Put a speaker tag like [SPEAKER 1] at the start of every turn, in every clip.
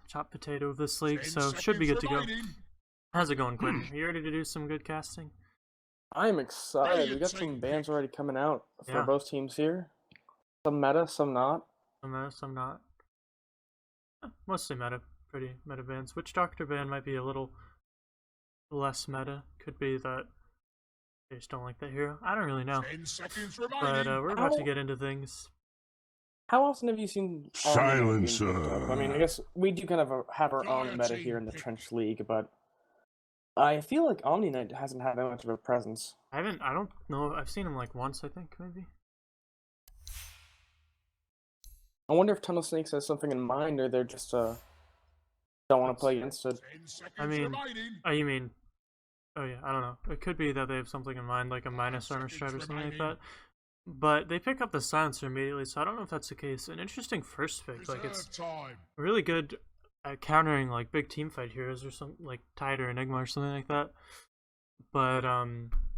[SPEAKER 1] top potato of this league, so should be good to go. How's it going, Quinn? Are you ready to do some good casting?
[SPEAKER 2] I'm excited. We got some bands already coming out for
[SPEAKER 1] Yeah.
[SPEAKER 2] both teams here. Some meta, some not.
[SPEAKER 1] Some not. Mostly meta, pretty meta bands. Which Doctor band might be a little less meta? Could be that they just don't like that hero. I don't really know.
[SPEAKER 3] 10 seconds
[SPEAKER 1] But
[SPEAKER 3] remaining.
[SPEAKER 1] we're about to get into things.
[SPEAKER 2] How often have you seen
[SPEAKER 4] Silence,
[SPEAKER 2] Omni picked up? I mean, I guess we do kind of have our own meta here in the Trench League, but I feel like Omni Knight hasn't had that much of a presence.
[SPEAKER 1] I don't know. I've seen him like once, I think, maybe.
[SPEAKER 2] I wonder if Tunnel Snakes has something in mind, or they're just don't want to play against it.
[SPEAKER 1] I mean, oh, you mean? Oh yeah, I don't know. It could be that they have something in mind, like a minus armor strat or something like that. But they pick up the silencer immediately, so I don't know if that's the case. An interesting first pick, like it's really good at countering like big team fight heroes or something like Tide or Enigma or something like that. But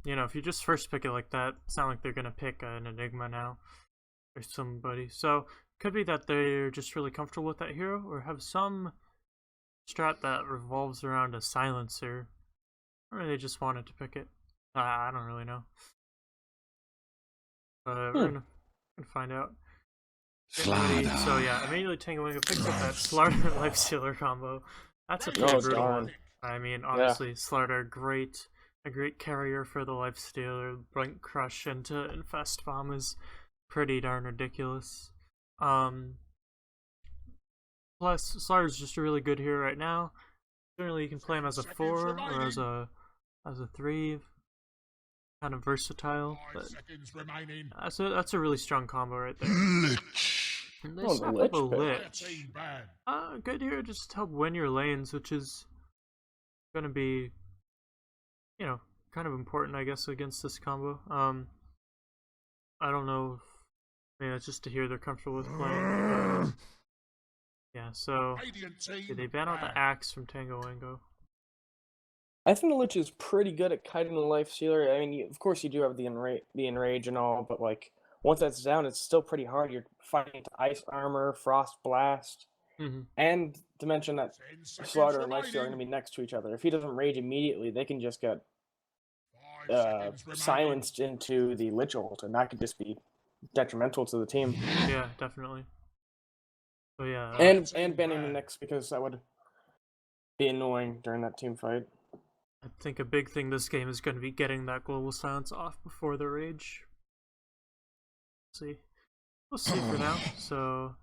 [SPEAKER 1] you know, if you just first pick it like that, it's not like they're gonna pick an Enigma now or somebody. So could be that they're just really comfortable with that hero, or have some strat that revolves around a silencer, or they just wanted to pick it. I don't really know. We're gonna find out. So yeah, immediately Tango Wango picks up that Slardar Lifestealer combo. That's a pretty brutal one. I mean, honestly, Slardar, a great carrier for the Lifestealer. Blink Crush into Infest Bomb is pretty darn ridiculous. Plus, Slardar's just a really good hero right now. Generally, you can play him as a 4 or as a 3. Kind of versatile, but that's a really strong combo right there. And they snap up a Lich. Good hero just to help win your lanes, which is gonna be, you know, kind of important, I guess, against this combo. I don't know. Maybe it's just to hear they're comfortable with playing. Yeah. So they ban out the axe from Tango Wango.
[SPEAKER 2] I think the Lich is pretty good at kiting the Lifestealer. I mean, of course you do have the enrage and all, but like once that's down, it's still pretty hard. You're fighting to Ice Armor, Frost Blast, and to mention that Slaughter and Lifestealer are going to be next to each other. If he doesn't rage immediately, they can just get silenced into the Lich ult, and that could just be detrimental to the team.
[SPEAKER 1] Yeah, definitely. So yeah,
[SPEAKER 2] and banning the Nyx, because that would be annoying during that team fight.
[SPEAKER 1] I think a big thing this game is going to be getting that global silence off before the rage. We'll see for now. So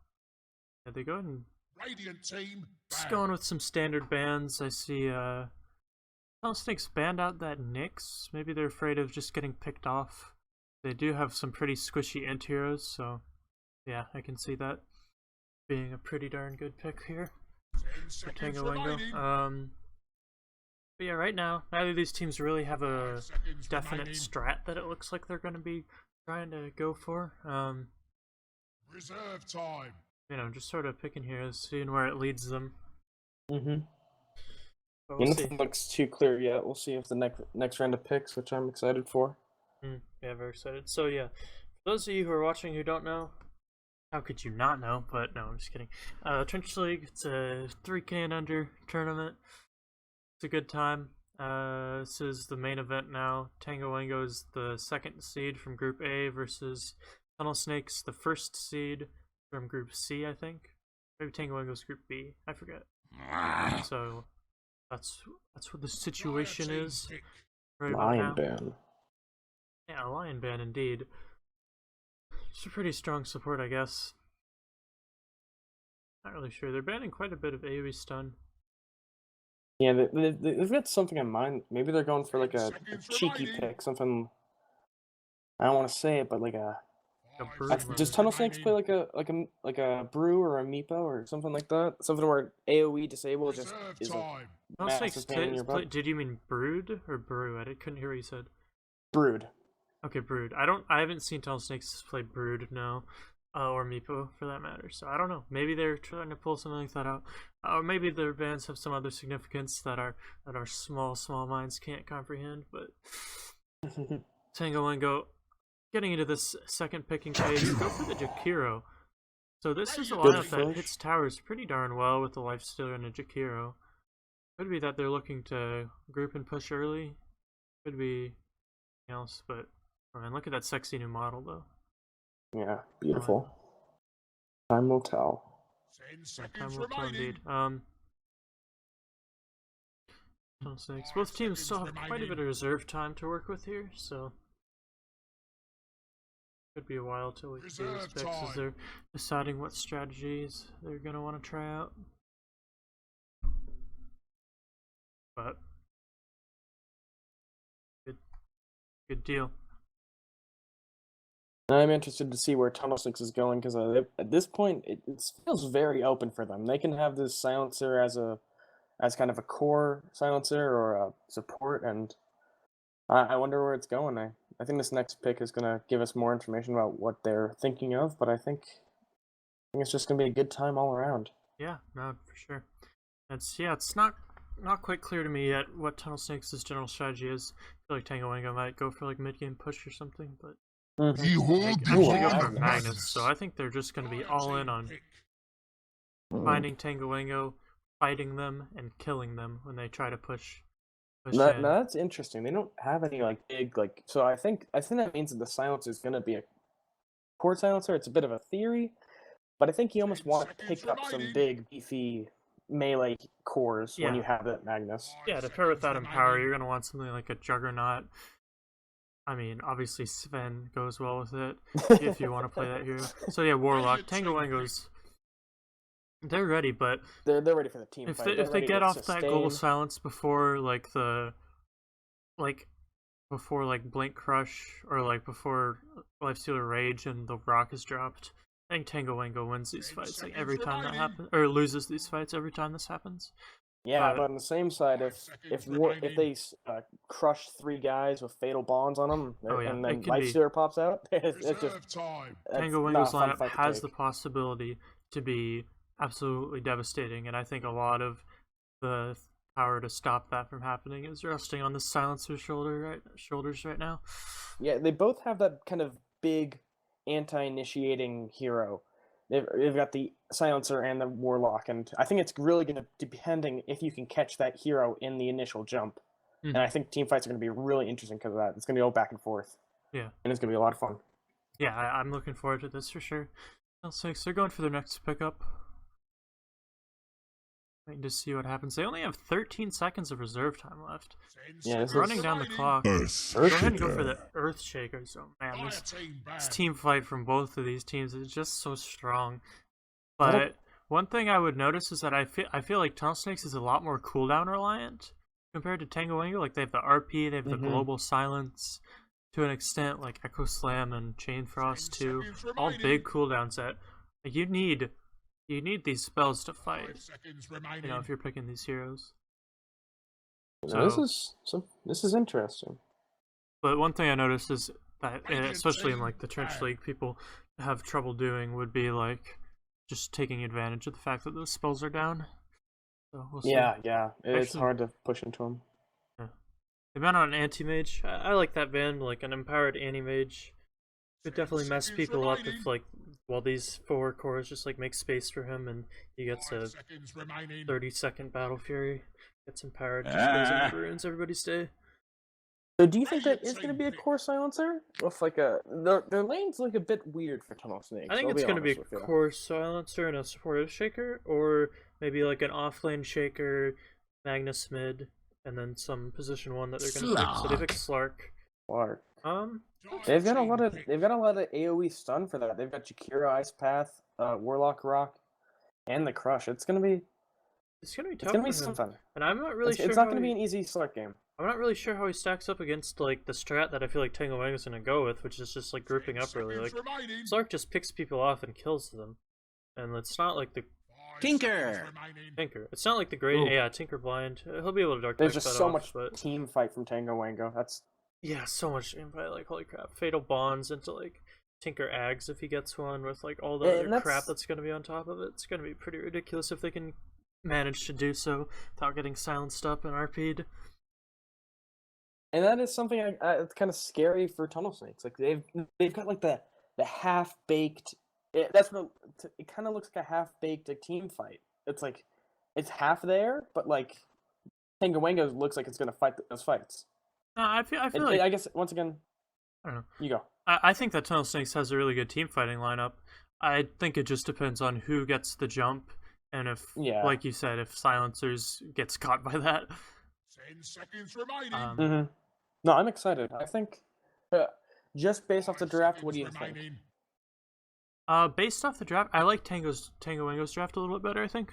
[SPEAKER 1] yeah, they go ahead and just going with some standard bans. I see Snakes banned out that Nyx. Maybe they're afraid of just getting picked off. They do have some pretty squishy int heroes, so yeah, I can see that being a pretty darn good pick here for Tango Wango. But yeah, right now, neither of these teams really have a definite strat that it looks like they're going to be trying to go for.
[SPEAKER 3] Reserve time.
[SPEAKER 1] You know, just sort of picking here, seeing where it leads them.
[SPEAKER 2] But
[SPEAKER 1] we'll
[SPEAKER 2] nothing looks too clear yet. We'll see if the next round of picks, which I'm excited for.
[SPEAKER 1] Yeah, very excited. So yeah, for those of you who are watching who don't know, how could you not know? But no, I'm just kidding. Trench League, it's a 3K and under tournament. It's a good time. This is the main event now. Tango Wango is the second seed from Group A versus Tunnel Snakes, the first seed from Group C, I think. Maybe Tango Wango's Group B. I forget. So that's what the situation is right about now.
[SPEAKER 2] Lion ban.
[SPEAKER 1] Yeah, a Lion ban indeed. It's a pretty strong support, I guess. Not really sure. They're banning quite a bit of AoE stun.
[SPEAKER 2] Yeah, they've got something in mind. Maybe they're going for like a cheeky pick, something. I don't want to say it, but like does Tunnel Snakes play like a brew or a meepo or something like that? Something where AOE disable just is a massive pain in your butt.
[SPEAKER 1] Did you mean brood or brew? I couldn't hear what you said.
[SPEAKER 2] Brood.
[SPEAKER 1] Okay, brood. I haven't seen Tunnel Snakes play brood, no. Or Meepo for that matter. So I don't know. Maybe they're trying to pull something like that out, or maybe their bans have some other significance that our small minds can't comprehend. But Tango Wango getting into this second picking phase. Go for the Jakiro. So this is a
[SPEAKER 2] Good
[SPEAKER 1] lineup that
[SPEAKER 2] push.
[SPEAKER 1] hits towers pretty darn well with the Lifestealer and a Jakiro. Could be that they're looking to group and push early. Could be anything else, but oh man, look at that sexy new model though.
[SPEAKER 2] Yeah, beautiful. Time will tell.
[SPEAKER 1] Time will tell indeed. Both teams still have quite a bit of reserve time to work with here, so could be a while till we see these picks as they're deciding what strategies they're gonna want to try out. But good deal.
[SPEAKER 2] I'm interested to see where Tunnel 6 is going because at this point it feels very open for them. They can have this silencer as kind of a core silencer or a support, and I wonder where it's going. I think this next pick is going to give us more information about what they're thinking of, but I think it's just going to be a good time all around.
[SPEAKER 1] Yeah, no, for sure. It's not quite clear to me yet what Tunnel Snake's general strategy is. I feel like Tango Wango might go for like mid game push or something, but they actually go for Magnus, so I think they're just going to be all in on finding Tango Wango, fighting them, and killing them when they try to push in.
[SPEAKER 2] That's interesting. They don't have any like big like. So I think that means that the silencer is going to be a core silencer. It's a bit of a theory, but I think you almost want to pick up some big beefy melee cores when you have that Magnus.
[SPEAKER 1] Yeah, to pair with that Empower, you're going to want something like a Juggernaut. I mean, obviously Sven goes well with it if you want to play that hero. So yeah, Warlock, Tango Wango's, they're ready, but
[SPEAKER 2] they're ready for the team
[SPEAKER 1] if
[SPEAKER 2] fight.
[SPEAKER 1] If they get off that global silence before before Blink Crush or before Lifestealer Rage and the Rock is dropped, I think Tango Wango wins these fights every time that happens, or loses these fights every time this happens.
[SPEAKER 2] Yeah, but on the same side, if they crush 3 guys with fatal bonds on them, and then Lifestealer pops out, it's just
[SPEAKER 1] Tango Wango's lineup has the possibility to be absolutely devastating, and I think a lot of the power to stop that from happening is resting on the Silencer's shoulders right now.
[SPEAKER 2] Yeah, they both have that kind of big anti-initiating hero. They've got the Silencer and the Warlock, and I think it's really going to depending if you can catch that hero in the initial jump. And I think team fights are going to be really interesting because of that. It's going to go back and forth.
[SPEAKER 1] Yeah.
[SPEAKER 2] And it's going to be a lot of fun.
[SPEAKER 1] Yeah, I'm looking forward to this for sure. L6, they're going for their next pickup. Waiting to see what happens. They only have 13 seconds of reserve time left.
[SPEAKER 2] Yeah,
[SPEAKER 1] running down the clock. Go ahead and go for the Earthshaker. So man, this team fight from both of these teams is just so strong. But one thing I would notice is that I feel like Tunnel Snakes is a lot more cooldown reliant compared to Tango Wango. Like they have the RP, they have the global silence to an extent, like Echo Slam and Chain Frost too. All big cooldowns that you need these spells to fight. You know, if you're picking these heroes.
[SPEAKER 2] So, this is interesting.
[SPEAKER 1] But one thing I noticed is that, especially in the Trench League, people have trouble doing would be just taking advantage of the fact that those spells are down. So we'll see.
[SPEAKER 2] Yeah, it's hard to push into them.
[SPEAKER 1] Yeah. They ban on an anti-mage. I like that ban, an empowered anti-mage. Could definitely mess people up if while these 4 cores just make space for him and he gets a 30-second Battle Fury, gets empowered, just goes and ruins everybody's day.
[SPEAKER 2] So do you think that is going to be a core silencer? With their lanes look a bit weird for Tunnel Snakes.
[SPEAKER 1] I think it's going to be a core silencer and a supportive shaker, or maybe an offlane shaker, Magnus mid, and then some position 1 that they're going to pick. So they pick Slark.
[SPEAKER 2] They've got a lot of AoE stun for that. They've got Jakiro, Ice Path, Warlock Rock, and the Crush. It's gonna be tough.
[SPEAKER 1] It's gonna be some fun. And I'm not really sure.
[SPEAKER 2] It's not gonna be an easy Slark game.
[SPEAKER 1] I'm not really sure how he stacks up against the strat that I feel like Tango Wango's gonna go with, which is just grouping up early. Slark just picks people off and kills them, and it's not the
[SPEAKER 3] Tinker.
[SPEAKER 1] It's not the great Tinker blind. He'll be able to dark.
[SPEAKER 2] There's just so much team fight from Tango Wango. That's
[SPEAKER 1] so much invite, holy crap. Fatal bonds into Tinker Ags if he gets one with all the other crap that's gonna be on top of it. It's gonna be pretty ridiculous if they can manage to do so without getting silenced up and RP'd.
[SPEAKER 2] And that is something it's kind of scary for Tunnel Snakes. They've got the half-baked it kind of looks like a half-baked team fight. It's like it's half there, but like Tango Wango looks like it's gonna fight those fights.
[SPEAKER 1] No, I feel like
[SPEAKER 2] I guess once again,
[SPEAKER 1] I don't know.
[SPEAKER 2] you go.
[SPEAKER 1] I think that Tunnel Snakes has a really good team fighting lineup. I think it just depends on who gets the jump, and if, like you said, if Silencers gets caught by that.
[SPEAKER 3] 10 seconds remaining.
[SPEAKER 2] No, I'm excited. I think just based off the draft, what do you think?
[SPEAKER 1] Based off the draft, I like Tango Wango's draft a little bit better, I think.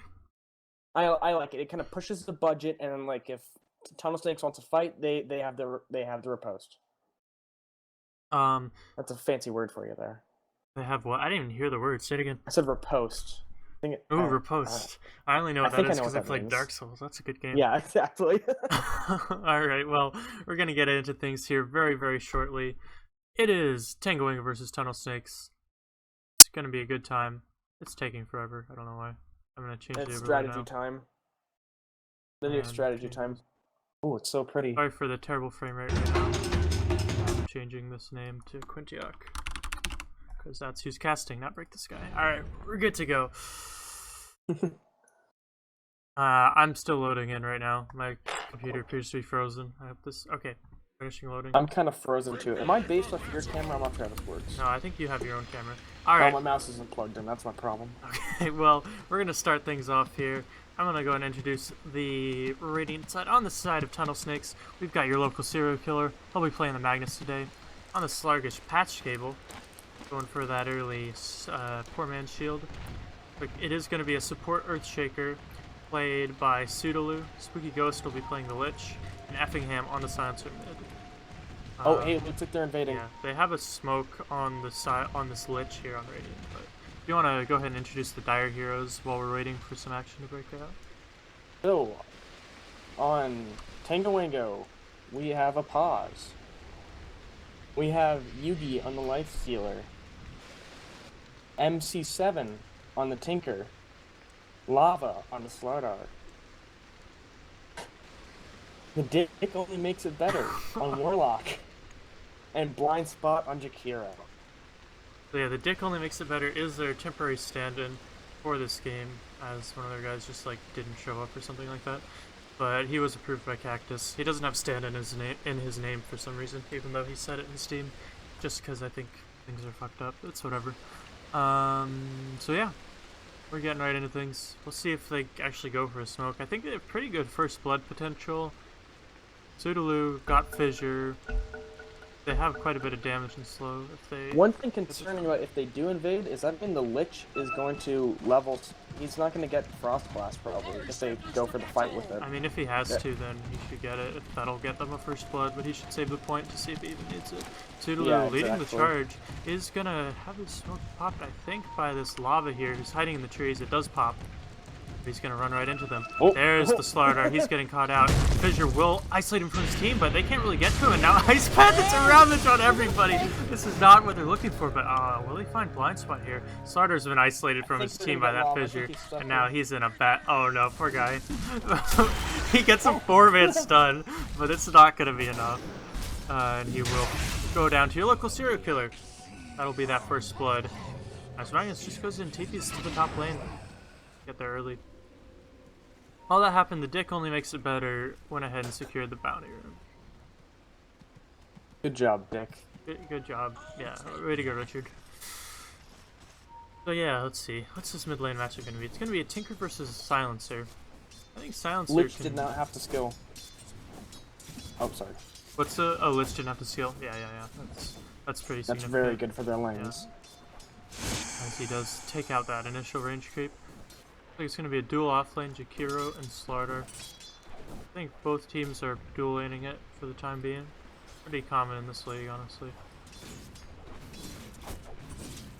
[SPEAKER 2] I like it. It kind of pushes the budget, and then, like, if Tunnel Snakes wants to fight, they have the riposte. That's a fancy word for you there.
[SPEAKER 1] They have what? I didn't even hear the word. Say it again.
[SPEAKER 2] I said riposte.
[SPEAKER 1] Ooh, riposte. I only know what that is because I played Dark Souls. That's a good game.
[SPEAKER 2] Yeah, exactly.
[SPEAKER 1] Alright, well, we're going to get into things here very, very shortly. It is Tango Wango versus Tunnel Snakes. It's going to be a good time. It's taking forever. I don't know why. I'm going to change
[SPEAKER 2] it's
[SPEAKER 1] it
[SPEAKER 2] strategy
[SPEAKER 1] now.
[SPEAKER 2] time. The new strategy time. Oh, it's so pretty.
[SPEAKER 1] Sorry for the terrible frame rate right now. I'm changing this name to Quintiac. Because that's who's casting, not Break the Sky. Alright, we're good to go. I'm still loading in right now. My computer appears to be frozen. I hope this... Okay, finishing loading.
[SPEAKER 2] I'm kind of frozen too. Am I based off your camera? I'm not sure how this works.
[SPEAKER 1] No, I think you have your own camera. Alright.
[SPEAKER 2] Oh, my mouse isn't plugged in. That's my problem.
[SPEAKER 1] Okay, well, we're going to start things off here. I'm going to go and introduce the Radiant side. On the side of Tunnel Snakes, we've got your local serial killer. He'll be playing the Magnus today. On the Sluggish Patch Cable, going for that early Poor Man's Shield. But it is going to be a support Earthshaker played by Pseudoloo. Spooky Ghost will be playing the Lich, and Effingham on the Silencer mid.
[SPEAKER 2] Oh, hey, it looks like they're invading.
[SPEAKER 1] Yeah, they have a smoke on the side on this Lich here on Radiant. But if you want to go ahead and introduce the Dire Heroes while we're waiting for some action to break out.
[SPEAKER 2] So, on Tango Wango, we have a pause. We have Yugi on the Life Stealer. MC7 on the Tinker. Lava on the Slardar. The Dick only makes it better on Warlock. And Blind Spot on Jakiro.
[SPEAKER 1] So yeah, the Dick only makes it better is their temporary stand-in for this game, as one of their guys just like didn't show up or something like that. But he was approved by Cactus. He doesn't have stand-in in his name for some reason, even though he said it in Steam, just because I think things are fucked up. It's whatever. So yeah, we're getting right into things. We'll see if they actually go for a smoke. I think they have pretty good first blood potential. Pseudoloo got Fissure. They have quite a bit of damage and slow. If they
[SPEAKER 2] one thing concerning about if they do invade is that mean the Lich is going to level. He's not going to get Frost Blast probably if they go for the fight with it.
[SPEAKER 1] I mean, if he has to, then he should get it. If that'll get them a first blood, but he should save the point to see if he even needs it. Pseudoloo leading the charge is gonna have his smoke popped, I think, by this lava here who's hiding in the trees. It does pop. He's gonna run right into them. Oh. There's the Slardar. He's getting caught out. Fissure will isolate him from his team, but they can't really get to him. And now Ice Bandits are ravaged on everybody. This is not what they're looking for, but will he find Blind Spot here? Slardar's been isolated from his team by that Fissure, and now he's in a oh no, poor guy. He gets a 4-man stun, but it's not gonna be enough. And he will go down to your local serial killer. That'll be that first blood. As Magnus just goes in TPs to the top lane. Get there early. All that happened, the Dick only makes it better, went ahead and secured the bounty room.
[SPEAKER 2] Good job, Dick.
[SPEAKER 1] Good job. Yeah, way to go, Richard. So yeah, let's see. What's this mid lane matchup going to be? It's going to be a Tinker versus a Silencer. I think Silencer
[SPEAKER 2] Lich did not have to skill. Oh, sorry.
[SPEAKER 1] What's a Lich didn't have to skill? Yeah. That's pretty significant.
[SPEAKER 2] That's very good for their lanes.
[SPEAKER 1] Yeah. As he does take out that initial range creep. I think it's going to be a dual offlane, Jakiro and Slardar. I think both teams are dual laning it for the time being. Pretty common in this league, honestly.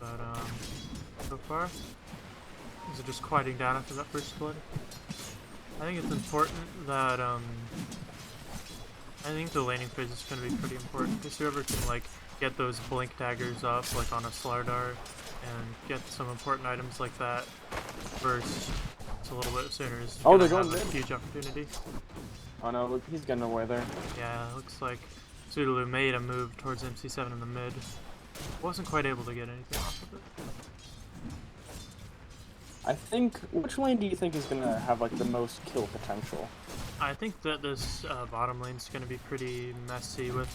[SPEAKER 1] But, so far, things are just quieting down after that first split. I think it's important that, I think the laning phase is going to be pretty important, because whoever can, like, get those blink daggers up, like on a Slardar, and get some important items like that first, it's a little bit sooner.
[SPEAKER 2] They're going mid.
[SPEAKER 1] A huge opportunity.
[SPEAKER 2] Oh no, look, he's getting away there.
[SPEAKER 1] Yeah, looks like Pseudoloo made a move towards MC7 in the mid. Wasn't quite able to get anything off of it.
[SPEAKER 2] I think, which lane do you think is gonna have like the most kill potential?
[SPEAKER 1] I think that this bottom lane's going to be pretty messy with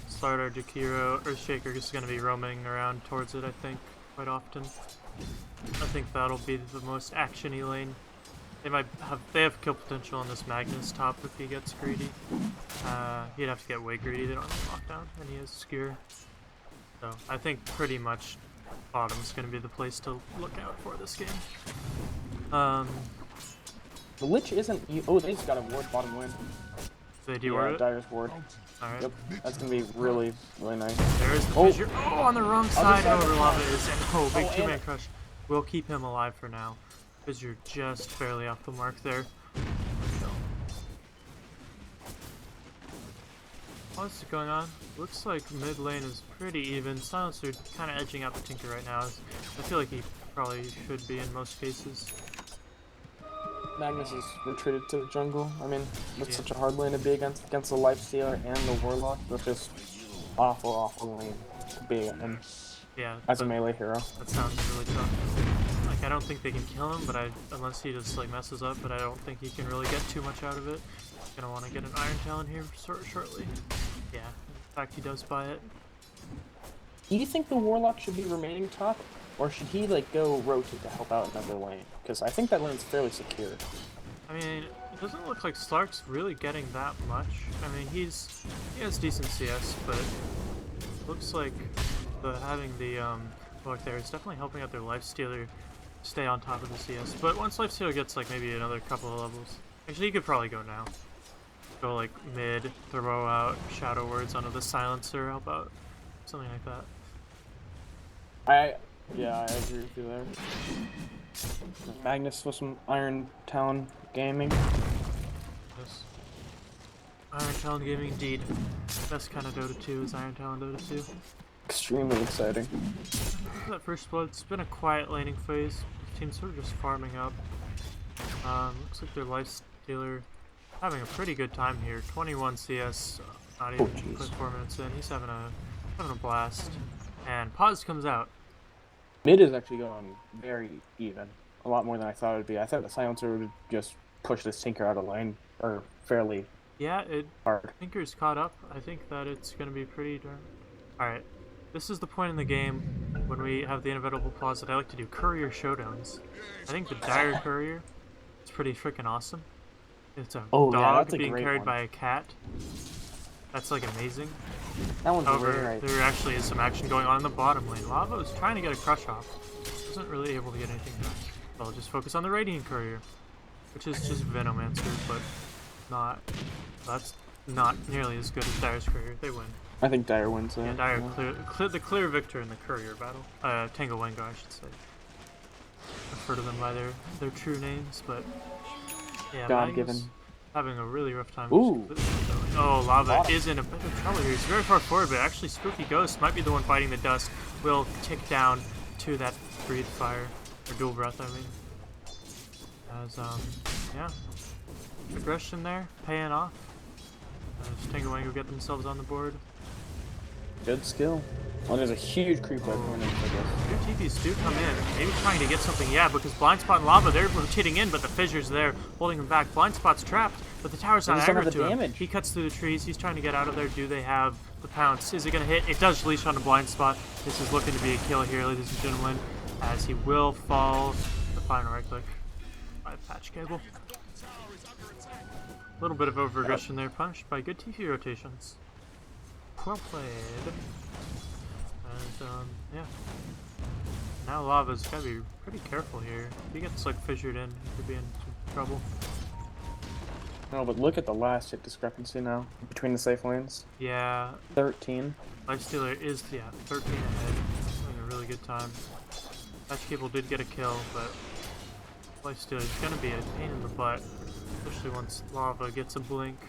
[SPEAKER 1] Slardar, Jakiro, Earthshaker is going to be roaming around towards it, I think, quite often. I think that'll be the most action-y lane. They have kill potential on this Magnus top if he gets greedy. He'd have to get way greedy, they don't have lockdown, and he has Skewer. So I think pretty much bottom's going to be the place to look out for this game.
[SPEAKER 2] The Lich isn't. Oh, they just got a ward bottom lane.
[SPEAKER 1] They do
[SPEAKER 2] Dire's ward.
[SPEAKER 1] Alright.
[SPEAKER 2] Yep, that's gonna be really, really nice.
[SPEAKER 1] There's the fissure. Oh, on the wrong side. Oh, Lava is. Oh, big two-man crush. We'll keep him alive for now. Fissure just barely off the mark there. What's going on? Looks like mid lane is pretty even. Silencer kind of edging out the Tinker right now. I feel like he probably should be in most cases.
[SPEAKER 2] Magnus is retreated to the jungle. I mean, it's such a hard lane to be against the Lifestealer and the Warlock. That's just awful lane to be in.
[SPEAKER 1] Yeah.
[SPEAKER 2] As a melee hero.
[SPEAKER 1] That sounds really tough. Like, I don't think they can kill him, but unless he just like messes up, but I don't think he can really get too much out of it. Gonna want to get an Iron Talon here shortly. Yeah, in fact he does buy it.
[SPEAKER 2] Do you think the Warlock should be remaining top? Or should he, like, go rotate to help out another lane? Because I think that lane's fairly secure.
[SPEAKER 1] I mean, it doesn't look like Slark's really getting that much. I mean, he has decent CS, but it looks like having the Warlock there is definitely helping out their Lifestealer stay on top of the CS. But once Lifestealer gets, like, maybe another couple of levels... Actually, he could probably go now. Go, like, mid, throw out Shadow Words onto the Silencer, help out. Something like that.
[SPEAKER 2] Yeah, I agree with you there. Magnus with some Iron Talon Gaming.
[SPEAKER 1] Yes. Iron Talon Gaming, indeed. Best kind of Dota 2 is Iron Talon Dota 2.
[SPEAKER 2] Extremely exciting.
[SPEAKER 1] That first blood, it's been a quiet laning phase. The team's sort of just farming up. Looks like their Lifestealer having a pretty good time here. 21 CS, not even 4 minutes in. He's having a blast. And pause comes out.
[SPEAKER 2] Mid is actually going very even. A lot more than I thought it would be. I thought the Silencer would just push this Tinker out of lane, or fairly hard.
[SPEAKER 1] Tinker's caught up. I think that it's going to be pretty darn... Alright, this is the point in the game when we have the inevitable pause that I like to do courier showdowns. I think the Dire Courier is pretty freaking awesome. It's a dog being carried by a cat. That's like amazing.
[SPEAKER 2] That one's
[SPEAKER 1] However, there actually is some action going on in the bottom lane. Lava is trying to get a crush off. Wasn't really able to get anything done. Well, just focus on the Radiant Courier, which is just Venomancer, but that's not nearly as good as Dire's Courier. They win.
[SPEAKER 2] I think Dire wins there.
[SPEAKER 1] Yeah, Dire the clear victor in the Courier battle. Tango Wango, I should say. I refer to them by their true names, but yeah,
[SPEAKER 2] God-given.
[SPEAKER 1] Having a really rough time.
[SPEAKER 2] Ooh.
[SPEAKER 1] Oh, Lava is in a bit of trouble here. He's very far forward, but actually Spooky Ghost might be the one fighting the dust. Will tick down to that Breathe Fire, or Dual Breath, I mean. As, yeah. Aggression there, paying off. As Tango Wango get themselves on the board.
[SPEAKER 2] Good skill. Oh, there's a huge creep wave coming in for this.
[SPEAKER 1] Two TPs do come in. Maybe trying to get something, yeah, because Blind Spot and Lava, they're rotating in, but the Fissure's there, holding him back. Blind Spot's trapped, but the tower's not aggro to him. He cuts through the trees, he's trying to get out of there. Do they have the pounce? Is it going to hit? It does leash on a Blind Spot. This is looking to be a kill here, ladies and gentlemen, as he will fall. The final right click by Patch Cable. A little bit of over-aggression there, punished by good TP rotations. Well played. And, yeah. Now Lava's gotta be pretty careful here. If he gets, like, fissured in, he could be in some trouble.
[SPEAKER 2] No, but look at the last hit discrepancy now between the safe lanes.
[SPEAKER 1] Yeah.
[SPEAKER 2] 13.
[SPEAKER 1] Lifestealer is, 13 ahead. Having a really good time. Patch Cable did get a kill, but Lifestealer's gonna be a pain in the butt. Especially once Lava gets a blink.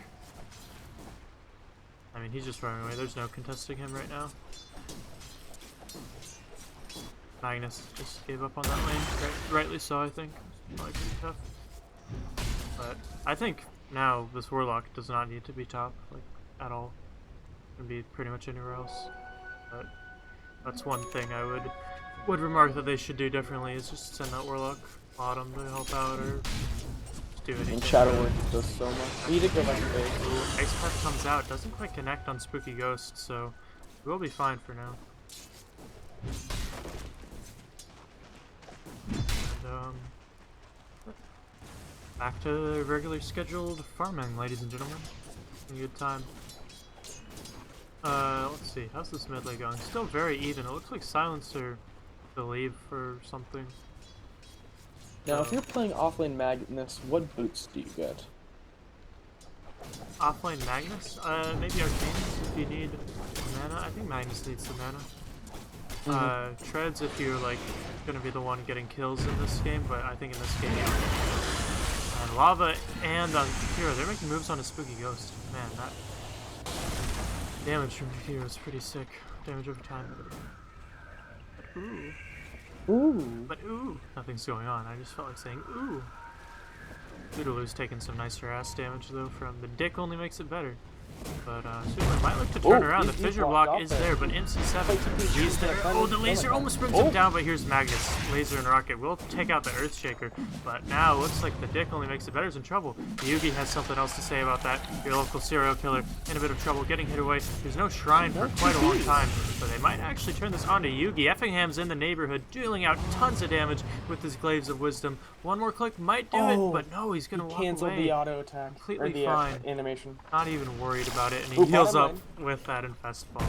[SPEAKER 1] I mean, he's just running away. There's no contesting him right now. Magnus just gave up on that lane. Rightly so, I think. It's probably pretty tough. But I think now this Warlock does not need to be top, like, at all. It can be pretty much anywhere else. But that's one thing I would remark that they should do differently, is just send that Warlock bottom to help out or just do anything.
[SPEAKER 2] And Shadow Work does so much. He did go back to base.
[SPEAKER 1] Ooh, Ice Path comes out, doesn't quite connect on Spooky Ghost, so we'll be fine for now. And, back to regular scheduled farming, ladies and gentlemen. A good time. Let's see, how's this mid lane going? Still very even. It looks like Silencer to leave for something.
[SPEAKER 2] Now, if you're playing offlane Magnus, what boots do you get?
[SPEAKER 1] Offlane Magnus? Maybe Arcanes if you need mana. I think Magnus needs the mana. Treads if you're like gonna be the one getting kills in this game, but I think in this game and Lava and Hero, they're making moves on a Spooky Ghost. Man, that damage from Hero is pretty sick. Damage over time. But ooh.
[SPEAKER 2] Ooh.
[SPEAKER 1] But ooh, nothing's going on. I just felt like saying ooh. Doodaloo's taking some nice harass damage though from the dick only makes it better. But Super might look to turn around. The fissure block is there, but MC7, he's there. Oh, the laser almost brings him down, but here's Magnus. Laser and Rocket will take out the Earthshaker. But now it looks like the dick only makes it better is in trouble. Yugi has something else to say about that. Your local serial killer in a bit of trouble, getting hit away. There's no shrine for quite a long time, but they might actually turn this on to Yugi. Effingham's in the neighborhood, dealing out tons of damage with his Glaives of Wisdom. One more click might do it, but no, he's gonna walk away.
[SPEAKER 2] Canceled the auto attack.
[SPEAKER 1] Completely
[SPEAKER 2] or the,
[SPEAKER 1] fine.
[SPEAKER 2] Animation.
[SPEAKER 1] Not even worried about it, and he heals up with that Infest Ball.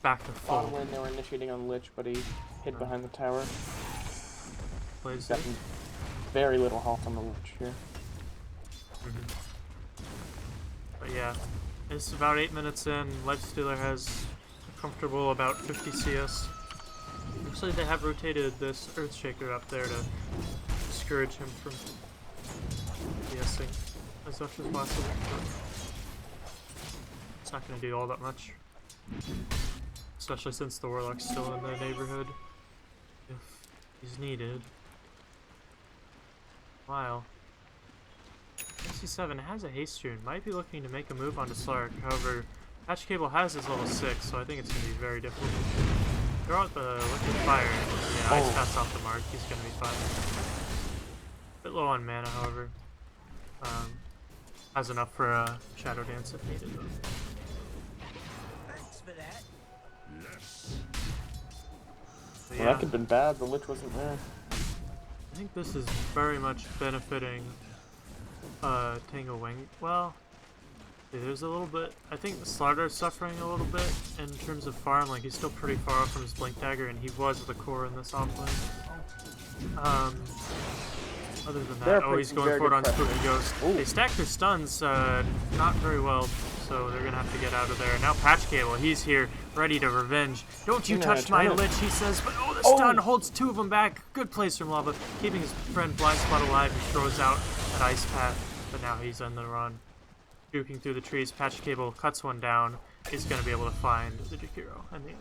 [SPEAKER 1] Back to full.
[SPEAKER 2] Bottom lane, they were initiating on Lich, but he hid behind the tower.
[SPEAKER 1] Plays
[SPEAKER 2] got very little health on the Lich here.
[SPEAKER 1] But yeah, it's about 8 minutes in. Lifestealer has a comfortable about 50 CS. Looks like they have rotated this Earthshaker up there to discourage him from CSing as much as possible. It's not going to do all that much, especially since the Warlock's still in the neighborhood if he's needed. While MC7 has a haste rune, might be looking to make a move onto Slark. However, Patch Cable has his level 6, so I think it's going to be very difficult. Throw out the liquid fire. Yeah, Ice Path's off the mark. He's going to be fine. Bit low on mana, however. Has enough for a Shadow Dance if needed, though.
[SPEAKER 4] Thanks for that.
[SPEAKER 3] Yes.
[SPEAKER 1] But
[SPEAKER 2] Well, that could have been bad. The Lich wasn't there.
[SPEAKER 1] I think this is very much benefiting Tango Wing. Well, there's a little bit. I think Slardar is suffering a little bit in terms of farm. Like, he's still pretty far off from his Blink Dagger, and he was the core in this offlane. Other than that, oh, he's going for it on Spooky Ghost. They stacked their stuns not very well, so they're gonna have to get out of there. Now Patch Cable, he's here, ready to revenge. Don't you touch my Lich, he says, but oh, the stun holds two of them back. Good place from Lava, keeping his friend Blind Spot alive and throws out that Ice Path, but now he's on the run. Duking through the trees, Patch Cable cuts one down, is gonna be able to find the Jakiro in the end.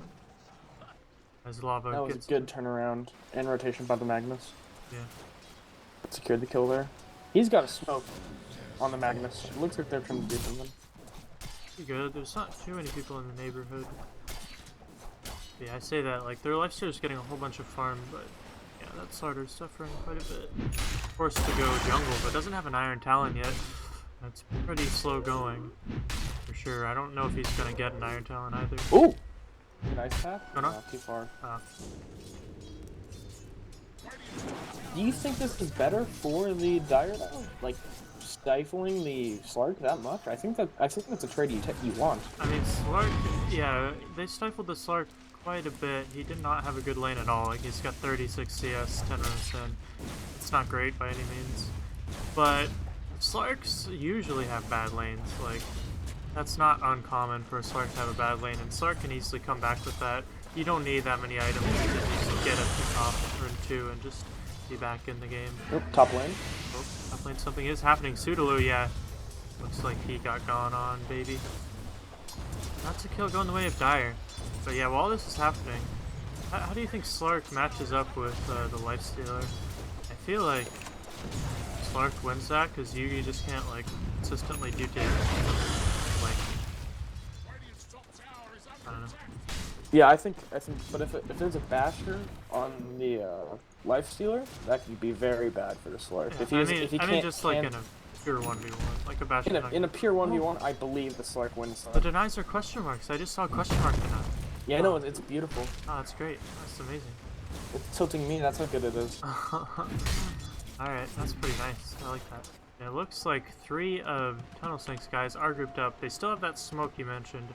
[SPEAKER 1] As Lava
[SPEAKER 2] That was
[SPEAKER 1] gets
[SPEAKER 2] a good turnaround and rotation by the Magnus.
[SPEAKER 1] Yeah.
[SPEAKER 2] Secured the kill there. He's got a smoke on the Magnus. It looks like they're trying to do something.
[SPEAKER 1] Pretty good. There's not too many people in the neighborhood. Yeah, I say that, like, their lifestealer's getting a whole bunch of farm, but yeah, that Slardar's suffering quite a bit. Forced to go jungle, but doesn't have an Iron Talon yet. That's pretty slow going, for sure. I don't know if he's gonna get an Iron Talon either.
[SPEAKER 2] Ooh! Nice path?
[SPEAKER 1] Oh, no?
[SPEAKER 2] Too far. Do you think this is better for the Dire though? Like stifling the Slark that much? I think that's a trade you want.
[SPEAKER 1] I mean, Slark, yeah, they stifled the Slark quite a bit. He did not have a good lane at all. Like, he's got 36 CS, 10 runs in. It's not great by any means. But Slarks usually have bad lanes. Like, that's not uncommon for a Slark to have a bad lane, and Slark can easily come back with that. You don't need that many items to just get a pick off turn 2 and just be back in the game.
[SPEAKER 2] Oh, top lane.
[SPEAKER 1] Oh, top lane, something is happening. Sudaloo, yeah. Looks like he got gone on, baby. Not to kill going the way of Dire. But yeah, while this is happening, how do you think Slark matches up with the Lifestealer? I feel like Slark wins that because Yugi just can't, like, consistently do damage. Like, I don't know.
[SPEAKER 2] Yeah, I think, but if there's a basher on the life stealer, that could be very bad for the Slurk.
[SPEAKER 1] Yeah,
[SPEAKER 2] If he
[SPEAKER 1] I mean
[SPEAKER 2] can't,
[SPEAKER 1] just like in a pure 1v1, like a bastion.
[SPEAKER 2] in a pure 1v1, I believe the Slurk wins.
[SPEAKER 1] The denies are question marks. I just saw a question mark deny.
[SPEAKER 2] Yeah, I know, it's beautiful.
[SPEAKER 1] Oh, that's great. That's amazing.
[SPEAKER 2] It's tilting me. That's how good it is.
[SPEAKER 1] Alright, that's pretty nice. I like that. It looks like 3 of Tunnel Snake's guys are grouped up. They still have that smoke you mentioned.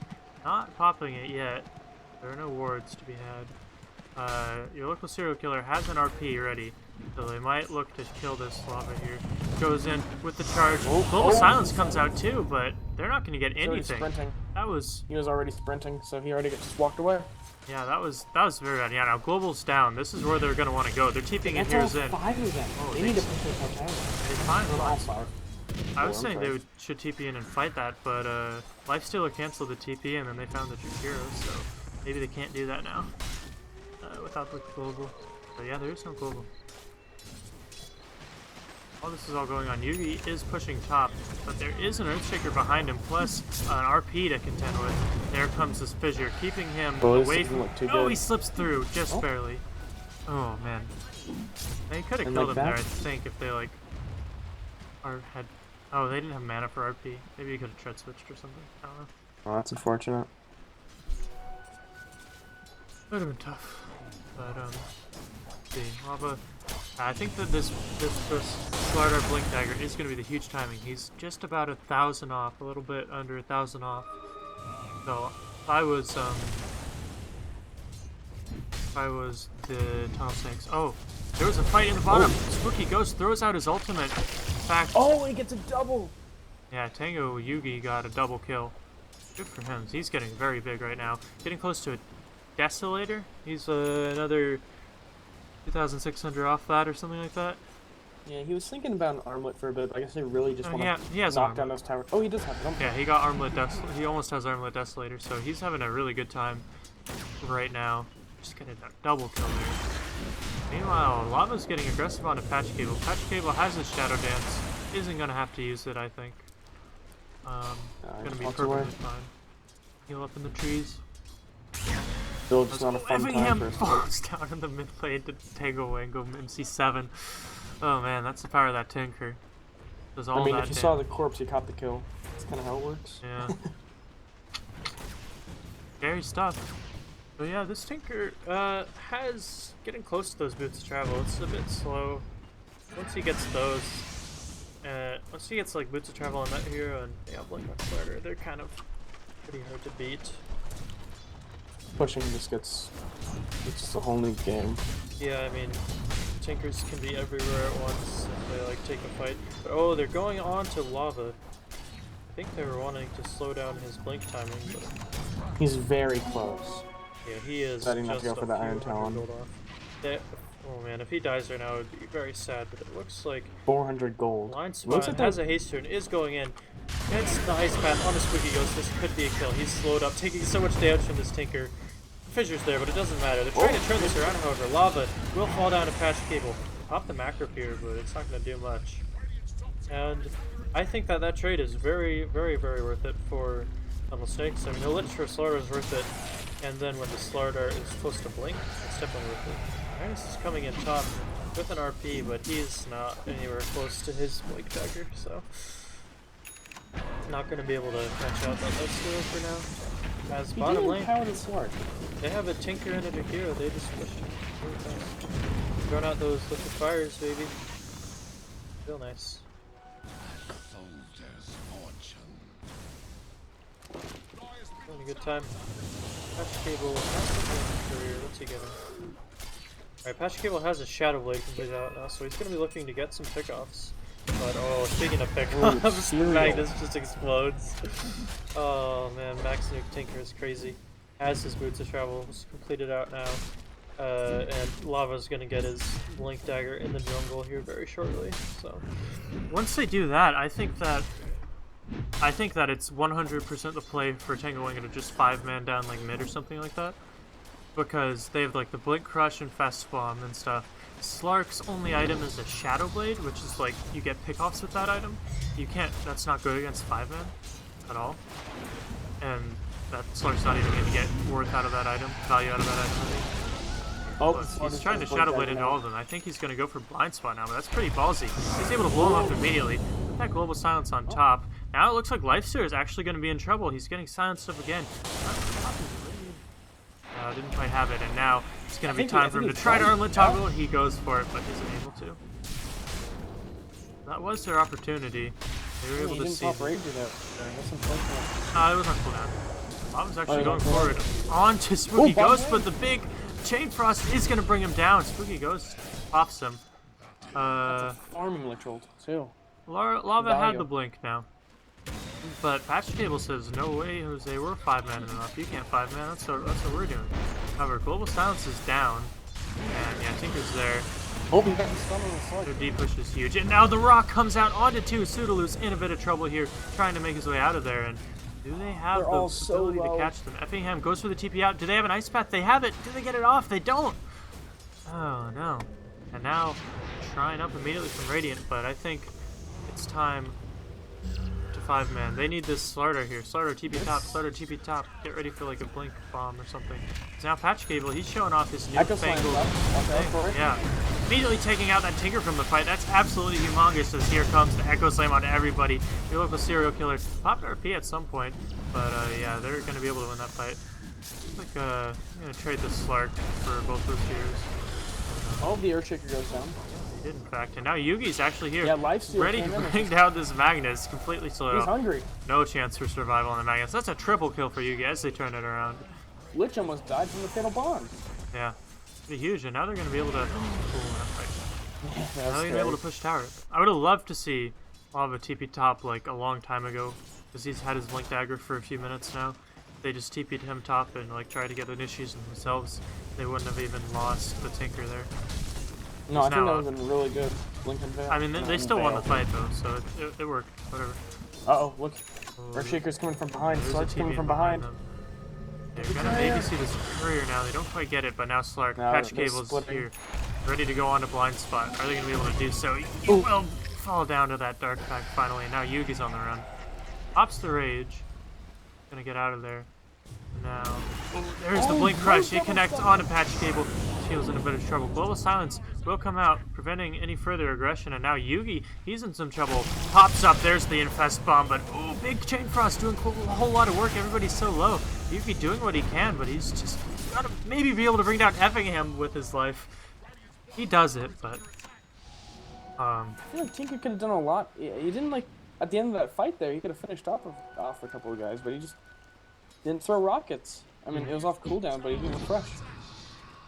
[SPEAKER 1] Not popping it yet. There are no wards to be had. Your local serial killer has an RP ready, so they might look to kill this lava here. Goes in with the charge. Global Silence comes out too, but they're not going to get anything.
[SPEAKER 2] Sprinting.
[SPEAKER 1] He
[SPEAKER 2] was already sprinting, so he already just walked away.
[SPEAKER 1] Yeah, that was very bad. Yeah, now Global's down. This is where they're going to want to go. They're TPing in here's in.
[SPEAKER 2] 5 of them.
[SPEAKER 1] Oh,
[SPEAKER 2] they need to push their Tango.
[SPEAKER 1] Fine. I was saying they should TP in and fight that, but Lifestealer canceled the TP and then they found the Jakiro, so maybe they can't do that now without the global. But yeah, there is no global. While this is all going on, Yugi is pushing top, but there is an Earthshaker behind him, plus an RP to contend with. There comes this fissure, keeping him away from... Oh, he slips through, just barely. Oh, man. They could have killed him there, I think, if they, like... had... Oh, they didn't have mana for RP. Maybe you could have tread switched or something. I don't know.
[SPEAKER 2] Oh, that's unfortunate.
[SPEAKER 1] Would have been tough. But, let's see. Lava... I think that this Slardar Blink Dagger is going to be the huge timing. He's just about 1,000 off, a little bit under 1,000 off. So, if I was the Tunnel Snakes... Oh, there was a fight in the bottom. Spooky Ghost throws out his ultimate. In fact...
[SPEAKER 2] Oh, he gets a double!
[SPEAKER 1] Yeah, Tango Yugi got a double kill. Good for him. He's getting very big right now. Getting close to a Desolator. He's another 2,600 off that or something like that.
[SPEAKER 2] Yeah, he was thinking about an armlet for a bit, but I guess they really just want
[SPEAKER 1] he has
[SPEAKER 2] to knock down those towers. Oh, he does have it.
[SPEAKER 1] Yeah, he got Armlet he almost has Armlet Desolator, so he's having a really good time right now. Just getting a double kill there. Meanwhile, Lava's getting aggressive on Patch Cable. Patch Cable has his Shadow Dance. Isn't going to have to use it, I think. Going to be perfectly fine. Heal up in the trees.
[SPEAKER 2] Still just not a fun time for
[SPEAKER 1] falls down in the mid lane to Tango Wango MC7. Oh man, that's the power of that Tinker. Does all
[SPEAKER 2] I mean,
[SPEAKER 1] that
[SPEAKER 2] if you
[SPEAKER 1] damage.
[SPEAKER 2] saw the corpse, you caught the kill. That's kind of how it works.
[SPEAKER 1] Yeah. Scary stuff. But yeah, this Tinker has getting close to those boots of travel. It's a bit slow. Once he gets those, once he gets like boots of travel on that hero and Blink on Starter, they're kind of pretty hard to beat.
[SPEAKER 2] Pushing just it's just a whole new game.
[SPEAKER 1] Yeah, I mean, Tinkers can be everywhere at once if they like take a fight. But, oh, they're going on to Lava. I think they were wanting to slow down his blink timing, but
[SPEAKER 2] he's very close.
[SPEAKER 1] Yeah, he is.
[SPEAKER 2] Deciding not to go for the Iron Talon.
[SPEAKER 1] Oh man, if he dies right now, it would be very sad. But it looks like
[SPEAKER 2] 400 gold.
[SPEAKER 1] Line Spot has a haste turn, is going in. Gets the Ice Path on a Spooky Ghost. This could be a kill. He's slowed up, taking so much damage from this Tinker. Fissure's there, but it doesn't matter. They're trying to turn this around, however. Lava will fall down to Patch Cable. Pop the Macro Pier, but it's not going to do much. And I think that that trade is very, very, very worth it for Tunnel Snakes. I mean, the Lich for Slardar is worth it. And then when the Slardar is close to Blink, it's definitely worth it. Magnus is coming in top with an RP, but he's not anywhere close to his Blink Dagger, so not going to be able to catch out that Lifestealer for now. As bottom lane, they have a Tinker and a Jakiro. They just pushed really fast. Thrown out those liquid fires, baby. Real nice. Having a good time. Patch Cable has a career. What's he getting? Alright, Patch Cable has a Shadow Blade completed out now, so he's going to be looking to get some pickoffs. But, oh, speaking of pickoffs, Magnus just explodes. Oh man, Max Nuke Tinker is crazy. Has his Boots of Travel completed out now. And Lava's gonna get his Blink Dagger in the jungle here very shortly. So once they do that, I think that it's 100% the play for Tango Wango to just 5-man down like mid or something like that. Because they have like the Blink Crush and Fast Bomb and stuff. Slark's only item is a Shadow Blade, which is like, you get pickoffs with that item. You can't, that's not good against 5-man at all. And that Slark's not even going to get worth out of that item, value out of that item. I think.
[SPEAKER 2] Oh,
[SPEAKER 1] Look, he's trying to Shadow Blade into all of them. I think he's going to go for Blind Spot now, but that's pretty ballsy. He's able to blow him up immediately. Put that Global Silence on top. Now it looks like Lifesteal is actually going to be in trouble. He's getting silenced up again. Didn't quite have it, and now it's going to be time for him to try to Armlet Toggle. He goes for it, but isn't able to. That was their opportunity. They were able to see it.
[SPEAKER 2] It
[SPEAKER 1] was on cooldown. Bob was actually going forward onto Spooky Ghost, but the big Chain Frost is going to bring him down. Spooky Ghost pops him.
[SPEAKER 2] Farming literal too.
[SPEAKER 1] Lava had the blink now. But Patch Cable says, no way, Jose, we're 5-man enough. You can't 5-man, that's what we're doing. However, Global Silence is down. And yeah, Tinker's there.
[SPEAKER 2] Oh, he got the stun on the slug.
[SPEAKER 1] Their D push is huge. And now the Rock comes out onto 2. Pseudoloo's in a bit of trouble here, trying to make his way out of there. And do they have the ability to catch them? Effingham goes for the TP out. Do they have an Ice Path? They have it. Do they get it off? They don't. Oh, no. And now, trying up immediately from Radiant, but I think it's time to 5-man. They need this Slarder here. Slarder TP top, Slarder TP top. Get ready for like a blink bomb or something. So now Patch Cable, he's showing off his new fangled thing. Yeah. Immediately taking out that Tinker from the fight. That's absolutely humongous as here comes the Echo Slam onto everybody. Your local serial killer. Popped RP at some point, but yeah, they're going to be able to win that fight. Looks like I'm going to trade the Slark for both those heroes.
[SPEAKER 2] Oh, the Earthshaker goes down.
[SPEAKER 1] He did, in fact. And now Yugi's actually here.
[SPEAKER 2] Yeah, Lifesteal
[SPEAKER 1] ready to bring down this Magnus. Completely slowed
[SPEAKER 2] He's
[SPEAKER 1] up.
[SPEAKER 2] hungry.
[SPEAKER 1] No chance for survival on the Magnus. That's a triple kill for Yugi as they turn it around.
[SPEAKER 2] Lich almost died from the Fatal Bond.
[SPEAKER 1] Yeah. Pretty huge, and now they're going to be able to... now they're going to be able to push tower. I would have loved to see Lava TP top like a long time ago, because he's had his Blink Dagger for a few minutes now. They just TP'd him top and like tried to get initiations themselves. They wouldn't have even lost the Tinker there.
[SPEAKER 2] No, I think that would have been really good. Blink and Veil.
[SPEAKER 1] I mean, they still won the fight though, so it worked. Whatever.
[SPEAKER 2] Uh-oh, look. Earthshaker's coming from behind. Slark's coming from behind.
[SPEAKER 1] They're gonna maybe see this courier now. They don't quite get it, but now Slark, Patch Cable's here, ready to go on to Blind Spot. Are they gonna be able to do so? He will fall down to that Dark Pack finally, and now Yugi's on the run. Pops the Rage. Gonna get out of there. Now, there's the Blink Crush. He connects onto Patch Cable. Shield's in a bit of trouble. Global Silence will come out, preventing any further aggression. And now Yugi, he's in some trouble. Pops up. There's the Infest Bomb, but oh, big Chain Frost doing a whole lot of work. Everybody's so low. Yugi doing what he can, but he's just gotta maybe be able to bring down Effingham with his life. He does it, but
[SPEAKER 2] I feel like Tinker could have done a lot. He didn't like at the end of that fight there. He could have finished off a couple of guys, but he just didn't throw rockets. I mean, it was off cooldown, but he didn't refresh.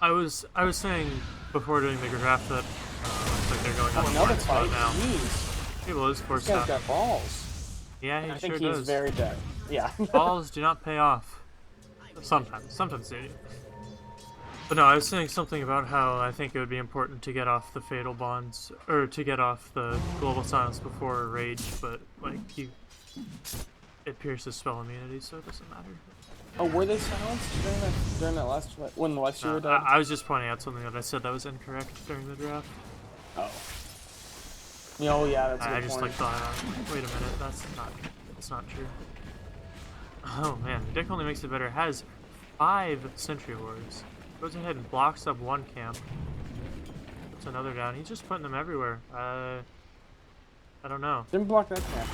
[SPEAKER 1] I was saying before doing the draft that looks like they're going on
[SPEAKER 2] another
[SPEAKER 1] fight
[SPEAKER 2] fight
[SPEAKER 1] now.
[SPEAKER 2] Jeez.
[SPEAKER 1] People is forced
[SPEAKER 2] This guy's got balls.
[SPEAKER 1] Yeah, he
[SPEAKER 2] I think
[SPEAKER 1] sure
[SPEAKER 2] he's
[SPEAKER 1] does.
[SPEAKER 2] very dead. Yeah.
[SPEAKER 1] Balls do not pay off. Sometimes they do. But no, I was saying something about how I think it would be important to get off the Fatal Bonds, or to get off the Global Silence before Rage, but like it pierces spell immunity, so it doesn't matter.
[SPEAKER 2] Oh, were they silenced during that last fight? When the Lifesteal died?
[SPEAKER 1] I was just pointing out something that I said that was incorrect during the draft.
[SPEAKER 2] Oh. Oh yeah, that's a good
[SPEAKER 1] I just
[SPEAKER 2] point.
[SPEAKER 1] like thought, wait a minute, that's not true. Oh man, Dick only makes it better. Has 5 Sentry Wards. Goes ahead and blocks up one camp. Puts another down. He's just putting them everywhere. I don't know.
[SPEAKER 2] Didn't block that camp.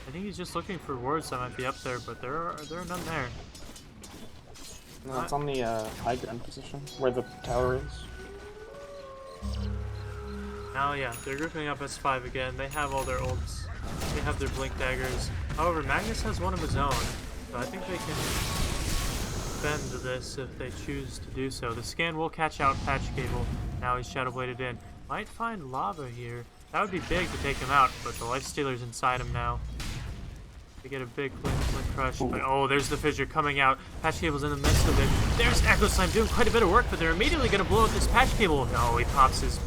[SPEAKER 1] I think he's just looking for wards that might be up there, but there are none there.
[SPEAKER 2] No, it's on the high ground position where the tower is.
[SPEAKER 1] Now, yeah, they're grouping up as 5 again. They have all their ults. They have their Blink Daggers. However, Magnus has one of his own, so I think they can bend this if they choose to do so. The scan will catch out Patch Cable. Now he's Shadow Bladed in. Might find Lava here. That would be big to take him out, but the Lifestealer's inside him now. They get a big Blink Crush. But, oh, there's the Fissure coming out. Patch Cable's in the midst of it. There's Echo Slam doing quite a bit of work, but they're immediately going to blow up this Patch Cable. No, he pops his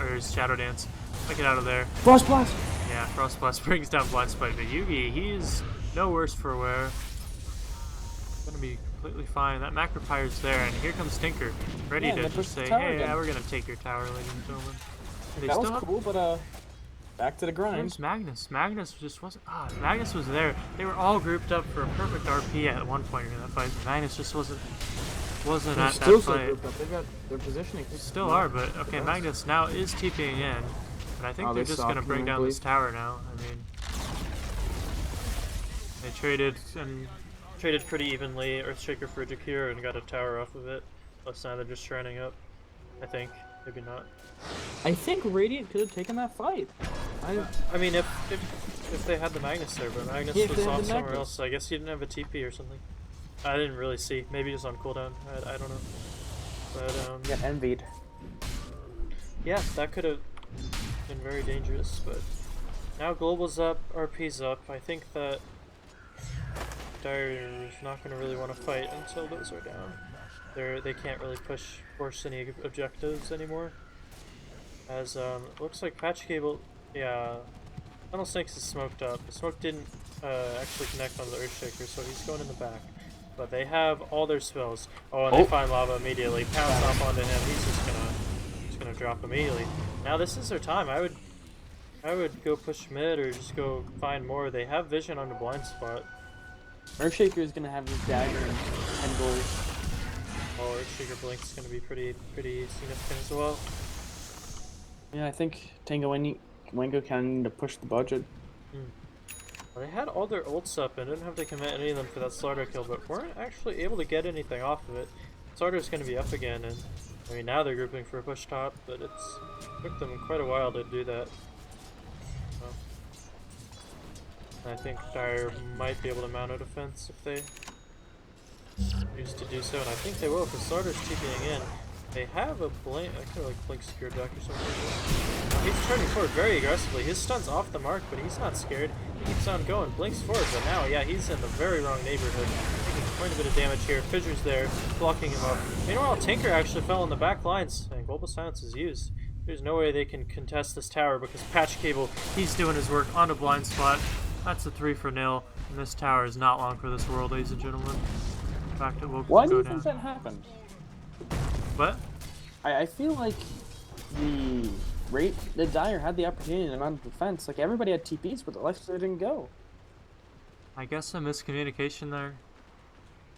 [SPEAKER 1] his Shadow Dance. Get out of there.
[SPEAKER 2] Frost Blast!
[SPEAKER 1] Yeah, Frost Blast brings down Blind Spot, but Yugi, he's no worse for wear. Gonna be completely fine. That Macropyre's there, and here comes Tinker, ready to just say, hey, yeah, we're gonna take your tower, ladies and gentlemen.
[SPEAKER 2] That was cool, but Back to the grind.
[SPEAKER 1] Where's Magnus? Magnus just wasn't. Magnus was there. They were all grouped up for a perfect RP at one point in that fight. Magnus just wasn't at that fight.
[SPEAKER 2] Grouped up. They've got their positioning.
[SPEAKER 1] Still are, but okay. Magnus now is TPing in, but I think they're just gonna bring down this tower now. I mean, they traded pretty evenly. Earthshaker for Jakir and got a tower off of it. Plus now they're just shrining up. I think maybe not.
[SPEAKER 2] I think Radiant could have taken that fight.
[SPEAKER 1] I mean, if they had the Magnus there, but Magnus was off somewhere else. So I guess he didn't have a TP or something. I didn't really see. Maybe he was on cooldown. I don't know. But
[SPEAKER 2] yeah, envied.
[SPEAKER 1] Yeah, that could have been very dangerous. But now Global's up, RP's up. I think that Dire is not going to really want to fight until those are down. They can't really force any objectives anymore. As it looks like Patch Cable, yeah, Tunnel Snakes is smoked up. The smoke didn't actually connect onto the Earthshaker, so he's going in the back. But they have all their spells. Oh, and they find lava immediately. Pounce off onto him. He's just gonna drop immediately. Now this is their time. I would go push mid or just go find more. They have vision on the blind spot.
[SPEAKER 2] Earthshaker is gonna have his dagger and 10 gold.
[SPEAKER 1] Oh, Earthshaker Blink is gonna be pretty significant as well.
[SPEAKER 2] Yeah, I think Tango Wango can need to push the budget.
[SPEAKER 1] Well, they had all their ults up and didn't have to commit any of them for that Slaughter kill, but weren't actually able to get anything off of it. Slaughter's going to be up again, and I mean now they're grouping for a push top, but it took them quite a while to do that. I think Dire might be able to mount a defense if they choose to do so, and I think they will because Slaughter's TPing in. They have a blink, I could like blink secure duck or something. He's turning forward very aggressively. His stun's off the mark, but he's not scared. He keeps on going, blinks forward, but now, yeah, he's in the very wrong neighborhood. Taking quite a bit of damage here. Fissure's there, blocking him up. Meanwhile, Tinker actually fell in the back lines, and Global Silence is used. There's no way they can contest this tower because Patch Cable, he's doing his work on a blind spot. That's a 3-0, and this tower is not long for this world, ladies and gentlemen. In fact, it will
[SPEAKER 2] Why
[SPEAKER 1] go
[SPEAKER 2] do you
[SPEAKER 1] down.
[SPEAKER 2] think that happened?
[SPEAKER 1] What?
[SPEAKER 2] I feel like the Dire had the opportunity to mount defense. Like everybody had TPs, but the life they didn't go.
[SPEAKER 1] I guess a miscommunication there.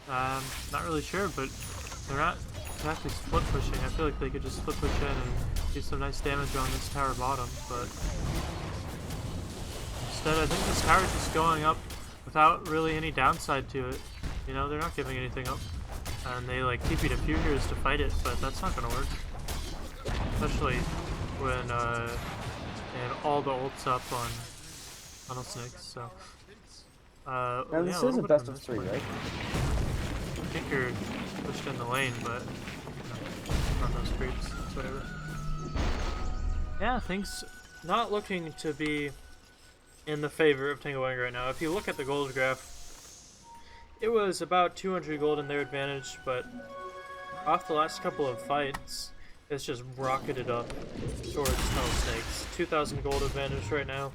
[SPEAKER 1] Not really sure, but they're not exactly split pushing. I feel like they could just split push in and do some nice damage on this tower bottom, but instead I think this tower's just going up without really any downside to it. You know, they're not giving anything up. And they like TP'd a few heroes to fight it, but that's not gonna work. Especially when they have all the ults up on Tunnel Snakes, so
[SPEAKER 2] Now
[SPEAKER 1] yeah,
[SPEAKER 2] this is a best of 3, right?
[SPEAKER 1] Tinker pushed in the lane, but on those creeps, whatever. Yeah, things not looking to be in the favor of Tango Wango right now. If you look at the gold graph, it was about 200 gold in their advantage, but off the last couple of fights, it's just rocketed up towards Tunnel Snakes. 2,000 gold advantage right now.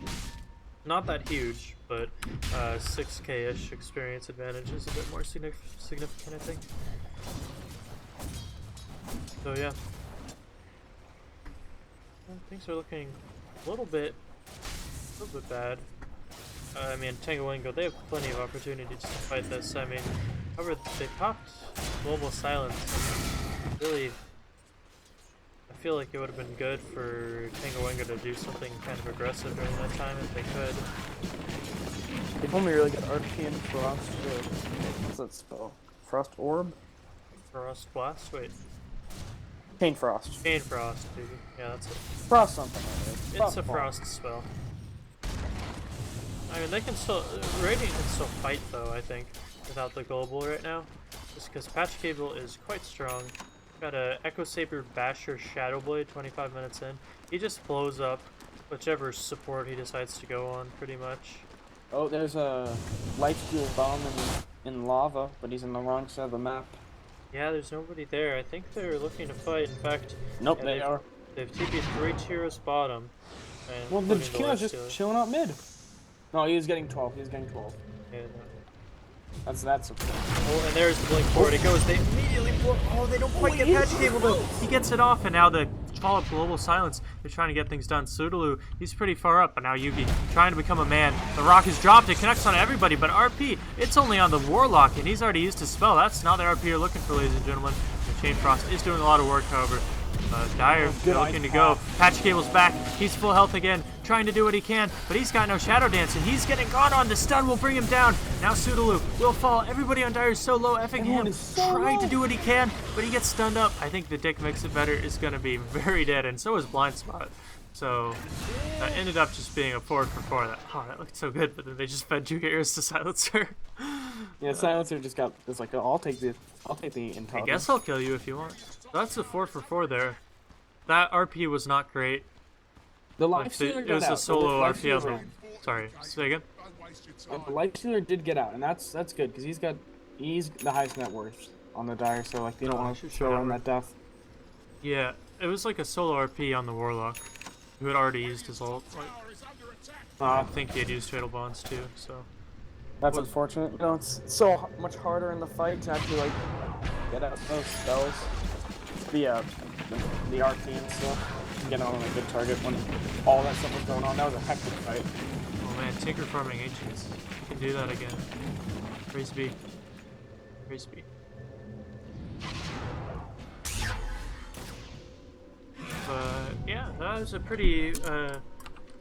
[SPEAKER 1] Not that huge, but 6k-ish experience advantage is a bit more significant, I think. So yeah. Well, things are looking a little bit bad. I mean, Tango Wango, they have plenty of opportunities to fight this. I mean, however, they popped Global Silence. Really, I feel like it would have been good for Tango Wango to do something kind of aggressive during that time if they could.
[SPEAKER 2] They've only really got RP and Frost. What's that spell? Frost Orb?
[SPEAKER 1] Frost Blast? Wait.
[SPEAKER 2] Chain Frost.
[SPEAKER 1] Chain Frost, baby. Yeah, that's it.
[SPEAKER 2] Frost something.
[SPEAKER 1] It's a Frost spell. I mean, they can still, Radiant can still fight though, I think, without the global right now. Just because Patch Cable is quite strong. Got a Echo Saber Basher Shadow Blade 25 minutes in. He just blows up whichever support he decides to go on, pretty much.
[SPEAKER 2] Oh, there's a Light Fuel Bomb in lava, but he's on the wrong side of the map.
[SPEAKER 1] Yeah, there's nobody there. I think they're looking to fight. In fact,
[SPEAKER 2] nope,
[SPEAKER 1] yeah,
[SPEAKER 2] they are.
[SPEAKER 1] They've TP'd 3 tiers bottom. And
[SPEAKER 2] well, the Jakira's just chilling out mid. No, he is getting 12. He's getting 12.
[SPEAKER 1] Yeah, no.
[SPEAKER 2] That's okay.
[SPEAKER 1] Oh, and there's the blink forward. It goes. They immediately blow. Oh, they don't quite get Patch Cable though. He gets it off, and now the follow up Global Silence. They're trying to get things done. Sudolu, he's pretty far up, but now Yugi trying to become a man. The rock is dropped. It connects on everybody, but RP, it's only on the Warlock, and he's already used his spell. That's not the RP you're looking for, ladies and gentlemen. The Chain Frost is doing a lot of work, however. Dire looking to go. Patch Cable's back. He's full health again, trying to do what he can, but he's got no Shadow Dance, and he's getting gone on. The stun will bring him down. Now Sudolu will fall. Everybody on Dire is so low. Effing him, trying to do what he can, but he gets stunned up. I think the Dick Makes It Better is going to be very dead, and so is Blind Spot. So that ended up just being a 4 for 4. That looked so good, but then they just fed Juke Ears to Silencer.
[SPEAKER 2] Yeah, Silencer just got. It's like, I'll take the intelligence.
[SPEAKER 1] I guess I'll kill you if you want. So that's a 4 for 4 there. That RP was not great.
[SPEAKER 2] The Life Stealer
[SPEAKER 1] it was
[SPEAKER 2] got
[SPEAKER 1] a
[SPEAKER 2] out.
[SPEAKER 1] solo RP on the. Sorry, say again.
[SPEAKER 2] The Life Stealer did get out, and that's good because he's the highest net worth on the Dire, so like they don't want to show him that death.
[SPEAKER 1] Yeah, it was like a solo RP on the Warlock, who had already used his ult. Like, I think he had used Fatal Bonds too, so.
[SPEAKER 2] That's unfortunate. You know, it's so much harder in the fight to actually like get out those spells. The RP and stuff. Get on a good target when all that stuff was going on. That was a hectic fight.
[SPEAKER 1] Oh man, Tinker farming Ancients. You can do that again. Praise be. Praise be. But yeah, that was a pretty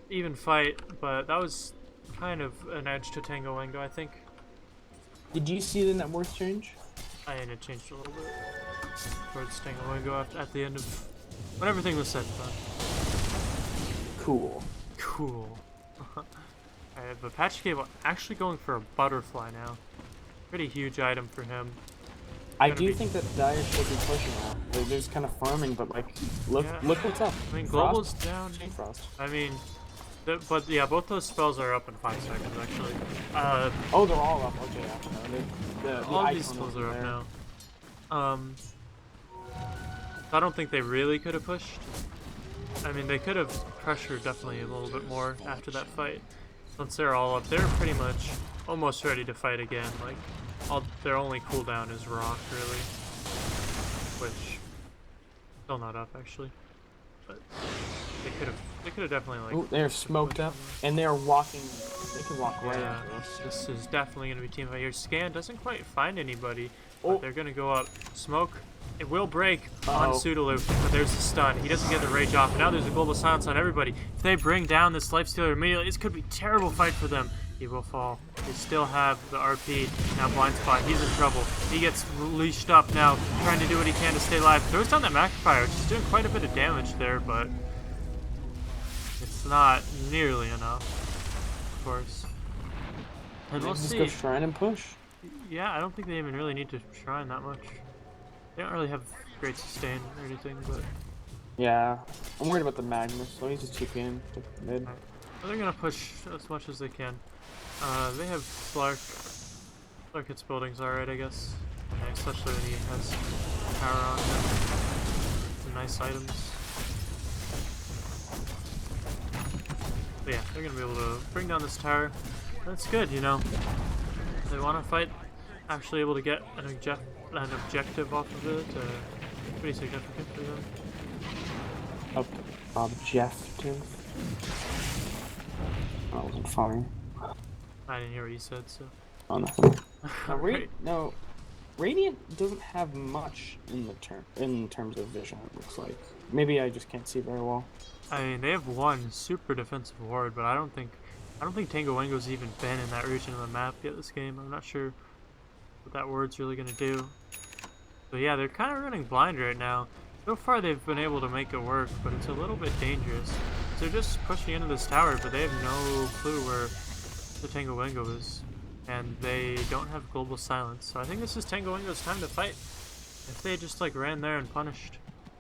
[SPEAKER 1] even fight, but that was kind of an edge to Tango Wango, I think.
[SPEAKER 2] Did you see the net worth change?
[SPEAKER 1] And it changed a little bit towards Tango Wango at the end of when everything was said and done.
[SPEAKER 2] Cool.
[SPEAKER 1] Cool. Alright, but Patch Cable actually going for a butterfly now. Pretty huge item for him.
[SPEAKER 2] I do think that Dire should be pushing now. They're just kind of farming, but like, look what's up.
[SPEAKER 1] I mean, Global's
[SPEAKER 2] Frost?
[SPEAKER 1] down.
[SPEAKER 2] Frost.
[SPEAKER 1] I mean, but yeah, both those spells are up in 5 seconds actually.
[SPEAKER 2] Oh, they're all up. Okay, yeah.
[SPEAKER 1] All these spells are up now. I don't think they really could have pushed. I mean, they could have pressured definitely a little bit more after that fight. Once they're all up, they're pretty much almost ready to fight again. Like, their only cooldown is Rock, really. Which, still not up, actually. But they could have definitely, like...
[SPEAKER 2] Ooh, they're smoked up, and they're walking... They can walk right into us.
[SPEAKER 1] This is definitely going to be team fight here. Scan doesn't quite find anybody, but they're going to go up. Smoke, it will break on Sudolu, but there's the stun. He doesn't get the rage off. Now there's a global silence on everybody. If they bring down this Lifestealer immediately, this could be a terrible fight for them. He will fall. They still have the RP. Now Blind Spot, he's in trouble. He gets leashed up now, trying to do what he can to stay alive. Throws down that Magnifier, which is doing quite a bit of damage there, but it's not nearly enough, of course. And we'll see.
[SPEAKER 2] Just go Shrine and push.
[SPEAKER 1] Yeah, I don't think they even really need to Shrine that much. They don't really have great sustain or anything, but...
[SPEAKER 2] Yeah, I'm worried about the Magnus, so he's just TPing to mid.
[SPEAKER 1] Right. Well, they're gonna push as much as they can. They have Slark. Slark hits buildings alright, I guess. Yeah, especially when he has power on him. Some nice items. But yeah, they're gonna be able to bring down this tower. That's good, you know. They want to fight, actually able to get an objective off of it. Pretty significant for them.
[SPEAKER 2] Objective? I wasn't following.
[SPEAKER 1] I didn't hear what you said, so.
[SPEAKER 2] Oh, nothing. No, Radiant doesn't have much in terms of vision. It looks like maybe I just can't see very well.
[SPEAKER 1] I mean, they have one super defensive ward, but I don't think Tango Wango's even been in that region of the map yet this game. I'm not sure what that ward's really gonna do. So yeah, they're kind of running blind right now. So far they've been able to make it work, but it's a little bit dangerous. So they're just pushing into this tower, but they have no clue where the Tango Wango is. And they don't have global silence. So I think this is Tango Wango's time to fight. If they just like ran there and punished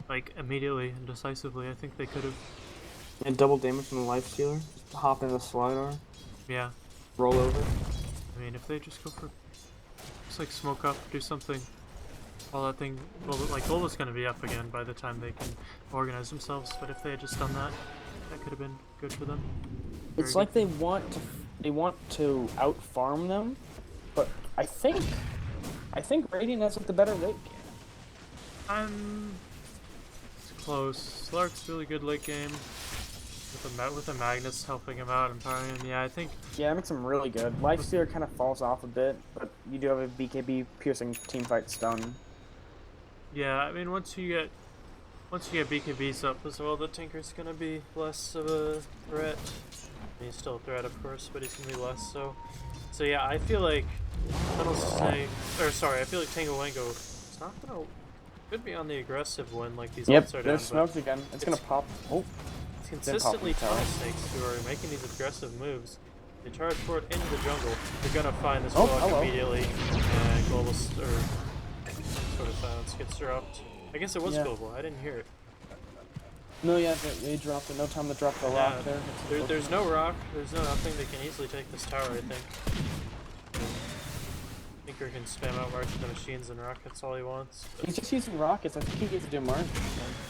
[SPEAKER 1] like immediately and decisively, I think they could have.
[SPEAKER 2] And double damage from the Lifestealer. Hop in the Slidar.
[SPEAKER 1] Yeah.
[SPEAKER 2] Roll over.
[SPEAKER 1] I mean, if they just go for just like smoke up, do something. Well, that thing, like Global's gonna be up again by the time they can organize themselves. But if they had just done that, that could have been good for them.
[SPEAKER 2] It's like they want to out farm them, but I think Radiant has like the better late game.
[SPEAKER 1] It's close. Slark's really good late game. With the Magnus helping him out and powering him. Yeah, I think.
[SPEAKER 2] Yeah, it makes him really good. Lifesteal kind of falls off a bit, but you do have a BKB piercing teamfight stun.
[SPEAKER 1] Yeah, I mean once you get BKBs up as well, the Tinker's gonna be less of a threat. I mean, he's still a threat, of course, but he's gonna be less so. So yeah, I feel like I feel like Tango Wango is not gonna could be on the aggressive one like these ults are down.
[SPEAKER 2] There's smokes again. It's gonna pop. Oh,
[SPEAKER 1] it's consistently Tunnel Snakes who are making these aggressive moves. They charge forward into the jungle. They're gonna find this block immediately, and global sort of silence gets dropped. I guess it was global. I didn't hear it.
[SPEAKER 2] No, yeah, they dropped it. No time to drop the rock there.
[SPEAKER 1] There's no rock. There's no nothing. They can easily take this tower, I think. Tinker can spam out march the machines and rockets all he wants.
[SPEAKER 2] He's just using rockets. I think he gets to do march.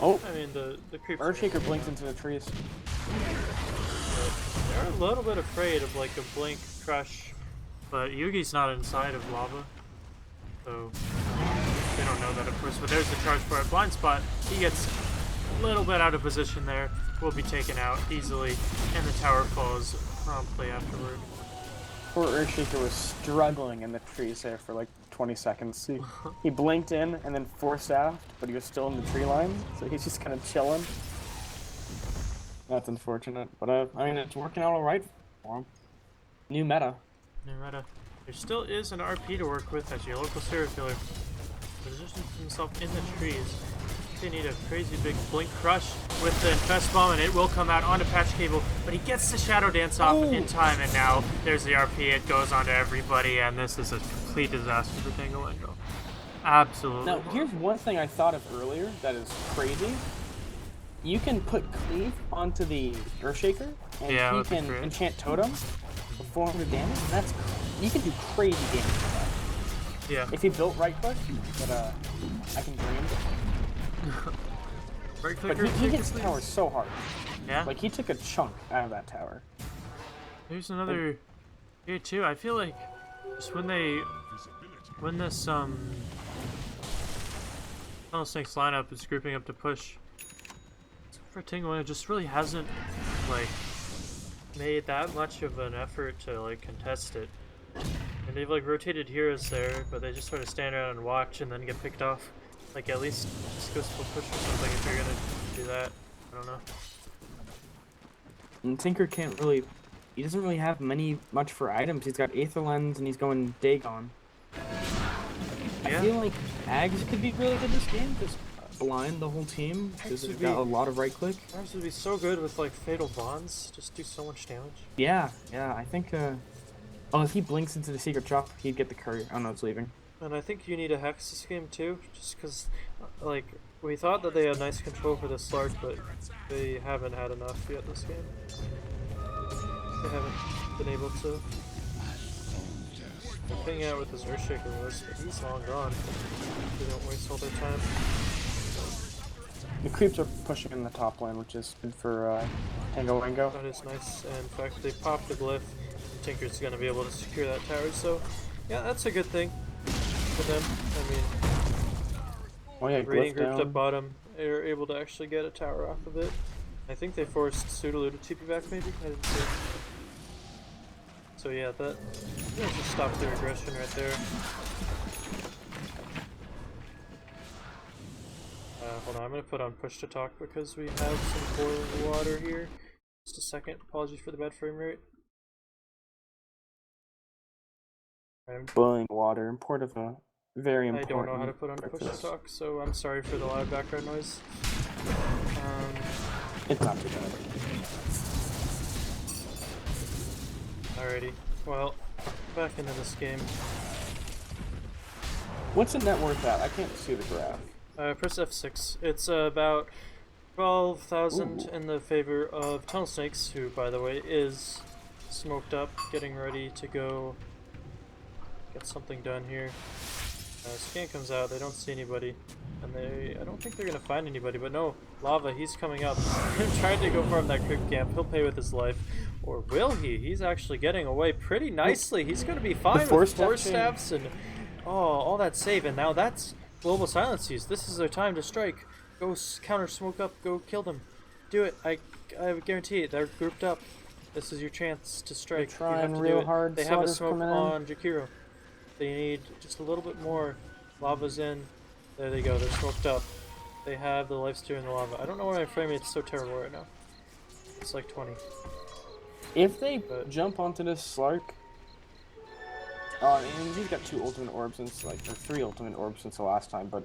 [SPEAKER 2] Oh!
[SPEAKER 1] I mean, the creeps...
[SPEAKER 2] Earthshaker blinks into the trees.
[SPEAKER 1] They're a little bit afraid of, like, a blink crush, but Yugi's not inside of lava, so they don't know that, of course. But there's the charge for a blind spot. He gets a little bit out of position there. Will be taken out easily, and the tower falls promptly afterward.
[SPEAKER 2] Poor Earthshaker was struggling in the trees there for like 20 seconds. He blinked in and then force-staffed, but he was still in the tree line, so he's just kind of chilling. That's unfortunate, but I mean, it's working out alright for him. New meta.
[SPEAKER 1] New meta. There still is an RP to work with as your local serial killer. Positions himself in the trees. They need a crazy big blink crush with the infest bomb, and it will come out onto patch cable, but he gets the shadow dance off in time, and now there's the RP. It goes on to everybody, and this is a complete disaster for Tango Wango. Absolutely.
[SPEAKER 2] Now here's one thing I thought of earlier that is crazy. You can put cleave onto the Earthshaker, and he can enchant totem for 400 damage. That's you can do crazy damage with that.
[SPEAKER 1] Yeah.
[SPEAKER 2] If he built right click, but I can dream.
[SPEAKER 1] Right
[SPEAKER 2] but he hits the tower so hard.
[SPEAKER 1] Yeah?
[SPEAKER 2] Like, he took a chunk out of that tower.
[SPEAKER 1] There's another here, too. I feel like just when this, Tunnel Snake's lineup is grouping up to push, for Tango, it just really hasn't, like, made that much of an effort to, like, contest it. And they've, like, rotated heroes there, but they just sort of stand around and watch and then get picked off. Like, at least just go full push or something if you're gonna do that. I don't know.
[SPEAKER 2] And Tinker can't really... He doesn't really have much for items. He's got Aether Lens and he's going Dagon. I feel like Ags could be really good this game. Just blind the whole team. Because he's got a lot of right click.
[SPEAKER 1] Ags would be so good with, like, Fatal Bonds. Just do so much damage.
[SPEAKER 2] Yeah, I think... Oh, if he blinks into the secret shop, he'd get the courier. Oh no, it's leaving.
[SPEAKER 1] And I think you need a Hex this game too, just because, like, we thought that they had nice control for the Slark, but they haven't had enough yet this game. They haven't been able to. Hang out with this Earthshaker was, but he's long gone. They don't waste all their time.
[SPEAKER 2] The creeps are pushing in the top lane, which is good for Tango Wango.
[SPEAKER 1] That is nice, and in fact, they popped the glyph, and Tinker's going to be able to secure that tower, so yeah, that's a good thing for them. I mean, Reading grouped up bottom, they were able to actually get a tower off of it. I think they forced Sudaloo to TP back, maybe? I didn't see. So yeah, that just stopped their aggression right there. Hold on, I'm gonna put on push to talk because we have some boiling water here. Just a second, apologies for the bad frame rate.
[SPEAKER 2] Boiling water, very important.
[SPEAKER 1] I don't know how to put on push to talk, so I'm sorry for the loud background noise.
[SPEAKER 2] It's not too bad.
[SPEAKER 1] Alrighty, well, back into this game.
[SPEAKER 2] What's the net worth at? I can't see the graph.
[SPEAKER 1] Press F6. It's about 12,000 in the favor of Tunnel Snakes, who, by the way, is smoked up, getting ready to go get something done here. Scan comes out, they don't see anybody, and I don't think they're gonna find anybody, but no, Lava, he's coming up. Trying to go farm that creep camp, he'll pay with his life. Or will he? He's actually getting away pretty nicely. He's gonna be fine with 4 staffs and all that save, and now that's Global Silence use. This is their time to strike. Go counter smoke up. Go kill them. Do it. I guarantee it. They're grouped up. This is your chance to strike.
[SPEAKER 2] They're trying real hard.
[SPEAKER 1] They have a
[SPEAKER 2] Slaughter's
[SPEAKER 1] smoke
[SPEAKER 2] coming in.
[SPEAKER 1] on Jakiro. They need just a little bit more. Lava's in. There they go. They're smoked up. They have the lifesteal in the lava. I don't know why my frame rate's so terrible right now. It's like 20.
[SPEAKER 2] If they jump onto this Slark, and he's got 2 ultimate orbs since or 3 ultimate orbs since the last time, but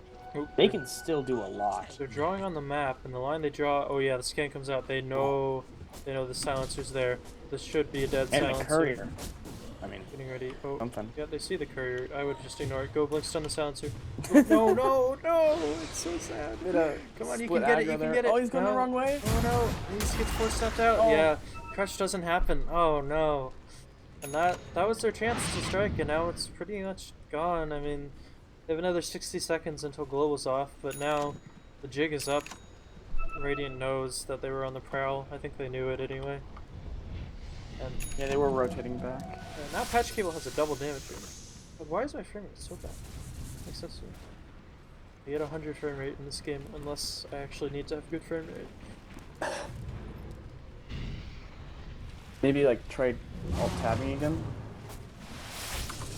[SPEAKER 2] they can still do a lot.
[SPEAKER 1] They're drawing on the map, and the line they draw. Oh yeah, the scan comes out. They know the silencer's there. This should be a dead silencer.
[SPEAKER 2] And the courier. I mean,
[SPEAKER 1] getting ready. Oh,
[SPEAKER 2] something.
[SPEAKER 1] Yeah, they see the courier. I would just ignore it. Go blink stun the silencer. Oh, no! It's so sad. Come on, you can get it. You can get it.
[SPEAKER 2] Oh, he's going the wrong way.
[SPEAKER 1] Oh no, he gets force stepped out. Oh. Yeah, crush doesn't happen. Oh no. And that was their chance to strike, and now it's pretty much gone. I mean, they have another 60 seconds until global's off, but now the jig is up. Radiant knows that they were on the prowl. I think they knew it anyway. And
[SPEAKER 2] yeah, they were rotating back.
[SPEAKER 1] Now Patch Cable has a double damage rate. But why is my frame rate so bad? Makes sense to me. I get 100 frame rate in this game unless I actually need to have good frame rate.
[SPEAKER 2] Maybe try alt tabbing again.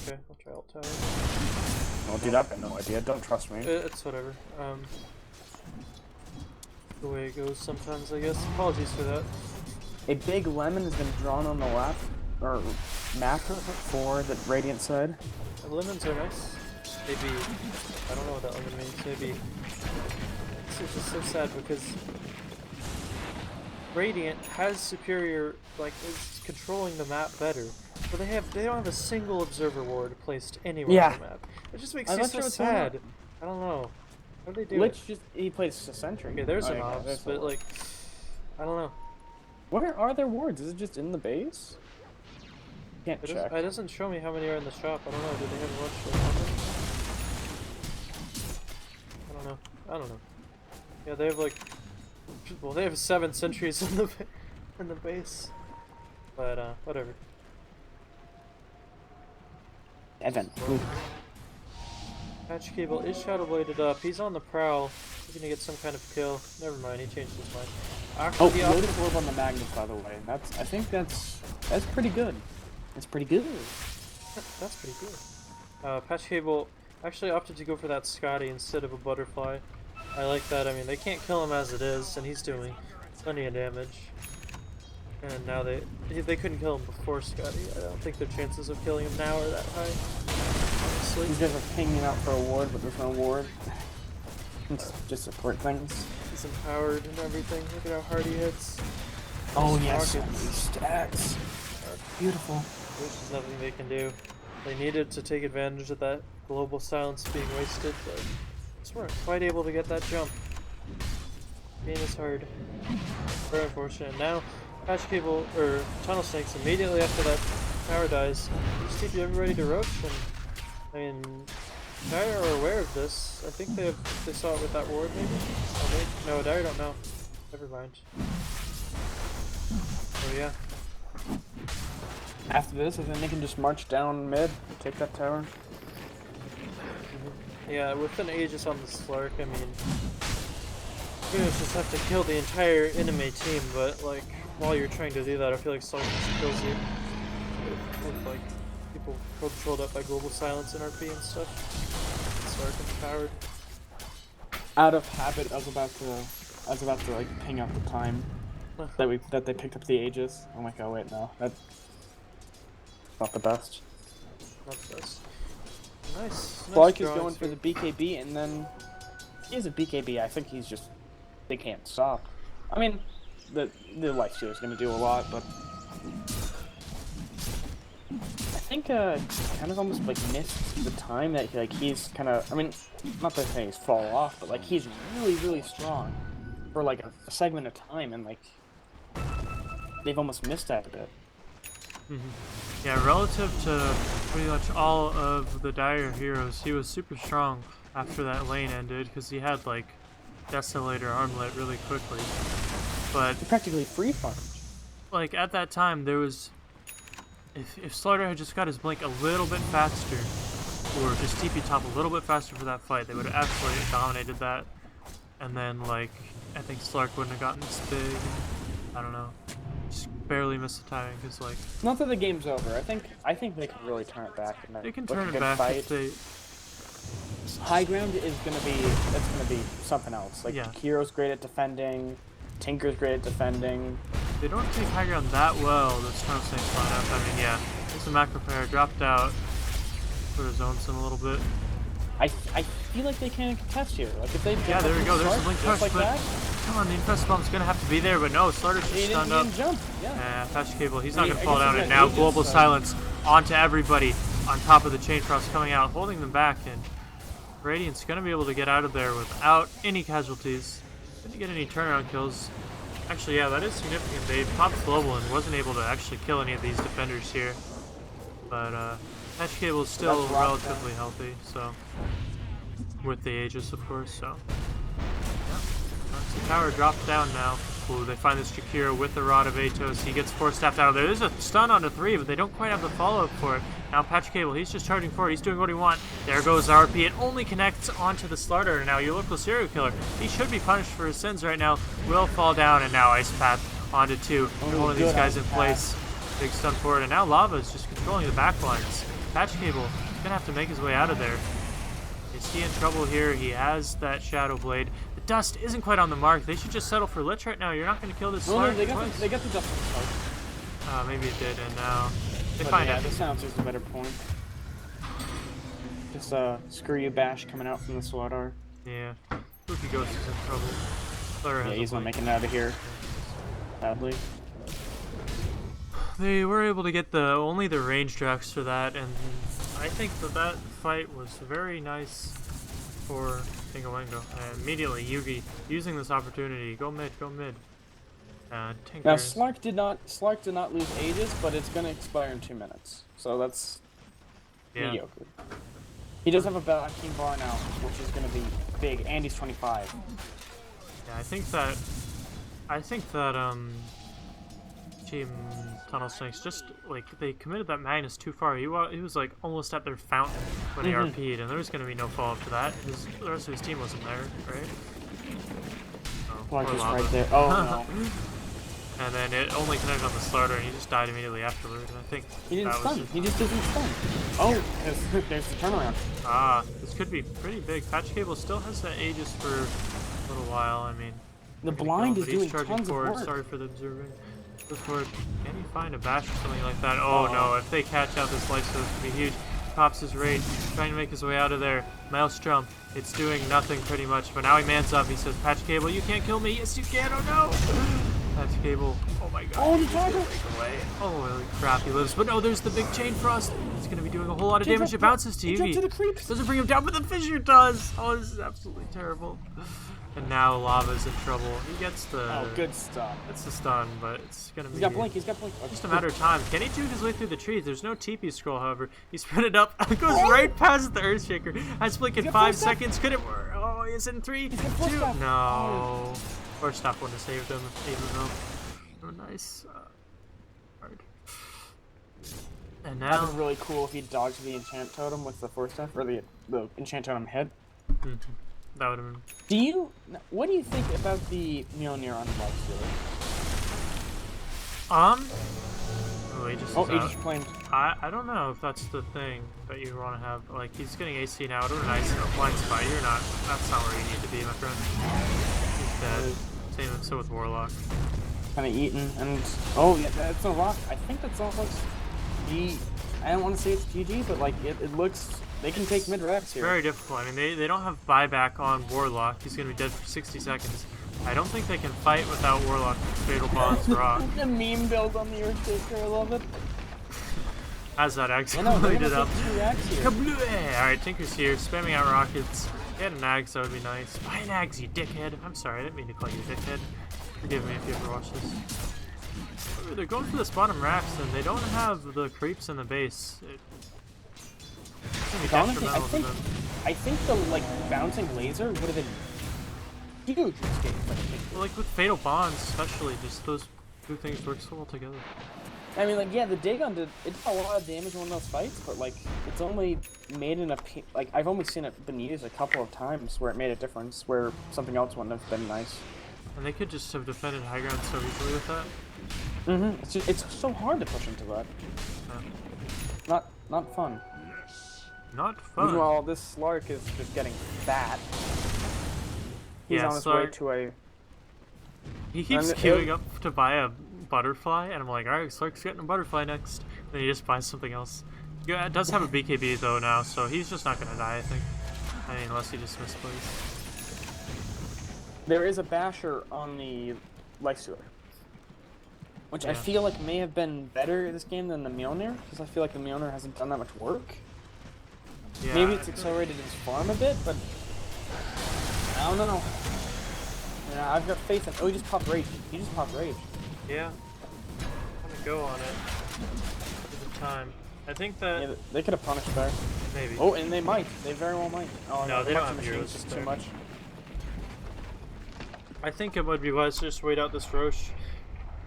[SPEAKER 1] Okay, I'll try alt tabbing.
[SPEAKER 2] Oh dude, I've got no idea. Don't trust me.
[SPEAKER 1] It's whatever. The way it goes sometimes, I guess. Apologies for that.
[SPEAKER 2] A big lemon has been drawn on the left or map for the Radiant side.
[SPEAKER 1] The lemons are nice. Maybe I don't know what that lemon means. Maybe it's just so sad because Radiant has superior, is controlling the map better, but they don't have a single observer ward placed anywhere on the map. It just makes me so sad. I don't know. How do they do it?
[SPEAKER 2] He plays a sentry.
[SPEAKER 1] Okay, there's an obs, but I don't know.
[SPEAKER 2] Where are their wards? Is it just in the base? Can't check.
[SPEAKER 1] It doesn't show me how many are in the shop. I don't know. Do they have a bunch? I don't know. Yeah, they have they have 7 sentries in the base. But whatever.
[SPEAKER 2] Evan.
[SPEAKER 1] Patch Cable is shadow bladed up. He's on the prowl. He's gonna get some kind of kill. Never mind. He changed his mind.
[SPEAKER 2] Loaded orb on the Magnus, by the way. I think that's pretty good. That's pretty good.
[SPEAKER 1] That's pretty good. Patch Cable actually opted to go for that Scotty instead of a butterfly. I like that. I mean, they can't kill him as it is, and he's doing plenty of damage. And now they couldn't kill him before Scotty. I don't think their chances of killing him now are that high. Honestly.
[SPEAKER 2] These guys are pinging out for a ward, but there's no ward. Just support things.
[SPEAKER 1] He's empowered and everything. Look at how hard he hits.
[SPEAKER 2] Oh yes, these stats. Beautiful.
[SPEAKER 1] There's nothing they can do. They needed to take advantage of that global silence being wasted, but just weren't quite able to get that jump. Game is hard. Very unfortunate. Now, Patch Cable, or Tunnel Snakes, immediately after that tower dies, just keep everybody to Roach, and I mean, Dire are aware of this. I think they saw it with that ward, maybe? Oh, maybe? No, Dire don't know. Never mind. Oh yeah.
[SPEAKER 2] After this, I think they can just march down mid, take that tower.
[SPEAKER 1] Yeah, with an Aegis on the Slark, I mean, you just have to kill the entire enemy team, but while you're trying to do that, I feel like Slark just kills you. With people controlled up by global silence and RP and stuff. Slark empowered.
[SPEAKER 2] Out of habit, I was about to ping out the time that they picked up the Aegis. I'm like, oh wait, no, that's not the best.
[SPEAKER 1] Not the best. Nice.
[SPEAKER 2] Slark is going for the BKB, and then he has a BKB. I think he's just, they can't stop. I mean, the lifesteal is going to do a lot, but I think kind of almost missed the time that he's kind of. I mean, not that he's fall off, but he's really strong for a segment of time, and they've almost missed that a bit.
[SPEAKER 1] Yeah, relative to pretty much all of the Dire heroes, he was super strong after that lane ended because he had Desolator armlet really quickly. But
[SPEAKER 2] he practically free farmed.
[SPEAKER 1] At that time, there was if Slaughter had just got his blink a little bit faster, or just TP top a little bit faster for that fight, they would have absolutely dominated that. and then like I think Slark wouldn't have gotten this big. I don't know. Just barely missed the timing because like.
[SPEAKER 2] It's not that the game's over. I think they can really turn it back. And
[SPEAKER 1] They can
[SPEAKER 2] look
[SPEAKER 1] turn
[SPEAKER 2] a
[SPEAKER 1] it
[SPEAKER 2] good
[SPEAKER 1] back
[SPEAKER 2] fight.
[SPEAKER 1] if they.
[SPEAKER 2] High ground is gonna be something else. Like
[SPEAKER 1] Yeah.
[SPEAKER 2] Kiro's great at defending, Tinker's great at defending.
[SPEAKER 1] They don't take high ground that well. This Tunnel Snake lineup. I mean, yeah. There's a macro pair dropped out. Put his own in a little bit.
[SPEAKER 2] I feel like they can contest here. Like if they
[SPEAKER 1] There we go. There's a blink
[SPEAKER 2] just
[SPEAKER 1] push,
[SPEAKER 2] like
[SPEAKER 1] but
[SPEAKER 2] that.
[SPEAKER 1] come on, the Infest Bomb's gonna have to be there, but no, Slarter's just stunned up.
[SPEAKER 2] He didn't jump. Yeah.
[SPEAKER 1] Yeah, Patch Cable, he's not
[SPEAKER 2] I
[SPEAKER 1] gonna
[SPEAKER 2] guess
[SPEAKER 1] fall
[SPEAKER 2] he's
[SPEAKER 1] down,
[SPEAKER 2] got
[SPEAKER 1] and now
[SPEAKER 2] Aegis,
[SPEAKER 1] Global
[SPEAKER 2] so-
[SPEAKER 1] Silence onto everybody on top of the Chain Frost coming out, holding them back, and Radiant's gonna be able to get out of there without any casualties. Didn't get any turnaround kills. Actually, yeah, that is significant. They popped Global and wasn't able to actually kill any of these defenders here. But Patch Cable is still relatively healthy, so with the Aegis, of course. So yeah, that's the tower dropped down now. Ooh, they find this Jakiro with the Rod of Atos. He gets 4-staffed out of there. There's a stun onto 3, but they don't quite have the follow-up for it. Now Patch Cable, he's just charging forward. He's doing what he wants. There goes the RP. It only connects onto the Slarter. And now your local serial killer, he should be punished for his sins right now, will fall down. And now Ice Path onto 2. They're holding these guys in place. Big stun forward. And now Lava is just controlling the backlines. Patch Cable is going to have to make his way out of there. Is he in trouble here? He has that Shadow Blade. The dust isn't quite on the mark. They should just settle for Lich right now. You're not going to kill this
[SPEAKER 2] No,
[SPEAKER 1] Slark
[SPEAKER 2] they
[SPEAKER 1] twice.
[SPEAKER 2] got the dust on the
[SPEAKER 1] Maybe it did, and now they
[SPEAKER 2] But
[SPEAKER 1] find
[SPEAKER 2] yeah,
[SPEAKER 1] out.
[SPEAKER 2] the silencer's a better point. Just screw you bash coming out from the Slardar.
[SPEAKER 1] Yeah, Spooky Ghost is in trouble. Flare
[SPEAKER 2] Yeah,
[SPEAKER 1] has
[SPEAKER 2] he's
[SPEAKER 1] a
[SPEAKER 2] not
[SPEAKER 1] blink.
[SPEAKER 2] making it out of here. Sadly.
[SPEAKER 1] They were able to get only the range tracks for that, and I think that fight was very nice for Tango. And immediately Yugi using this opportunity, go mid. Tinker.
[SPEAKER 2] Now Slark did not lose Aegis, but it's gonna expire in 2 minutes. So that's mediocre. He does have a King Bar now, which is gonna be big, and he's 25.
[SPEAKER 1] Yeah, I think that Team Tunnel Snakes just like they committed that Magnus too far. He was like almost at their fountain when he RP'd, and there was gonna be no follow up to that. The rest of his team wasn't there, right?
[SPEAKER 2] Slark
[SPEAKER 1] poor
[SPEAKER 2] is
[SPEAKER 1] Lava.
[SPEAKER 2] right there. Oh no.
[SPEAKER 1] And then it only connected on the Slarter, and he just died immediately afterward. And I think
[SPEAKER 2] He didn't
[SPEAKER 1] that was
[SPEAKER 2] stun. He just didn't stun. Oh, there's the turnaround.
[SPEAKER 1] this could be pretty big. Patch Cable still has that Aegis for a little while. I mean,
[SPEAKER 2] The blind is
[SPEAKER 1] but he's
[SPEAKER 2] doing
[SPEAKER 1] charging
[SPEAKER 2] tons of
[SPEAKER 1] forward.
[SPEAKER 2] work.
[SPEAKER 1] Sorry for the observing. Goes forward. Can he find a bash or something like that? Oh no! If they catch out this life, so this could be huge. Pops his rage, trying to make his way out of there. Maelstrom, it's doing nothing pretty much. But now he mans up. He says, "Patch Cable, you can't kill me." Yes, you can. Oh no! Patch Cable. Oh my god.
[SPEAKER 2] Oh, the Tango!
[SPEAKER 1] Away. Oh, holy crap, he lives. But no, there's the big Chain Frost. It's going to be doing a whole lot of damage. It bounces to
[SPEAKER 2] Jump to the
[SPEAKER 1] Yugi.
[SPEAKER 2] creeps.
[SPEAKER 1] Doesn't bring him down, but the fissure does. Oh, this is absolutely terrible. And now Lava's in trouble. He gets the...
[SPEAKER 2] Oh, good stuff.
[SPEAKER 1] It's the stun, but it's going to be...
[SPEAKER 2] He's got blink. He's got blink.
[SPEAKER 1] just a matter of time. Can he juke his way through the trees? There's no TP scroll, however. He sprinted up, goes right past the Earthshaker. Has blink in 5 seconds. Could it work? Oh, he's in 3, 2... No. Or stop one to save them. Even though... Oh, nice. Hard. And
[SPEAKER 2] That
[SPEAKER 1] now...
[SPEAKER 2] was really cool if he dodged the enchant totem with the 4-step, or the enchant totem hit.
[SPEAKER 1] That would have been...
[SPEAKER 2] What do you think about the Mjolnir on Lifestealer?
[SPEAKER 1] Oh, Aegis
[SPEAKER 2] Oh,
[SPEAKER 1] is
[SPEAKER 2] Aegis
[SPEAKER 1] out.
[SPEAKER 2] claimed.
[SPEAKER 1] I don't know if that's the thing that you want to have. Like, he's getting AC now. It would have been nice. No, blind spot. You're not... That's not where you need to be, my friend. He's dead. Same so with Warlock.
[SPEAKER 2] Kind of eaten, and oh yeah, that's a rock. I think that's almost I don't want to say it's GG, but like it looks they can take mid reps here.
[SPEAKER 1] Very difficult. I mean, they don't have buyback on Warlock. He's gonna be dead for 60 seconds. I don't think they can fight without Warlock. Fatal Bonds rock.
[SPEAKER 2] The meme build on the Earthshaker, I love it.
[SPEAKER 1] As that actually
[SPEAKER 2] Yeah, no, they're
[SPEAKER 1] did
[SPEAKER 2] gonna
[SPEAKER 1] up.
[SPEAKER 2] take 2 racks here.
[SPEAKER 1] Kablooey! Alright, Tinker's here, spamming out rockets. Get an Ags, that would be nice. Buy an Ags, you dickhead. I'm sorry, I didn't mean to call you a dickhead. Forgive me if you ever watch this. Ooh, they're going for this bottom racks, and they don't have the creeps in the base. It's gonna be
[SPEAKER 2] Honestly,
[SPEAKER 1] detrimental to them.
[SPEAKER 2] I think the like bouncing laser would have been huge escape.
[SPEAKER 1] Well, like with Fatal Bonds, especially, just those two things work so well together.
[SPEAKER 2] I mean, like, yeah, the Dagon did a lot of damage in one of those fights, but like, it's only made in like I've only seen it been used a couple of times where it made a difference, where something else wouldn't have been nice.
[SPEAKER 1] And they could just have defended high ground so easily with that.
[SPEAKER 2] It's so hard to push into that. Not fun.
[SPEAKER 1] Not fun.
[SPEAKER 2] Meanwhile, this Slark is just getting fat. He's on his way to a.
[SPEAKER 1] He keeps queuing up to buy a butterfly, and I'm like, alright, Slark's getting a butterfly next. Then he just buys something else. Yeah, it does have a BKB though now, so he's just not gonna die, I think. I mean, unless he just misplays.
[SPEAKER 2] There is a basher on the Life Stealer, which I feel like may have been better in this game than the Mjolnir, because I feel like the Mjolnir hasn't done that much work. Yeah, maybe it's accelerated his farm a bit, but I don't know. Yeah, I've got faith in. Oh, he just popped rage. He just popped rage.
[SPEAKER 1] Yeah, I'm gonna go on it. At the time, I think that.
[SPEAKER 2] Yeah, they could have punished there.
[SPEAKER 1] Maybe.
[SPEAKER 2] Oh, and they might. They very well might. Oh
[SPEAKER 1] no, they don't have heroes.
[SPEAKER 2] Just too much.
[SPEAKER 1] I think it might be wise to just wait out this Roche.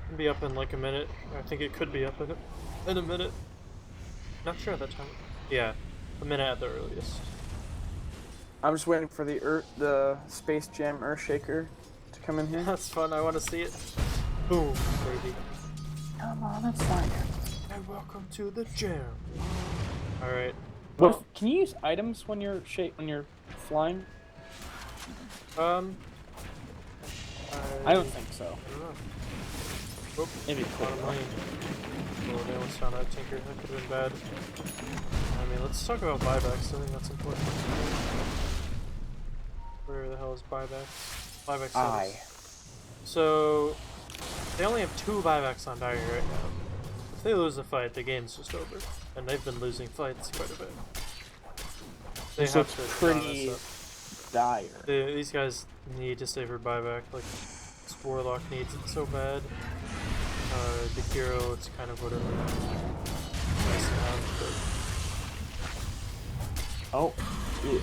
[SPEAKER 1] It'll be up in like a minute. I think it could be up in a minute. Not sure at that time. Yeah, a minute at the earliest.
[SPEAKER 2] I'm just waiting for the Space Jam Earthshaker to come in here.
[SPEAKER 1] That's fun. I want to see it. Boom, baby.
[SPEAKER 2] Come on, let's find it.
[SPEAKER 1] And welcome to the jam. All right.
[SPEAKER 2] Well, can you use items when you're flying? I don't think so.
[SPEAKER 1] I don't know. Oop,
[SPEAKER 2] maybe cool.
[SPEAKER 1] Oh, they almost found that Tinker. That could have been bad. I mean, let's talk about buybacks. I think that's important. Where the hell is buybacks? Buyback status. So, they only have 2 buybacks on Dire right now. If they lose the fight, the game's just over. And they've been losing fights quite a bit. They have to
[SPEAKER 2] pretty dire.
[SPEAKER 1] These guys need to save her buyback. Like, this Warlock needs it so bad. The hero, it's kind of whatever. Nice enough, but...
[SPEAKER 2] Oh,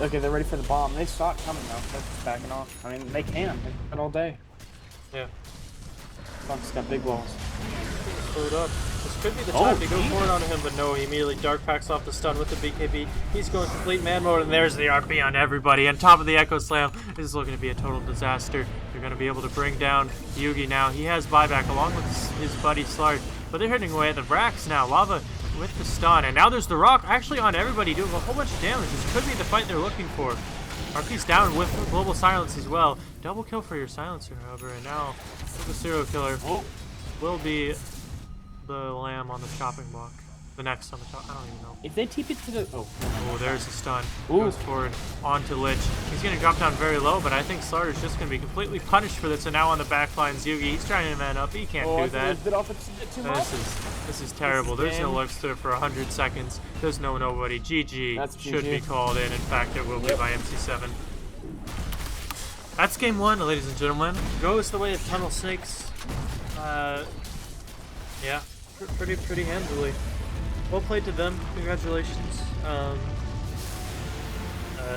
[SPEAKER 2] okay, they're ready for the bomb. They saw it coming though. They're just backing off. I mean, they can. They've done it all day.
[SPEAKER 1] Yeah.
[SPEAKER 2] Fox got big walls.
[SPEAKER 1] Load up. This could be the time to go for it on him, but no, he immediately dark packs off the stun with the BKB. He's going complete man mode, and there's the RP on everybody. On top of the Echo Slam, this is looking to be a total disaster. They're going to be able to bring down Yugi now. He has buyback along with his buddy Slark, but they're hitting away at the Brax now. Lava with the stun, and now there's the Rock actually on everybody, doing a whole bunch of damage. This could be the fight they're looking for. RP's down with Global Silence as well. Double kill for your Silencer, however, and now the Serial Killer will be the lamb on the chopping block. The next on the top. I don't even know.
[SPEAKER 2] If they TP to the... Oh,
[SPEAKER 1] there's the stun. Goes forward onto Lich. He's going to drop down very low, but I think Slarter's just going to be completely punished for this. And now on the back line, Yugi. He's trying to man up. He can't do that. This is terrible. There's no life steal for 100 seconds. There's nobody. GG should be called in. In fact, it will be by MC7. That's game 1, ladies and gentlemen. Goes the way of Tunnel Snakes. Yeah, pretty handily. Well played to them. Congratulations.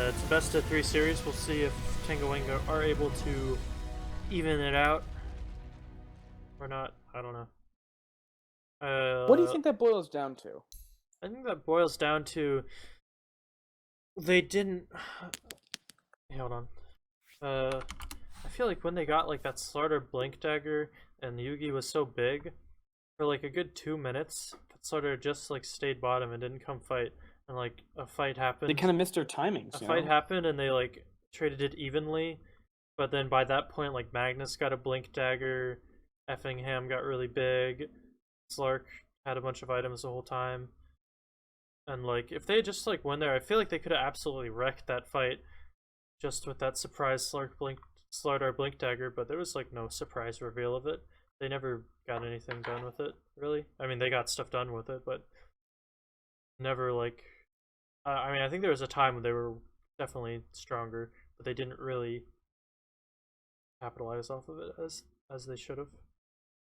[SPEAKER 1] It's a best of 3 series. We'll see if Tango Wango are able to even it out or not. I don't know.
[SPEAKER 2] What do you think that boils down to?
[SPEAKER 1] I think that boils down to they didn't. Hold on. I feel like when they got like that Slarter Blink Dagger and Yugi was so big, for like a good 2 minutes, that Slarter just like stayed bottom and didn't come fight. And like a fight happened.
[SPEAKER 2] They kind of missed their timings.
[SPEAKER 1] A fight happened and they like traded it evenly, but then by that point like Magnus got a Blink Dagger, Effingham got really big, Slark had a bunch of items the whole time, and like if they just like went there, I feel like they could have absolutely wrecked that fight just with that surprise Slarter Blink Dagger, but there was like no surprise reveal of it. They never got anything done with it, really. I mean, they got stuff done with it, but never like. I mean, I think there was a time when they were definitely stronger, but they didn't really capitalize off of it as they should have.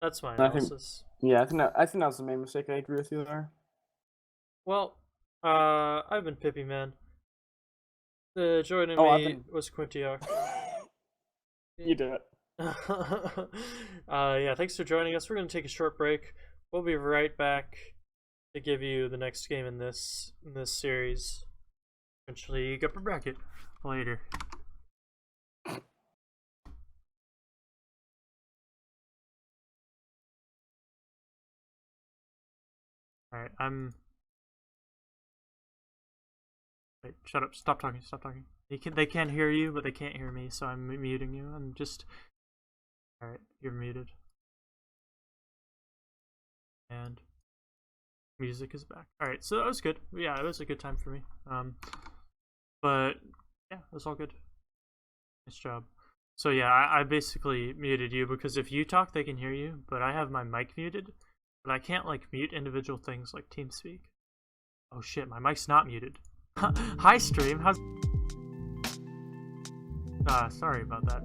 [SPEAKER 1] That's my analysis.
[SPEAKER 2] I think that was the main mistake. I agree with you there.
[SPEAKER 1] Well, I've been Pippy Man. Joining me was Quintiac.
[SPEAKER 2] You did it.
[SPEAKER 1] Yeah, thanks for joining us. We're going to take a short break. we'll be right back to give you the next game in this series. Eventually, get the bracket later. Alright, Wait, shut up. Stop talking. Stop talking. They can't hear you, but they can't hear me, so I'm muting you. I'm just... Alright, you're muted. And... music is back. Alright, so that was good. Yeah, it was a good time for me. But, yeah, it was all good. Nice job. So yeah, I basically muted you because if you talk, they can hear you, but I have my mic muted. But I can't, like, mute individual things like TeamSpeak. Oh shit, my mic's not muted. Hi, stream. How's... sorry about that.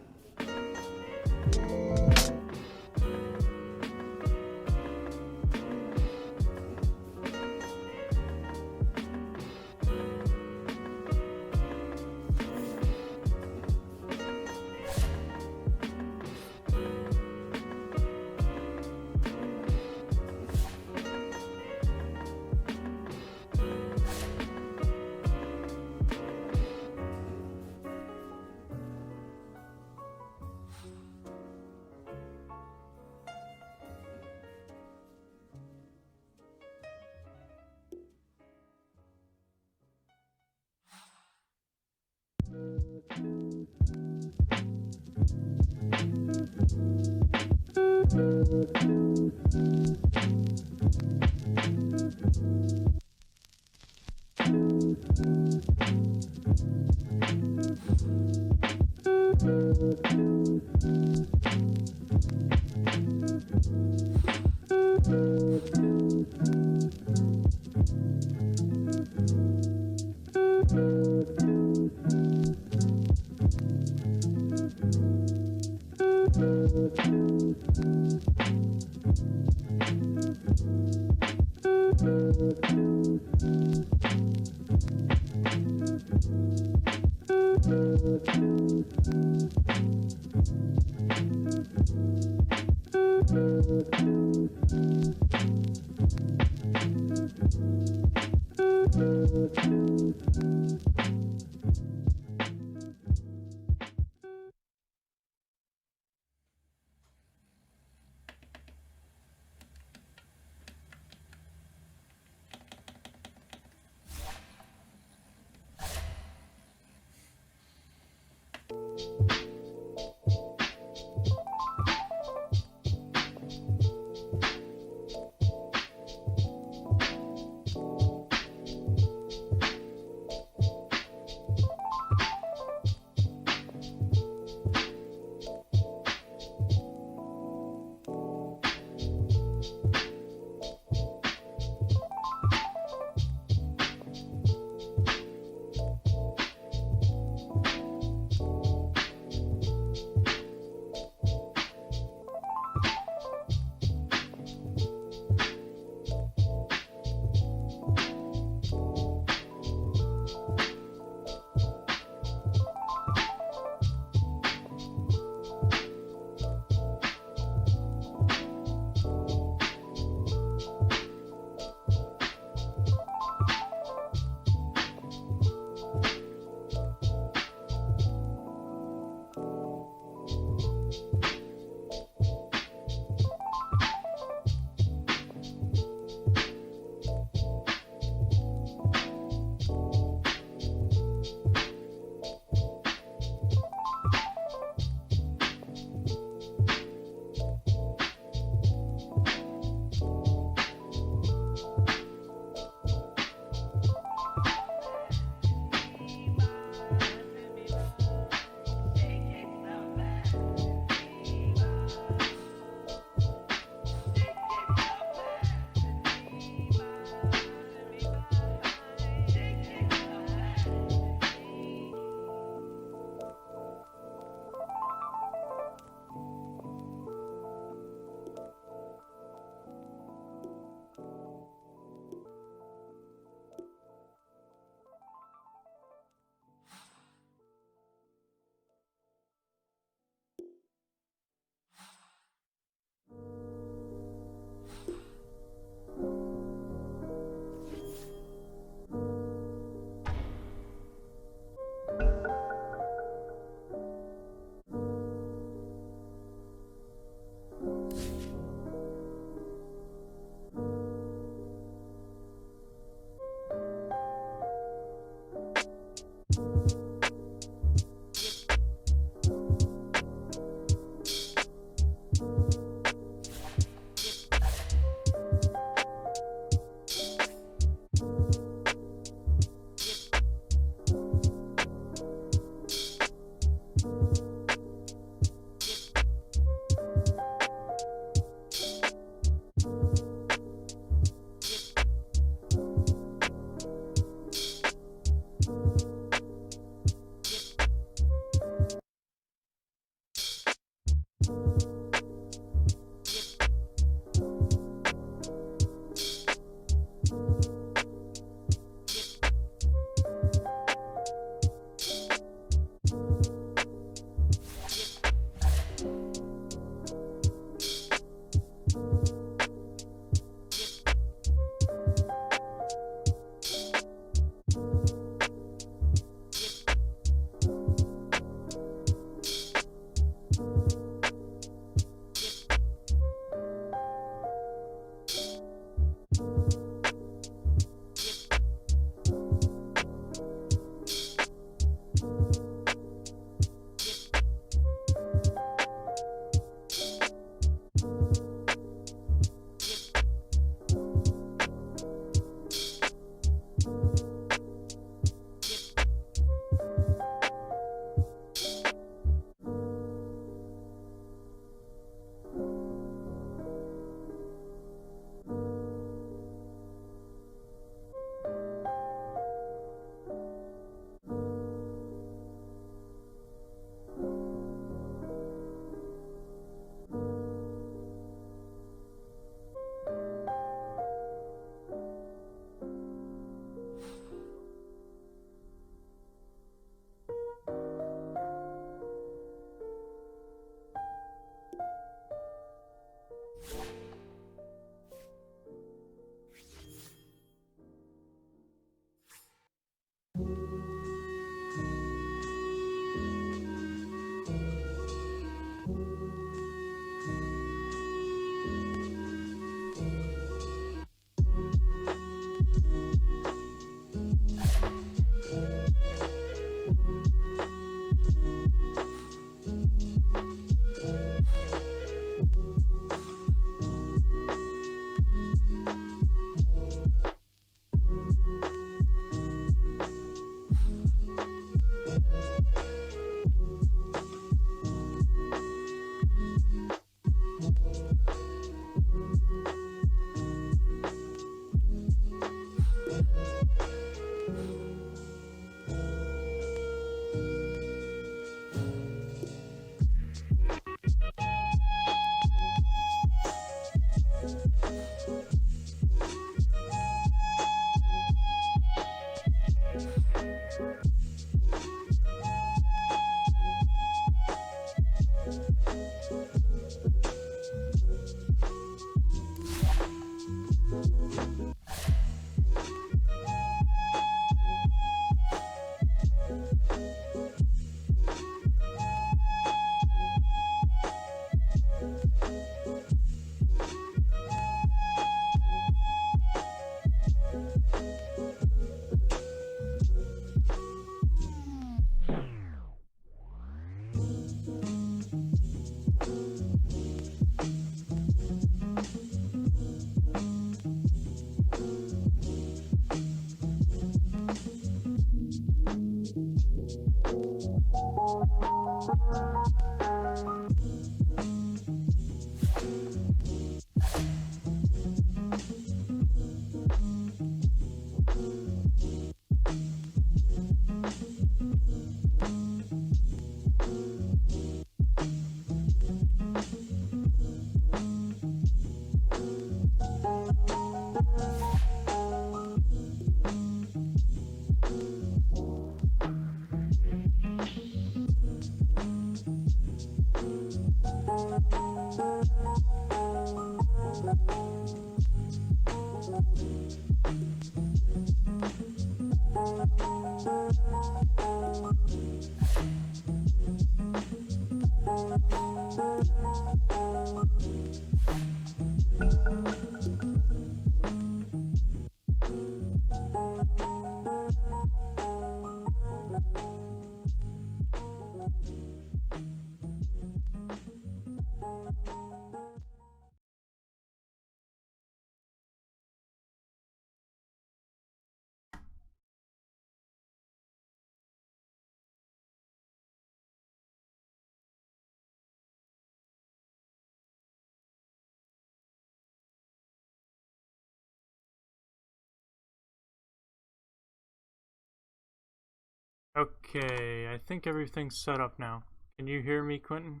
[SPEAKER 1] Okay, I think everything's set up now. Can you hear me, Quentin?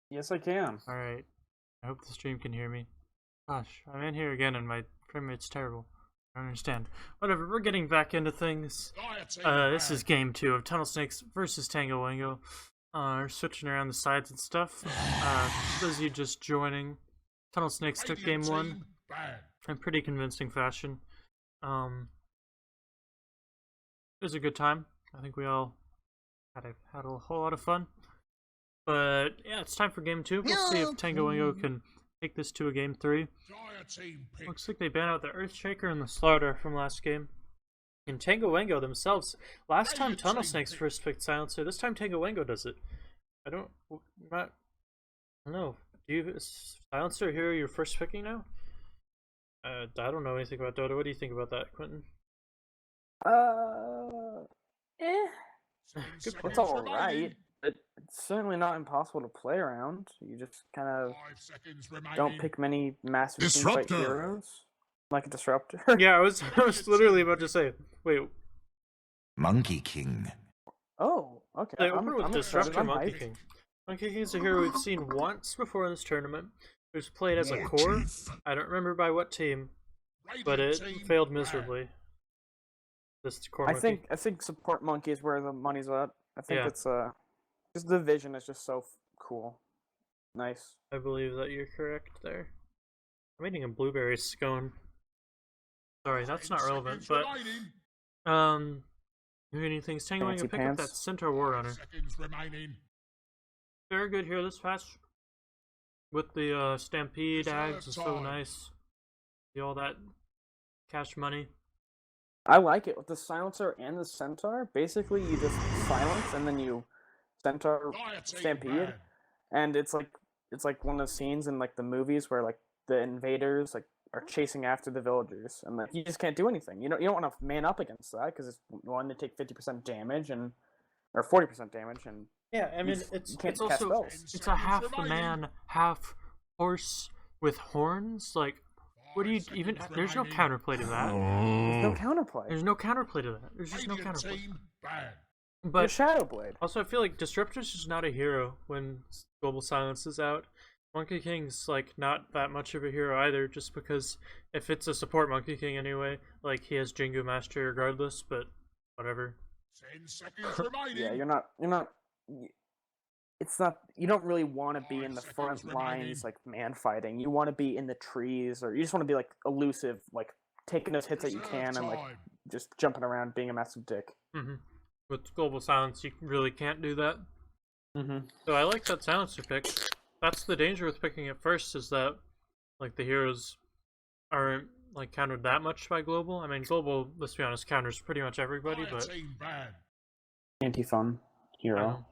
[SPEAKER 2] Yes, I can.
[SPEAKER 1] Alright. I hope the stream can hear me. Gosh, I'm in here again and my frame rate's terrible. I don't understand. Whatever, we're getting back into things. This is game 2 of Tunnel Snakes versus Tango Wango. We're switching around the sides and stuff. For those of you just joining, Tunnel Snakes took game 1 in pretty convincing fashion. It was a good time. I think we all had a whole lot of fun. But yeah, it's time for game 2. We'll see if Tango Wango can take this to a game 3. Looks like they banned out the Earthshaker and the Slaughter from last game. And Tango Wango themselves, last time Tunnel Snakes first picked Silencer, this time Tango Wango does it. I don't know. Do you Silencer here you're first picking now? I don't know anything about Dota. What do you think about that, Quentin?
[SPEAKER 2] Good point. It's alright. It's certainly not impossible to play around. You just kind of don't pick many massive teamfight heroes. Like a disruptor.
[SPEAKER 1] Yeah, I was literally about to say, wait.
[SPEAKER 4] Monkey King.
[SPEAKER 2] Oh, okay.
[SPEAKER 1] They open with Disruptor Monkey King. Monkey King is a hero we've seen once before in this tournament. It was played as a core. I don't remember by what team, but it failed miserably. This core monkey.
[SPEAKER 2] I think support monkey is where the money's at. I think it's just the vision is just so cool. Nice.
[SPEAKER 1] I believe that you're correct there. I'm eating a blueberry scone. Sorry, that's not relevant, but anything Tango Wango pick up that Centaur Warrunner. Very good here this patch. With the Stampede ads is so nice. See all that cash money.
[SPEAKER 2] I like it with the Silencer and the Centaur. Basically, you just silence and then you Centaur Stampede, and it's like one of the scenes in like the movies where like the invaders like are chasing after the villagers, and like you just can't do anything. You don't want to man up against that because it's one to take 50% damage or 40% damage, and
[SPEAKER 1] yeah, I mean it's also it's a half man, half horse with horns. Like, what do you even? There's no counterplay to that.
[SPEAKER 2] There's no counterplay.
[SPEAKER 1] There's no counterplay to that. There's just no counterplay.
[SPEAKER 2] But Shadow Blade.
[SPEAKER 1] Also, I feel like Disruptor's just not a hero when Global Silence is out. Monkey King's like not that much of a hero either, just because if it's a support Monkey King anyway, like he has Jingu Master regardless, but whatever.
[SPEAKER 3] 10 seconds remaining.
[SPEAKER 2] Yeah, you're not. It's not. You don't really want to be in the front lines like man fighting. You want to be in the trees, or you just want to be like elusive, like taking those hits that you can, and like just jumping around, being a massive dick.
[SPEAKER 1] Mm-hmm. With Global Silence, you really can't do that.
[SPEAKER 2] Mm-hmm.
[SPEAKER 1] So I like that Silencer pick. That's the danger with picking it first, is that like the heroes aren't like countered that much by Global. I mean, Global, let's be honest, counters pretty much everybody, but
[SPEAKER 2] anti-fun hero.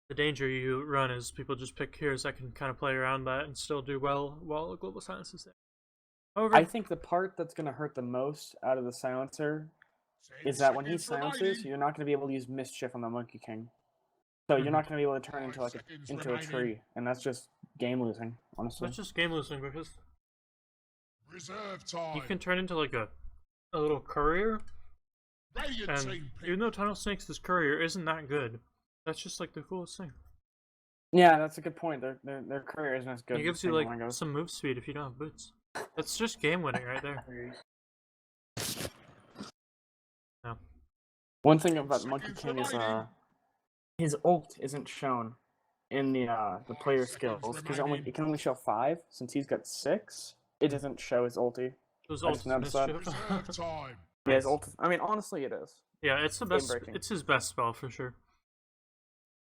[SPEAKER 1] The danger you run is people just pick heroes that can kind of play around that and still do well while Global Silence is there. However,
[SPEAKER 2] I think the part that's going to hurt the most out of the Silencer is that when he silences, you're not going to be able to use Mischief on the Monkey King. So you're not going to be able to turn into like into a tree, and that's just game losing, honestly.
[SPEAKER 1] That's just game losing because
[SPEAKER 3] Reserve time.
[SPEAKER 1] you can turn into like a little courier, and even though Tunnel Snakes' courier isn't that good, that's just like the coolest thing.
[SPEAKER 2] Yeah, that's a good point. Their courier isn't as good.
[SPEAKER 1] It gives you like some move speed if you don't have boots. That's just game winning right there. No.
[SPEAKER 2] One thing about Monkey King is his ult isn't shown in the player skills because it can only show 5 since he's got 6. It doesn't show his ulti.
[SPEAKER 1] Those
[SPEAKER 2] I just noticed that. Yeah, his
[SPEAKER 1] Nice.
[SPEAKER 2] ult. I mean, honestly, it is.
[SPEAKER 1] Yeah, it's the best.
[SPEAKER 2] Game-breaking.
[SPEAKER 1] It's his best spell for sure.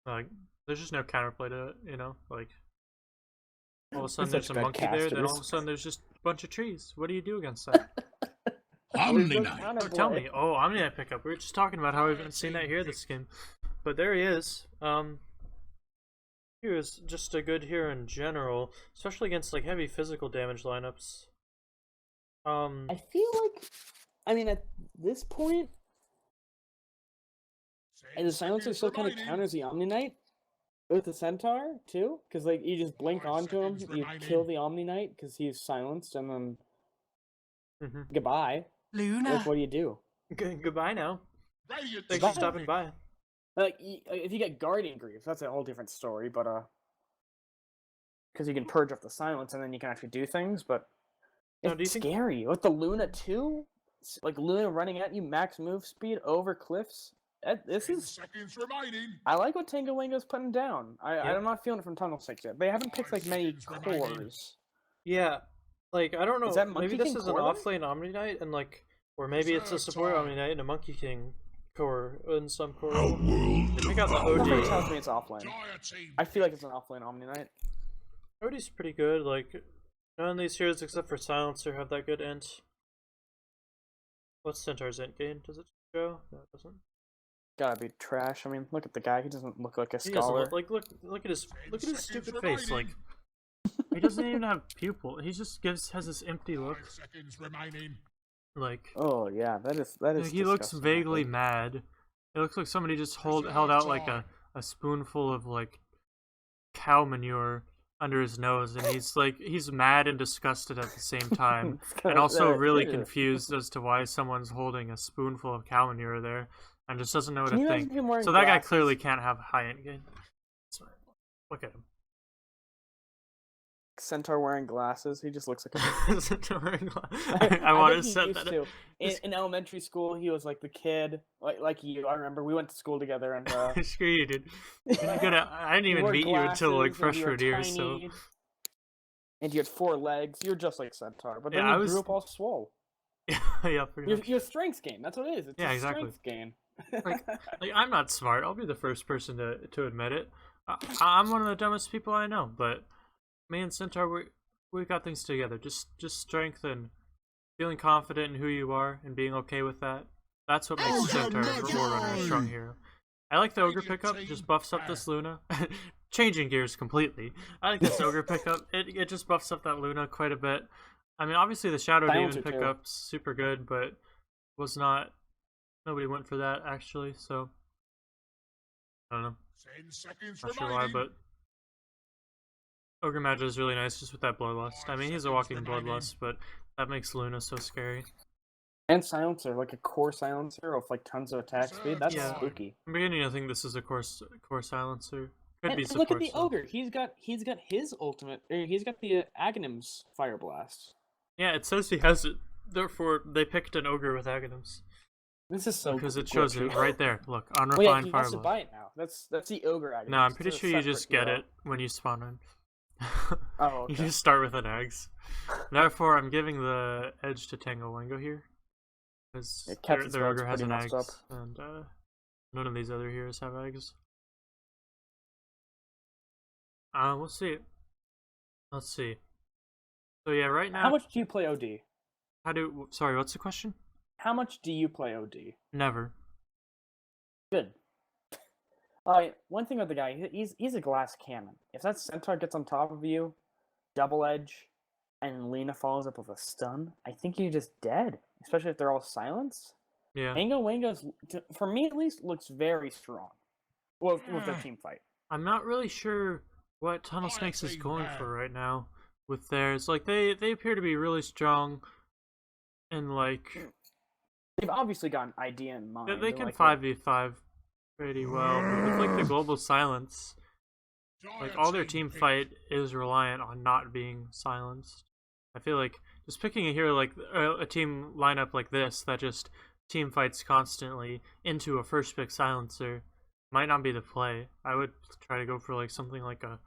[SPEAKER 1] Like, there's just no counterplay to it, you know? Like, all of a sudden there's a monkey there, then all of a sudden there's just a bunch of trees. What do you do against that?
[SPEAKER 3] Omni
[SPEAKER 2] no
[SPEAKER 3] Knight.
[SPEAKER 1] Tell me. Oh, Omni-Knight pickup. We were just talking about how we haven't seen that here this game. But there he is. He was just a good hero in general, especially against like heavy physical damage lineups.
[SPEAKER 2] I feel like, I mean, at this point, and the silencer still kind of counters the Omni Knight with the Centaur too, because like you just blink onto him, you kill the Omni Knight because he's silenced, and then goodbye.
[SPEAKER 5] Luna.
[SPEAKER 2] Like, what do you do?
[SPEAKER 1] Goodbye now.
[SPEAKER 3] Radiant
[SPEAKER 1] Thanks for
[SPEAKER 2] Goodbye.
[SPEAKER 1] stopping by.
[SPEAKER 2] Like, if you get Guardian Greaves, that's a whole different story, but because you can purge off the silence and then you can actually do things, but
[SPEAKER 1] Now, do you
[SPEAKER 2] it's
[SPEAKER 1] think-
[SPEAKER 2] scary. With the Luna too, like Luna running at you max move speed over cliffs. This
[SPEAKER 3] 10
[SPEAKER 2] is.
[SPEAKER 3] seconds remaining.
[SPEAKER 2] I like what Tango Wango's putting down.
[SPEAKER 1] Yeah.
[SPEAKER 2] I'm not feeling it from Tunnel 6 yet. They haven't picked like many cores.
[SPEAKER 1] Yeah, like I don't know.
[SPEAKER 2] Is that
[SPEAKER 1] Maybe
[SPEAKER 2] Monkey
[SPEAKER 1] this
[SPEAKER 2] King
[SPEAKER 1] is an
[SPEAKER 2] core then?
[SPEAKER 1] off-lane Omni Knight, and like, or maybe it's a support Omni Knight and a Monkey King core in some core. They got the
[SPEAKER 2] Something
[SPEAKER 1] OD.
[SPEAKER 2] tells me it's offlane.
[SPEAKER 3] Dire team.
[SPEAKER 2] I feel like it's an offlane Omni Knight.
[SPEAKER 1] OD's pretty good. Like, none of these heroes except for Silencer have that good int. What's Centaur's int gain? Does it show? No, it doesn't.
[SPEAKER 2] Gotta be trash. I mean, look at the guy. He doesn't look like a
[SPEAKER 1] He doesn't
[SPEAKER 2] scholar.
[SPEAKER 1] look, like look at his stupid
[SPEAKER 3] seconds
[SPEAKER 1] face. Like,
[SPEAKER 3] remaining.
[SPEAKER 1] he doesn't even have pupil. He just has this empty
[SPEAKER 3] 5
[SPEAKER 1] look.
[SPEAKER 3] seconds remaining.
[SPEAKER 1] Like,
[SPEAKER 2] Oh yeah, that is.
[SPEAKER 1] like, he looks
[SPEAKER 2] disgusting, I
[SPEAKER 1] vaguely
[SPEAKER 2] think.
[SPEAKER 1] mad. It looks like somebody just held out like a spoonful of like cow manure under his nose, and he's mad and disgusted at the same time,
[SPEAKER 2] It's
[SPEAKER 1] and
[SPEAKER 2] kinda-
[SPEAKER 1] also really
[SPEAKER 2] yeah.
[SPEAKER 1] confused as to why someone's holding a spoonful of cow manure there, and just doesn't know what
[SPEAKER 2] Can
[SPEAKER 1] to
[SPEAKER 2] you
[SPEAKER 1] think.
[SPEAKER 2] imagine him wearing
[SPEAKER 1] So that guy
[SPEAKER 2] glasses?
[SPEAKER 1] clearly can't have high end gain. Look at him.
[SPEAKER 2] Centaur wearing glasses. He just looks like a.
[SPEAKER 1] I want to
[SPEAKER 2] think he
[SPEAKER 1] set
[SPEAKER 2] used
[SPEAKER 1] that.
[SPEAKER 2] to. In elementary school, he was like the kid, like you. I remember we went to school together, and
[SPEAKER 1] Screw you, dude. I didn't even
[SPEAKER 2] wore
[SPEAKER 1] meet you until like
[SPEAKER 2] glasses, and you were
[SPEAKER 1] freshman year, so
[SPEAKER 2] tiny, And you had 4 legs. You're just like Centaur, but then
[SPEAKER 1] Yeah, I
[SPEAKER 2] you
[SPEAKER 1] was-
[SPEAKER 2] grew up all swole.
[SPEAKER 1] yeah, pretty much.
[SPEAKER 2] Your strengths gain. That's what it is. It's
[SPEAKER 1] Yeah,
[SPEAKER 2] a
[SPEAKER 1] exactly.
[SPEAKER 2] strength gain.
[SPEAKER 1] Like I'm not smart. I'll be the first person to admit it. I'm one of the dumbest people I know, but me and Centaur, we got things together. Just strength and feeling confident in who you are and being okay with that. That's what makes Centaur a Warrunner a strong hero. I like the Ogre pickup. Just buffs up this Luna. Changing gears completely. I like this Ogre pickup. It just buffs up that Luna quite a bit. I mean, obviously the Shadow
[SPEAKER 2] Silencer
[SPEAKER 1] Demon
[SPEAKER 2] too.
[SPEAKER 1] pickup's super good, but was not. Nobody went for that actually. So I don't know.
[SPEAKER 3] 10 seconds
[SPEAKER 1] Not sure why,
[SPEAKER 3] remaining.
[SPEAKER 1] but Ogre Magi is really nice just with that Bloodlust. I mean, he's a walking Bloodlust, but that makes Luna so scary.
[SPEAKER 2] And silencer, like a core silencer with like tons of attack speed. That's
[SPEAKER 1] Yeah.
[SPEAKER 2] spooky.
[SPEAKER 1] I'm beginning to think this is a core silencer. Could
[SPEAKER 2] And
[SPEAKER 1] be
[SPEAKER 2] look
[SPEAKER 1] support.
[SPEAKER 2] at the
[SPEAKER 1] so.
[SPEAKER 2] ogre. He's got his ultimate. He's got the Aghanim's Fire Blast.
[SPEAKER 1] Yeah, it says he has it. Therefore, they picked an Ogre with Aghanims.
[SPEAKER 2] This is so
[SPEAKER 1] Because it shows
[SPEAKER 2] glitchy.
[SPEAKER 1] it right there. Look,
[SPEAKER 2] Oh yeah,
[SPEAKER 1] unrefined
[SPEAKER 2] he
[SPEAKER 1] Fire
[SPEAKER 2] has to
[SPEAKER 1] Blast.
[SPEAKER 2] buy it now. That's the ogre Aghanim.
[SPEAKER 1] No, I'm pretty
[SPEAKER 2] It's a
[SPEAKER 1] sure you just
[SPEAKER 2] separate
[SPEAKER 1] get
[SPEAKER 2] hero.
[SPEAKER 1] it when you spawn in.
[SPEAKER 2] Oh,
[SPEAKER 1] You
[SPEAKER 2] okay.
[SPEAKER 1] just start with an eggs. Therefore, I'm giving the edge to Tango Wango here. Because
[SPEAKER 2] Yeah, Captain
[SPEAKER 1] their
[SPEAKER 2] Spark's
[SPEAKER 1] ogre has
[SPEAKER 2] pretty
[SPEAKER 1] an
[SPEAKER 2] messed
[SPEAKER 1] eggs,
[SPEAKER 2] up.
[SPEAKER 1] and none of these other heroes have eggs. We'll see. Let's see. So yeah, right now.
[SPEAKER 2] How much do you play OD?
[SPEAKER 1] Sorry, what's the question?
[SPEAKER 2] How much do you play OD?
[SPEAKER 1] Never.
[SPEAKER 2] Good. One thing with the guy, he's a glass cannon. If that Centaur gets on top of you, double edge, and Lena follows up with a stun, I think you're just dead. Especially if they're all silenced.
[SPEAKER 1] Yeah.
[SPEAKER 2] Tango Wango's, for me at least, looks very strong. Well, with their team fight.
[SPEAKER 1] I'm not really sure what Tunnel Snakes is going for right now with theirs. Like they appear to be really strong, and like
[SPEAKER 2] They've obviously got an idea in mind.
[SPEAKER 1] they
[SPEAKER 2] They're
[SPEAKER 1] can
[SPEAKER 2] like,
[SPEAKER 1] 5v5 pretty well. But with like the global silence, like all their team fight is reliant on not being silenced. I feel like just picking a hero like a team lineup like this that just team fights constantly into a first pick silencer might not be the play. I would try to go for like something like a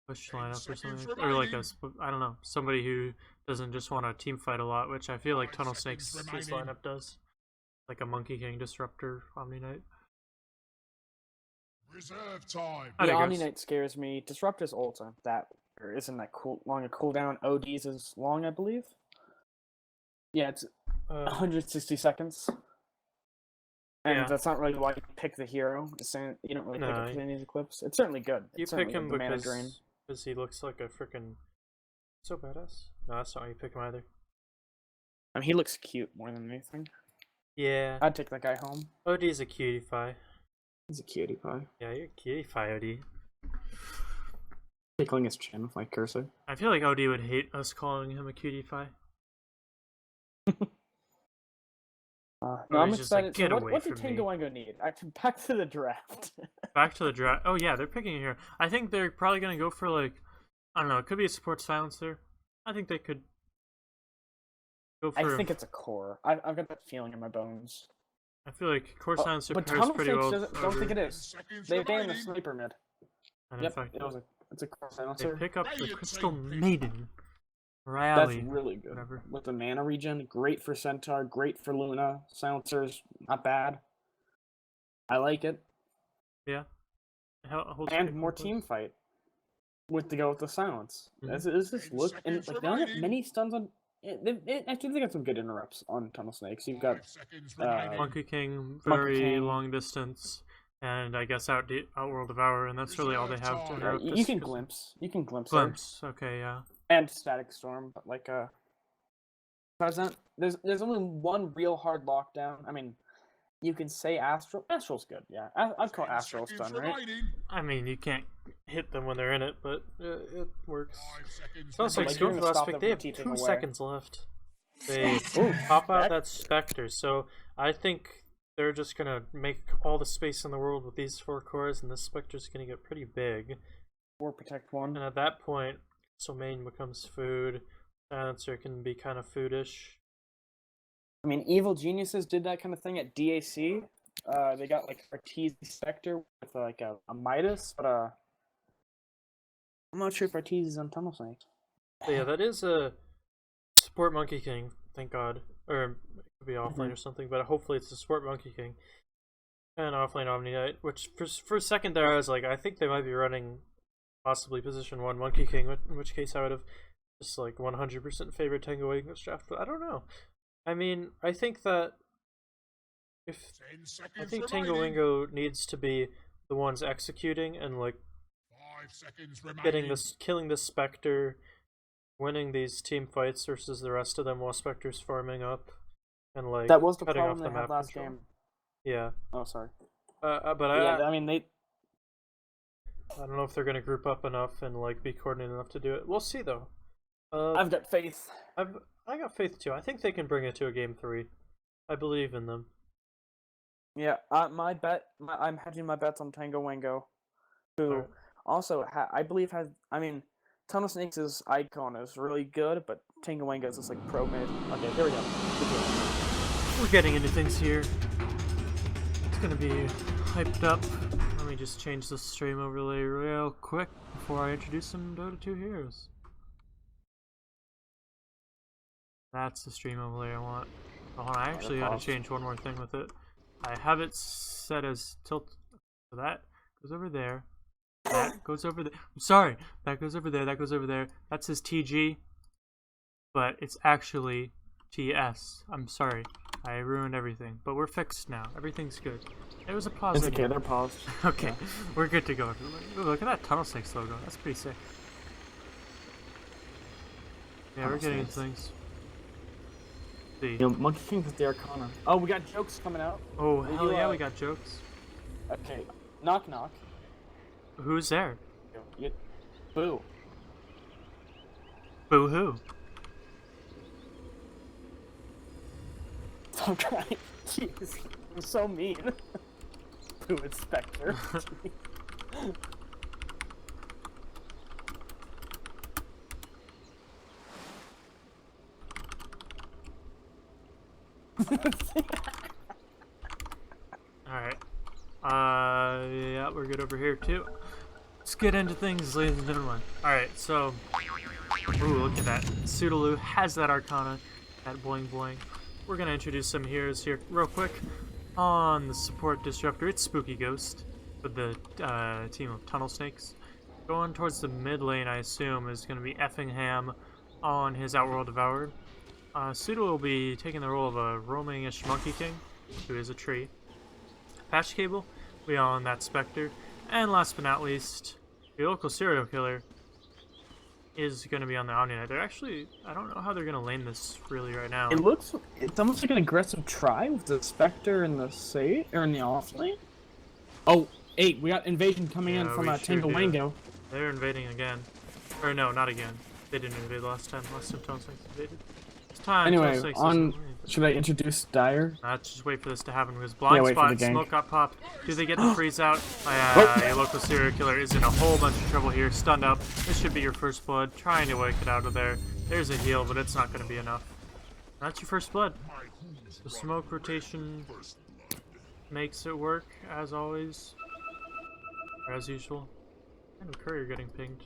[SPEAKER 1] push lineup or something, or like I don't know, somebody who doesn't just want to team fight a lot, which I feel like Tunnel Snakes this lineup does. like a Monkey King Disruptor Omni Knight.
[SPEAKER 3] Reserve time.
[SPEAKER 1] How'd
[SPEAKER 2] Yeah,
[SPEAKER 1] it go?
[SPEAKER 2] Omni Knight scares me. Disruptor's ult aren't that, or isn't that long a cooldown? OD's is long, I believe. Yeah, it's 160 seconds. And
[SPEAKER 1] Yeah.
[SPEAKER 2] that's not really why you pick the hero. You don't really pick
[SPEAKER 1] No,
[SPEAKER 2] it for any of the clips. It's certainly good.
[SPEAKER 1] You
[SPEAKER 2] It's
[SPEAKER 1] pick
[SPEAKER 2] certainly
[SPEAKER 1] him
[SPEAKER 2] good, the mana drain.
[SPEAKER 1] because he looks like a freaking so badass. No, that's not why you pick him either.
[SPEAKER 2] I mean, he looks cute more than anything.
[SPEAKER 1] Yeah.
[SPEAKER 2] I'd take that guy home.
[SPEAKER 1] OD's a cutie pie.
[SPEAKER 2] He's a cutie pie.
[SPEAKER 1] Yeah, you're a cutie pie, OD.
[SPEAKER 2] Tickling his chin with my cursor.
[SPEAKER 1] I feel like OD would hate us calling him a cutie pie.
[SPEAKER 2] No, I'm
[SPEAKER 1] he's just like,
[SPEAKER 2] excited.
[SPEAKER 1] "Get
[SPEAKER 2] So
[SPEAKER 1] away
[SPEAKER 2] what did
[SPEAKER 1] from
[SPEAKER 2] Tango
[SPEAKER 1] me."
[SPEAKER 2] Wango need? Back to the draft.
[SPEAKER 1] Back to the draft. Oh yeah, they're picking it here. I think they're probably gonna go for like, I don't know. It could be a support silencer. I think they could go for.
[SPEAKER 2] I think it's a core. I've got that feeling in my bones.
[SPEAKER 1] I feel like core silencer
[SPEAKER 2] But
[SPEAKER 1] pairs
[SPEAKER 2] Tunnel
[SPEAKER 1] pretty
[SPEAKER 2] Snakes
[SPEAKER 1] well.
[SPEAKER 2] don't think it is.
[SPEAKER 3] Seconds
[SPEAKER 2] They banned the
[SPEAKER 3] remaining.
[SPEAKER 2] sniper mid.
[SPEAKER 1] And in
[SPEAKER 2] Yep,
[SPEAKER 1] fact,
[SPEAKER 2] it's a core
[SPEAKER 1] they
[SPEAKER 2] silencer.
[SPEAKER 1] pick up the
[SPEAKER 3] Radiant
[SPEAKER 1] Crystal
[SPEAKER 3] team pick.
[SPEAKER 1] Maiden.
[SPEAKER 2] That's
[SPEAKER 1] Rally.
[SPEAKER 2] really good.
[SPEAKER 1] Whatever.
[SPEAKER 2] With the mana regen, great for Centaur, great for Luna. Silencers, not bad. I like it.
[SPEAKER 1] Yeah. Holds
[SPEAKER 2] And
[SPEAKER 1] pretty
[SPEAKER 2] more
[SPEAKER 1] close.
[SPEAKER 2] team fight. With the silence.
[SPEAKER 1] Mhm.
[SPEAKER 2] Does this look and
[SPEAKER 3] Seconds
[SPEAKER 2] like they don't have
[SPEAKER 3] remaining.
[SPEAKER 2] many stuns on. Actually, they got some good interrupts on Tunnel Snakes. You've got
[SPEAKER 3] 5 seconds remaining.
[SPEAKER 1] Monkey King,
[SPEAKER 2] Monkey
[SPEAKER 1] very
[SPEAKER 2] King.
[SPEAKER 1] long distance, and I guess Outworld Devour, and that's really all they have to interrupt
[SPEAKER 2] you
[SPEAKER 1] this,
[SPEAKER 2] can
[SPEAKER 1] 'cause-
[SPEAKER 2] glimpse. You can glimpse.
[SPEAKER 1] Glimpse. Okay, yeah.
[SPEAKER 2] And Static Storm, but like there's only one real hard lockdown. I mean, you can say Astral. Astral's good, yeah. I'd call
[SPEAKER 3] 10
[SPEAKER 2] Astral
[SPEAKER 3] seconds
[SPEAKER 2] stun, right?
[SPEAKER 3] remaining.
[SPEAKER 1] I mean, you can't hit them when they're in it, but it works.
[SPEAKER 3] 5 seconds
[SPEAKER 1] So it's like
[SPEAKER 3] remaining.
[SPEAKER 2] you're
[SPEAKER 1] go for
[SPEAKER 2] gonna
[SPEAKER 1] last
[SPEAKER 2] stop
[SPEAKER 1] pick.
[SPEAKER 2] them
[SPEAKER 1] They
[SPEAKER 2] from
[SPEAKER 1] have
[SPEAKER 2] keeping
[SPEAKER 1] 2
[SPEAKER 2] away.
[SPEAKER 1] seconds left. They
[SPEAKER 2] Ooh,
[SPEAKER 1] pop out
[SPEAKER 2] Spec-
[SPEAKER 1] that Spectre, so I think they're just gonna make all the space in the world with these 4 cores, and this Spectre's gonna get pretty big.
[SPEAKER 2] Or protect one.
[SPEAKER 1] And at that point, so main becomes food. Silencer can be kind of foodish.
[SPEAKER 2] I mean, Evil Geniuses did that kind of thing at DAC. They got like Arteezy Spectre with like a Midas, but I'm not sure if Arteezy's on Tunnel Snake.
[SPEAKER 1] But yeah, that is a support Monkey King, thank God. Or it could be offlane or something, but hopefully it's a support Monkey King. And offlane Omni Knight, which for a second there I was like, I think they might be running possibly position 1 Monkey King, in which case I would have just like 100% favored Tango Wango this draft, but I don't know. I mean, I think that if
[SPEAKER 3] 10
[SPEAKER 1] I
[SPEAKER 3] seconds
[SPEAKER 1] think Tango
[SPEAKER 3] remaining.
[SPEAKER 1] Wango needs to be the ones executing and like
[SPEAKER 3] 5 seconds remaining.
[SPEAKER 1] killing this Spectre, winning these team fights versus the rest of them while Spectre's farming up, and like
[SPEAKER 2] That was the
[SPEAKER 1] cutting off
[SPEAKER 2] problem
[SPEAKER 1] the
[SPEAKER 2] they had
[SPEAKER 1] map
[SPEAKER 2] last
[SPEAKER 1] control.
[SPEAKER 2] game.
[SPEAKER 1] Yeah,
[SPEAKER 2] Oh, sorry.
[SPEAKER 1] but
[SPEAKER 2] Yeah, I mean they.
[SPEAKER 1] I don't know if they're gonna group up enough and like be coordinated enough to do it. We'll see though.
[SPEAKER 2] I've got faith.
[SPEAKER 1] I got faith too. I think they can bring it to a game 3. I believe in them.
[SPEAKER 2] Yeah, my bet. I'm hedging my bets on Tango Wango, who
[SPEAKER 1] Alright.
[SPEAKER 2] also I believe has. I mean, Tunnel Snakes' icon is really good, but Tango Wango's is like pro mid. Okay, here we go.
[SPEAKER 1] We're getting into things here. It's gonna be hyped up. Let me just change the stream overlay real quick before I introduce some Dota 2 heroes. That's the stream overlay I want. Oh, hold on, I actually gotta
[SPEAKER 2] pause.
[SPEAKER 1] change one more thing with it. I have it set as tilt. So that goes over there. That goes over there. I'm sorry. That goes over there. That goes over there. That says TG. But it's actually TS. I'm sorry. I ruined everything. But we're fixed now. Everything's good. It was a pause.
[SPEAKER 2] It's okay,
[SPEAKER 1] anyway.
[SPEAKER 2] they're paused.
[SPEAKER 1] Okay, we're good to go. Ooh, look at that Tunnel Snakes logo. That's pretty sick. Yeah, we're
[SPEAKER 2] Tunnel
[SPEAKER 1] getting into
[SPEAKER 2] Snakes.
[SPEAKER 1] things. See.
[SPEAKER 2] You know, Monkey King is the Arcana. Oh, we got jokes coming out.
[SPEAKER 1] Oh,
[SPEAKER 2] Will
[SPEAKER 1] hell
[SPEAKER 2] you,
[SPEAKER 1] yeah, we got jokes.
[SPEAKER 2] Okay, knock knock.
[SPEAKER 1] Who's there?
[SPEAKER 2] Boo.
[SPEAKER 1] Boo hoo.
[SPEAKER 2] Stop crying. Jeez, I'm so mean. Boo, it's Spectre.
[SPEAKER 1] Alright. Yeah, we're good over here too. Let's get into things, ladies and gentlemen. Alright, so. Ooh, look at that. Pseudoloo has that Arcana. That boing boing. we're gonna introduce some heroes here real quick. On the support disruptor, it's Spooky Ghost with the team of Tunnel Snakes. Going towards the mid lane, I assume, is gonna be Effingham on his Outworld Devoured. Suda will be taking the role of a roaming-ish Monkey King, who is a tree. Patch Cable will be on that Spectre. And last but not least, the local serial killer is going to be on the Omni Knight. They're actually, I don't know how they're going to lane this really right now.
[SPEAKER 2] It's almost like an aggressive try with the Spectre and the Sage, or in the off lane. Oh, 8, we got invasion coming in from Tango Wango.
[SPEAKER 1] They're invading again. Or no, not again. They didn't invade last time. Last time Tunnel Snakes invaded. This time,
[SPEAKER 2] anyway, should I introduce Dire?
[SPEAKER 1] Let's just wait for this to happen because blind spot, smoke got popped. Do they get the freeze out? Your local serial killer is in a whole bunch of trouble here. Stunned up. This should be your first blood. Trying to wake it out of there. There's a heal, but it's not going to be enough. That's your first blood. The smoke rotation makes it work, as always. Or as usual. And the courier getting pinged.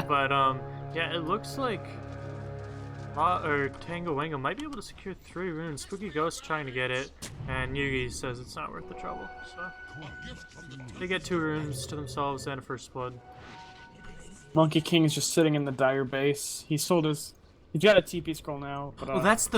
[SPEAKER 1] But, yeah, it looks like Tango Wango might be able to secure 3 runes. Spooky Ghost trying to get it, and Yugi says it's not worth the trouble. So they get 2 runes to themselves and a first blood.
[SPEAKER 2] Monkey King is just sitting in the Dire base. He's got a TP scroll now. But,
[SPEAKER 1] that's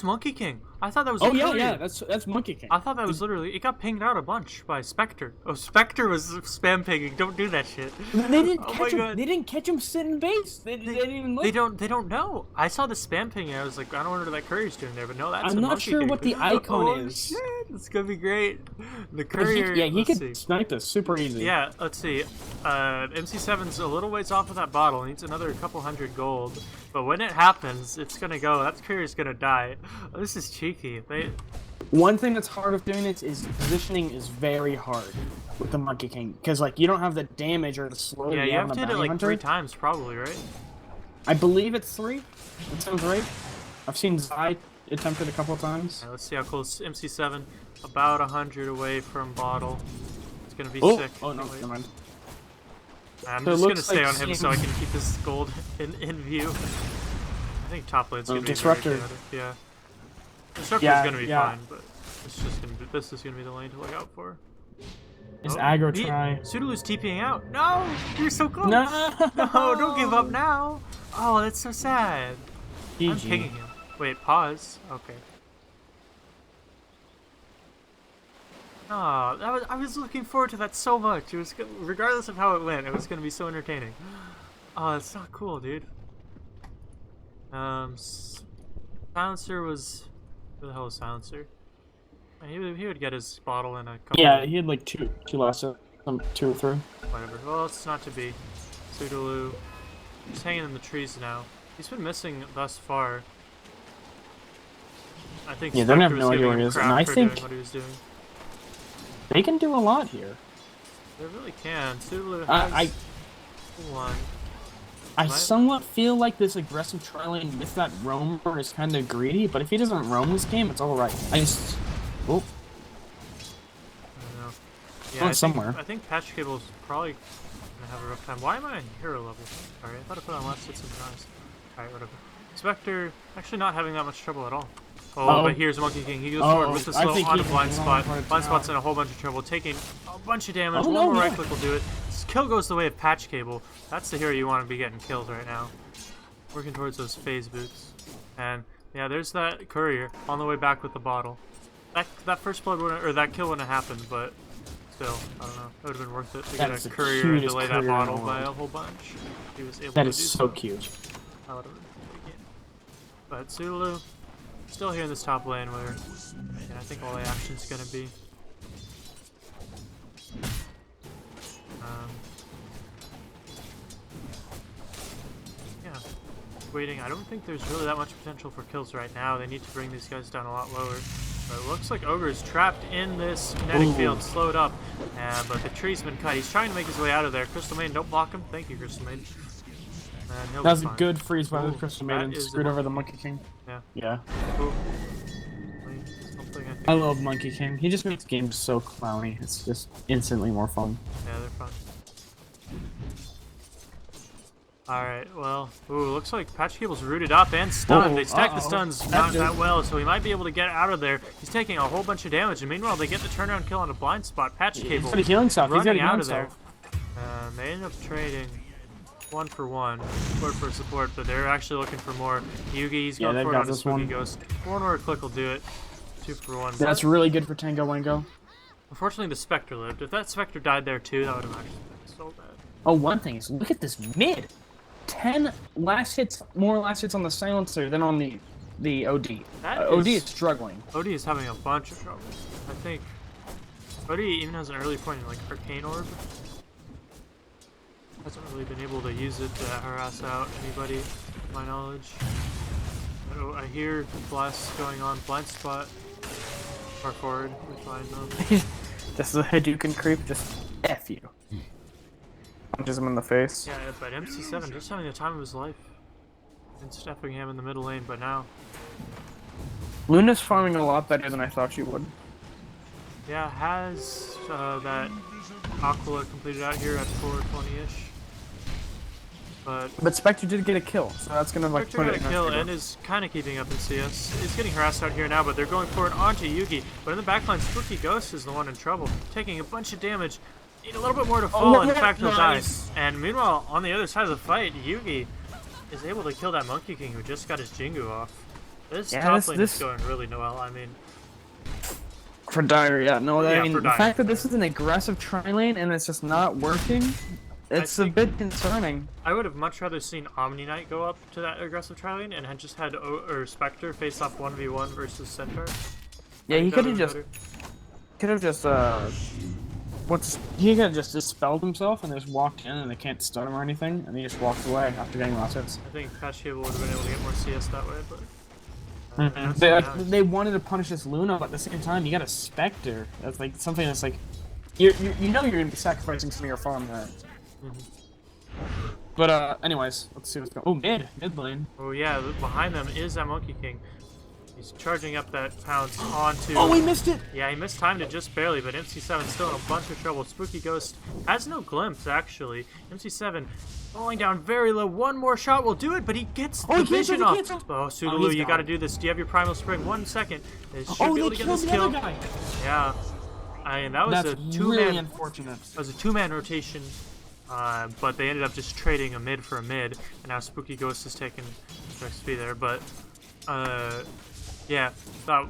[SPEAKER 1] Monkey King. I thought that was.
[SPEAKER 2] Oh yeah, that's Monkey King.
[SPEAKER 1] I thought that was literally. It got pinged out a bunch by Spectre. Oh, Spectre was spam pinging. Don't do that shit.
[SPEAKER 2] They didn't catch him. They didn't catch him sitting base. They didn't even look.
[SPEAKER 1] They don't know. I saw the spam pinging. I was like, I don't know what that courier's doing there, but no, that's.
[SPEAKER 2] I'm not sure what the icon is.
[SPEAKER 1] Shit, it's gonna be great. The courier.
[SPEAKER 2] He could snipe this super easy.
[SPEAKER 1] Yeah, let's see. MC7's a little ways off of that bottle. Needs another couple hundred gold. But when it happens, it's gonna go. That courier's gonna die. Oh, this is cheeky.
[SPEAKER 2] One thing that's hard of doing this is positioning is very hard with the Monkey King because like you don't have the damage or the slow.
[SPEAKER 1] Yeah, you have to hit it like 3 times probably, right?
[SPEAKER 2] I believe it's 3. That sounds right. I've seen Zai attempt it a couple of times.
[SPEAKER 1] Let's see how close MC7. About 100 away from bottle. It's gonna be sick.
[SPEAKER 2] Oh no, never mind.
[SPEAKER 1] I'm just gonna stay on him so I can keep his gold in view. I think top lane's gonna be
[SPEAKER 2] Disruptor.
[SPEAKER 1] Very good. Yeah. Disruptor's gonna be fine, but this is gonna be the lane to look out for.
[SPEAKER 2] His aggro try.
[SPEAKER 1] Sudolu's TPing out. No! You're so close!
[SPEAKER 2] No!
[SPEAKER 1] No, don't give up now! Oh, that's so sad.
[SPEAKER 2] GG.
[SPEAKER 1] I'm pinging him. Wait, pause. Okay. Oh, I was looking forward to that so much. It was, regardless of how it went, it was gonna be so entertaining. Oh, it's not cool, dude. Silencer was... Who the hell is Silencer? He would get his bottle in a couple.
[SPEAKER 2] Yeah, he had like two last, 2 or 3.
[SPEAKER 1] Whatever. Well, it's not to be. Sudolu. He's hanging in the trees now. He's been missing thus far. I think.
[SPEAKER 2] Yeah, they don't have no idea where he is, and I think
[SPEAKER 1] what he was doing.
[SPEAKER 2] They can do a lot here.
[SPEAKER 1] They really can. Sudolu has one.
[SPEAKER 2] I somewhat feel like this aggressive trailing with that roamer is kind of greedy, but if he doesn't roam this game, it's alright. I don't
[SPEAKER 1] know. Yeah,
[SPEAKER 2] somewhere.
[SPEAKER 1] I think Patch Cable's probably gonna have a rough time. Why am I on hero level? Sorry, I thought I put on last hits and eyes. Alright, whatever. Spectre actually not having that much trouble at all. Oh, but here's Monkey King. He goes forward with the slow on a blind spot. Blind spot's in a whole bunch of trouble, taking a bunch of damage. One more right click will do it. This kill goes the way of Patch Cable. That's the hero you want to be getting killed right now. Working towards those phase boots. And yeah, there's that courier on the way back with the bottle. That first blood wouldn't, or that kill wouldn't have happened, but still, I don't know. It would have been worth it to get a courier and delay that bottle by a whole bunch. He was able to do so.
[SPEAKER 2] That is so cute.
[SPEAKER 1] I would have been. But Sudolu. Still here in this top lane where I think all the action's gonna be. Yeah, waiting. I don't think there's really that much potential for kills right now. They need to bring these guys down a lot lower. But it looks like Ogre is trapped in this kinetic field, slowed up. But the tree's been cut. He's trying to make his way out of there. Crystal Maiden, don't block him. Thank you, Crystal Maiden.
[SPEAKER 2] That was a good freeze by the Crystal Maiden. Screwed over the Monkey King.
[SPEAKER 1] Yeah.
[SPEAKER 2] Yeah.
[SPEAKER 1] Ooh.
[SPEAKER 2] I love Monkey King. He just makes games so clowny. It's just instantly more fun.
[SPEAKER 1] Yeah, they're fun. Alright, well, looks like Patch Cable's rooted up and stunned. They stack the stuns not that well, so he might be able to get out of there. He's taking a whole bunch of damage, and meanwhile, they get the turnaround kill on a blind spot. Patch Cable
[SPEAKER 2] He's got a healing stuff.
[SPEAKER 1] running out of there. They end up trading 1 for 1, support for support, but they're actually looking for more. Yugi's going for it on his Spooky Ghost. One more click will do it. 2 for 1.
[SPEAKER 2] That's really good for Tango Wango.
[SPEAKER 1] Unfortunately, the Spectre lived. If that Spectre died there too, that would have actually been so bad.
[SPEAKER 2] Oh, one thing is, look at this mid. 10 last hits, more last hits on the silencer than on the OD. OD is struggling.
[SPEAKER 1] OD is having a bunch of trouble. I think OD even has an early point in like Arcane Orb. Hasn't really been able to use it to harass out anybody, to my knowledge. Oh, I hear blasts going on. Blind spot. Far forward. We find them.
[SPEAKER 2] Just a Hadouken creep. Just F you. Punches him in the face.
[SPEAKER 1] Yeah, but MC7 just having the time of his life. And stepping him in the middle lane, but now.
[SPEAKER 2] Luna's farming a lot better than I thought she would.
[SPEAKER 1] Yeah, has that Aquila completed out here at 420-ish. But
[SPEAKER 2] Spectre did get a kill, so that's gonna like
[SPEAKER 1] put it in a kill and is kind of keeping up in CS. He's getting harassed out here now, but they're going for it onto Yugi. But in the backline, Spooky Ghost is the one in trouble, taking a bunch of damage. Need a little bit more to fall, and in fact he'll die. And meanwhile, on the other side of the fight, Yugi is able to kill that Monkey King who just got his Jingu off. This top lane is going really well. I mean,
[SPEAKER 2] for Dire, yeah, no, I mean the fact that this is an aggressive tri lane and it's just not working, it's a bit concerning.
[SPEAKER 1] I would have much rather seen Omni Knight go up to that aggressive tri lane and had just had Spectre face off 1v1 versus Centaur.
[SPEAKER 2] Yeah, he could have just he could have just dispelled himself and just walked in and they can't stun him or anything, and he just walks away after getting last hits.
[SPEAKER 1] I think Patch Cable would have been able to get more CS that way, but
[SPEAKER 2] they wanted to punish this Luna, but at the same time, you got a Spectre. That's like something that's like, you know you're gonna be sacrificing some of your farm there. But anyways, let's see what's going. Oh, mid lane.
[SPEAKER 1] Oh yeah, behind them is that Monkey King. He's charging up that pounce onto...
[SPEAKER 2] Oh, he missed it!
[SPEAKER 1] Yeah, he mistimed it just barely, but MC7 still in a bunch of trouble. Spooky Ghost has no glimpse, actually. MC7 falling down very low. One more shot will do it, but he gets the vision off. Oh, Sudolu, you gotta do this. Do you have your Primal Spring? 1 second. They should be able to get this kill. Yeah. I mean, that was a two-man...
[SPEAKER 2] really unfortunate.
[SPEAKER 1] That was a two-man rotation, but they ended up just trading a mid for a mid, and now Spooky Ghost is taking XP there, but... yeah, that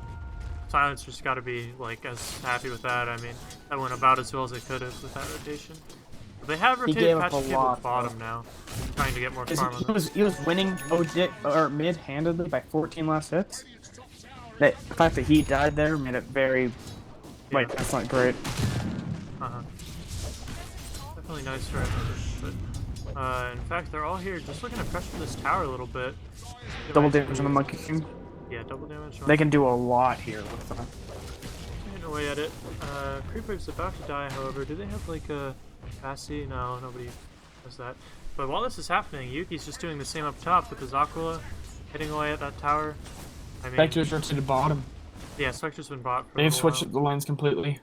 [SPEAKER 1] Silencer's got to be like as happy with that. I mean, that went about as well as they could have with that rotation. But they have rotated Patch Cable bottom now, trying to get more farm on them.
[SPEAKER 2] He was winning OD or mid handedly by 14 last hits. The fact that he died there made it very like that's not great.
[SPEAKER 1] Definitely nice for him. But in fact, they're all here just looking to pressure this tower a little bit.
[SPEAKER 2] Double damage on the Monkey King.
[SPEAKER 1] Yeah, double damage.
[SPEAKER 2] They can do a lot here with them.
[SPEAKER 1] Getting away at it. Creeper's about to die, however. Do they have like a Cassie? No, nobody does that. But while this is happening, Yuki's just doing the same up top with his Aquila, hitting away at that tower. I mean,
[SPEAKER 2] Spectre's rotated bottom.
[SPEAKER 1] Yeah, Spectre's been bought for
[SPEAKER 2] They've switched the lanes completely.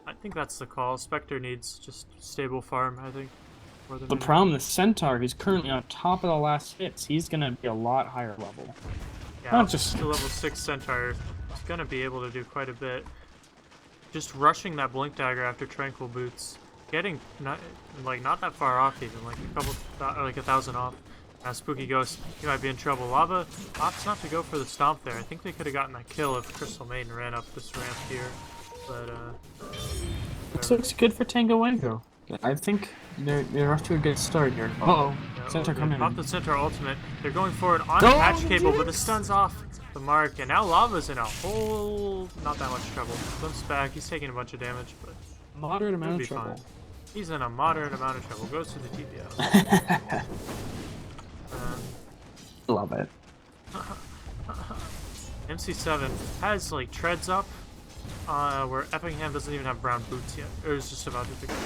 [SPEAKER 1] I think that's the call. Spectre needs just stable farm, I think.
[SPEAKER 2] The problem, the Centaur, he's currently on top of the last hits. He's gonna be a lot higher level.
[SPEAKER 1] Yeah, not just the level 6 Centaur is gonna be able to do quite a bit. Just rushing that Blink Dagger after Tranquil Boots, getting not that far off even, like a couple, like 1,000 off. Spooky Ghost, he might be in trouble. Lava opts not to go for the stomp there. I think they could have gotten that kill if Crystal Maiden ran up this ramp here, but
[SPEAKER 2] so it's good for Tango Wango. I think they're off to a good start here. Uh-oh. Centaur coming in.
[SPEAKER 1] Pop the Centaur ultimate. They're going forward on the Patch Cable, but the stun's off the mark, and now Lava's in a whole... not that much trouble. Limps back, he's taking a bunch of damage, but...
[SPEAKER 2] moderate amount of trouble.
[SPEAKER 1] Fine. He's in a moderate amount of trouble. Goes to the TPO.
[SPEAKER 2] Love it.
[SPEAKER 1] MC7 has, like, treads up, where Effingham doesn't even have brown boots yet. Or is just about to pick up.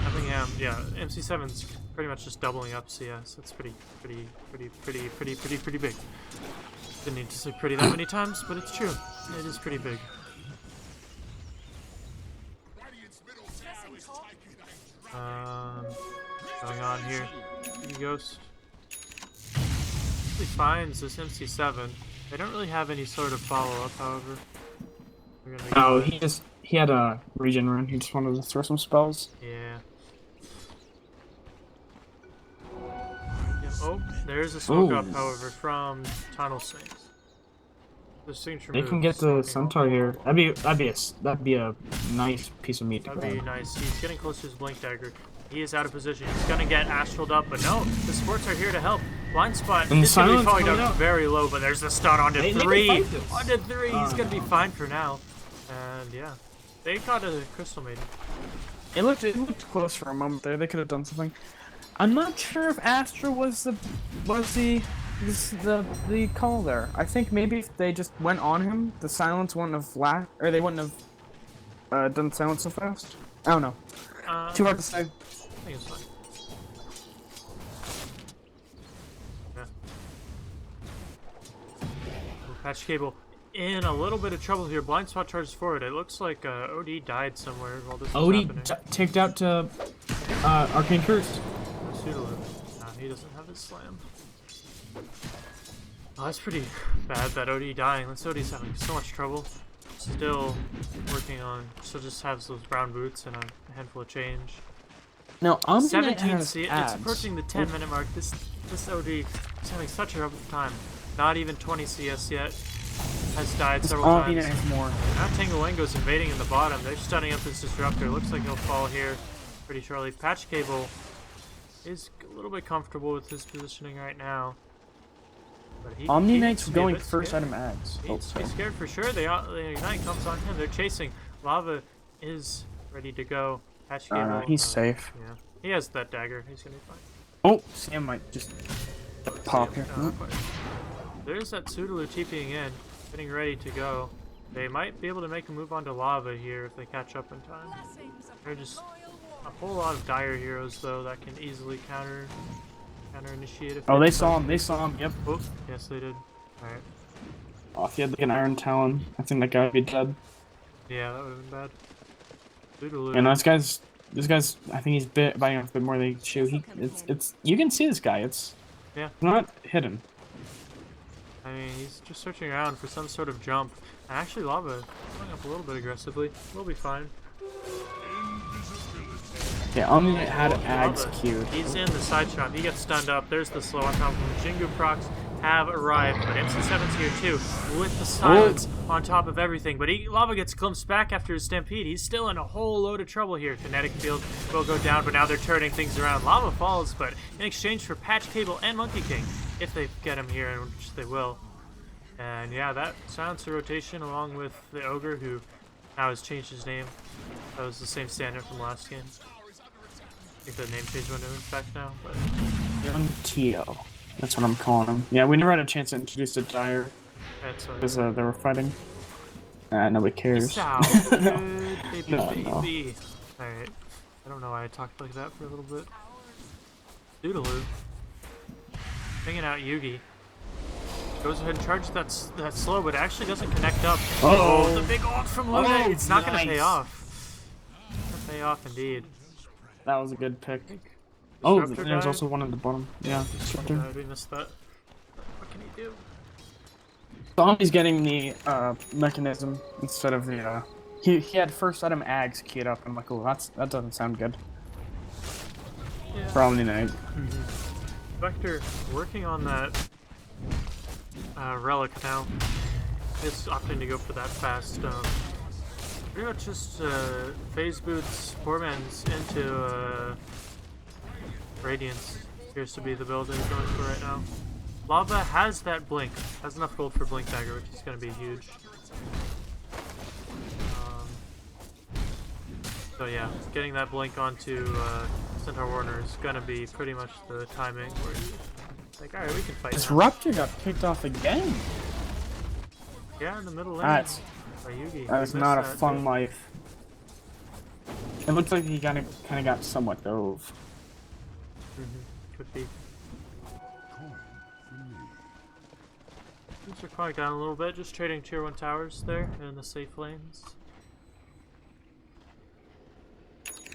[SPEAKER 1] Effingham, yeah, MC7's pretty much just doubling up CS. It's pretty big. Didn't need to say pretty that many times, but it's true. It is pretty big. going on here. Yugi Ghost. He finds this MC7. They don't really have any sort of follow-up, however.
[SPEAKER 2] Oh, he had a regen run. He just wanted to throw some spells.
[SPEAKER 1] Yeah. Oh, there's a smoke up, however, from Tunnel Snakes. The signature
[SPEAKER 2] They
[SPEAKER 1] move,
[SPEAKER 2] can get the
[SPEAKER 1] smoking
[SPEAKER 2] centaur here. That'd be a nice piece of meat to
[SPEAKER 1] That'd be
[SPEAKER 2] grab.
[SPEAKER 1] nice. He's getting close to his blink dagger. He is out of position. He's gonna get astraled up, but no, the sports are here to help. Blind spot
[SPEAKER 2] And
[SPEAKER 1] is gonna be
[SPEAKER 2] silence
[SPEAKER 1] falling
[SPEAKER 2] coming
[SPEAKER 1] down
[SPEAKER 2] up.
[SPEAKER 1] very low, but there's the stun onto
[SPEAKER 2] They can
[SPEAKER 1] 3.
[SPEAKER 2] fight this.
[SPEAKER 1] Onto 3. He's gonna be
[SPEAKER 2] no.
[SPEAKER 1] fine for now. And yeah, they got a crystal maiden.
[SPEAKER 2] It looked close for a moment there. They could have done something. I'm not sure if Astra was the call there. I think maybe if they just went on him, the silence wouldn't have they wouldn't have done silence so fast. I don't know. Too hard to say.
[SPEAKER 1] I think it's fine. Yeah. Patch Cable in a little bit of trouble here. Blind spot charges forward. It looks like OD died somewhere while this was happening.
[SPEAKER 2] Taked out to Arcane Curse.
[SPEAKER 1] Pseudo. Nah, he doesn't have his slam. Oh, that's pretty bad, that OD dying. This OD's having so much trouble. Still working on, still just has those brown boots and a handful of change.
[SPEAKER 2] Now,
[SPEAKER 1] 17 C, it's approaching the 10-minute mark. This OD is having such a rough time. Not even 20 CS yet. Has died several times.
[SPEAKER 2] More.
[SPEAKER 1] Now Tango Wango's invading in the bottom. They're stunning up this disruptor. Looks like he'll fall here pretty shortly. Patch Cable is a little bit comfortable with his positioning right now.
[SPEAKER 2] Omni Knight's going first item ads.
[SPEAKER 1] He's scared for sure. The Ignite comes on him. They're chasing. Lava is ready to go. Patch Cable,
[SPEAKER 2] he's safe.
[SPEAKER 1] Yeah, he has that dagger. He's gonna be fine.
[SPEAKER 2] Oh, Sam might just pop here.
[SPEAKER 1] There's that Pseudoloo TPing in, getting ready to go. They might be able to make a move onto lava here if they catch up in time. They're just a whole lot of dire heroes though that can easily counter initiate.
[SPEAKER 2] Oh, they saw him. They saw him. Yep.
[SPEAKER 1] Oh, yes, they did. All right.
[SPEAKER 2] Oh, if he had like an Iron Talon, I think that guy would be dead.
[SPEAKER 1] Yeah, that would have been bad. Pseudoloo.
[SPEAKER 2] And this guy's. I think he's biting off a bit more than he chew. It's. You can see this guy. It's not hidden.
[SPEAKER 1] I mean, he's just searching around for some sort of jump. And actually, Lava going up a little bit aggressively. We'll be fine.
[SPEAKER 2] Yeah, Omni had ads queued.
[SPEAKER 1] He's in the side shot. He gets stunned up. There's the slow on top of him. Jingu procs have arrived, but MC7's here too, with the silence on top of everything. But Lava gets glimpsed back after his stampede. He's still in a whole load of trouble here. Kinetic field will go down, but now they're turning things around. Lava falls, but in exchange for Patch Cable and Monkey King, if they get him here, which they will. And yeah, that silencer rotation along with the Ogre, who now has changed his name. That was the same standard from last game. I think the name change went into effect now, but...
[SPEAKER 2] Young Tio. That's what I'm calling him. Yeah, we never had a chance to introduce the Dire. Because they were fighting. Nobody cares.
[SPEAKER 1] Good, baby,
[SPEAKER 2] No.
[SPEAKER 1] baby. Alright. I don't know why I talked like that for a little bit. Doodaloo. Bringing out Yugi. Goes ahead and charges that slow, but it actually doesn't connect up. Oh, the big ult from Luna!
[SPEAKER 2] Oh,
[SPEAKER 1] It's not gonna
[SPEAKER 2] nice.
[SPEAKER 1] pay off. It's gonna pay off indeed.
[SPEAKER 2] That was a good pick. Oh,
[SPEAKER 1] Disruptor
[SPEAKER 2] there's
[SPEAKER 1] died?
[SPEAKER 2] also one at the bottom. Yeah, Disruptor.
[SPEAKER 1] We missed that. What can he do?
[SPEAKER 2] Zombie's getting the mechanism instead of the he had first item ags keyed up. I'm like, oh, that doesn't sound good.
[SPEAKER 1] Yeah.
[SPEAKER 2] For Omni Knight.
[SPEAKER 1] Vector working on that relic now. It's opting to go for that fast. Pretty much just phase boots poor man's into Radiance. Appears to be the build that he's going for right now. Lava has that blink. Has enough gold for blink dagger, which is going to be huge. So yeah, getting that blink onto Centaur Warner is going to be pretty much the timing where you like, alright, we can fight now.
[SPEAKER 2] Disruptor got picked off again.
[SPEAKER 1] Yeah, in the middle lane.
[SPEAKER 2] That's
[SPEAKER 1] By Yugi.
[SPEAKER 2] that was
[SPEAKER 1] We
[SPEAKER 2] not a
[SPEAKER 1] missed that,
[SPEAKER 2] fun
[SPEAKER 1] too.
[SPEAKER 2] life. It looks like he kind of got somewhat dove.
[SPEAKER 1] Could be. Things are quiet down a little bit, just trading tier 1 towers there in the safe lanes.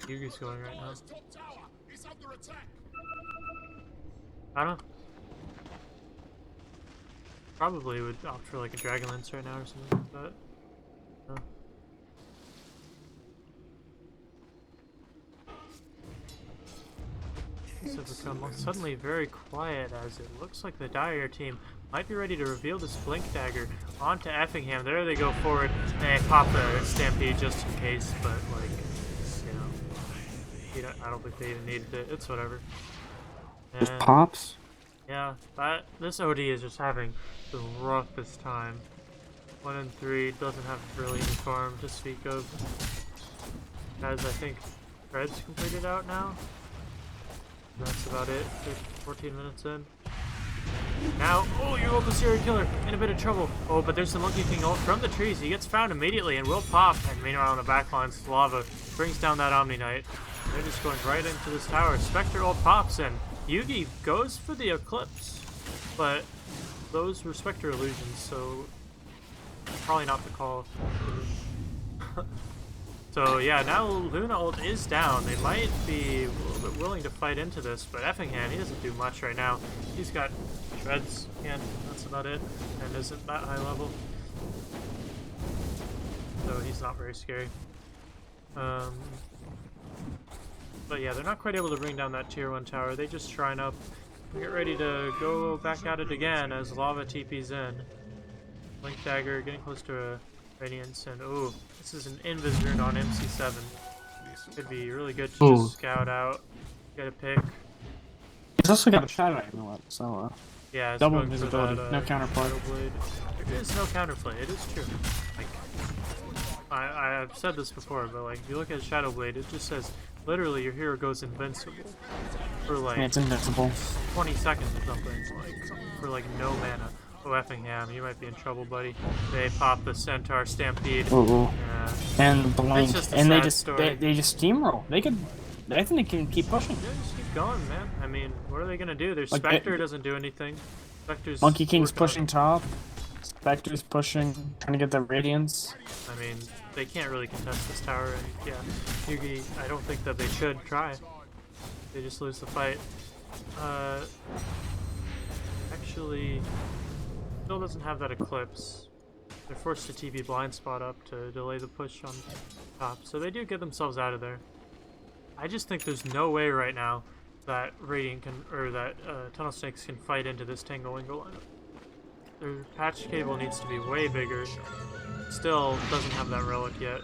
[SPEAKER 1] Yugi's going right now.
[SPEAKER 3] under attack.
[SPEAKER 1] I don't know. Probably would opt for like a Dragon Lance right now or something like that. Things have become suddenly very quiet as it looks like the Dire team might be ready to reveal this Blink Dagger onto Effingham. There they go forward. They pop the Stampede just in case, but like, you know, I don't think they even needed it. It's whatever. And,
[SPEAKER 2] Just pops.
[SPEAKER 1] yeah, this OD is just having the roughest time. 1 and 3 doesn't have really any farm to speak of. As I think Red's completed out now. That's about it. 14 minutes in. Now, oh, you rolled the serial killer in a bit of trouble. Oh, but there's the Monkey King ult from the trees. He gets found immediately and will pop. And meanwhile, on the backlines, Lava brings down that Omni Knight. They're just going right into this tower. Spectre ult pops and Yugi goes for the Eclipse. But those were Spectre illusions, so probably not the call. So yeah, now Luna ult is down. They might be a little bit willing to fight into this, but Effingham, he doesn't do much right now. He's got shreds, and that's about it, and isn't that high level. So he's not very scary. But yeah, they're not quite able to bring down that tier 1 tower. They just shrine up, get ready to go back at it again as Lava TP's in. Blink Dagger getting close to a Radiance, and ooh, this is an Invis rune on MC7. Could be really good to just scout out, get a pick.
[SPEAKER 2] He's also got a Shadow Amulet, so
[SPEAKER 1] yeah, it's
[SPEAKER 2] double
[SPEAKER 1] going
[SPEAKER 2] invisibility,
[SPEAKER 1] for that,
[SPEAKER 2] no counterplay.
[SPEAKER 1] There is no counterplay, it is true. Like, I've said this before, but like, if you look at Shadow Blade, it just says, literally, your hero goes invincible. For like,
[SPEAKER 2] yeah, it's invincible.
[SPEAKER 1] 20 seconds or something, like, for like no mana. Oh, Effingham, you might be in trouble, buddy. They pop the Centaur Stampede.
[SPEAKER 2] And Blink, and they just steamroll. I think they can keep pushing.
[SPEAKER 1] Yeah, just keep going, man. I mean, what are they gonna do? Their Spectre doesn't do anything. Spectre's
[SPEAKER 2] Monkey King's pushing top. Spectre's pushing, trying to get the Radiance.
[SPEAKER 1] I mean, they can't really contest this tower. And yeah, Yugi, I don't think that they should try. They just lose the fight. Actually, still doesn't have that Eclipse. They're forced to TP blind spot up to delay the push on top, so they do get themselves out of there. I just think there's no way right now that Radiant can, or that Tunnel Snakes can fight into this Tango Wango lineup. Their patch cable needs to be way bigger. Still doesn't have that relic yet.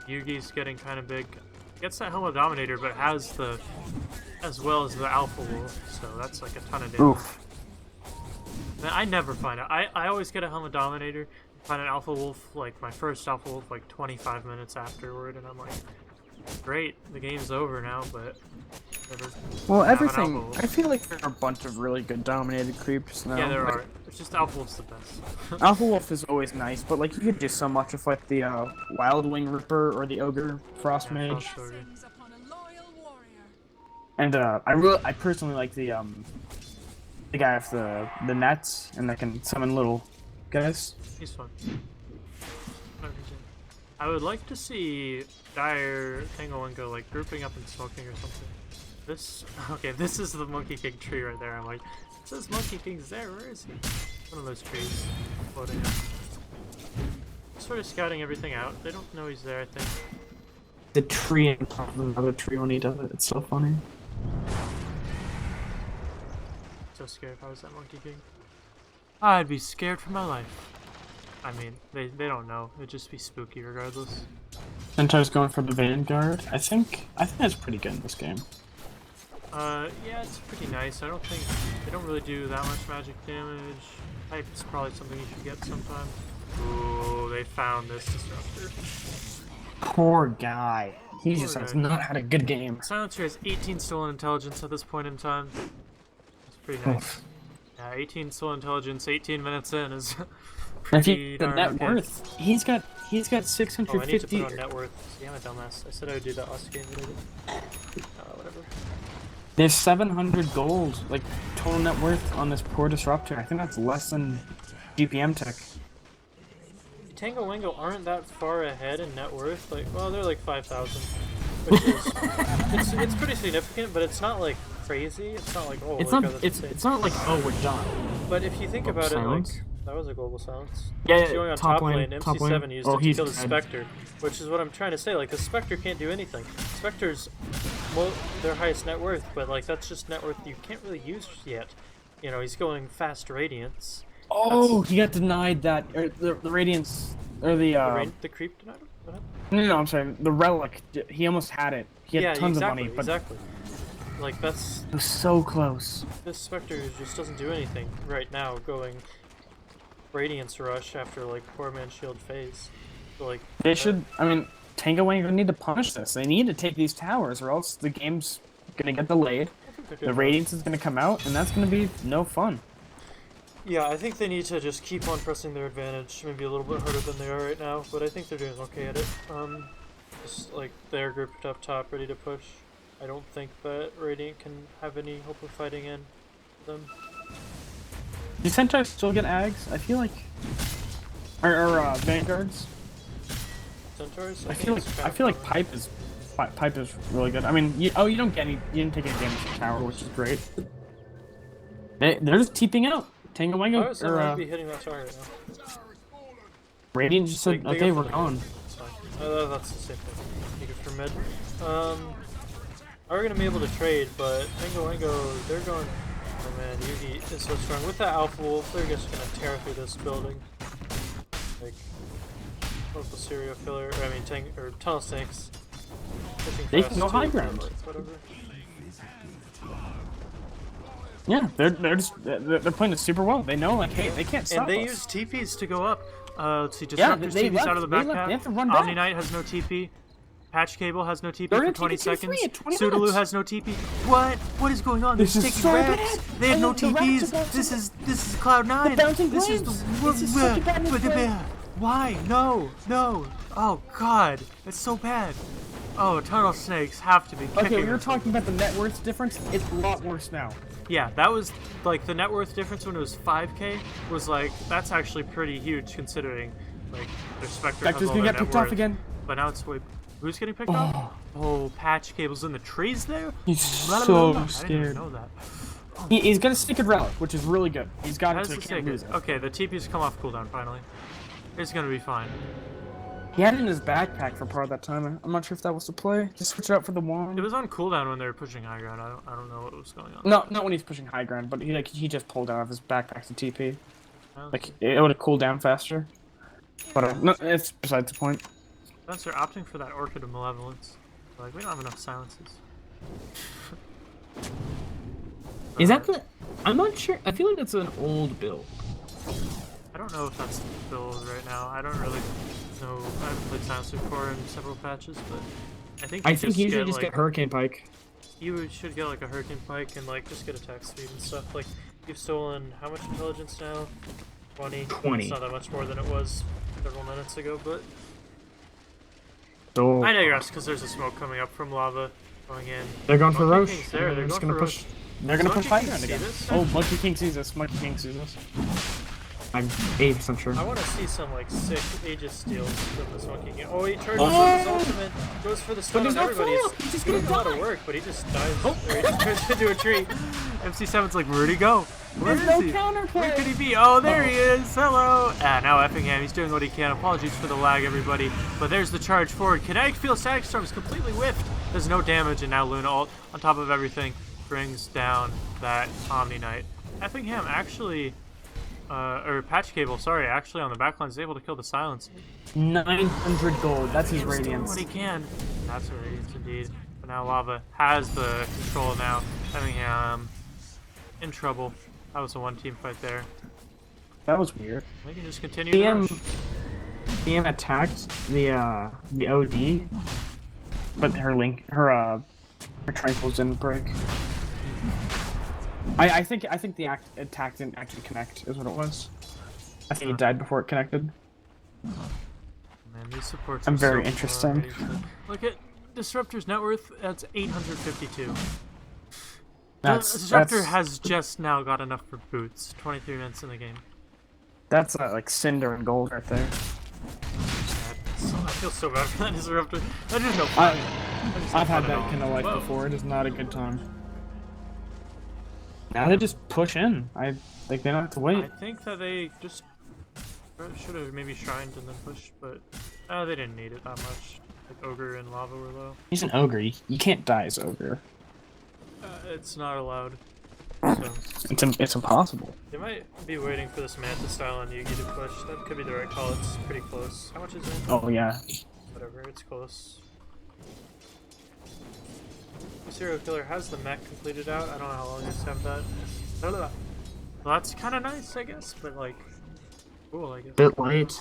[SPEAKER 1] Yugi's getting kind of big. Gets that Helm Dominator, but has the, as well as the Alpha Wolf, so that's like a ton of damage.
[SPEAKER 2] Oof.
[SPEAKER 1] Man, I never find it. I always get a Helm Dominator, find an Alpha Wolf, like my first Alpha Wolf, like 25 minutes afterward, and I'm like, great, the game's over now, but never.
[SPEAKER 2] Well, everything. I feel like there are a bunch of really good dominated creeps now.
[SPEAKER 1] Yeah, there are. It's just Alpha Wolf's the best.
[SPEAKER 2] Alpha Wolf is always nice, but like you could do so much with like the Wild Wing Ripper or the Ogre Frost Mage. And I personally like the guy with the nets and that can summon little guys.
[SPEAKER 1] He's fun. I would like to see Dire, Tango, Wango like grouping up and smoking or something. This is the Monkey King tree right there. I'm like, it says Monkey King's there. Where is he? One of those trees floating up. Sort of scouting everything out. They don't know he's there, I think.
[SPEAKER 2] The tree on top of another tree when he does it. It's so funny.
[SPEAKER 1] So scared if I was that Monkey King. I'd be scared for my life. I mean, they don't know. It'd just be spooky regardless.
[SPEAKER 2] Centaur's going for the Vanguard. I think that's pretty good in this game.
[SPEAKER 1] Yeah, it's pretty nice. I don't think they don't really do that much magic damage. Hype's probably something you should get sometime. Ooh, they found this disruptor.
[SPEAKER 2] Poor guy. He just has not had a good game.
[SPEAKER 1] Silencer has 18 stolen intelligence at this point in time. It's pretty nice. Yeah, 18 stolen intelligence, 18 minutes in is pretty darn
[SPEAKER 2] net
[SPEAKER 1] okay.
[SPEAKER 2] worth. He's got 650.
[SPEAKER 1] Oh, I need to put on net worth. See, I'm a dumbass. I said I would do that last game, but I didn't. Whatever.
[SPEAKER 2] There's 700 gold, like, total net worth on this poor disruptor. I think that's less than GPM tech.
[SPEAKER 1] Tango Wango aren't that far ahead in net worth. Like, well, they're like 5,000. which is it's pretty significant, but it's not like crazy. It's not like oh,
[SPEAKER 2] It's
[SPEAKER 1] like,
[SPEAKER 2] not.
[SPEAKER 1] oh, that's
[SPEAKER 2] It's
[SPEAKER 1] insane.
[SPEAKER 2] it's not like oh we're done.
[SPEAKER 1] But if you think
[SPEAKER 2] Oh,
[SPEAKER 1] about
[SPEAKER 2] silence?
[SPEAKER 1] it, like that was a global silence.
[SPEAKER 2] Yeah,
[SPEAKER 1] He's going on top lane. MC7 used it to kill the Spectre, which is what I'm trying to say. Like the Spectre can't do anything. Spectre's their highest net worth, but like that's just net worth you can't really use yet. You know, he's going fast radiance.
[SPEAKER 2] Oh, he got denied that. Or the radiance or
[SPEAKER 1] The creep denied him. What happened?
[SPEAKER 2] No, I'm sorry. The relic. He almost had it. He had tons of money, but
[SPEAKER 1] exactly. Like that's.
[SPEAKER 2] It was so close.
[SPEAKER 1] This Spectre just doesn't do anything right now. Going Radiance Rush after like poor man shield phase. So, like
[SPEAKER 2] they should. I mean, Tango Wango need to punish this. They need to take these towers, or else the game's gonna get delayed. The Radiance is gonna come out, and that's gonna be no fun.
[SPEAKER 1] Yeah, I think they need to just keep on pressing their advantage. Maybe a little bit harder than they are right now, but I think they're doing okay at it. Just like they're grouped up top, ready to push. I don't think that Radiant can have any hope of fighting in them.
[SPEAKER 2] Do Centaurs still get Ags? I feel like, or Vanguards.
[SPEAKER 1] Centaurs?
[SPEAKER 2] I feel like Pipe is really good. I mean, you didn't take any damage from tower, which is great. They're just TPing out. Tango Wango
[SPEAKER 1] might be hitting that tower right now.
[SPEAKER 2] Radiant just said, okay, we're gone.
[SPEAKER 1] That's the same thing. Take it from mid. Are gonna be able to trade, but Tango Wango, they're going. Oh man, Yugi is so strong. With that Alpha Wolf, they're just gonna tear through this building. Like, local serial killer. I mean, tunnel snakes.
[SPEAKER 2] They can go high ground.
[SPEAKER 1] Whatever.
[SPEAKER 2] Yeah, they're playing it super well. They know like, hey, they can't stop
[SPEAKER 1] us. And they use TPs to go up. Let's see, Disruptor's TP's out of the back half. Omni Knight has no TP. Patch Cable has no TP for 20 seconds. Sudaloo has no TP. What? What is going on? They're taking wrecks. They have no TPs. This is Cloud9. This is the why? No. Oh god. It's so bad. Oh, Tunnel Snakes have to be kicking.
[SPEAKER 2] Okay, we were talking about the net worth difference. It's a lot worse now.
[SPEAKER 1] Yeah, that was like the net worth difference when it was 5k was like that's actually pretty huge considering like their Spectre has all their net worth. Off again. But now it's way. Who's getting picked off? Oh, Patch Cable's in the trees there?
[SPEAKER 2] He's so scared.
[SPEAKER 1] I didn't even know that.
[SPEAKER 2] He's got a Sacred Relic, which is really good. He's got it, so he can't lose it.
[SPEAKER 1] Okay, the TP's come off cooldown finally. It's gonna be fine.
[SPEAKER 2] He had it in his backpack for part of that time. I'm not sure if that was the play. Just switch it out for the wand.
[SPEAKER 1] It was on cooldown when they were pushing high ground. I don't know what was going on.
[SPEAKER 2] No, not when he's pushing high ground, but he just pulled out of his backpack to TP. Like it would have cooled down faster. But no, it's besides the point.
[SPEAKER 1] They're opting for that Orchid of Malevolence. Like, we don't have enough silences.
[SPEAKER 5] Is that the... I'm not sure. I feel like that's an old build.
[SPEAKER 1] I don't know if that's the build right now. I don't really know. I haven't played Silencer before in several patches, but I think
[SPEAKER 5] you usually just get Hurricane Pike.
[SPEAKER 1] You should get like a Hurricane Pike and like just get attack speed and stuff. Like, you've stolen how much intelligence now? 20. It's not that much more than it was several minutes ago, but...
[SPEAKER 2] So,
[SPEAKER 1] I digress, because there's a smoke coming up from lava going in.
[SPEAKER 2] They're going for Roche.
[SPEAKER 1] They're going for
[SPEAKER 2] push. They're gonna push high ground again. Oh, Monkey King sees us. Monkey King sees us. I'm 80% sure.
[SPEAKER 1] I want to see some like sick Aegis steals from this Monkey King. Oh, he charges his ultimate, goes for the stun on everybody. He's doing a lot of work, but he just dies. Or he just turns into a tree. MC7's like, where'd he go? Where is he? Where could he be? Oh, there he is. Hello. Now Effingham, he's doing what he can. Apologies for the lag, everybody. But there's the charge forward. Kinetic Field Static Storm is completely whiffed. There's no damage, and now Luna ult, on top of everything, brings down that Omni Knight. Effingham actually, or Patch Cable, sorry, actually on the backline is able to kill the Silence.
[SPEAKER 2] 900 gold. That's his Radiance.
[SPEAKER 1] Doing what he can. That's a Radiance indeed. But now Lava has the control now. Effingham in trouble. That was a one-team fight there.
[SPEAKER 2] That was weird.
[SPEAKER 1] We can just continue.
[SPEAKER 2] PM attacked the OD, but her tranquils didn't break. I think the attack didn't actually connect. Is what it was. I think he died before it connected.
[SPEAKER 1] Man, these supports.
[SPEAKER 2] I'm very interested.
[SPEAKER 1] Look at Disruptor's net worth. That's 852.
[SPEAKER 2] Disruptor
[SPEAKER 1] has just now got enough for boots. 23 minutes in the game.
[SPEAKER 2] That's like cinder and gold right there.
[SPEAKER 1] I feel so bad for that Disruptor. That is no fun.
[SPEAKER 2] I've had
[SPEAKER 1] Put it
[SPEAKER 2] that
[SPEAKER 1] on.
[SPEAKER 2] kind of life
[SPEAKER 1] Whoa.
[SPEAKER 2] before. It is not a good time. Now they just push in. I think they don't have to wait.
[SPEAKER 1] I think that they just should have maybe shrined and then pushed, but they didn't need it that much. Like Ogre and Lava were low.
[SPEAKER 2] He's an ogre. You can't die as ogre.
[SPEAKER 1] It's not allowed. So
[SPEAKER 2] It's impossible.
[SPEAKER 1] they might be waiting for this Manta style on Yugi to push. That could be the right call. It's pretty close. How much is it?
[SPEAKER 2] Oh yeah.
[SPEAKER 1] Whatever, it's close. The serial killer has the mech completed out. I don't know how long he's have that. Well, that's kind of nice, I guess, but like, cool, I guess.
[SPEAKER 2] Bit late.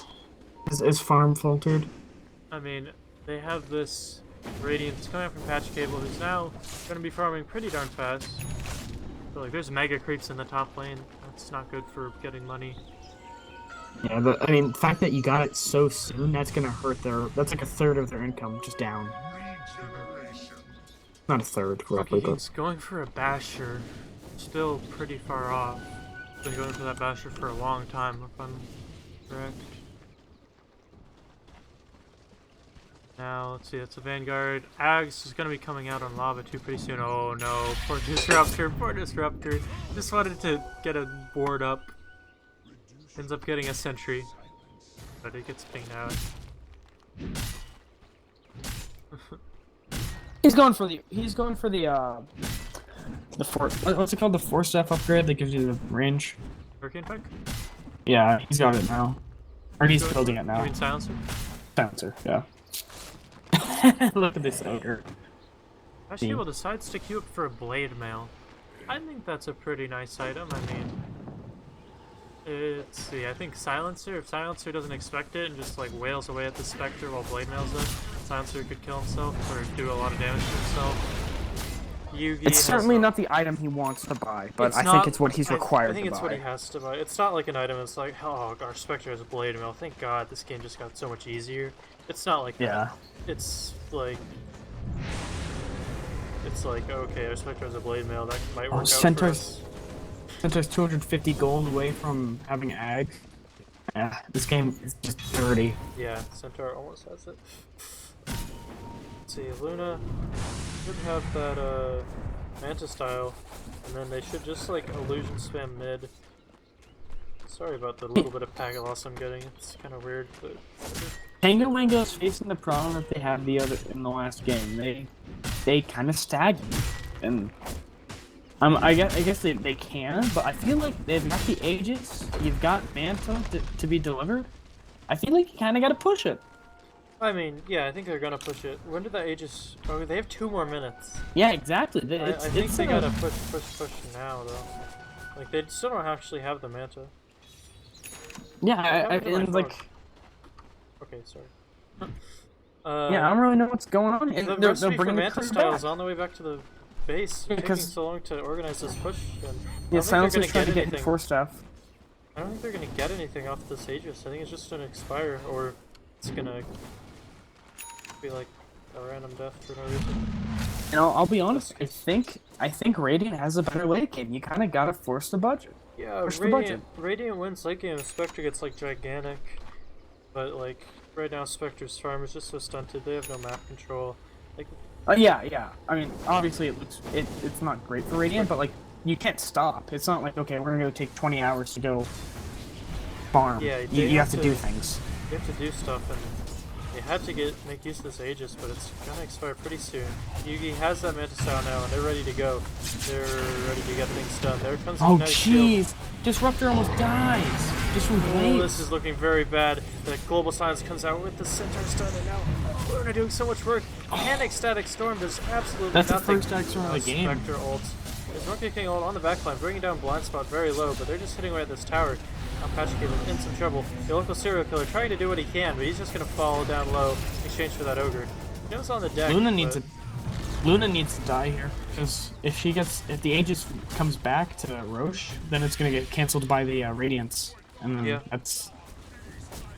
[SPEAKER 2] Is farm filtered?
[SPEAKER 1] I mean, they have this Radiance coming up from Patch Cable, who's now going to be farming pretty darn fast. So, like, there's mega creeps in the top lane. That's not good for getting money.
[SPEAKER 2] Yeah, I mean, the fact that you got it so soon, that's gonna hurt that's like a third of their income just down. Not a third, roughly, but...
[SPEAKER 1] He's going for a Basher. Still pretty far off. Been going for that Basher for a long time, if I'm correct. Now, let's see, that's a Vanguard. Ags is going to be coming out on Lava too pretty soon. Oh no, poor Disruptor, poor Disruptor. Just wanted to get a board up. Ends up getting a Sentry. But it gets pinged out.
[SPEAKER 2] He's going for the what's it called? The 4-step upgrade that gives you the range.
[SPEAKER 1] Hurricane Pike?
[SPEAKER 2] Yeah, he's got it now. Or he's building it
[SPEAKER 1] You
[SPEAKER 2] now.
[SPEAKER 1] mean Silencer?
[SPEAKER 2] Silencer, yeah. Look at this ogre.
[SPEAKER 1] Actually, able to sidestick you up for a Blade Mail. I think that's a pretty nice item. I mean, let's see. I think Silencer. If Silencer doesn't expect it and just like wails away at the Spectre while Blade Mails it, Silencer could kill himself or do a lot of damage to himself. Yugi
[SPEAKER 2] It's certainly not the item he wants to buy, but I think it's what he's required to buy.
[SPEAKER 1] I think it's what he has to buy. It's not like an item. It's like, oh, our Spectre has a Blade Mail. Thank God, this game just got so much easier. It's not like that. It's like okay, our Spectre has a Blade Mail. That might work out for us.
[SPEAKER 2] Centaur's 250 gold away from having Ag. Yeah, this game is just dirty.
[SPEAKER 1] Yeah, Centaur almost has it. Let's see, Luna should have that Manta style, and then they should just like illusion spam mid. Sorry about the little bit of packet loss I'm getting. It's kind of weird, but
[SPEAKER 2] Tango Wango's facing the problem that they had in the last game. They kind of stagnate, and I guess they can, but I feel like they've got the Aegis. You've got Manta to be delivered. I feel like you kind of got to push it.
[SPEAKER 1] I mean, yeah, I think they're gonna push it. When did that Aegis? Oh, they have 2 more minutes.
[SPEAKER 2] Yeah, exactly.
[SPEAKER 1] I think they gotta push now, though. Like, they still don't actually have the Manta.
[SPEAKER 2] Yeah, and like...
[SPEAKER 1] Okay, sorry.
[SPEAKER 2] Yeah, I don't really know what's going on.
[SPEAKER 1] The
[SPEAKER 2] They're
[SPEAKER 1] recipe for
[SPEAKER 2] bringing
[SPEAKER 1] Manta
[SPEAKER 2] the
[SPEAKER 1] style
[SPEAKER 2] back.
[SPEAKER 1] is on the way back to the base.
[SPEAKER 2] Yeah,
[SPEAKER 1] Taking so long to organize this push. And
[SPEAKER 2] Yeah, Silencer's trying to get in 4-staff.
[SPEAKER 1] I don't think they're gonna get anything off this Aegis. I think it's just gonna expire, or it's gonna be like a random death for no reason.
[SPEAKER 2] And I'll be honest, I think Radiant has a better late game. You kind of gotta force the budget.
[SPEAKER 1] Yeah, Radiant wins late game. Spectre gets like gigantic, but like right now Spectre's farm is just so stunted. They have no map control. Like,
[SPEAKER 2] yeah. I mean, obviously it's not great for Radiant, but like you can't stop. It's not like, okay, we're gonna go take 20 hours to go farm.
[SPEAKER 1] Yeah,
[SPEAKER 2] you have to do things.
[SPEAKER 1] You have to do stuff, and they had to make use of this Aegis, but it's gonna expire pretty soon. Yugi has that Manta style now, and they're ready to go. They're ready to get things done. There comes the nice
[SPEAKER 2] jeez! Disruptor almost dies! Just from blades.
[SPEAKER 1] This is looking very bad. The Global Silence comes out with the Centaur stun, and now Luna doing so much work. Panic Static Storm does absolutely
[SPEAKER 2] That's
[SPEAKER 1] nothing.
[SPEAKER 2] the first static storm of the game.
[SPEAKER 1] Spectre ult. There's Monkey King ult on the backline, bringing down Blind Spot very low, but they're just hitting away at this tower. Now Patch Cable in some trouble. The local serial killer trying to do what he can, but he's just gonna fall down low in exchange for that ogre. He knows on the deck.
[SPEAKER 2] Luna needs to die here, because if the Aegis comes back to Roche, then it's gonna get cancelled by the Radiance, and then that's.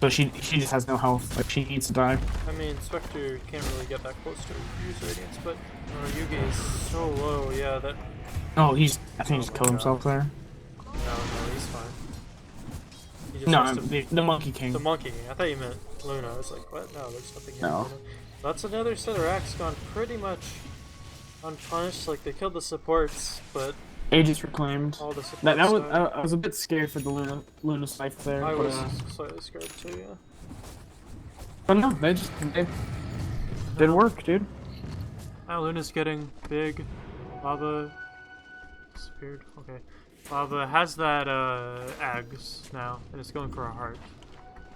[SPEAKER 2] So she just has no health. Like, she needs to die.
[SPEAKER 1] I mean, Spectre can't really get that close to use Radiance, but Yugi is so low. Yeah, that.
[SPEAKER 2] Oh, I think he just killed himself there.
[SPEAKER 1] No, he's fine. He just
[SPEAKER 2] No,
[SPEAKER 1] has to...
[SPEAKER 2] the Monkey King.
[SPEAKER 1] The Monkey King. I thought you meant Luna. I was like, what? No, there's nothing here.
[SPEAKER 2] No.
[SPEAKER 1] That's another set of racks gone pretty much unpunished. Like, they killed the supports, but
[SPEAKER 2] Aegis reclaimed.
[SPEAKER 1] all the supports
[SPEAKER 2] That was
[SPEAKER 1] died.
[SPEAKER 2] I was a bit scared for the Luna scythe there.
[SPEAKER 1] I
[SPEAKER 2] but,
[SPEAKER 1] was slightly scared too, yeah.
[SPEAKER 2] but no, they did work, dude.
[SPEAKER 1] Now Luna's getting big. Lava disappeared. Okay. Lava has that Ags now, and it's going for a heart.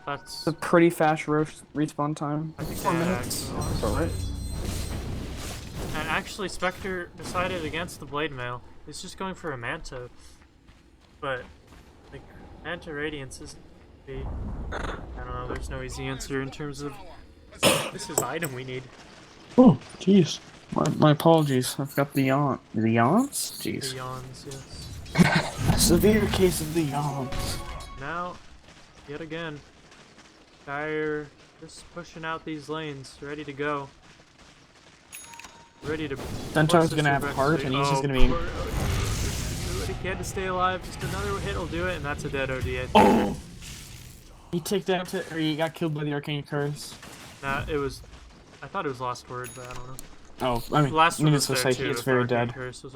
[SPEAKER 1] That's
[SPEAKER 2] It's a pretty fast respawn time.
[SPEAKER 1] I think
[SPEAKER 2] 4
[SPEAKER 1] they had
[SPEAKER 2] minutes.
[SPEAKER 1] Ags.
[SPEAKER 2] That's alright.
[SPEAKER 1] And actually, Spectre decided against the Blade Mail. He's just going for a Manta. But, like, Manta Radiance is the... I don't know, there's no easy answer in terms of... This is the item we need.
[SPEAKER 2] Oh, jeez. My apologies. I've got the yawn. The yawns? Jeez.
[SPEAKER 1] The yawns, yes.
[SPEAKER 2] Severe case of the yawns.
[SPEAKER 1] Now, yet again, Dire just pushing out these lanes, ready to go. Ready to...
[SPEAKER 2] Centaur's gonna have heart, and he's just gonna be...
[SPEAKER 1] Do what he can to stay alive. Just another hit will do it, and that's a dead OD, I think.
[SPEAKER 2] Oh! He ticked out or he got killed by the Arcane Curse.
[SPEAKER 1] Nah, it was... I thought it was Last Word, but I don't know.
[SPEAKER 2] Oh, I mean,
[SPEAKER 1] Last Word
[SPEAKER 2] needless
[SPEAKER 1] was
[SPEAKER 2] to
[SPEAKER 1] there
[SPEAKER 2] say,
[SPEAKER 1] too.
[SPEAKER 2] he's
[SPEAKER 1] if
[SPEAKER 2] very
[SPEAKER 1] Arcane
[SPEAKER 2] dead.
[SPEAKER 1] Curse was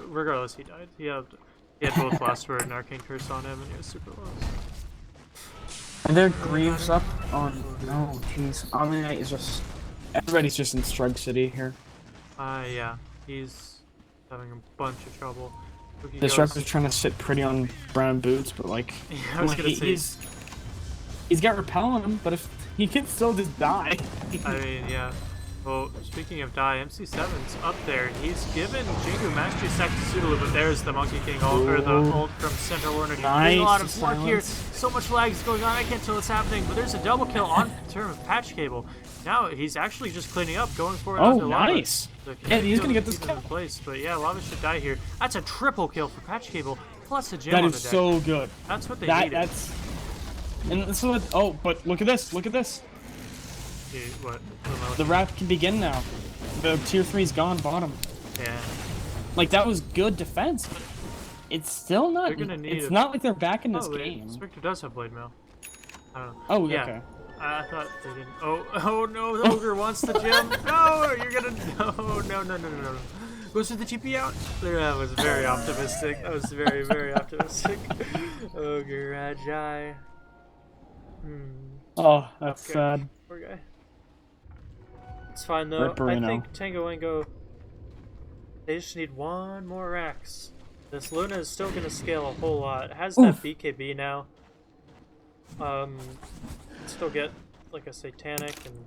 [SPEAKER 1] regardless, he died. He had both Last Word and Arcane Curse on him, and he was super low.
[SPEAKER 2] And their Greaves up on... No, jeez. Omni is just... Everybody's just in Strug City here.
[SPEAKER 1] Yeah. He's having a bunch of trouble.
[SPEAKER 2] The Disruptor's trying to sit pretty on brown boots, but like...
[SPEAKER 1] Yeah, I was gonna say...
[SPEAKER 2] He's got repel on him, but if he can still just die.
[SPEAKER 1] I mean, yeah. Well, speaking of die, MC7's up there. He's given Jingu Mastery Sec to Sudolu, but there's the Monkey King ult, or the ult from Center Warner.
[SPEAKER 2] Nice,
[SPEAKER 1] There's a lot of work here.
[SPEAKER 2] silence.
[SPEAKER 1] So much lag is going on, I can't tell what's happening, but there's a double kill on term of Patch Cable. Now he's actually just cleaning up, going for it onto Lava.
[SPEAKER 2] Nice.
[SPEAKER 1] The
[SPEAKER 2] Yeah, he's gonna get this
[SPEAKER 1] keep
[SPEAKER 2] kill.
[SPEAKER 1] in place, but yeah, Lava should die here. That's a triple kill for Patch Cable, plus a gem
[SPEAKER 2] That
[SPEAKER 1] on the
[SPEAKER 2] is
[SPEAKER 1] deck.
[SPEAKER 2] so good.
[SPEAKER 1] That's what they needed.
[SPEAKER 2] That's... And this is what... Oh, but look at this. Look at this.
[SPEAKER 1] Dude, what?
[SPEAKER 2] The wrap can begin now. The tier 3's gone bottom.
[SPEAKER 1] Yeah.
[SPEAKER 2] Like, that was good defense, but it's still not...
[SPEAKER 1] They're gonna need
[SPEAKER 2] It's
[SPEAKER 1] a-
[SPEAKER 2] not like they're back in this
[SPEAKER 1] Oh, wait,
[SPEAKER 2] game.
[SPEAKER 1] Spectre does have Blade Mail. I don't know.
[SPEAKER 2] Oh,
[SPEAKER 1] Yeah.
[SPEAKER 2] okay.
[SPEAKER 1] I thought they didn't. Oh no, the ogre wants the gem. No, you're gonna. No. Goes for the TP out. That was very optimistic. That was very, very optimistic. Ogre Rajai.
[SPEAKER 2] Oh, that's
[SPEAKER 1] Okay.
[SPEAKER 2] sad.
[SPEAKER 1] Poor guy. It's fine though. I
[SPEAKER 2] Ripperino.
[SPEAKER 1] think Tango Wango. They just need one more Rax. This Luna is still gonna scale a whole lot. It has that BKB now. Still get like a Satanic and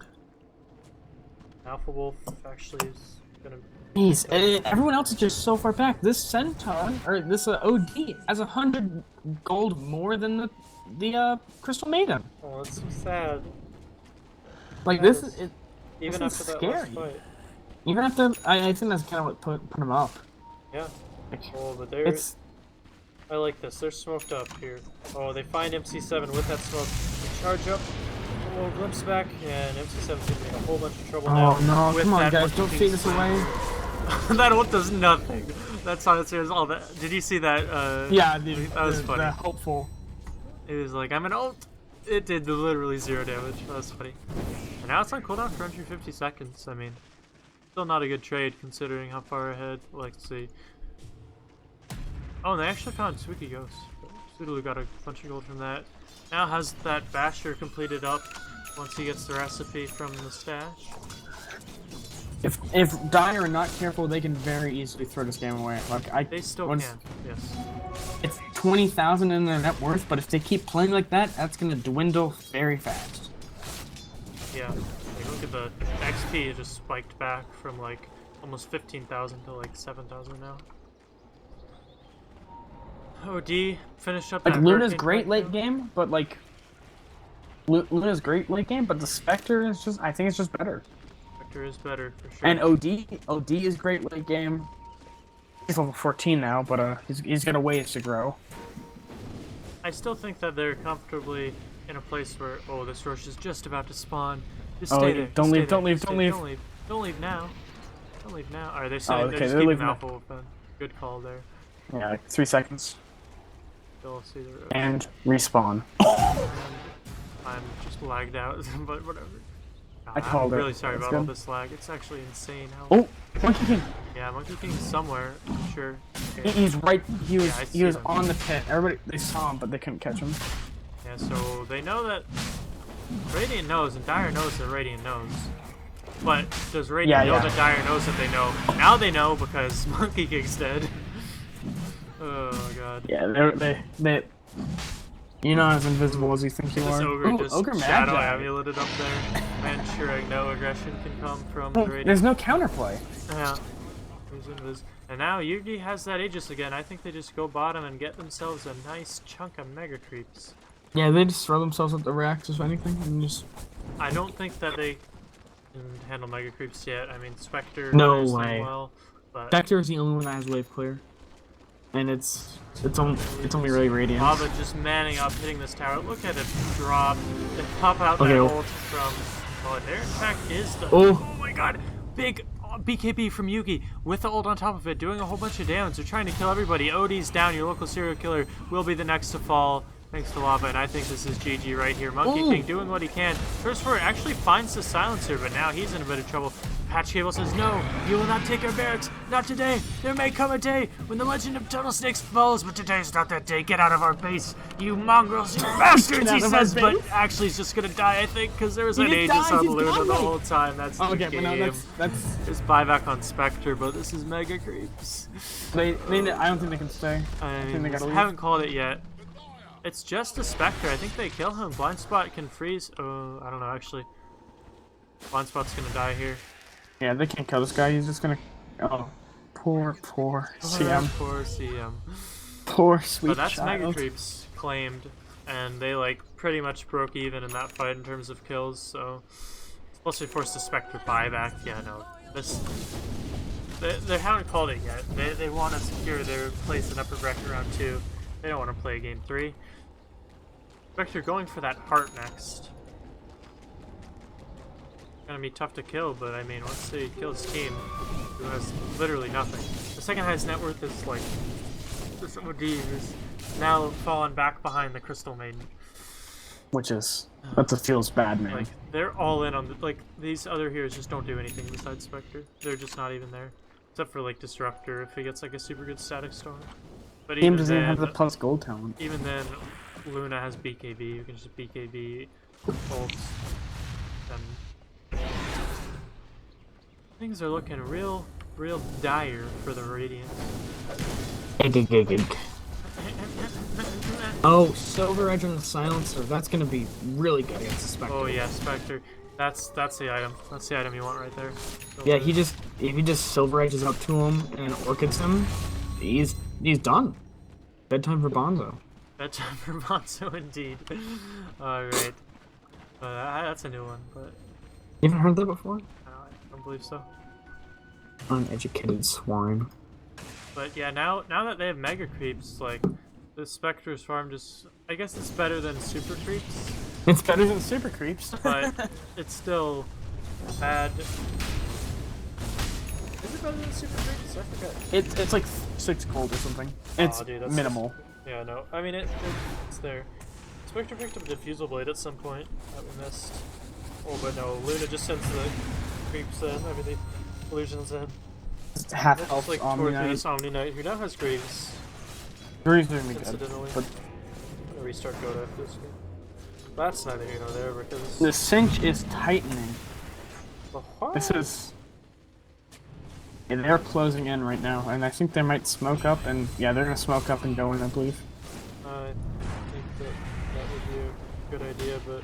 [SPEAKER 1] Alpha Wolf actually is gonna.
[SPEAKER 2] Jeez, everyone else is just so far back. This Centaur, or this OD, has 100 gold more than the Crystal Maiden.
[SPEAKER 1] Oh, that's so sad.
[SPEAKER 2] Like,
[SPEAKER 1] That
[SPEAKER 2] this
[SPEAKER 1] is-
[SPEAKER 2] is...
[SPEAKER 1] Even
[SPEAKER 2] This
[SPEAKER 1] after
[SPEAKER 2] is
[SPEAKER 1] that last
[SPEAKER 2] scary.
[SPEAKER 1] fight.
[SPEAKER 2] Even after... I think that's kind of what put him up.
[SPEAKER 1] Yeah.
[SPEAKER 2] Like,
[SPEAKER 1] Oh, but they're.
[SPEAKER 2] it's...
[SPEAKER 1] I like this. They're smoked up here. Oh, they find MC7 with that smoke. They charge up. A little glimpse back, and MC7's gonna be in a whole bunch of trouble now.
[SPEAKER 2] Oh no,
[SPEAKER 1] with
[SPEAKER 2] come on
[SPEAKER 1] that
[SPEAKER 2] guys,
[SPEAKER 1] Monkey
[SPEAKER 2] don't
[SPEAKER 1] King
[SPEAKER 2] fade this
[SPEAKER 1] slam.
[SPEAKER 2] away.
[SPEAKER 1] That ult does nothing. That silencer is all that. Did you see that?
[SPEAKER 2] Yeah,
[SPEAKER 1] that was funny.
[SPEAKER 2] the hopeful.
[SPEAKER 1] It was like, I'm an ult. It did literally 0 damage. That was funny. And now it's on cooldown for 150 seconds. I mean, still not a good trade considering how far ahead. Let's see. Oh, and they actually found Suki Ghost. Sudolu got a bunch of gold from that. Now has that Basher completed up once he gets the recipe from the stash.
[SPEAKER 2] If Dire are not careful, they can very easily throw this game away. Like
[SPEAKER 1] They still
[SPEAKER 2] once-
[SPEAKER 1] can, yes.
[SPEAKER 2] It's 20,000 in their net worth, but if they keep playing like that, that's gonna dwindle very fast.
[SPEAKER 1] Yeah. Like, look at the XP, it just spiked back from like almost 15,000 to like 7,000 now. OD finished up
[SPEAKER 2] Like
[SPEAKER 1] that
[SPEAKER 2] Luna's
[SPEAKER 1] Hurricane
[SPEAKER 2] great
[SPEAKER 1] fight,
[SPEAKER 2] late
[SPEAKER 1] though.
[SPEAKER 2] game, but like Luna's great late game, but the Spectre is just, I think it's just better.
[SPEAKER 1] Vector is better for sure.
[SPEAKER 2] And OD is great late game. He's level 14 now, but he's got a ways to grow.
[SPEAKER 1] I still think that they're comfortably in a place where, oh, this Roche is just about to spawn. Just
[SPEAKER 2] Oh,
[SPEAKER 1] stay there.
[SPEAKER 2] don't
[SPEAKER 1] just
[SPEAKER 2] leave,
[SPEAKER 1] stay
[SPEAKER 2] don't
[SPEAKER 1] there,
[SPEAKER 2] leave,
[SPEAKER 1] just
[SPEAKER 2] don't
[SPEAKER 1] stay-
[SPEAKER 2] leave.
[SPEAKER 1] Don't leave. Don't leave now. Don't leave now. Alright, they're saying
[SPEAKER 2] okay,
[SPEAKER 1] they're just
[SPEAKER 2] they're
[SPEAKER 1] keeping
[SPEAKER 2] leaving now.
[SPEAKER 1] Alpha Wolf in. Good call there.
[SPEAKER 2] Yeah, like 3 seconds.
[SPEAKER 1] Still see the Roche.
[SPEAKER 2] And respawn.
[SPEAKER 1] I'm just lagged out, but whatever.
[SPEAKER 2] I called
[SPEAKER 1] I'm
[SPEAKER 2] it.
[SPEAKER 1] really sorry
[SPEAKER 2] That's
[SPEAKER 1] about all
[SPEAKER 2] good.
[SPEAKER 1] this lag. It's actually insane how.
[SPEAKER 2] Oh, Monkey King.
[SPEAKER 1] Yeah, Monkey King's somewhere. I'm sure. Okay.
[SPEAKER 2] He's right. He was.
[SPEAKER 1] I
[SPEAKER 2] he
[SPEAKER 1] see
[SPEAKER 2] was
[SPEAKER 1] them.
[SPEAKER 2] on the pit. Everybody they saw him, but they couldn't catch him.
[SPEAKER 1] Yeah, so they know that Radiant knows, and Dire knows that Radiant knows. But does Radiant know that Dire knows that they know? Now they know because Monkey King's dead. Oh my god.
[SPEAKER 2] Yeah, they. You're not as invisible as you think you
[SPEAKER 1] This
[SPEAKER 2] are.
[SPEAKER 1] ogre
[SPEAKER 2] Ooh,
[SPEAKER 1] just
[SPEAKER 2] Ogre
[SPEAKER 1] shadow
[SPEAKER 2] Magi.
[SPEAKER 1] amuleted up there, ensuring no aggression can come from the Radiant.
[SPEAKER 2] There's no counterplay.
[SPEAKER 1] Yeah. And now Yugi has that Aegis again. I think they just go bottom and get themselves a nice chunk of Mega Creeps.
[SPEAKER 2] Yeah, they just throw themselves at the reactors or anything and just.
[SPEAKER 1] I don't think that they can handle Mega Creeps yet. I mean, Spectre
[SPEAKER 2] No
[SPEAKER 1] clears them
[SPEAKER 2] way.
[SPEAKER 1] well, but
[SPEAKER 2] Spectre is the only one that has wave clear, and it's only really Radiant.
[SPEAKER 1] Lava just manning up, hitting this tower. Look at it drop. They pop out
[SPEAKER 2] Okay.
[SPEAKER 1] that ult from. Well, there in fact is the.
[SPEAKER 2] Oh
[SPEAKER 1] My god! Big BKB from Yugi with the ult on top of it, doing a whole bunch of damage. They're trying to kill everybody. Odie's down. Your local serial killer will be the next to fall. Thanks to Lava, and I think this is GG right here. Monkey King doing what he can. First for it actually finds the silencer, but now he's in a bit of trouble. Patch Cable says, no, you will not take our barracks. Not today. There may come a day when the legend of Tunnel Snakes falls, but today's not that day. Get out of our base, you mongrels, you bastards, he says, but actually he's just gonna die, I think, because there was an Aegis on Luna the whole time. That's the game.
[SPEAKER 2] But no, that's.
[SPEAKER 1] There's buyback on Spectre, but this is Mega Creeps.
[SPEAKER 2] I don't think they can stay.
[SPEAKER 1] I
[SPEAKER 2] think they gotta leave.
[SPEAKER 1] haven't called it yet. It's just a Spectre. I think they kill him. Blind Spot can freeze. Oh, I don't know, actually. Blind Spot's gonna die here.
[SPEAKER 2] Yeah, they can't kill this guy. He's just gonna. Oh, poor CM.
[SPEAKER 1] Poor CM.
[SPEAKER 2] Poor sweet
[SPEAKER 1] But that's
[SPEAKER 2] child.
[SPEAKER 1] Mega Creeps claimed, and they like pretty much broke even in that fight in terms of kills. So, plus they forced the Spectre buyback. Yeah, no, this. They haven't called it yet. They want to secure their place in upper bracket round 2. They don't want to play game 3. Spectre going for that heart next. Gonna be tough to kill, but I mean, once they kill his team, who has literally nothing. The second highest net worth is like this OD who's now fallen back behind the Crystal Maiden.
[SPEAKER 2] Which is that feels bad, man.
[SPEAKER 1] Like they're all in on like these other heroes just don't do anything besides Spectre. They're just not even there, except for like Disruptor if he gets like a super good static storm. But
[SPEAKER 2] Game
[SPEAKER 1] even
[SPEAKER 2] doesn't even
[SPEAKER 1] then,
[SPEAKER 2] have the plus gold talent.
[SPEAKER 1] even then, Luna has BKB. You can just BKB ults. And things are looking real dire for the Radiant.
[SPEAKER 5] Oh, Silver Edge on the Silencer. That's gonna be really good against the Spectre.
[SPEAKER 1] Oh yeah, Spectre. That's the item. That's the item you want right there.
[SPEAKER 5] Yeah, if he just Silver Edges up to him and Orchids him, he's done. Bedtime for Bonzo.
[SPEAKER 1] Bedtime for Bonzo indeed. Alright. That's a new one, but
[SPEAKER 5] You haven't heard that before?
[SPEAKER 1] I don't believe so.
[SPEAKER 5] Uneducated swine.
[SPEAKER 1] But yeah, now that they have Mega Creeps, like, the Spectre's farm just... I guess it's better than Super Creeps,
[SPEAKER 2] It's better than Super Creeps.
[SPEAKER 1] but it's still bad. Is it better than Super Creeps? I forget.
[SPEAKER 2] It's like 6 gold or something. It's
[SPEAKER 1] dude, that's
[SPEAKER 2] minimal.
[SPEAKER 1] Yeah, no. I mean, it's there. Spectre picked up a Diffusal Blade at some point that we missed. Oh, but no. Luna just sends the creeps in. I mean, the illusions in.
[SPEAKER 2] Half
[SPEAKER 1] That's
[SPEAKER 2] health
[SPEAKER 1] like
[SPEAKER 2] Omni
[SPEAKER 1] towards
[SPEAKER 2] Knight.
[SPEAKER 1] this Omni Knight, who now has Greaves.
[SPEAKER 2] Greaves doing me good,
[SPEAKER 1] Incidentally.
[SPEAKER 2] but
[SPEAKER 1] I'm gonna restart Goda after this game. That's neither here nor there because
[SPEAKER 2] the cinch is tightening.
[SPEAKER 1] the what?
[SPEAKER 2] This is. Yeah, they're closing in right now, and I think they might smoke up, and yeah, they're gonna smoke up and go in, I believe.
[SPEAKER 1] I think that would be a good idea, but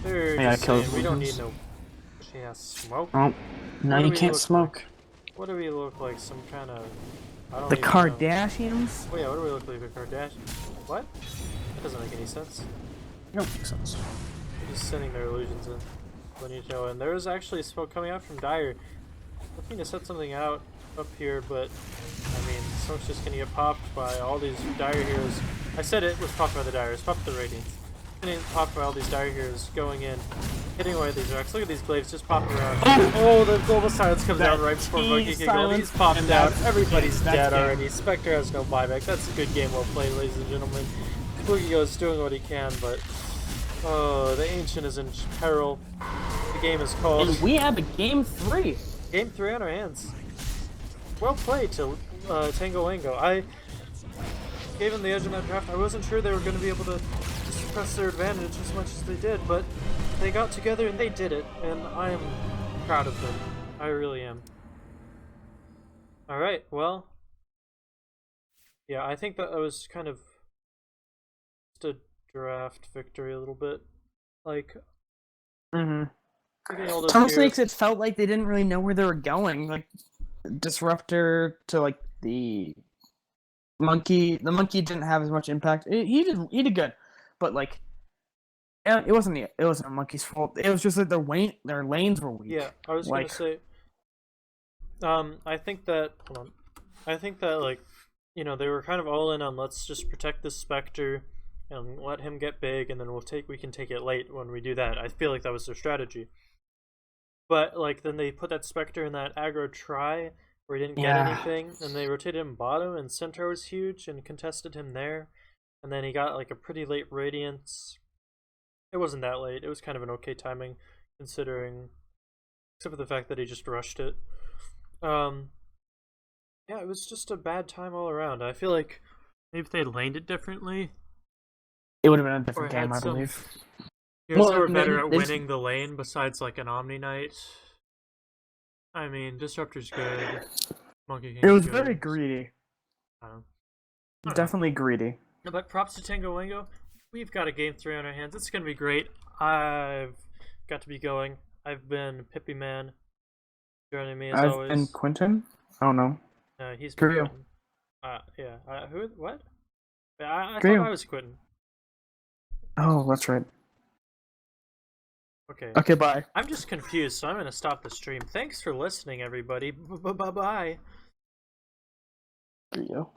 [SPEAKER 1] they're
[SPEAKER 2] Yeah,
[SPEAKER 1] just
[SPEAKER 2] kill
[SPEAKER 1] saying we don't need
[SPEAKER 2] illusions.
[SPEAKER 1] no smoke.
[SPEAKER 2] Oh, no,
[SPEAKER 1] What do
[SPEAKER 2] you
[SPEAKER 1] we
[SPEAKER 2] can't
[SPEAKER 1] look
[SPEAKER 2] smoke.
[SPEAKER 1] What do we look like? Some kind of I don't
[SPEAKER 2] The
[SPEAKER 1] even know.
[SPEAKER 2] Kardashians?
[SPEAKER 1] Oh yeah, what do we look like? A Kardashian? What? That doesn't make any sense.
[SPEAKER 2] I don't think so.
[SPEAKER 1] They're just sending their illusions in. Bonito, and there is actually smoke coming out from Dire. Looking to set something out up here, but I mean, smoke's just gonna get popped by all these Dire heroes. I said it was popped by the Dire, it's popped by the Radiants. Getting popped by all these Dire heroes going in, hitting away at these racks. Look at these glaives just popping around. Oh, the global silence comes out right before Monkey can go. He's popped out. Everybody's dead already. Spectre has no buyback. That's a good game well played, ladies and gentlemen. Boogie goes doing what he can, but oh, the Ancient is in peril. The game is called.
[SPEAKER 2] And we have a game 3.
[SPEAKER 1] Game 3 on our hands. Well played to Tango Wango. I gave them the edge in that draft. I wasn't sure they were going to be able to suppress their advantage as much as they did, but they got together and they did it, and I am proud of them. I really am. Alright, well, yeah, I think that was kind of just a draft victory a little bit. Like,
[SPEAKER 2] Tunnel Snakes, it felt like they didn't really know where they were going. Like, Disruptor to, like, the monkey. The monkey didn't have as much impact. He did good, but, like, it wasn't a monkey's fault. It was just that their lanes were weak.
[SPEAKER 1] Yeah, I was gonna say. I think that like, you know, they were kind of all in on let's just protect this Spectre and let him get big, and then we can take it late when we do that. I feel like that was their strategy. But like then they put that Spectre in that aggro try where he didn't get anything, and they rotated him bottom, and Centaur was huge and contested him there, and then he got like a pretty late Radiance. It wasn't that late. It was kind of an okay timing, considering, except for the fact that he just rushed it. Yeah, it was just a bad time all around. I feel like maybe if they laned it differently,
[SPEAKER 2] it would have been a different game, I believe.
[SPEAKER 1] Heroes that were better at winning the lane besides like an Omni Knight. I mean, Disruptor's good. Monkey King's
[SPEAKER 2] It was
[SPEAKER 1] good.
[SPEAKER 2] very greedy. Definitely greedy.
[SPEAKER 1] But props to Tango Wango. We've got a game 3 on our hands. It's gonna be great. I've got to be going. I've been Pippy Man. Joining me as always.
[SPEAKER 2] I've been Quentin. Oh no.
[SPEAKER 1] He's
[SPEAKER 2] Grio.
[SPEAKER 1] Quentin. Yeah. Who? What? I thought I was Quentin.
[SPEAKER 2] Oh, that's right.
[SPEAKER 1] Okay.
[SPEAKER 2] Okay, bye.
[SPEAKER 1] I'm just confused, so I'm gonna stop the stream. Thanks for listening, everybody. Bye.
[SPEAKER 2] Grio.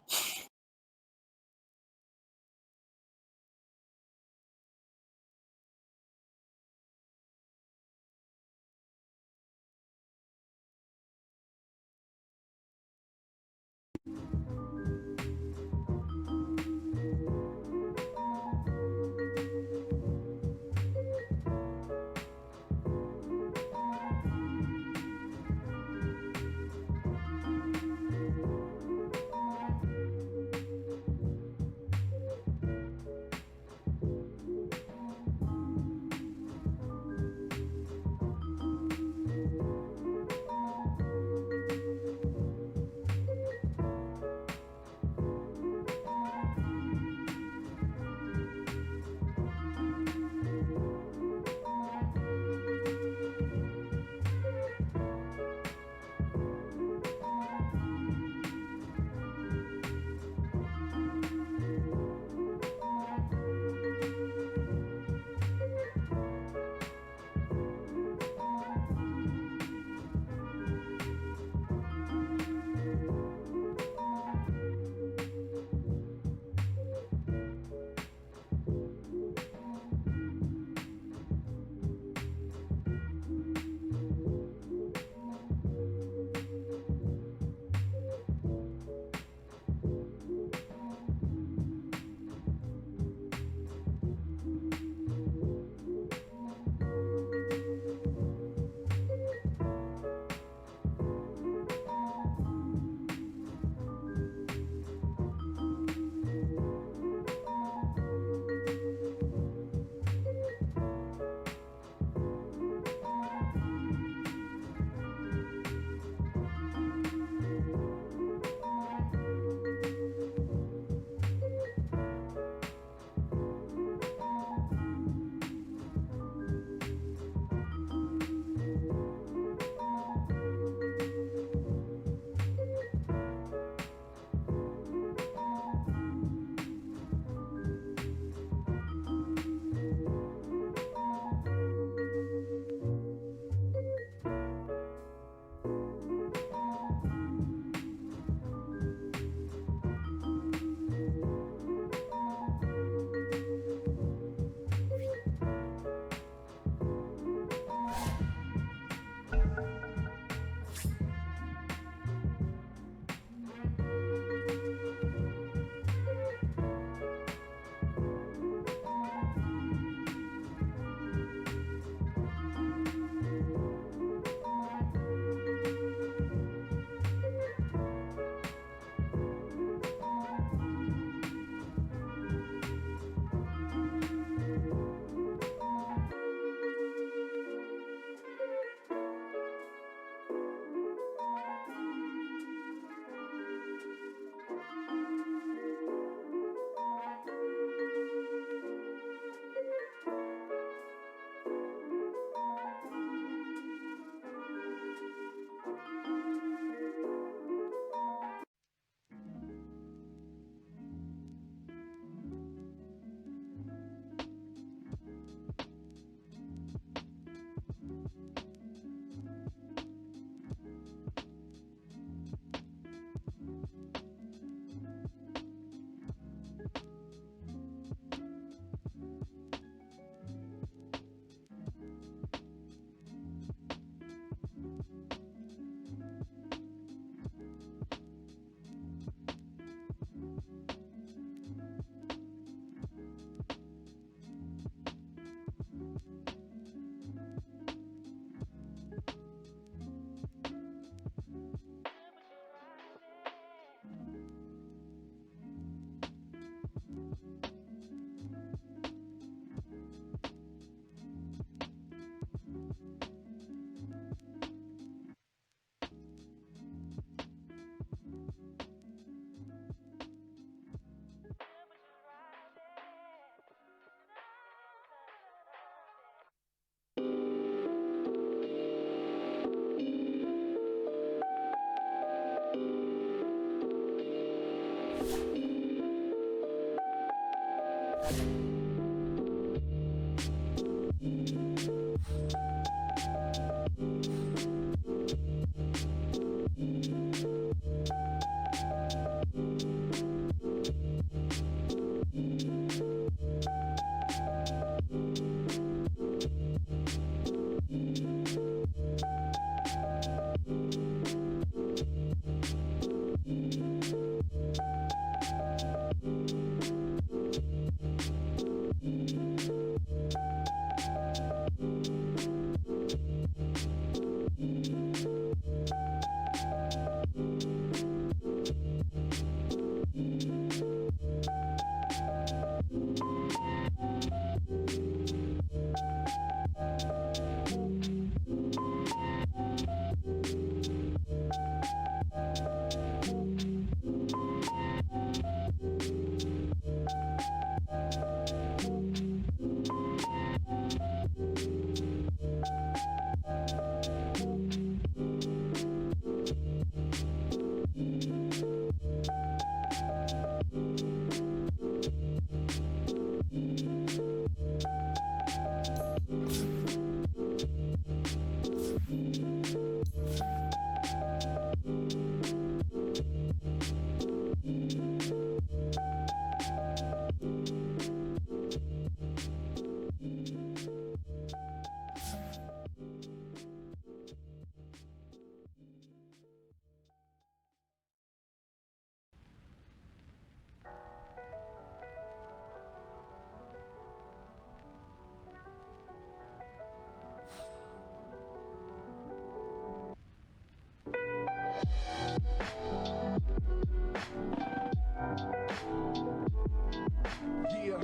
[SPEAKER 3] Yeah.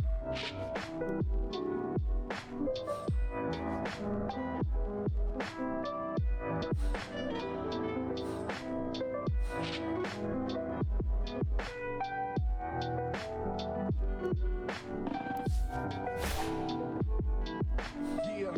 [SPEAKER 3] Yeah.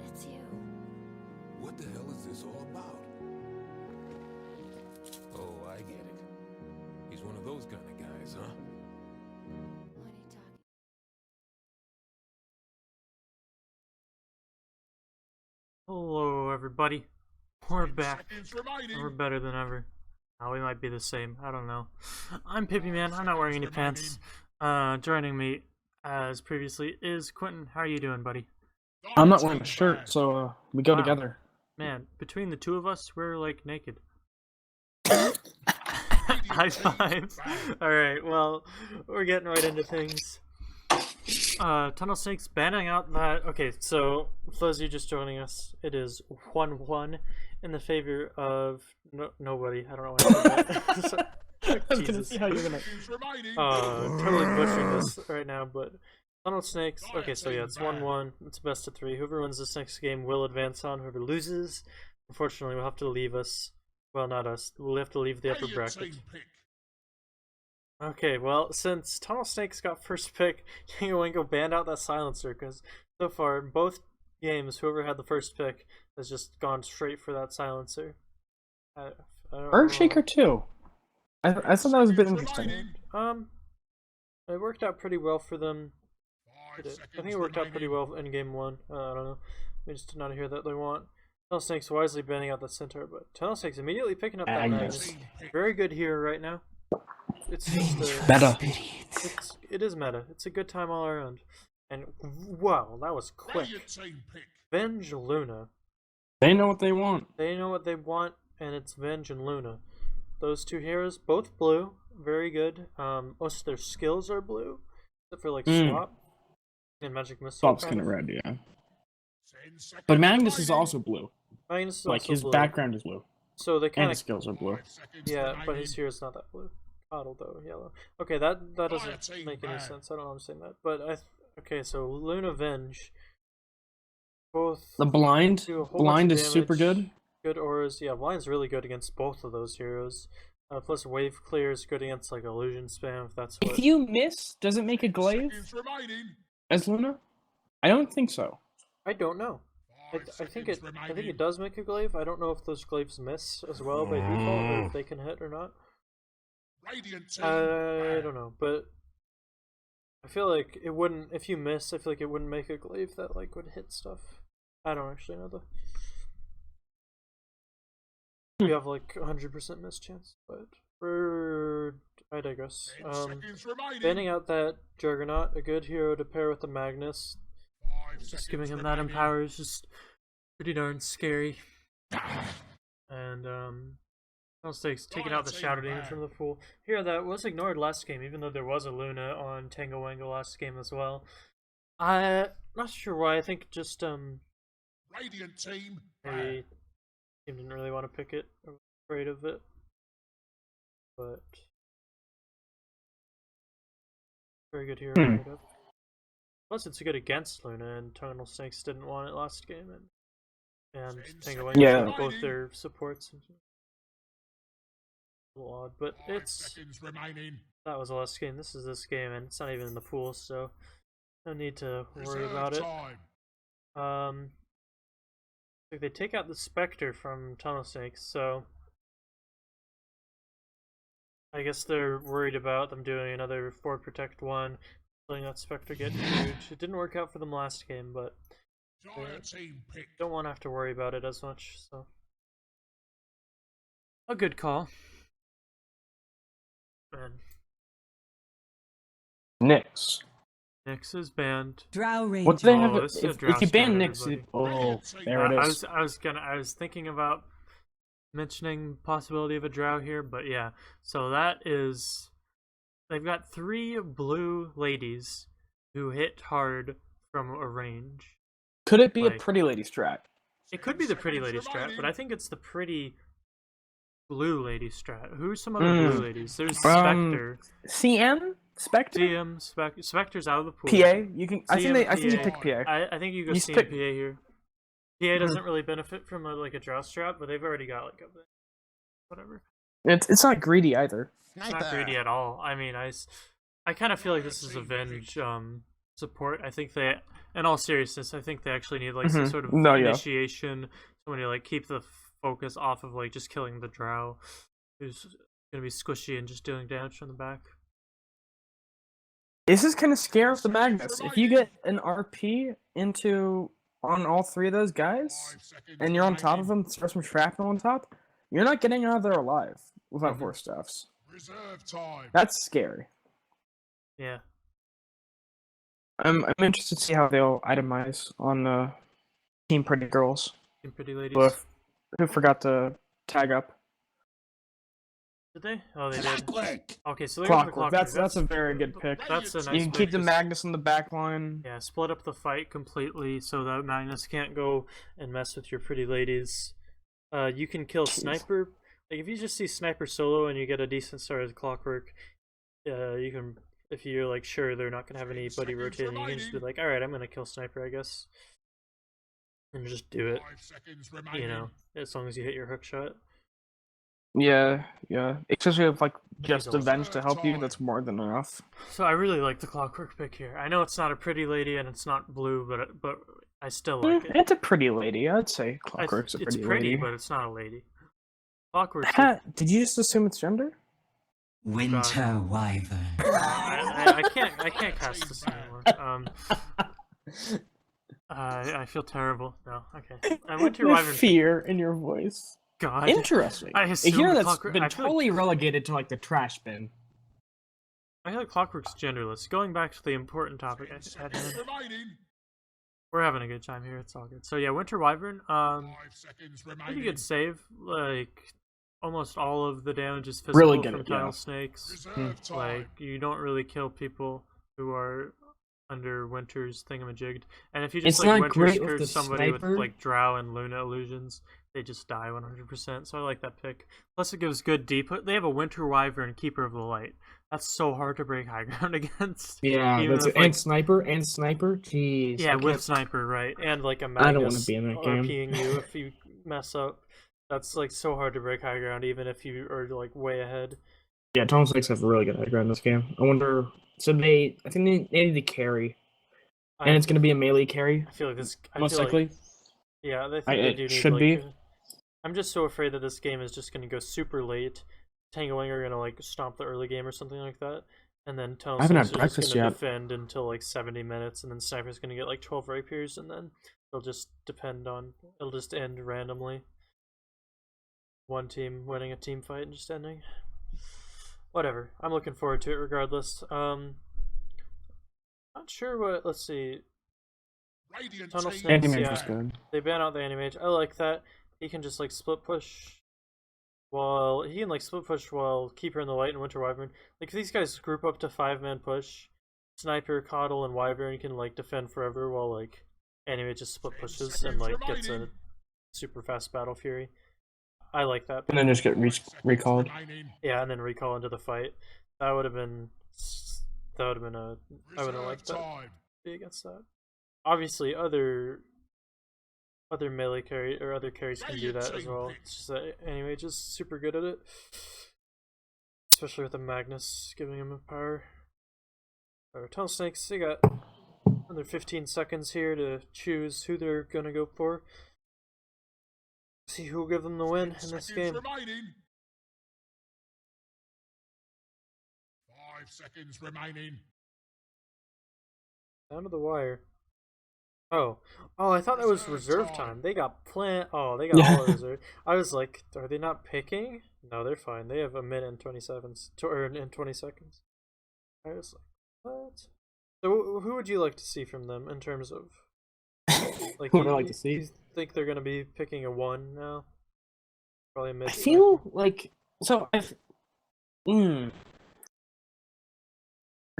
[SPEAKER 6] It's you.
[SPEAKER 7] What the hell is this all about? Oh, I get it. He's one of those kind of guys, huh?
[SPEAKER 6] What are you talking?
[SPEAKER 1] Hello, everybody. We're
[SPEAKER 3] 10
[SPEAKER 1] back.
[SPEAKER 3] seconds remaining.
[SPEAKER 1] We're better than ever. Now we might be the same. I don't know. I'm Pippi Man. I'm not wearing any pants. Joining me, as previously, is Quentin. How are you doing, buddy?
[SPEAKER 2] I'm not wearing a shirt, so we go
[SPEAKER 1] Wow.
[SPEAKER 2] together.
[SPEAKER 1] Man, between the two of us, we're like naked. High five. Alright, well, we're getting right into things. Tunnel Snakes banning out that. Okay, so for those of you just joining us, it is 1-1 in the favor of nobody. I don't know what I said.
[SPEAKER 2] I was gonna
[SPEAKER 1] Jesus.
[SPEAKER 2] see how you're gonna.
[SPEAKER 3] Seconds remaining.
[SPEAKER 1] Totally butchering this right now, but Tunnel Snakes. Okay, so yeah, it's 1-1. It's best of 3. Whoever wins this next game will advance on. Whoever loses, unfortunately, will have to leave us. Well, not us. We'll have to leave the upper
[SPEAKER 3] Pay your
[SPEAKER 1] bracket.
[SPEAKER 3] team pick.
[SPEAKER 1] Okay, well, since Tunnel Snakes got first pick, King of Wango banned out that silencer because so far in both games, whoever had the first pick has just gone straight for that silencer.
[SPEAKER 2] Earthshaker too.
[SPEAKER 5] I thought that was a bit interesting.
[SPEAKER 1] It worked out pretty well for them. I think it worked out pretty well in game 1. I don't know. We just did not hear that they want. Tunnel Snake's wisely banning out the center, but Tunnel Snake's immediately picking up that Magnus. Very good here right now. It's just
[SPEAKER 5] Meta.
[SPEAKER 1] It is meta. It's a good time all around. And wow, that was quick. Venge Luna.
[SPEAKER 5] They know what they want.
[SPEAKER 1] They know what they want, and it's Venge and Luna. Those two heroes, both blue, very good. Most of their skills are blue, except for like Swap and Magic Missile.
[SPEAKER 5] Swap's kind of red, yeah. But Magnus is also blue.
[SPEAKER 1] Magnus is
[SPEAKER 5] like
[SPEAKER 1] also
[SPEAKER 5] his
[SPEAKER 1] blue.
[SPEAKER 5] background is blue,
[SPEAKER 1] So they
[SPEAKER 5] and
[SPEAKER 1] kind
[SPEAKER 5] his
[SPEAKER 1] of
[SPEAKER 5] skills are blue.
[SPEAKER 1] yeah, but his hero's not that blue. Coddle though, yellow. Okay, that doesn't make any sense. I don't know why I'm saying that, but okay, so Luna Venge. Both
[SPEAKER 5] The blind is super good.
[SPEAKER 1] Good auras, yeah. Blind's really good against both of those heroes. Plus Wave Clear is good against like illusion spam. If that's what.
[SPEAKER 5] If you miss, does it make a glaive as Luna? I don't think so.
[SPEAKER 1] I don't know. I think it does make a glaive. I don't know if those glaives miss as well by default, or if they can hit or not. I don't know, but I feel like it wouldn't. If you miss, I feel like it wouldn't make a glaive that like would hit stuff. I don't actually know though. We have like 100% miss chance, but I digress. Banning out that Juggernaut, a good hero to pair with the Magnus. Just giving him that empower is just pretty darn scary. And Tunnel Snake's taking out the Shadow Demon from the pool. Here, that was ignored last game, even though there was a Luna on Tango Wango last game as well. I'm not sure why. I think just
[SPEAKER 3] Radiant team.
[SPEAKER 1] maybe team didn't really want to pick it. I was afraid of it. But very good hero. Right up. Plus, it's good against Luna, and Tunnel Snakes didn't want it last game, and Tango Wango showed both their supports. A little odd, but that was the last game. This is this game, and it's not even in the pool, so no need to worry about it. If they take out the Spectre from Tunnel Snakes, so I guess they're worried about them doing another 4 Protect 1, letting that Spectre get huge. It didn't work out for them last game, but they don't want to have to worry about it as much, so a good call. Man.
[SPEAKER 5] Nyx.
[SPEAKER 1] Nyx is banned.
[SPEAKER 8] Drow Ranger.
[SPEAKER 5] What do they have?
[SPEAKER 1] This is a
[SPEAKER 5] If
[SPEAKER 1] Drow
[SPEAKER 5] you ban
[SPEAKER 1] standard,
[SPEAKER 5] Nyx, there it is.
[SPEAKER 1] I was thinking about mentioning possibility of a Drow here, but yeah. So that is, they've got 3 blue ladies who hit hard from a range.
[SPEAKER 5] Could it be a pretty lady strat?
[SPEAKER 1] It could be the pretty lady strat, but I think it's the pretty blue lady strat. Who's some other blue ladies? There's Spectre.
[SPEAKER 5] CM? Spectre?
[SPEAKER 1] CM, Spectre's out of the pool.
[SPEAKER 5] PA? You can. I think you pick PA.
[SPEAKER 1] I think you go CM PA here. PA doesn't really benefit from like a draw strat, but they've already got like a whatever.
[SPEAKER 5] It's not greedy either.
[SPEAKER 1] It's not greedy at all. I mean, I kind of feel like this is a Venge support. I think they, in all seriousness, I think they actually need like some sort of initiation, someone to like keep the focus off of like just killing the Drow, who's gonna be squishy and just dealing damage from the back.
[SPEAKER 5] This is kind of scary with the Magnus. If you get an RP on all 3 of those guys, and you're on top of them, throw some shrapnel on top, you're not getting out of there alive without 4 staffs. That's scary.
[SPEAKER 1] Yeah.
[SPEAKER 5] I'm interested to see how they'll itemize on Team Pretty Girls.
[SPEAKER 1] Team Pretty Ladies.
[SPEAKER 5] Who forgot to tag up?
[SPEAKER 1] Did they? Oh, they did. Okay, so
[SPEAKER 5] Clockwork. That's a very good pick.
[SPEAKER 1] That's a nice
[SPEAKER 5] You can keep the Magnus in the back line.
[SPEAKER 1] Yeah, split up the fight completely so that Magnus can't go and mess with your pretty ladies. You can kill Sniper. Like if you just see Sniper solo and you get a decent start as Clockwork, you can, if you're like sure they're not gonna have anybody rotating, you can just be like, all right, I'm gonna kill Sniper, I guess, and just do it. You know, as long as you hit your hook shot.
[SPEAKER 5] Yeah. Especially if like just Avenge to help you, that's more than enough.
[SPEAKER 1] So I really like the Clockwork pick here. I know it's not a pretty lady and it's not blue, but I still like it.
[SPEAKER 5] It's a pretty lady, I'd say. Clockwork's a pretty lady.
[SPEAKER 1] It's pretty, but it's not a lady. Clockwork.
[SPEAKER 5] Did you just assume it's gender?
[SPEAKER 4] Winter Wyvern.
[SPEAKER 1] I can't cast this anymore. I feel terrible. No, okay. I went to
[SPEAKER 5] The
[SPEAKER 1] Wyvern.
[SPEAKER 5] fear in your voice.
[SPEAKER 1] God.
[SPEAKER 5] Interesting.
[SPEAKER 1] I
[SPEAKER 5] A
[SPEAKER 1] assume
[SPEAKER 5] hero
[SPEAKER 1] the
[SPEAKER 5] that's
[SPEAKER 1] Clockwork-
[SPEAKER 5] been
[SPEAKER 1] I feel like-
[SPEAKER 5] totally relegated to like the trash bin.
[SPEAKER 1] I feel like Clockwork's genderless. Going back to the important topic at hand.
[SPEAKER 3] remaining.
[SPEAKER 1] We're having a good time here. It's all good. So yeah, Winter Wyvern.
[SPEAKER 3] 5 seconds
[SPEAKER 1] Pretty
[SPEAKER 3] remaining.
[SPEAKER 1] good save. Like almost all of the damage is physical
[SPEAKER 5] Really good,
[SPEAKER 1] from
[SPEAKER 5] yeah.
[SPEAKER 1] tunnel snakes.
[SPEAKER 3] Reserve time.
[SPEAKER 1] Like you don't really kill people who are under Winter's thingamajigged. And if you just
[SPEAKER 5] It's
[SPEAKER 1] like
[SPEAKER 5] not
[SPEAKER 1] Winter's
[SPEAKER 5] great with
[SPEAKER 1] curse
[SPEAKER 5] the
[SPEAKER 1] somebody with
[SPEAKER 5] sniper.
[SPEAKER 1] like Drow and Luna illusions, they just die 100%. So I like that pick. Plus it gives good deep. They have a Winter Wyvern, Keeper of the Light. That's so hard to break high ground against.
[SPEAKER 5] Yeah,
[SPEAKER 1] Even
[SPEAKER 5] that's
[SPEAKER 1] with,
[SPEAKER 5] and
[SPEAKER 1] like-
[SPEAKER 5] sniper. Jeez.
[SPEAKER 1] Yeah,
[SPEAKER 5] I
[SPEAKER 1] with
[SPEAKER 5] can't-
[SPEAKER 1] sniper, right? And like a
[SPEAKER 5] I don't wanna
[SPEAKER 1] Magnus
[SPEAKER 5] be in that game.
[SPEAKER 1] RPing you if you mess up. That's like so hard to break high ground, even if you are like way ahead.
[SPEAKER 5] Yeah, Tunnel Snakes have really good high ground in this game. I wonder. So I think they need to carry, and it's going to be a melee carry,
[SPEAKER 1] I feel like this. I
[SPEAKER 5] most
[SPEAKER 1] feel like-
[SPEAKER 5] likely.
[SPEAKER 1] yeah, they think
[SPEAKER 5] I-
[SPEAKER 1] they
[SPEAKER 5] it
[SPEAKER 1] do need.
[SPEAKER 5] should
[SPEAKER 1] like,
[SPEAKER 5] be.
[SPEAKER 1] I'm just so afraid that this game is just going to go super late. Tango are going to like stomp the early game or something like that, and then Tunnel
[SPEAKER 5] I haven't had
[SPEAKER 1] Snakes are just
[SPEAKER 5] breakfast
[SPEAKER 1] going to
[SPEAKER 5] yet.
[SPEAKER 1] defend until like 70 minutes, and then Sniper's going to get like 12 rapiers, and then it'll just depend on. It'll just end randomly. One team winning a team fight and just ending. Whatever. I'm looking forward to it regardless. Not sure what. Let's see.
[SPEAKER 3] Radiant
[SPEAKER 1] Tunnel
[SPEAKER 3] team.
[SPEAKER 1] Snakes,
[SPEAKER 5] Anti-mage
[SPEAKER 1] yeah.
[SPEAKER 5] was good.
[SPEAKER 1] They ban out the Animage. I like that. He can just like split push while Keeper in the Light and Winter Wyvern. Like if these guys group up to 5-man push, Sniper, Coddle, and Wyvern can like defend forever while like Animage just split pushes and like gets a super fast Battle Fury. I like that.
[SPEAKER 5] And then just get recalled.
[SPEAKER 3] Remaining.
[SPEAKER 1] Yeah, and then recall into the fight. That would have been a. I would have
[SPEAKER 3] Reserve
[SPEAKER 1] liked that.
[SPEAKER 3] time.
[SPEAKER 1] Be against that. Obviously, other melee carry or other carries can do that as well. It's just that Animage is super good at it, especially with the Magnus giving him a power. Tunnel Snakes, they got another 15 seconds here to choose who they're gonna go for. See who will give them the win in this
[SPEAKER 3] Seconds
[SPEAKER 1] game.
[SPEAKER 3] remaining. 5 seconds remaining.
[SPEAKER 1] Down to the wire. Oh, I thought that was reserve time. They got they got all reserve. I was like, are they not picking? No, they're fine. They have a minute and 20 seconds. I was like, what? So who would you like to see from them in terms of like?
[SPEAKER 5] Who would I like to see?
[SPEAKER 1] You think they're gonna be picking a 1 now? Probably a mid.
[SPEAKER 5] I feel like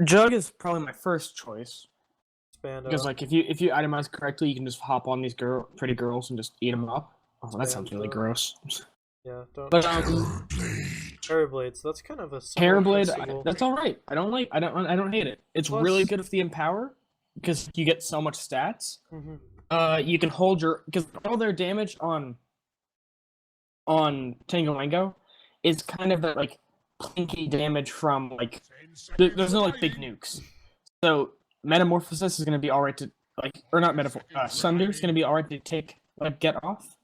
[SPEAKER 5] Jug is probably my first choice because like if you itemize correctly, you can just hop on these pretty girls and just eat them up. Oh, that sounds really
[SPEAKER 1] Spam
[SPEAKER 5] gross.
[SPEAKER 1] yeah, don't.
[SPEAKER 5] But
[SPEAKER 1] Terrorblades. That's kind of a similar
[SPEAKER 5] Terrorblade,
[SPEAKER 1] principle.
[SPEAKER 5] that's all right. I don't hate it. It's
[SPEAKER 1] Plus-
[SPEAKER 5] really good with the Empower because you get so much stats.
[SPEAKER 1] Mhm.
[SPEAKER 5] You can hold because all their damage on Tango Wango is kind of that like plinky damage from like
[SPEAKER 3] 10 seconds
[SPEAKER 5] there's no like big
[SPEAKER 3] remaining.
[SPEAKER 5] nukes. So Metamorphosis is gonna be alright to like or not Sunder is gonna be alright to get off.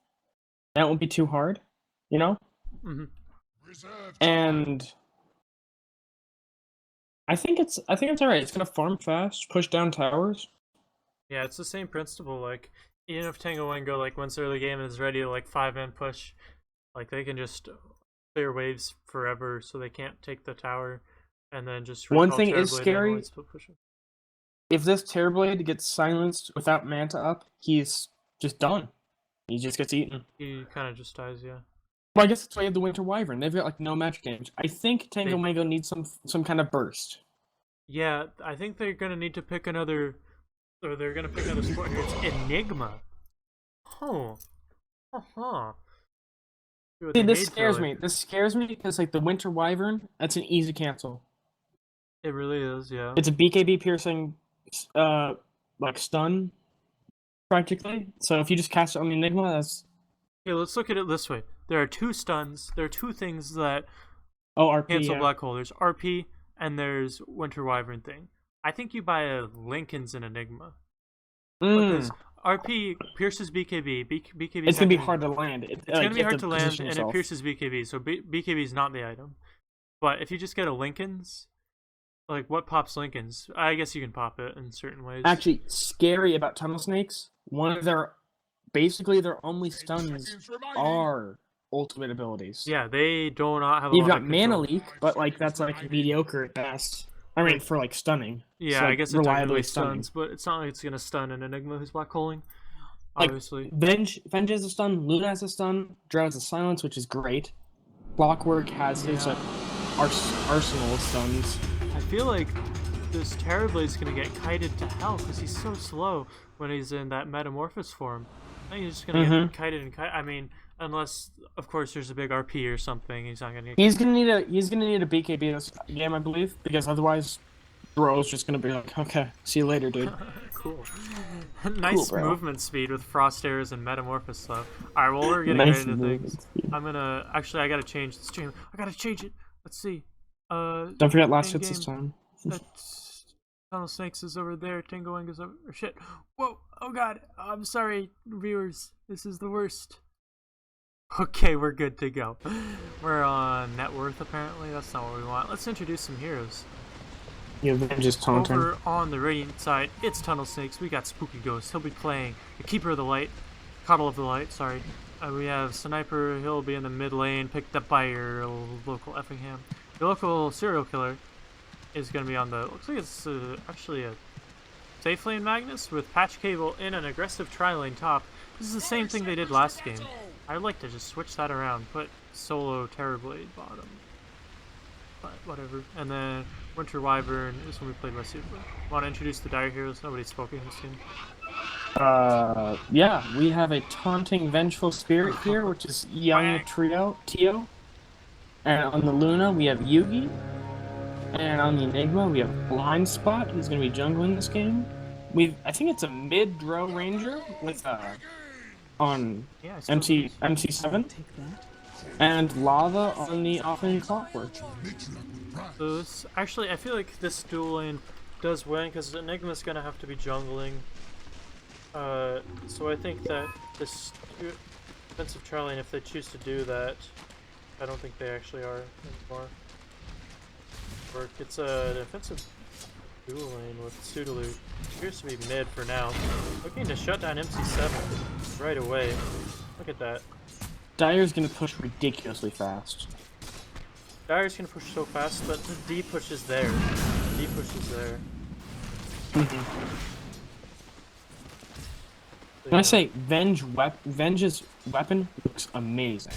[SPEAKER 5] That won't be too hard, you know?
[SPEAKER 1] Mhm.
[SPEAKER 3] Reserve time.
[SPEAKER 5] And I think it's alright. It's gonna farm fast, push down towers.
[SPEAKER 1] Yeah, it's the same principle. Like, even if Tango Wango like wins early game and is ready to like 5-man push, like they can just clear waves forever, so they can't take the tower, and then just
[SPEAKER 5] One
[SPEAKER 1] recall
[SPEAKER 5] thing is
[SPEAKER 1] Terrorblade and
[SPEAKER 5] scary.
[SPEAKER 1] avoid split pushing.
[SPEAKER 5] If this Terrorblade gets silenced without Manta up, he's just done. He just gets eaten.
[SPEAKER 1] He kind of just dies. Yeah.
[SPEAKER 5] Well, I guess that's why you have the Winter Wyvern. They've got like no magic damage. I think Tango
[SPEAKER 1] They-
[SPEAKER 5] Wango needs some kind of burst.
[SPEAKER 1] Yeah, I think they're gonna need to pick another, or they're gonna pick another sport here. It's Enigma. Huh. Uh-huh. See what
[SPEAKER 5] See,
[SPEAKER 1] they
[SPEAKER 5] this
[SPEAKER 1] made
[SPEAKER 5] scares
[SPEAKER 1] early.
[SPEAKER 5] me. This scares me because like the Winter Wyvern, that's an easy cancel.
[SPEAKER 1] It really is, yeah.
[SPEAKER 5] It's a BKB piercing, like stun, practically. So if you just cast it on the Enigma, that's
[SPEAKER 1] Okay, let's look at it this way. There are 2 stuns. There are 2 things that
[SPEAKER 5] RP.
[SPEAKER 1] cancel
[SPEAKER 5] Yeah.
[SPEAKER 1] black hole. There's RP and there's Winter Wyvern thing. I think you buy a Lincoln's and Enigma. Because RP pierces BKB. BKB
[SPEAKER 5] It's gonna be hard to land.
[SPEAKER 1] It's gonna be hard to land, and it pierces BKB. So BKB is not the item. But if you just get a Lincoln's, like what pops Lincoln's? I guess you can pop it in certain ways.
[SPEAKER 2] Actually, scary about Tunnel Snakes. One of their basically their only stuns
[SPEAKER 3] Seconds remaining.
[SPEAKER 2] are ultimate abilities.
[SPEAKER 1] Yeah, they do not have a
[SPEAKER 2] You've
[SPEAKER 1] lot
[SPEAKER 2] got
[SPEAKER 1] of
[SPEAKER 2] Mana
[SPEAKER 1] control.
[SPEAKER 2] Leak, but like that's like mediocre at best. I mean, for like stunning.
[SPEAKER 1] Yeah,
[SPEAKER 2] It's, like,
[SPEAKER 1] I guess it
[SPEAKER 2] reliably
[SPEAKER 1] technically
[SPEAKER 2] stunning.
[SPEAKER 1] stuns, but it's not like it's gonna stun an Enigma who's black holing.
[SPEAKER 2] Like,
[SPEAKER 1] Obviously.
[SPEAKER 2] Venge has a stun, Luna has a stun, Drow has a silence, which is great. Clockwork has his like, arsenal of stuns.
[SPEAKER 1] I feel like this Terrorblade's gonna get kited to hell because he's so slow when he's in that metamorphosis form. I think he's just gonna get kited and kited. I mean, unless of course there's a big RP or something, he's not gonna get.
[SPEAKER 2] He's gonna need a BKB this game, I believe, because otherwise, Bro's just gonna be like, okay, see you later, dude.
[SPEAKER 1] Cool. Nice
[SPEAKER 2] bro.
[SPEAKER 1] movement speed with frost airs and metamorphosis stuff. Alright, well we're getting
[SPEAKER 2] Nice
[SPEAKER 1] ready to
[SPEAKER 2] movement
[SPEAKER 1] things.
[SPEAKER 2] speed.
[SPEAKER 1] I'm gonna I gotta change the stream. I gotta change it. Let's see.
[SPEAKER 2] Don't forget last hits
[SPEAKER 1] in-game.
[SPEAKER 2] this time.
[SPEAKER 1] That's Tunnel Snakes is over there. Tango Wango's over. Shit. Whoa. Oh god. I'm sorry, viewers. This is the worst. Okay, we're good to go. We're on net worth apparently. That's not what we want. Let's introduce some heroes.
[SPEAKER 2] Yeah, Venge is taunting.
[SPEAKER 1] Over on the Radiant side, it's Tunnel Snakes. We got Spooky Ghost. He'll be playing the Keeper of the Light. Coddle of the Light, sorry. We have Sniper. He'll be in the mid lane, picked up by your local Effingham. Your local serial killer is going to be on the... Looks like it's actually a Safe Lane Magnus with Patch Cable in an aggressive tri-lane top. This is the same thing they did last game. I'd like to just switch that around. Put solo Terrorblade bottom. But whatever. And then Winter Wyvern is when we played by Super. Want to introduce the Dire Heroes? Nobody's spoken this game.
[SPEAKER 2] Yeah, we have a taunting Vengeful Spirit here, which is young Tio. And on the Luna, we have Yugi. And on the Enigma, we have Blind Spot, who's going to be jungling this game. I think it's a mid-row ranger with on
[SPEAKER 1] Yeah,
[SPEAKER 2] MC7, and Lava on the offering Clockwork.
[SPEAKER 1] So this, actually, I feel like this dual lane does win because Enigma's gonna have to be jungling. So I think that this defensive tri lane, if they choose to do that, I don't think they actually are anymore. It's a defensive dual lane with Sudaloo. Appears to be mid for now. Looking to shut down MC7 right away. Look at that.
[SPEAKER 2] Dire's gonna push ridiculously fast.
[SPEAKER 1] Dire's gonna push so fast, but the D push is there. The D push is there.
[SPEAKER 2] When I say Venge's weapon looks amazing.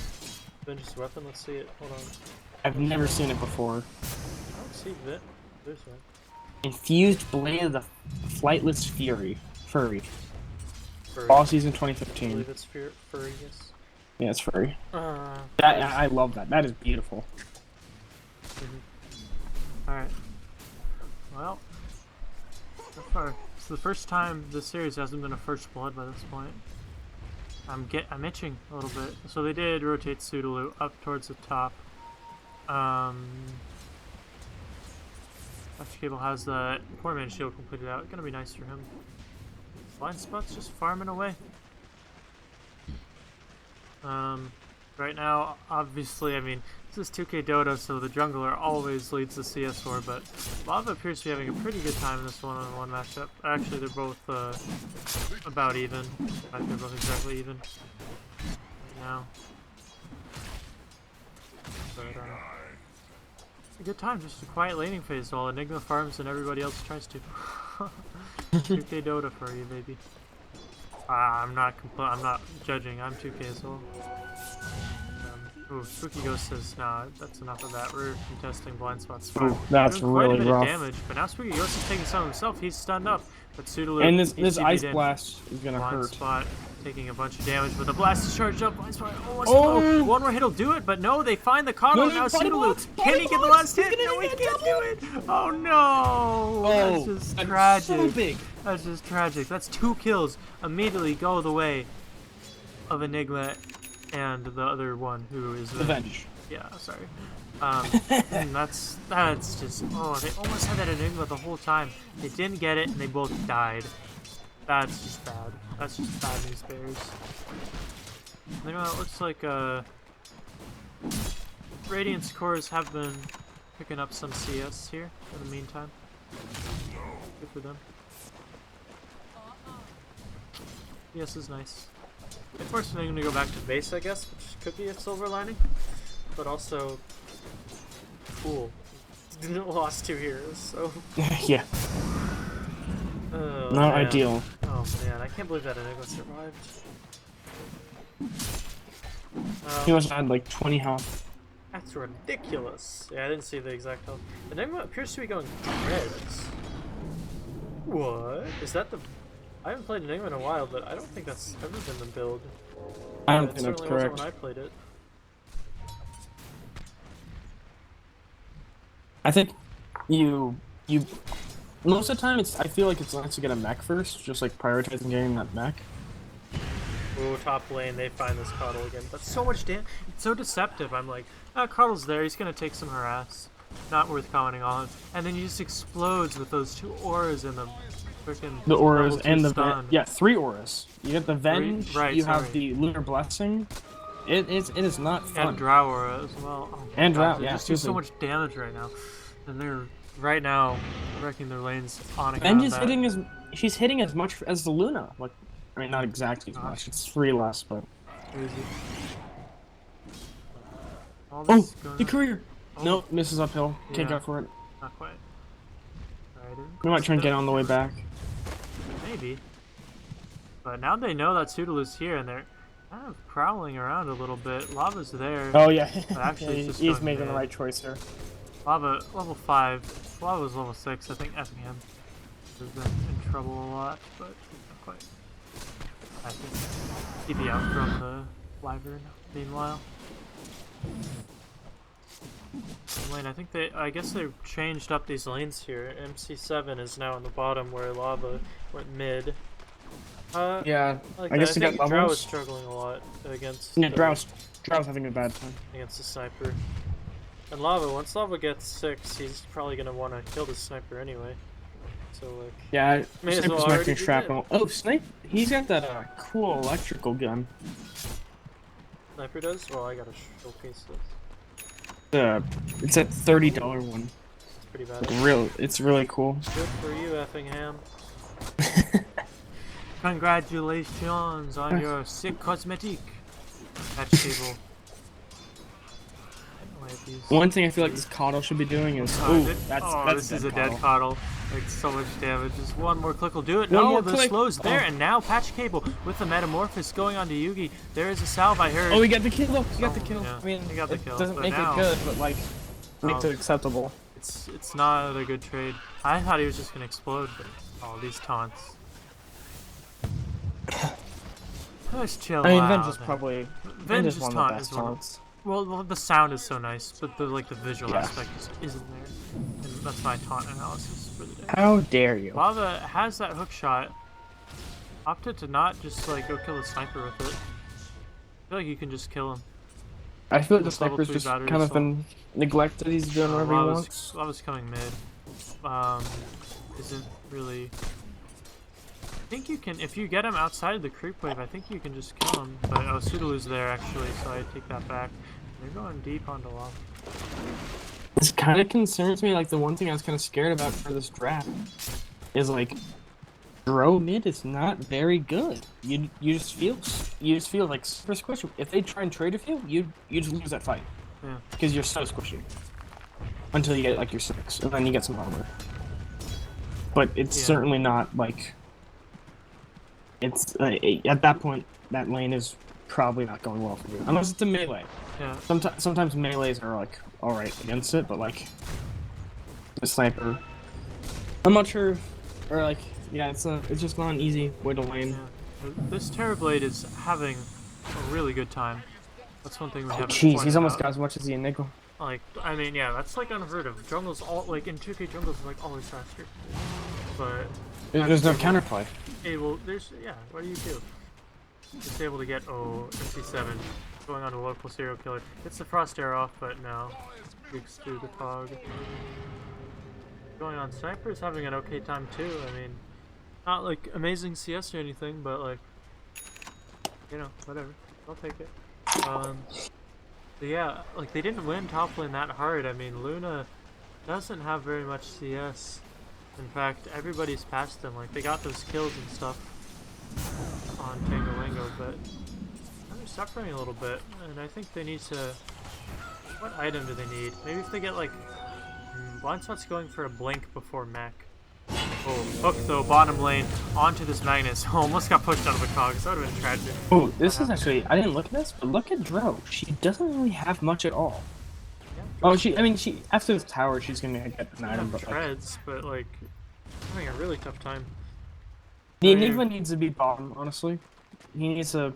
[SPEAKER 1] Venge's weapon, let's see it. Hold on.
[SPEAKER 2] I've never seen it before.
[SPEAKER 1] I don't see Vit. There's one.
[SPEAKER 2] Infused Blade of the Flightless Furry.
[SPEAKER 1] Furry.
[SPEAKER 2] All season
[SPEAKER 1] I
[SPEAKER 2] 2015.
[SPEAKER 1] believe it's furry, yes.
[SPEAKER 2] Yeah, it's furry.
[SPEAKER 1] Uh,
[SPEAKER 2] I love that. That is beautiful.
[SPEAKER 1] Alright. Well, so far, it's the first time this series hasn't been a first blood by this point. I'm itching a little bit. So they did rotate Sudaloo up towards the top. Left Cable has the 4-man shield completed out. Gonna be nice for him. Blind Spot's just farming away. Right now, obviously, I mean, this is 2K Dota, so the jungler always leads the CS war, but Lava appears to be having a pretty good time in this one-on-one matchup. Actually, they're both about even. In fact, they're both exactly even right now. But, it's a good time, just a quiet laning phase while Enigma farms and everybody else tries to. 2K Dota for you, baby. I'm not judging. I'm 2K as well. Ooh, Spooky Ghost says, nah, that's enough of that. We're contesting Blind Spot's spot.
[SPEAKER 2] Ooh, that's
[SPEAKER 1] Doing quite
[SPEAKER 2] really
[SPEAKER 1] a bit
[SPEAKER 2] rough.
[SPEAKER 1] of damage, but now Spooky Ghost is taking some himself. He's stunned up, but Sudaloo.
[SPEAKER 2] And this
[SPEAKER 1] he's
[SPEAKER 2] Ice
[SPEAKER 1] TP'd in.
[SPEAKER 2] Blast is gonna
[SPEAKER 1] Blind
[SPEAKER 2] hurt.
[SPEAKER 1] Spot taking a bunch of damage, but the blast is charged up. Blind Spot. Oh, one more hit will do it, but no, they find the Coddle. Now Sudaloo. Can he get the last hit? No, he can't do it. Oh no! That's just tragic.
[SPEAKER 2] So big.
[SPEAKER 1] That's just tragic. That's 2 kills. Immediately go the way of Enigma and the other one who is
[SPEAKER 2] Avenge.
[SPEAKER 1] Yeah, sorry. And that's just, oh, they almost had that Enigma the whole time. They didn't get it and they both died. That's just bad. That's just bad news bears. You know, it looks like Radiant's cores have been picking up some CS here in the meantime. Good for them. CS is nice. Unfortunately, I'm gonna go back to base, I guess, which could be a silver lining, but also cool. Didn't lost 2 heroes, so.
[SPEAKER 2] Yeah.
[SPEAKER 1] Oh,
[SPEAKER 2] Not
[SPEAKER 1] man.
[SPEAKER 2] ideal.
[SPEAKER 1] Oh man, I can't believe that Enigma survived.
[SPEAKER 2] He must have had like 20 health.
[SPEAKER 1] That's ridiculous. Yeah, I didn't see the exact health. Enigma appears to be going dreads. What? Is that the... I haven't played Enigma in a while, but I don't think that's ever been the build.
[SPEAKER 2] I don't
[SPEAKER 1] It
[SPEAKER 2] think that's
[SPEAKER 1] certainly
[SPEAKER 2] correct.
[SPEAKER 1] wasn't when I played it.
[SPEAKER 2] I think you most of the time I feel like it's nice to get a mech first, just like prioritizing getting that mech.
[SPEAKER 1] Ooh, top lane, they find this Coddle again. That's so much damage. It's so deceptive. I'm like, oh, Coddle's there. He's gonna take some harass. Not worth commenting on. And then he just explodes with those 2 auras in the freaking.
[SPEAKER 2] The auras
[SPEAKER 1] level 2
[SPEAKER 2] and the
[SPEAKER 1] stun.
[SPEAKER 2] yeah, 3 auras. You get the Venge,
[SPEAKER 1] right,
[SPEAKER 2] you
[SPEAKER 1] sorry.
[SPEAKER 2] have the Lunar Blessing. It is not fun.
[SPEAKER 1] And Drow aura as well. Oh,
[SPEAKER 2] And
[SPEAKER 1] God,
[SPEAKER 2] Drow,
[SPEAKER 1] they
[SPEAKER 2] yeah,
[SPEAKER 1] just do so
[SPEAKER 2] seriously.
[SPEAKER 1] much damage right now. And they're right now wrecking their lanes on account
[SPEAKER 2] Venge
[SPEAKER 1] of
[SPEAKER 2] is
[SPEAKER 1] that.
[SPEAKER 2] hitting she's hitting as much as the Luna. Like, I mean, not exactly as much. It's 3 less, but.
[SPEAKER 1] Crazy. All
[SPEAKER 2] Oh,
[SPEAKER 1] this going
[SPEAKER 2] the
[SPEAKER 1] on-
[SPEAKER 2] courier.
[SPEAKER 1] Oh,
[SPEAKER 2] Nope, misses uphill. Can't
[SPEAKER 1] Yeah.
[SPEAKER 2] go for it.
[SPEAKER 1] Not quite. Alright,
[SPEAKER 2] We might try and get on the way back.
[SPEAKER 1] Maybe. But now they know that Pseudolus here, and they're kind of prowling around a little bit. Lava's there.
[SPEAKER 2] Oh yeah,
[SPEAKER 1] But actually, it's just
[SPEAKER 2] he's
[SPEAKER 1] going
[SPEAKER 2] making the
[SPEAKER 1] mid.
[SPEAKER 2] right choice here.
[SPEAKER 1] Lava, level 5. Lava's level 6. I think Effingham has been in trouble a lot, but not quite. I think he'd be out from the Wyvern, meanwhile. Lane, I think I guess they changed up these lanes here. MC7 is now on the bottom where Lava went mid.
[SPEAKER 2] Yeah,
[SPEAKER 1] Like
[SPEAKER 2] I guess to
[SPEAKER 1] think
[SPEAKER 2] get
[SPEAKER 1] Drow is
[SPEAKER 2] levels.
[SPEAKER 1] struggling a lot against
[SPEAKER 2] Yeah, Drow's having a bad time.
[SPEAKER 1] against the sniper. And Lava, once Lava gets 6, he's probably gonna want to kill the sniper anyway. So like,
[SPEAKER 2] Yeah,
[SPEAKER 1] May as
[SPEAKER 2] Sniper's
[SPEAKER 1] well
[SPEAKER 2] not
[SPEAKER 1] already
[SPEAKER 2] getting
[SPEAKER 1] be
[SPEAKER 2] shrapnel. Oh, Snipe! He's got that cool electrical gun.
[SPEAKER 1] sniper does. Well, I gotta showcase this.
[SPEAKER 2] It's that $30 one.
[SPEAKER 1] It's pretty bad.
[SPEAKER 2] It's really cool.
[SPEAKER 1] Good for you, Effingham. Congratulations on your sick cosmetic. Patch table.
[SPEAKER 2] One thing I feel like this Coddle should be doing is
[SPEAKER 1] This is a dead Coddle. Like so much damage. Just one more click will do it.
[SPEAKER 2] One
[SPEAKER 1] No,
[SPEAKER 2] more
[SPEAKER 1] the
[SPEAKER 2] click.
[SPEAKER 1] slow's there,
[SPEAKER 2] Oh.
[SPEAKER 1] and now Patch Cable with the Metamorphosis going on to Yugi. There is a salve I heard.
[SPEAKER 2] Oh, we got the kill! We got the kill!
[SPEAKER 1] Yeah,
[SPEAKER 2] I mean,
[SPEAKER 1] we got the
[SPEAKER 2] it
[SPEAKER 1] kill,
[SPEAKER 2] doesn't
[SPEAKER 1] but
[SPEAKER 2] make
[SPEAKER 1] now-
[SPEAKER 2] it good, but like, makes
[SPEAKER 1] Oh.
[SPEAKER 2] it acceptable.
[SPEAKER 1] It's not a good trade. I thought he was just gonna explode, but these taunts. Just chill
[SPEAKER 2] I mean,
[SPEAKER 1] out.
[SPEAKER 2] Venge is probably
[SPEAKER 1] Venge's
[SPEAKER 2] one of
[SPEAKER 1] taunt
[SPEAKER 2] the best
[SPEAKER 1] is one of-
[SPEAKER 2] taunts.
[SPEAKER 1] Well, the sound is so nice, but the visual
[SPEAKER 2] Yeah.
[SPEAKER 1] aspect isn't there. And that's my taunt analysis for the day.
[SPEAKER 2] How dare you?
[SPEAKER 1] Lava has that hook shot. Opted to not just like go kill the sniper with it. I feel like you can just kill him.
[SPEAKER 2] I feel like the
[SPEAKER 1] This level
[SPEAKER 2] sniper's
[SPEAKER 1] 3
[SPEAKER 2] just
[SPEAKER 1] battery
[SPEAKER 2] kind of
[SPEAKER 1] assault.
[SPEAKER 2] been neglected. He's doing whatever he wants.
[SPEAKER 1] Lava's coming mid. Isn't really. I think you can, if you get him outside of the creep wave, I think you can just kill him. But Sudolu's there actually, so I take that back. They're going deep onto lava.
[SPEAKER 2] This kind of concerns me. Like the one thing I was kind of scared about for this draft is like, Dro mid is not very good. You just feel like super squishy. If they try and trade with you, you just lose that fight.
[SPEAKER 1] Yeah.
[SPEAKER 2] Because you're so squishy. Until you get like your 6, and then you get some armor. But it's
[SPEAKER 1] Yeah.
[SPEAKER 2] certainly not like. It's at that point that lane is probably not going well for you unless it's a melee.
[SPEAKER 1] Yeah.
[SPEAKER 2] Sometimes melees are like alright against it, but like the sniper, I'm not sure. Or like yeah, it's just not an easy way to lane.
[SPEAKER 1] Yeah. This Terrorblade is having a really good time. That's one thing we haven't
[SPEAKER 2] Jeez,
[SPEAKER 1] pointed
[SPEAKER 2] he's almost
[SPEAKER 1] out.
[SPEAKER 2] got as much as the Enigma.
[SPEAKER 1] Like, I mean, yeah, that's like unheard of. Jungle's all like in 2K, jungle's like always faster. But
[SPEAKER 2] There's no counterplay.
[SPEAKER 1] able, there's what do you do? Just able to get MC7 going on to local serial killer. Gets the frost arrow off, but no, leaks through the fog. Going on Sniper's having an okay time too. I mean, not like amazing CS or anything, but like, whatever. I'll take it. But yeah, like they didn't win top lane that hard. I mean, Luna doesn't have very much CS. In fact, everybody's past them. Like, they got those kills and stuff on Tango Wango, but they're suffering a little bit. And I think they need to... What item do they need? Maybe if they get, like... Blind Spot's going for a blink before Mac. Oh, hook though, bottom lane, onto this Magnus. Oh, almost got pushed out of the cogs. That would have been tragic.
[SPEAKER 2] Oh, this is actually, I didn't look at this, but look at Dro. She doesn't really have much at all.
[SPEAKER 1] Yeah,
[SPEAKER 2] Oh, she after this tower, she's gonna get an item, but
[SPEAKER 1] treads, but like, having a really tough time.
[SPEAKER 2] the Enigma needs to be bottom, honestly. He needs to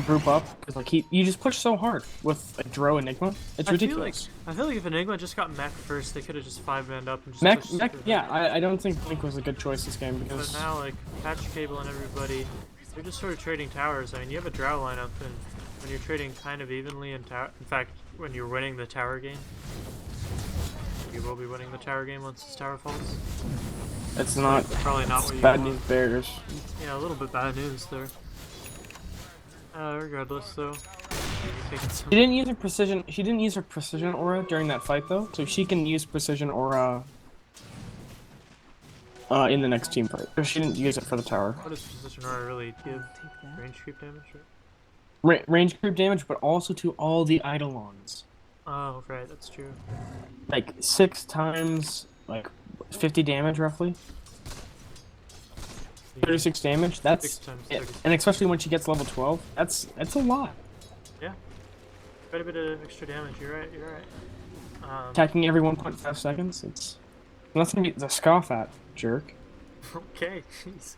[SPEAKER 2] group up, because like you just push so hard with a Dro Enigma. It's ridiculous.
[SPEAKER 1] I feel like if Enigma just got Mech first, they could have just 5-manned up and just
[SPEAKER 2] Mech,
[SPEAKER 1] pushed through
[SPEAKER 2] yeah,
[SPEAKER 1] that.
[SPEAKER 2] I don't think Blink was a good choice this game because.
[SPEAKER 1] But now, like, Patch Cable and everybody, they're just sort of trading towers. I mean, you have a Drow lineup, and when you're trading kind of evenly in tower, in fact, when you're winning the tower game, you will be winning the tower game once this tower falls.
[SPEAKER 2] It's not.
[SPEAKER 1] Probably not what you
[SPEAKER 2] Bad
[SPEAKER 1] want.
[SPEAKER 2] news bears.
[SPEAKER 1] Yeah, a little bit bad news there. Regardless, though.
[SPEAKER 2] She didn't use her precision. She didn't use her precision aura during that fight though, so she can use precision aura in the next team fight. She didn't use it for the tower.
[SPEAKER 1] What does Position Aura really give? Range creep damage? Or...
[SPEAKER 2] Range creep damage, but also to all the Eidolons.
[SPEAKER 1] Oh, right, that's true.
[SPEAKER 2] Like 6 times, like 50 damage roughly. 36 damage. That's
[SPEAKER 1] 6 times
[SPEAKER 2] it.
[SPEAKER 1] 30.
[SPEAKER 2] And especially when she gets level 12, that's a lot.
[SPEAKER 1] Yeah, quite a bit of extra damage. You're right. You're right.
[SPEAKER 2] Attacking every 1.5 seconds. It's nothing to the scoff at, jerk.
[SPEAKER 1] Okay, jeez.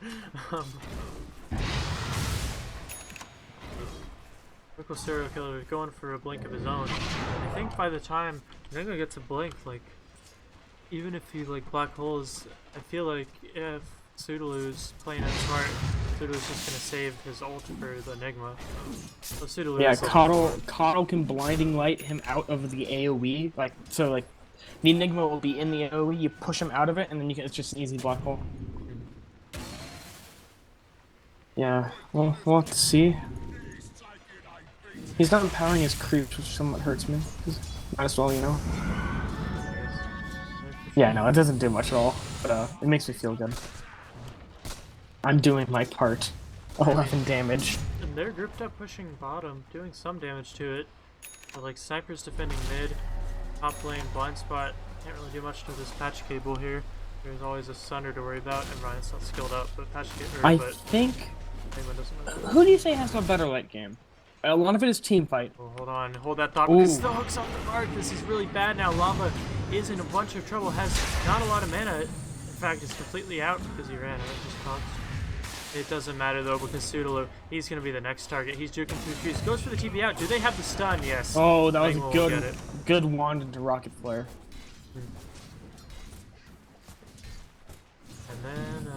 [SPEAKER 1] Local serial killer is going for a blink of his own. I think by the time Tango gets a blink, like, even if he like black holes, I feel like if Sudolu's playing it smart, Sudolu's just gonna save his ult for the Enigma. So Sudolu
[SPEAKER 2] Yeah,
[SPEAKER 1] is, like,
[SPEAKER 2] Coddle can blinding light him out of the AoE, like so like the Enigma will be in the AoE, you push him out of it, and then it's just an easy black hole. Yeah, well, we'll have to see. He's not empowering his creeps, which somewhat hurts me. Might as well, you know. Yeah, no, it doesn't do much at all, but it makes me feel good. I'm doing my part. 11 damage.
[SPEAKER 1] And they're grouped up pushing bottom, doing some damage to it. But like snipers defending mid, top lane, blind spot. Can't really do much to this patch cable here. There's always a Sunder to worry about, and Ryan's not skilled up, but patch cable.
[SPEAKER 2] I think. Who do you say has a better late game? A lot of it is team fight.
[SPEAKER 1] Oh, hold on, hold that thought, because the hook's off the mark. This is really bad now. Lava is in a bunch of trouble, has not a lot of mana. In fact, it's completely out because he ran. Just cost. It doesn't matter though, because Sudolu, he's going to be the next target. He's juking through trees. Goes for the TP out. Do they have the stun? Yes.
[SPEAKER 2] Oh, that was a good wand into Rocket Flare.
[SPEAKER 1] And then,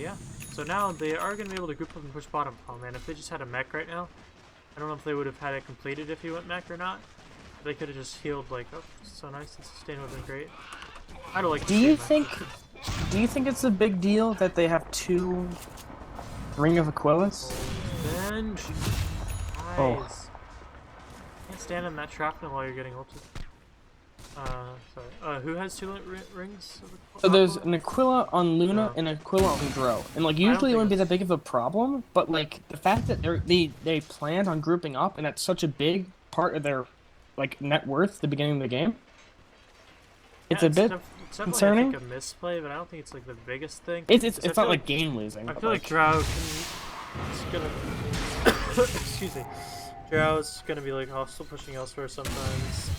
[SPEAKER 1] yeah. So now they are going to be able to group up and push bottom. Oh man, if they just had a mech right now, I don't know if they would have had it completed if he went mech or not. They could have just healed like, oh, so nice and sustain would have been great. I don't like.
[SPEAKER 2] Do you think it's a big deal that they have 2 Ring of Aquilus?
[SPEAKER 1] Revenge. Nice.
[SPEAKER 2] Oh.
[SPEAKER 1] Can't stand in that shrapnel while you're getting ulted. Sorry. Who has 2 rings?
[SPEAKER 2] So there's an Aquila on Luna and an Aquila on Dro. And like usually it wouldn't be that big of a problem, but like the fact that they planned on grouping up and that's such a big part of their like net worth at the beginning of the game. It's a bit concerning.
[SPEAKER 1] It's like a misplay, but I don't think it's like the biggest thing.
[SPEAKER 2] It's not like game losing.
[SPEAKER 1] I feel like Drow is gonna excuse me. Drow's gonna be like hostile pushing elsewhere sometimes.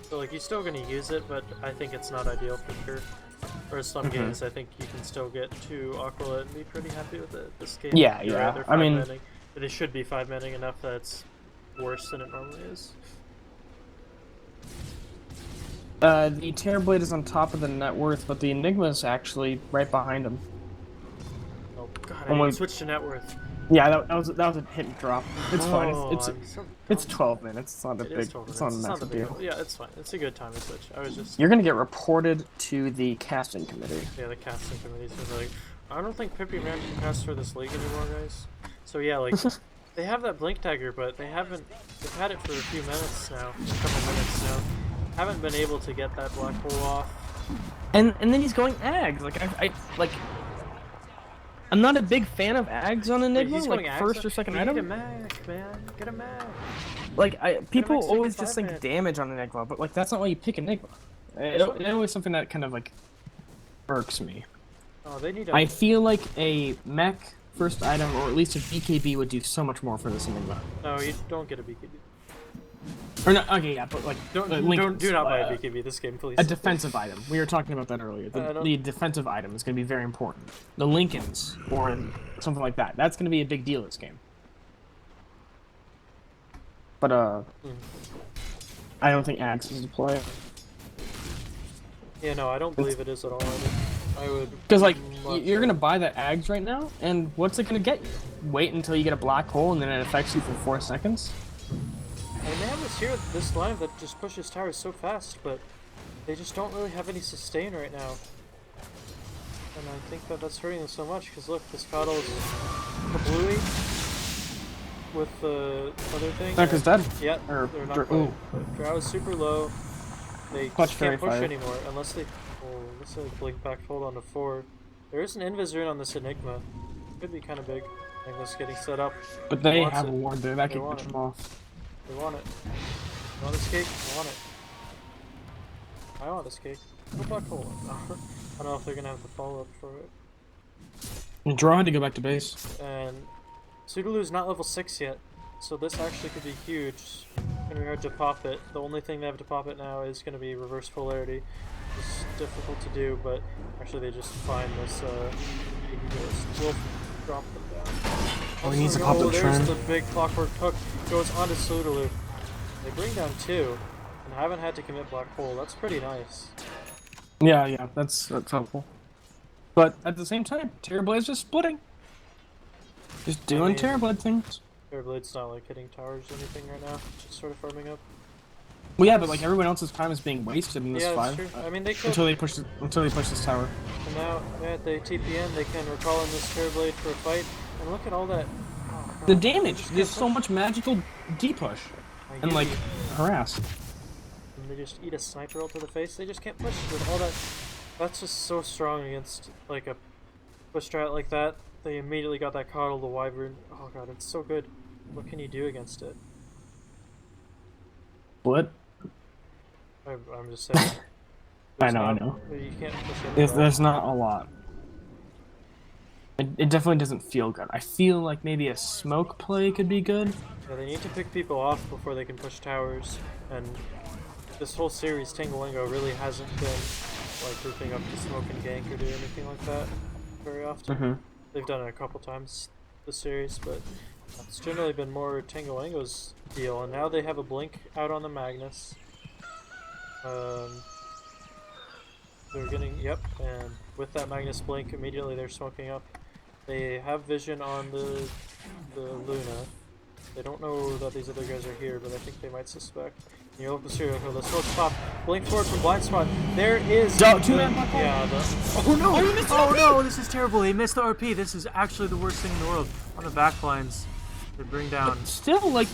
[SPEAKER 1] So like you're still gonna use it, but I think it's not ideal for sure. Or some games, I think you can still get to Aquila and be pretty happy with it. This game,
[SPEAKER 2] yeah.
[SPEAKER 1] I mean, but it should be 5-manning enough that it's worse than it normally is.
[SPEAKER 2] The Terrorblade is on top of the net worth, but the Enigma is actually right behind him.
[SPEAKER 1] Oh god, I switched to net worth.
[SPEAKER 2] Yeah, that was a hit and drop. It's fine. It's 12 minutes. It's not a big. It's not a massive deal.
[SPEAKER 1] Yeah, it's fine. It's a good time to switch. I was just.
[SPEAKER 2] You're gonna get reported to the casting committee.
[SPEAKER 1] Yeah, the casting committee's been like, I don't think Pippi Ram can cast for this league anymore, guys. So yeah, like they have that blink dagger, but they haven't. They've had it for a few minutes now, a couple minutes now, haven't been able to get that black hole off.
[SPEAKER 5] And then he's going Ags. Like I'm not a big fan of Ags on Enigma,
[SPEAKER 1] He's
[SPEAKER 5] like
[SPEAKER 1] going
[SPEAKER 5] first
[SPEAKER 1] Ags?
[SPEAKER 5] or second
[SPEAKER 1] You
[SPEAKER 5] item.
[SPEAKER 1] Need a mag, man. Get a mag.
[SPEAKER 5] Like people
[SPEAKER 1] Make
[SPEAKER 5] always
[SPEAKER 1] super
[SPEAKER 5] just think
[SPEAKER 1] five-man.
[SPEAKER 5] damage on Enigma, but like that's not why you pick Enigma. It's always something that kind of like irks me.
[SPEAKER 1] Oh, they need a...
[SPEAKER 5] I feel like a mech first item, or at least a BKB, would do so much more for this Enigma.
[SPEAKER 1] No, you don't get a BKB.
[SPEAKER 5] Or not? Okay, yeah, but like
[SPEAKER 1] Do not buy a BKB this game, please.
[SPEAKER 5] a defensive item. We were talking about that earlier. The defensive item is going to be very important. The Lincolns or something like that. That's going to be a big deal this game. But I don't think Axe is a play.
[SPEAKER 1] Yeah, no, I don't believe it is at all. I would.
[SPEAKER 5] Because like
[SPEAKER 1] much
[SPEAKER 5] you're gonna buy that Ags right now, and what's it gonna get you? Wait until you get a black hole, and then it affects you for 4 seconds.
[SPEAKER 1] And they have this line that just pushes towers so fast, but they just don't really have any sustain right now. And I think that's hurting them so much, because look, this Coddle's kablooey with the other thing.
[SPEAKER 5] Dark dead.
[SPEAKER 1] Yeah,
[SPEAKER 5] Or
[SPEAKER 1] they're not quite. Drow is super low. They
[SPEAKER 5] Clutch
[SPEAKER 1] just can't
[SPEAKER 5] Fairy
[SPEAKER 1] push
[SPEAKER 5] Fire.
[SPEAKER 1] anymore, unless they... Oh, this is a blink back hold on to 4. There is an Invis rune on this Enigma. Could be kind of big. Enigma's getting set up.
[SPEAKER 5] But they
[SPEAKER 1] Wants
[SPEAKER 5] have
[SPEAKER 1] it.
[SPEAKER 5] a ward there that
[SPEAKER 1] They
[SPEAKER 5] can
[SPEAKER 1] want
[SPEAKER 5] push
[SPEAKER 1] it.
[SPEAKER 5] them off.
[SPEAKER 1] They want it. You want this cake? I want it. I want this cake. Go black hole. I don't know if they're gonna have the follow-up for it.
[SPEAKER 5] And Draw had to go back to base.
[SPEAKER 1] And Sudolu's not level 6 yet, so this actually could be huge in regard to pop it. The only thing they have to pop it now is going to be reverse polarity. It's difficult to do, but actually they just find this we'll drop them down.
[SPEAKER 5] Oh, he needs to pop the
[SPEAKER 1] there's
[SPEAKER 5] trend.
[SPEAKER 1] the big clockwork hook. Goes onto Sudolu. They bring down 2 and haven't had to commit black hole. That's pretty nice.
[SPEAKER 5] Yeah, that's helpful. But at the same time, Terrorblade's just splitting. Just doing Terrorblade things.
[SPEAKER 1] Airblade's not like hitting towers or anything right now. Just sort of farming up.
[SPEAKER 5] Well, yeah, but like everyone else's time is being wasted in this
[SPEAKER 1] Yeah, that's
[SPEAKER 5] fight.
[SPEAKER 1] true. I mean, they could.
[SPEAKER 5] Until they push this tower.
[SPEAKER 1] And now, at the TPN, they can recall in this Terrorblade for a fight. And look at all that. Oh, God.
[SPEAKER 5] The damage. There's so much magical D-push. And like harass.
[SPEAKER 1] And they just eat a sniper ult to the face. They just can't push with all that. That's just so strong against like a push strat like that. They immediately got that Coddle, the Wyvern. Oh god, it's so good. What can you do against it?
[SPEAKER 5] What?
[SPEAKER 1] I'm just saying.
[SPEAKER 5] I know.
[SPEAKER 1] You can't push it.
[SPEAKER 5] There's not a lot. It definitely doesn't feel good. I feel like maybe a smoke play could be good.
[SPEAKER 1] Yeah, they need to pick people off before they can push towers. And this whole series, Tango Wango really hasn't been like grouping up to smoke and gank or do anything like that very often. They've done it a couple times this series, but it's generally been more Tango Wango's deal. And now they have a blink out on the Magnus. They're getting, yep, and with that Magnus blink, immediately they're smoking up. They have vision on the Luna. They don't know that these other guys are here, but I think they might suspect. And you look at the serial killer, the smoke's pop, blink forward from blind spot. There is
[SPEAKER 5] Two-man black hole.
[SPEAKER 1] yeah,
[SPEAKER 5] Oh no! Oh, you missed
[SPEAKER 1] oh no, this is terrible. He missed the RP. This is actually the worst thing in the world. On the backlines, they bring down.
[SPEAKER 5] But still, like,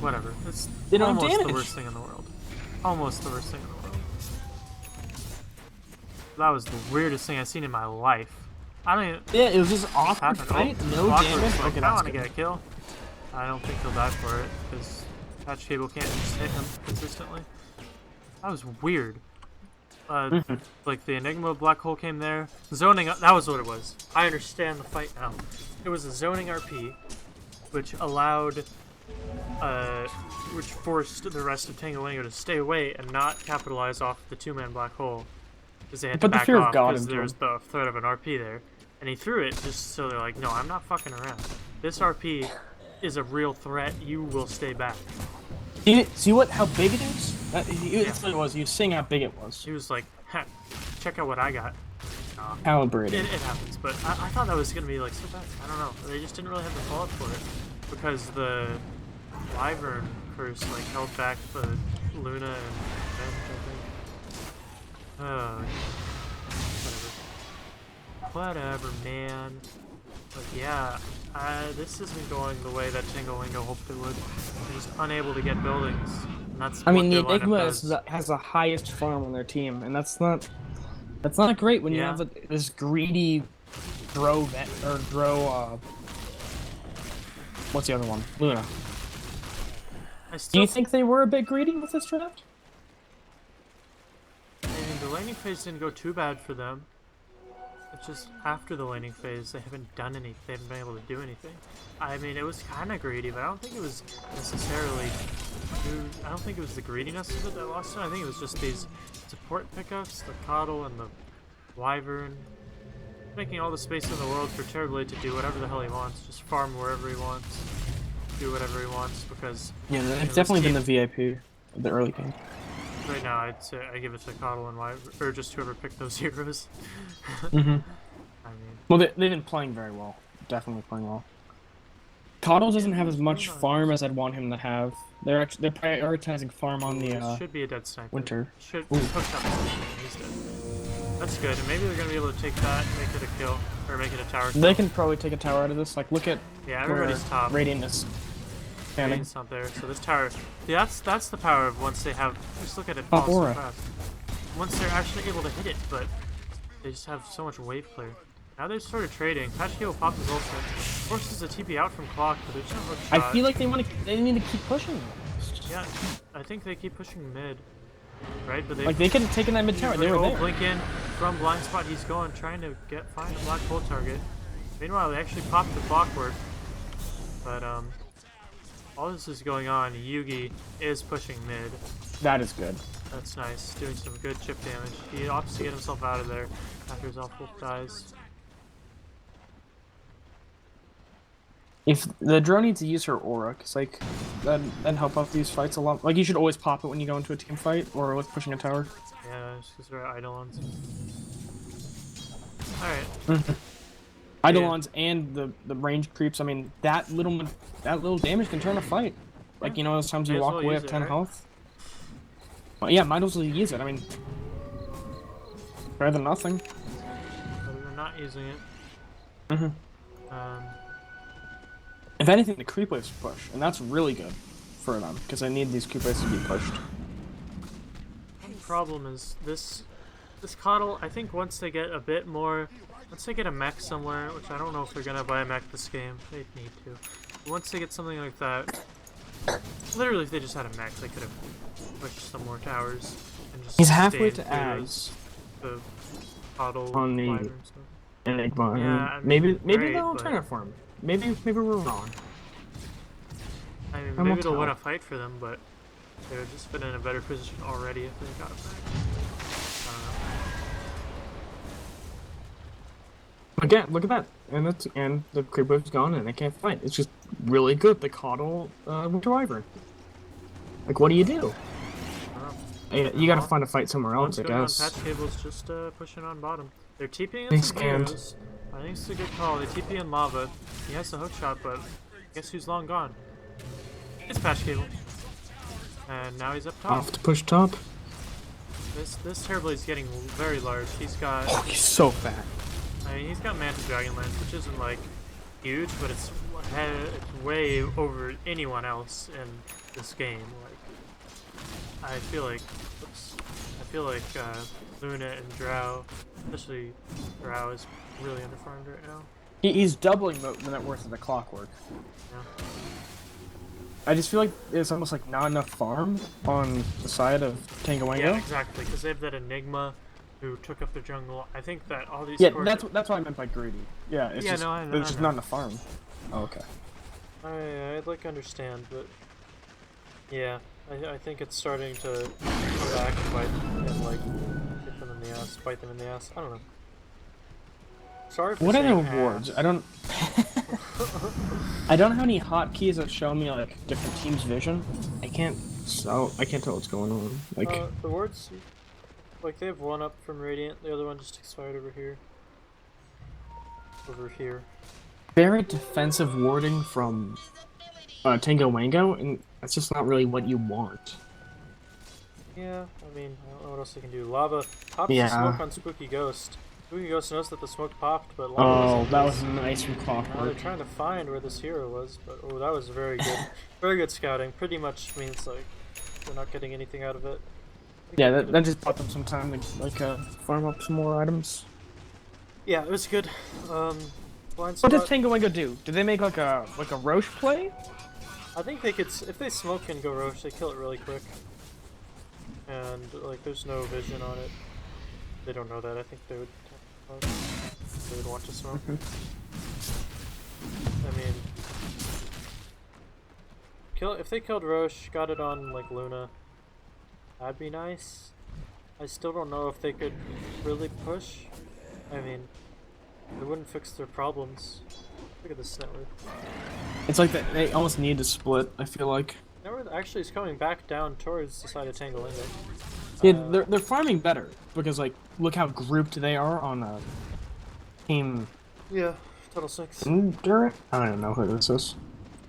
[SPEAKER 1] Whatever. It's
[SPEAKER 5] they don't have
[SPEAKER 1] almost the
[SPEAKER 5] damage.
[SPEAKER 1] worst thing in the world. Almost the worst thing in the world. That was the weirdest thing I've seen in my life. I don't even.
[SPEAKER 5] Yeah, it was just awkward
[SPEAKER 1] happened.
[SPEAKER 5] fight,
[SPEAKER 1] Oh,
[SPEAKER 5] no
[SPEAKER 1] awkward.
[SPEAKER 5] damage.
[SPEAKER 1] Like,
[SPEAKER 5] Okay,
[SPEAKER 1] I
[SPEAKER 5] that's
[SPEAKER 1] want to
[SPEAKER 5] good.
[SPEAKER 1] get a kill. I don't think he'll die for it because patch cable can't just hit him consistently. That was weird. Like the Enigma black hole came there, zoning. That was what it was. I understand the fight now. It was a zoning RP, which allowed, which forced the rest of Tango Wango to stay away and not capitalize off the 2-man black hole, because they had to
[SPEAKER 5] But the
[SPEAKER 1] back
[SPEAKER 5] fear of
[SPEAKER 1] off
[SPEAKER 5] God
[SPEAKER 1] because
[SPEAKER 5] into
[SPEAKER 1] there was
[SPEAKER 5] him.
[SPEAKER 1] the threat of an RP there, and he threw it just so they're like, no, I'm not fucking around. This RP is a real threat. You will stay back.
[SPEAKER 5] See how big it is? That's what it was. He was saying how big it was.
[SPEAKER 1] He was like, ha, check out what I got.
[SPEAKER 5] Calibrated.
[SPEAKER 1] It happens, but I thought that was gonna be like so bad. I don't know. They just didn't really have the follow-up for it because the Wyvern curse like held back the Luna and Venge, I think. Whatever, man. But yeah, this isn't going the way that Tango Wango hoped it would. They're just unable to get buildings. And that's
[SPEAKER 5] I mean,
[SPEAKER 1] what
[SPEAKER 5] the
[SPEAKER 1] their lineup
[SPEAKER 5] Enigma
[SPEAKER 1] does.
[SPEAKER 5] has the highest farm on their team, and that's not great when you
[SPEAKER 1] Yeah.
[SPEAKER 5] have this greedy what's the other one? Luna.
[SPEAKER 1] I
[SPEAKER 5] Do
[SPEAKER 1] still
[SPEAKER 5] you think they were a bit greedy with this draft?
[SPEAKER 1] I mean, the laning phase didn't go too bad for them. It's just after the laning phase, they haven't done anything. They haven't been able to do anything. I mean, it was kind of greedy, but I don't think it was necessarily. I don't think it was the greediness of it that lost it. I think it was just these support pickups, the Coddle and the Wyvern, making all the space in the world for Terrorblade to do whatever the hell he wants. Just farm wherever he wants, do whatever he wants, because
[SPEAKER 5] Yeah,
[SPEAKER 1] you know,
[SPEAKER 5] it's
[SPEAKER 1] this
[SPEAKER 5] definitely been
[SPEAKER 1] team-
[SPEAKER 5] the VIP of the early game.
[SPEAKER 1] right now, I'd say I give it to Coddle and Wyvern, or just whoever picked those heroes.
[SPEAKER 5] Mm-hmm.
[SPEAKER 1] I mean,
[SPEAKER 5] Well, they've been playing very well. Definitely playing well. Coddle doesn't have as much farm as I'd want him to have. They're prioritizing farm on
[SPEAKER 1] this
[SPEAKER 5] the
[SPEAKER 1] should be a dead sniper.
[SPEAKER 5] winter.
[SPEAKER 1] Should
[SPEAKER 5] Ooh.
[SPEAKER 1] hook up. He's dead. That's good, and maybe they're gonna be able to take that, make it a kill, or make it a tower kill.
[SPEAKER 5] They can probably take a tower out of this. Like, look at
[SPEAKER 1] Yeah,
[SPEAKER 5] where
[SPEAKER 1] everybody's top.
[SPEAKER 5] Radiant is standing.
[SPEAKER 1] It's not there. So this tower, yeah, that's the power of once they have. Just look at it
[SPEAKER 5] Oh,
[SPEAKER 1] fall so
[SPEAKER 5] aura.
[SPEAKER 1] fast. Once they're actually able to hit it, but they just have so much wave clear. Now they've started trading. Patchkey will pop his ultimate. Forces a TP out from clock, but there's no hook
[SPEAKER 5] I
[SPEAKER 1] shot.
[SPEAKER 5] feel like they need to keep pushing.
[SPEAKER 1] Yeah, I think they keep pushing mid, right? But they
[SPEAKER 5] Like, they could have taken that mid tower. They were there.
[SPEAKER 1] blink in from blind spot. He's going, trying to find a black hole target. Meanwhile, they actually popped the clockwork, but all this is going on. Yugi is pushing mid.
[SPEAKER 5] That is good.
[SPEAKER 1] That's nice, doing some good chip damage. He opts to get himself out of there after his off-wolf dies.
[SPEAKER 5] If the drone needs to use her aura, cause like that'd help out these fights a lot. Like, you should always pop it when you go into a team fight or with pushing a tower.
[SPEAKER 1] Yeah, just because they're Eidolons. Alright.
[SPEAKER 5] Eidolons and the range creeps. I mean, that little damage can turn a fight. Like, you know, those times you
[SPEAKER 1] Might as
[SPEAKER 5] walk
[SPEAKER 1] well
[SPEAKER 5] away
[SPEAKER 1] use
[SPEAKER 5] at
[SPEAKER 1] it,
[SPEAKER 5] 10
[SPEAKER 1] right?
[SPEAKER 5] health. Well, yeah, might as well use it. I mean, better than nothing.
[SPEAKER 1] But they're not using it.
[SPEAKER 5] Mhm. If anything, the creep waves push, and that's really good for them because I need these creep waves to be pushed.
[SPEAKER 1] The problem is this Coddle, I think once they get a bit more, once they get a mech somewhere, which I don't know if they're gonna buy a mech this game, they need to. But once they get something like that, literally if they just had a mech, they could have pushed some more towers and just
[SPEAKER 5] He's halfway
[SPEAKER 1] stayed
[SPEAKER 5] to
[SPEAKER 1] through
[SPEAKER 5] Az
[SPEAKER 1] the Coddle
[SPEAKER 5] on the
[SPEAKER 1] Wyvern stuff.
[SPEAKER 5] Enigma.
[SPEAKER 1] Yeah, I mean,
[SPEAKER 5] maybe
[SPEAKER 1] great,
[SPEAKER 5] they'll
[SPEAKER 1] but-
[SPEAKER 5] turn it for him. Maybe we're wrong.
[SPEAKER 1] I mean,
[SPEAKER 5] I'm
[SPEAKER 1] maybe
[SPEAKER 5] not
[SPEAKER 1] they'll win
[SPEAKER 5] tell.
[SPEAKER 1] a fight for them, but they would just been in a better position already if they got a mech. I don't know.
[SPEAKER 5] Again, look at that, and the creep wave's gone, and they can't fight. It's just really good. The Coddle Winter Wyvern. Like, what do you do?
[SPEAKER 1] I don't know.
[SPEAKER 5] You gotta find a fight somewhere else,
[SPEAKER 1] What's
[SPEAKER 5] I
[SPEAKER 1] going
[SPEAKER 5] guess.
[SPEAKER 1] on? Patch Cable's just pushing on bottom. They're TPing in
[SPEAKER 5] Thanks,
[SPEAKER 1] some
[SPEAKER 5] Cam.
[SPEAKER 1] heroes. I think it's a good call. They TP in Lava. He has the hook shot, but guess who's long gone? It's Patch Cable. And now he's up top.
[SPEAKER 5] Off to push top.
[SPEAKER 1] This Terrorblade's getting very large. He's got,
[SPEAKER 5] Oh, he's so fat.
[SPEAKER 1] I mean, he's got Manta Dragonlance, which isn't like huge, but it's way over anyone else in this game. Like, I feel like Luna and Drow, especially Drow, is really underfarmed right now.
[SPEAKER 5] He's doubling the net worth of the clockwork.
[SPEAKER 1] Yeah.
[SPEAKER 5] I just feel like there's almost like not enough farm on the side of Tango Wango.
[SPEAKER 1] Yeah, exactly, because they have that Enigma who took up the jungle. I think that all these
[SPEAKER 5] Yeah,
[SPEAKER 1] core-
[SPEAKER 5] that's what I meant by greedy. Yeah, it's
[SPEAKER 1] Yeah,
[SPEAKER 5] just
[SPEAKER 1] no, I know,
[SPEAKER 5] there's
[SPEAKER 1] I
[SPEAKER 5] just
[SPEAKER 1] know.
[SPEAKER 5] not enough farm. Oh, okay.
[SPEAKER 1] I'd like understand, but yeah, I think it's starting to come back and bite and like hit them in the ass, bite them in the ass. I don't know. Sorry for
[SPEAKER 5] What are the
[SPEAKER 1] saying
[SPEAKER 5] rewards?
[SPEAKER 1] ass.
[SPEAKER 5] I don't. I don't have any hotkeys that show me like different teams' vision. I can't tell what's going on. Like,
[SPEAKER 1] The wards, like they have one up from Radiant, the other one just expired over here. Over here.
[SPEAKER 5] very defensive warding from Tango Wango, and that's just not really what you want.
[SPEAKER 1] Yeah, I mean, I don't know what else they can do. Lava pops
[SPEAKER 5] Yeah.
[SPEAKER 1] the smoke on Spooky Ghost. Spooky Ghost knows that the smoke popped, but Lava
[SPEAKER 5] Oh,
[SPEAKER 1] doesn't.
[SPEAKER 5] that was nice from
[SPEAKER 1] Now they're
[SPEAKER 5] Clockwork.
[SPEAKER 1] trying to find where this hero was, but oh, that was very good. Very good scouting. Pretty much means like They're not getting anything out of it.
[SPEAKER 5] Yeah, that just bought them some time to like farm up some more items.
[SPEAKER 1] Yeah, it was good. Blind
[SPEAKER 5] What
[SPEAKER 1] spot.
[SPEAKER 5] does Tango Wango do? Do they make like a Roche play?
[SPEAKER 1] I think they could, if they smoke and go Roche, they kill it really quick. And like, there's no vision on it. They don't know that. I think they would want to smoke. I mean, if they killed Roche, got it on like Luna, that'd be nice. I still don't know if they could really push. I mean, it wouldn't fix their problems. Look at this network.
[SPEAKER 5] It's like they almost need to split. I feel like.
[SPEAKER 1] Network actually is coming back down towards the side of Tango.
[SPEAKER 5] Yeah, they're farming better because like look how grouped they are on team.
[SPEAKER 1] Yeah, Total 6.
[SPEAKER 5] Endurance? I don't know who this is.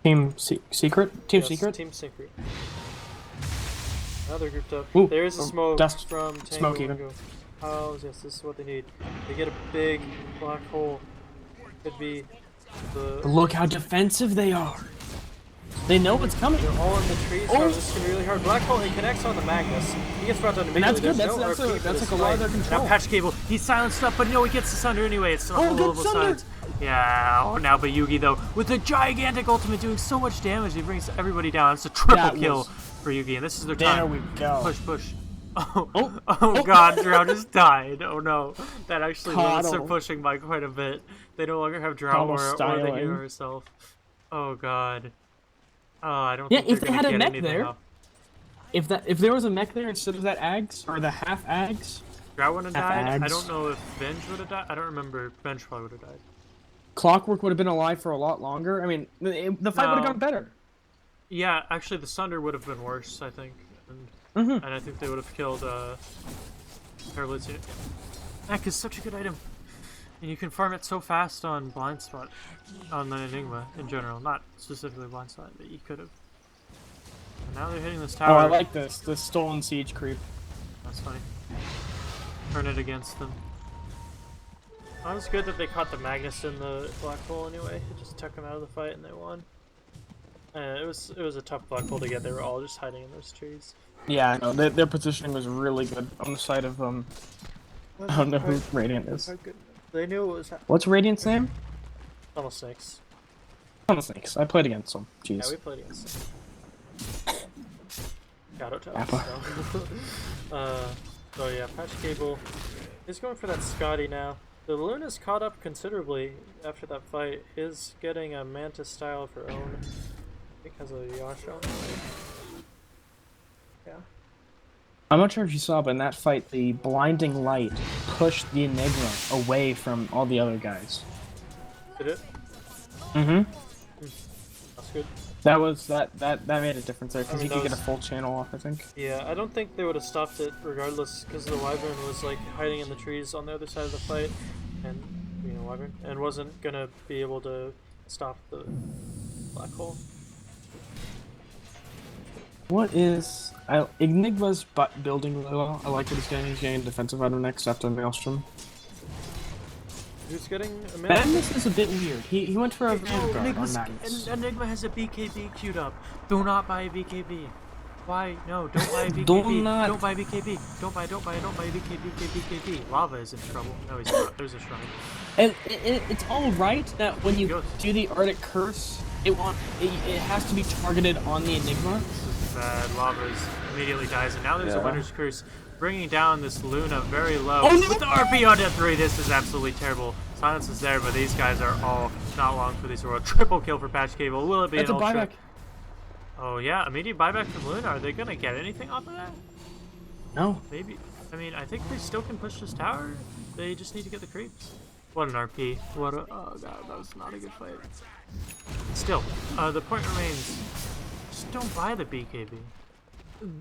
[SPEAKER 5] Team Secret? Team
[SPEAKER 1] Yes,
[SPEAKER 5] Secret?
[SPEAKER 1] Team Secret. Now they're grouped up.
[SPEAKER 5] Ooh,
[SPEAKER 1] There's a smoke
[SPEAKER 5] dust.
[SPEAKER 1] from Tango.
[SPEAKER 5] Smoke even.
[SPEAKER 1] Wango. Oh, yes, this is what they need. They get a big black hole. Could be the...
[SPEAKER 5] Look how defensive they are. They know what's coming.
[SPEAKER 1] They're all in the trees, so this is going to be really hard. Black hole, he connects on the Magnus. He gets brought down immediately.
[SPEAKER 5] And that's good.
[SPEAKER 1] There's
[SPEAKER 5] That's
[SPEAKER 1] no RP for
[SPEAKER 5] like
[SPEAKER 1] this
[SPEAKER 5] a lot of their
[SPEAKER 1] fight.
[SPEAKER 5] control.
[SPEAKER 1] Now Patch Cable, he's silenced up, but no, he gets the Sunder anyway. It's still a whole
[SPEAKER 5] good
[SPEAKER 1] level
[SPEAKER 5] Sunder.
[SPEAKER 1] silence. Yeah, oh, now Yugi though, with a gigantic ultimate doing so much damage, he brings everybody down. It's a triple kill for Yugi, and this is their time.
[SPEAKER 5] There we go.
[SPEAKER 1] Push. Oh god, Drow just died. Oh no. That actually limits their pushing by quite a bit. They no longer have Drow or the hero herself. Oh god. Oh, I don't think
[SPEAKER 5] if they
[SPEAKER 1] they're
[SPEAKER 5] had
[SPEAKER 1] gonna
[SPEAKER 5] a
[SPEAKER 1] get
[SPEAKER 5] mech there,
[SPEAKER 1] up.
[SPEAKER 5] if there was a mech there instead of that Ags, or the half Ags,
[SPEAKER 1] Drow would have died.
[SPEAKER 5] Ags.
[SPEAKER 1] I don't know if Venge would have died. I don't remember. Venge probably would have died.
[SPEAKER 5] Clockwork would have been alive for a lot longer. I mean, the fight would have gone better.
[SPEAKER 1] Yeah, actually the Sunder would have been worse, I think. And I think they would have killed Parablades. Mech is such a good item. And you can farm it so fast on Blind Spot, on the Enigma in general, not specifically Blind Spot, but you could have. And now they're hitting this tower.
[SPEAKER 5] Oh, I like this. The stolen siege creep.
[SPEAKER 1] That's funny. Turn it against them. Oh, it was good that they caught the Magnus in the black hole anyway. It just took them out of the fight and they won. It was a tough black hole to get. They were all just hiding in those trees.
[SPEAKER 5] Yeah, I know. Their positioning was really good on the side of I don't know who Radiant is.
[SPEAKER 1] They knew it was.
[SPEAKER 5] What's Radiant's name?
[SPEAKER 1] Tunnel Snakes.
[SPEAKER 5] Tunnel Snakes. I played against them. Jeez.
[SPEAKER 1] Yeah, we played against them. Shout out to
[SPEAKER 5] Appa.
[SPEAKER 1] us. So yeah, Patch Cable is going for that Scotty now. The Luna's caught up considerably after that fight. Is getting a Mantis style of her own because of Yasha on the way. Yeah.
[SPEAKER 5] I'm not sure if you saw, but in that fight, the blinding light pushed the Enigma away from all the other guys.
[SPEAKER 1] Did it?
[SPEAKER 5] Mm-hmm.
[SPEAKER 1] That's good.
[SPEAKER 5] That made a difference there, because
[SPEAKER 1] I mean,
[SPEAKER 5] you could get a full channel off, I think.
[SPEAKER 1] Yeah, I don't think they would have stopped it regardless, because the Wyvern was like hiding in the trees on the other side of the fight, and Wyvern, and wasn't gonna be able to stop the black hole.
[SPEAKER 5] What is... Enigma's building really well. I like what he's getting. He's getting a defensive item next after Maelstrom.
[SPEAKER 1] Who's getting a
[SPEAKER 5] Magnus is a bit weird. He went for a Vanguard on
[SPEAKER 1] Enigma
[SPEAKER 5] Magnus.
[SPEAKER 1] has a BKB queued up. Do not buy a BKB. Why? No, don't buy a BKB. Don't buy BKB. Don't buy BKB. Lava is in trouble. No, he's not. There's a shrine.
[SPEAKER 5] And it's all right that when you do the Arctic Curse, it has to be targeted on the Enigma.
[SPEAKER 1] This is bad. Lava immediately dies, and now there's a Winter's Curse, bringing down this Luna very low.
[SPEAKER 5] Oh, no!
[SPEAKER 1] With the RP on death 3, this is absolutely terrible. Silence is there, but these guys are all not long for these world. Triple kill for Patch Cable. Will it be an ultra?
[SPEAKER 5] Buyback.
[SPEAKER 1] Oh yeah, immediate buyback from Luna. Are they gonna get anything off of that?
[SPEAKER 5] No.
[SPEAKER 1] Maybe. I mean, I think they still can push this tower. They just need to get the creeps. What an RP. What a... Oh god, that was not a good fight. Still, the point remains, just don't buy the BKB.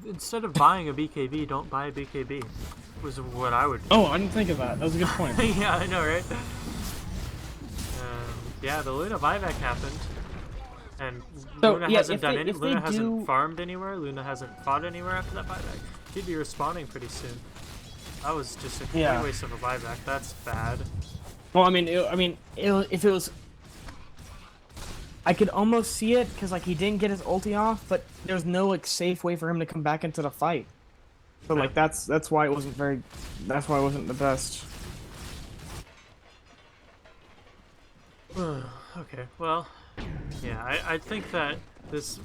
[SPEAKER 1] Instead of buying a BKB, don't buy a BKB. Was what I would do.
[SPEAKER 5] Oh, I didn't think of that. That was a good point.
[SPEAKER 1] Yeah, I know, right? Yeah, the Luna buyback happened. And Luna hasn't done any. Luna hasn't farmed anywhere. Luna hasn't fought anywhere after that buyback. She'd be respawning pretty soon. That was just a complete waste of a buyback. That's bad.
[SPEAKER 5] Well, I mean, if it was, I could almost see it because like he didn't get his ulti off, but there's no like safe way for him to come back into the fight. So like that's why it wasn't very. That's why it wasn't the best.
[SPEAKER 1] Okay, well, yeah, I think that this,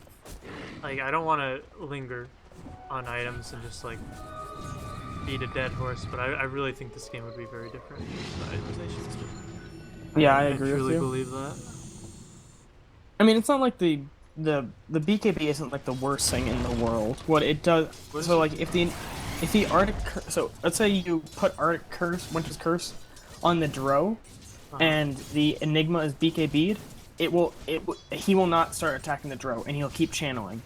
[SPEAKER 1] like, I don't want to linger on items and just, like, beat a dead horse, but I really think this game would be very different with itemizations.
[SPEAKER 5] Yeah, I agree
[SPEAKER 1] I
[SPEAKER 5] with
[SPEAKER 1] truly
[SPEAKER 5] you.
[SPEAKER 1] believe that.
[SPEAKER 5] I mean, it's not like the BKB isn't like the worst thing in the world. What it does, so like if the Arctic, so let's say you put Arctic Curse, Winter's Curse, on the Dro, and the Enigma is BKB'd, he will not start attacking the Dro, and he'll keep channeling.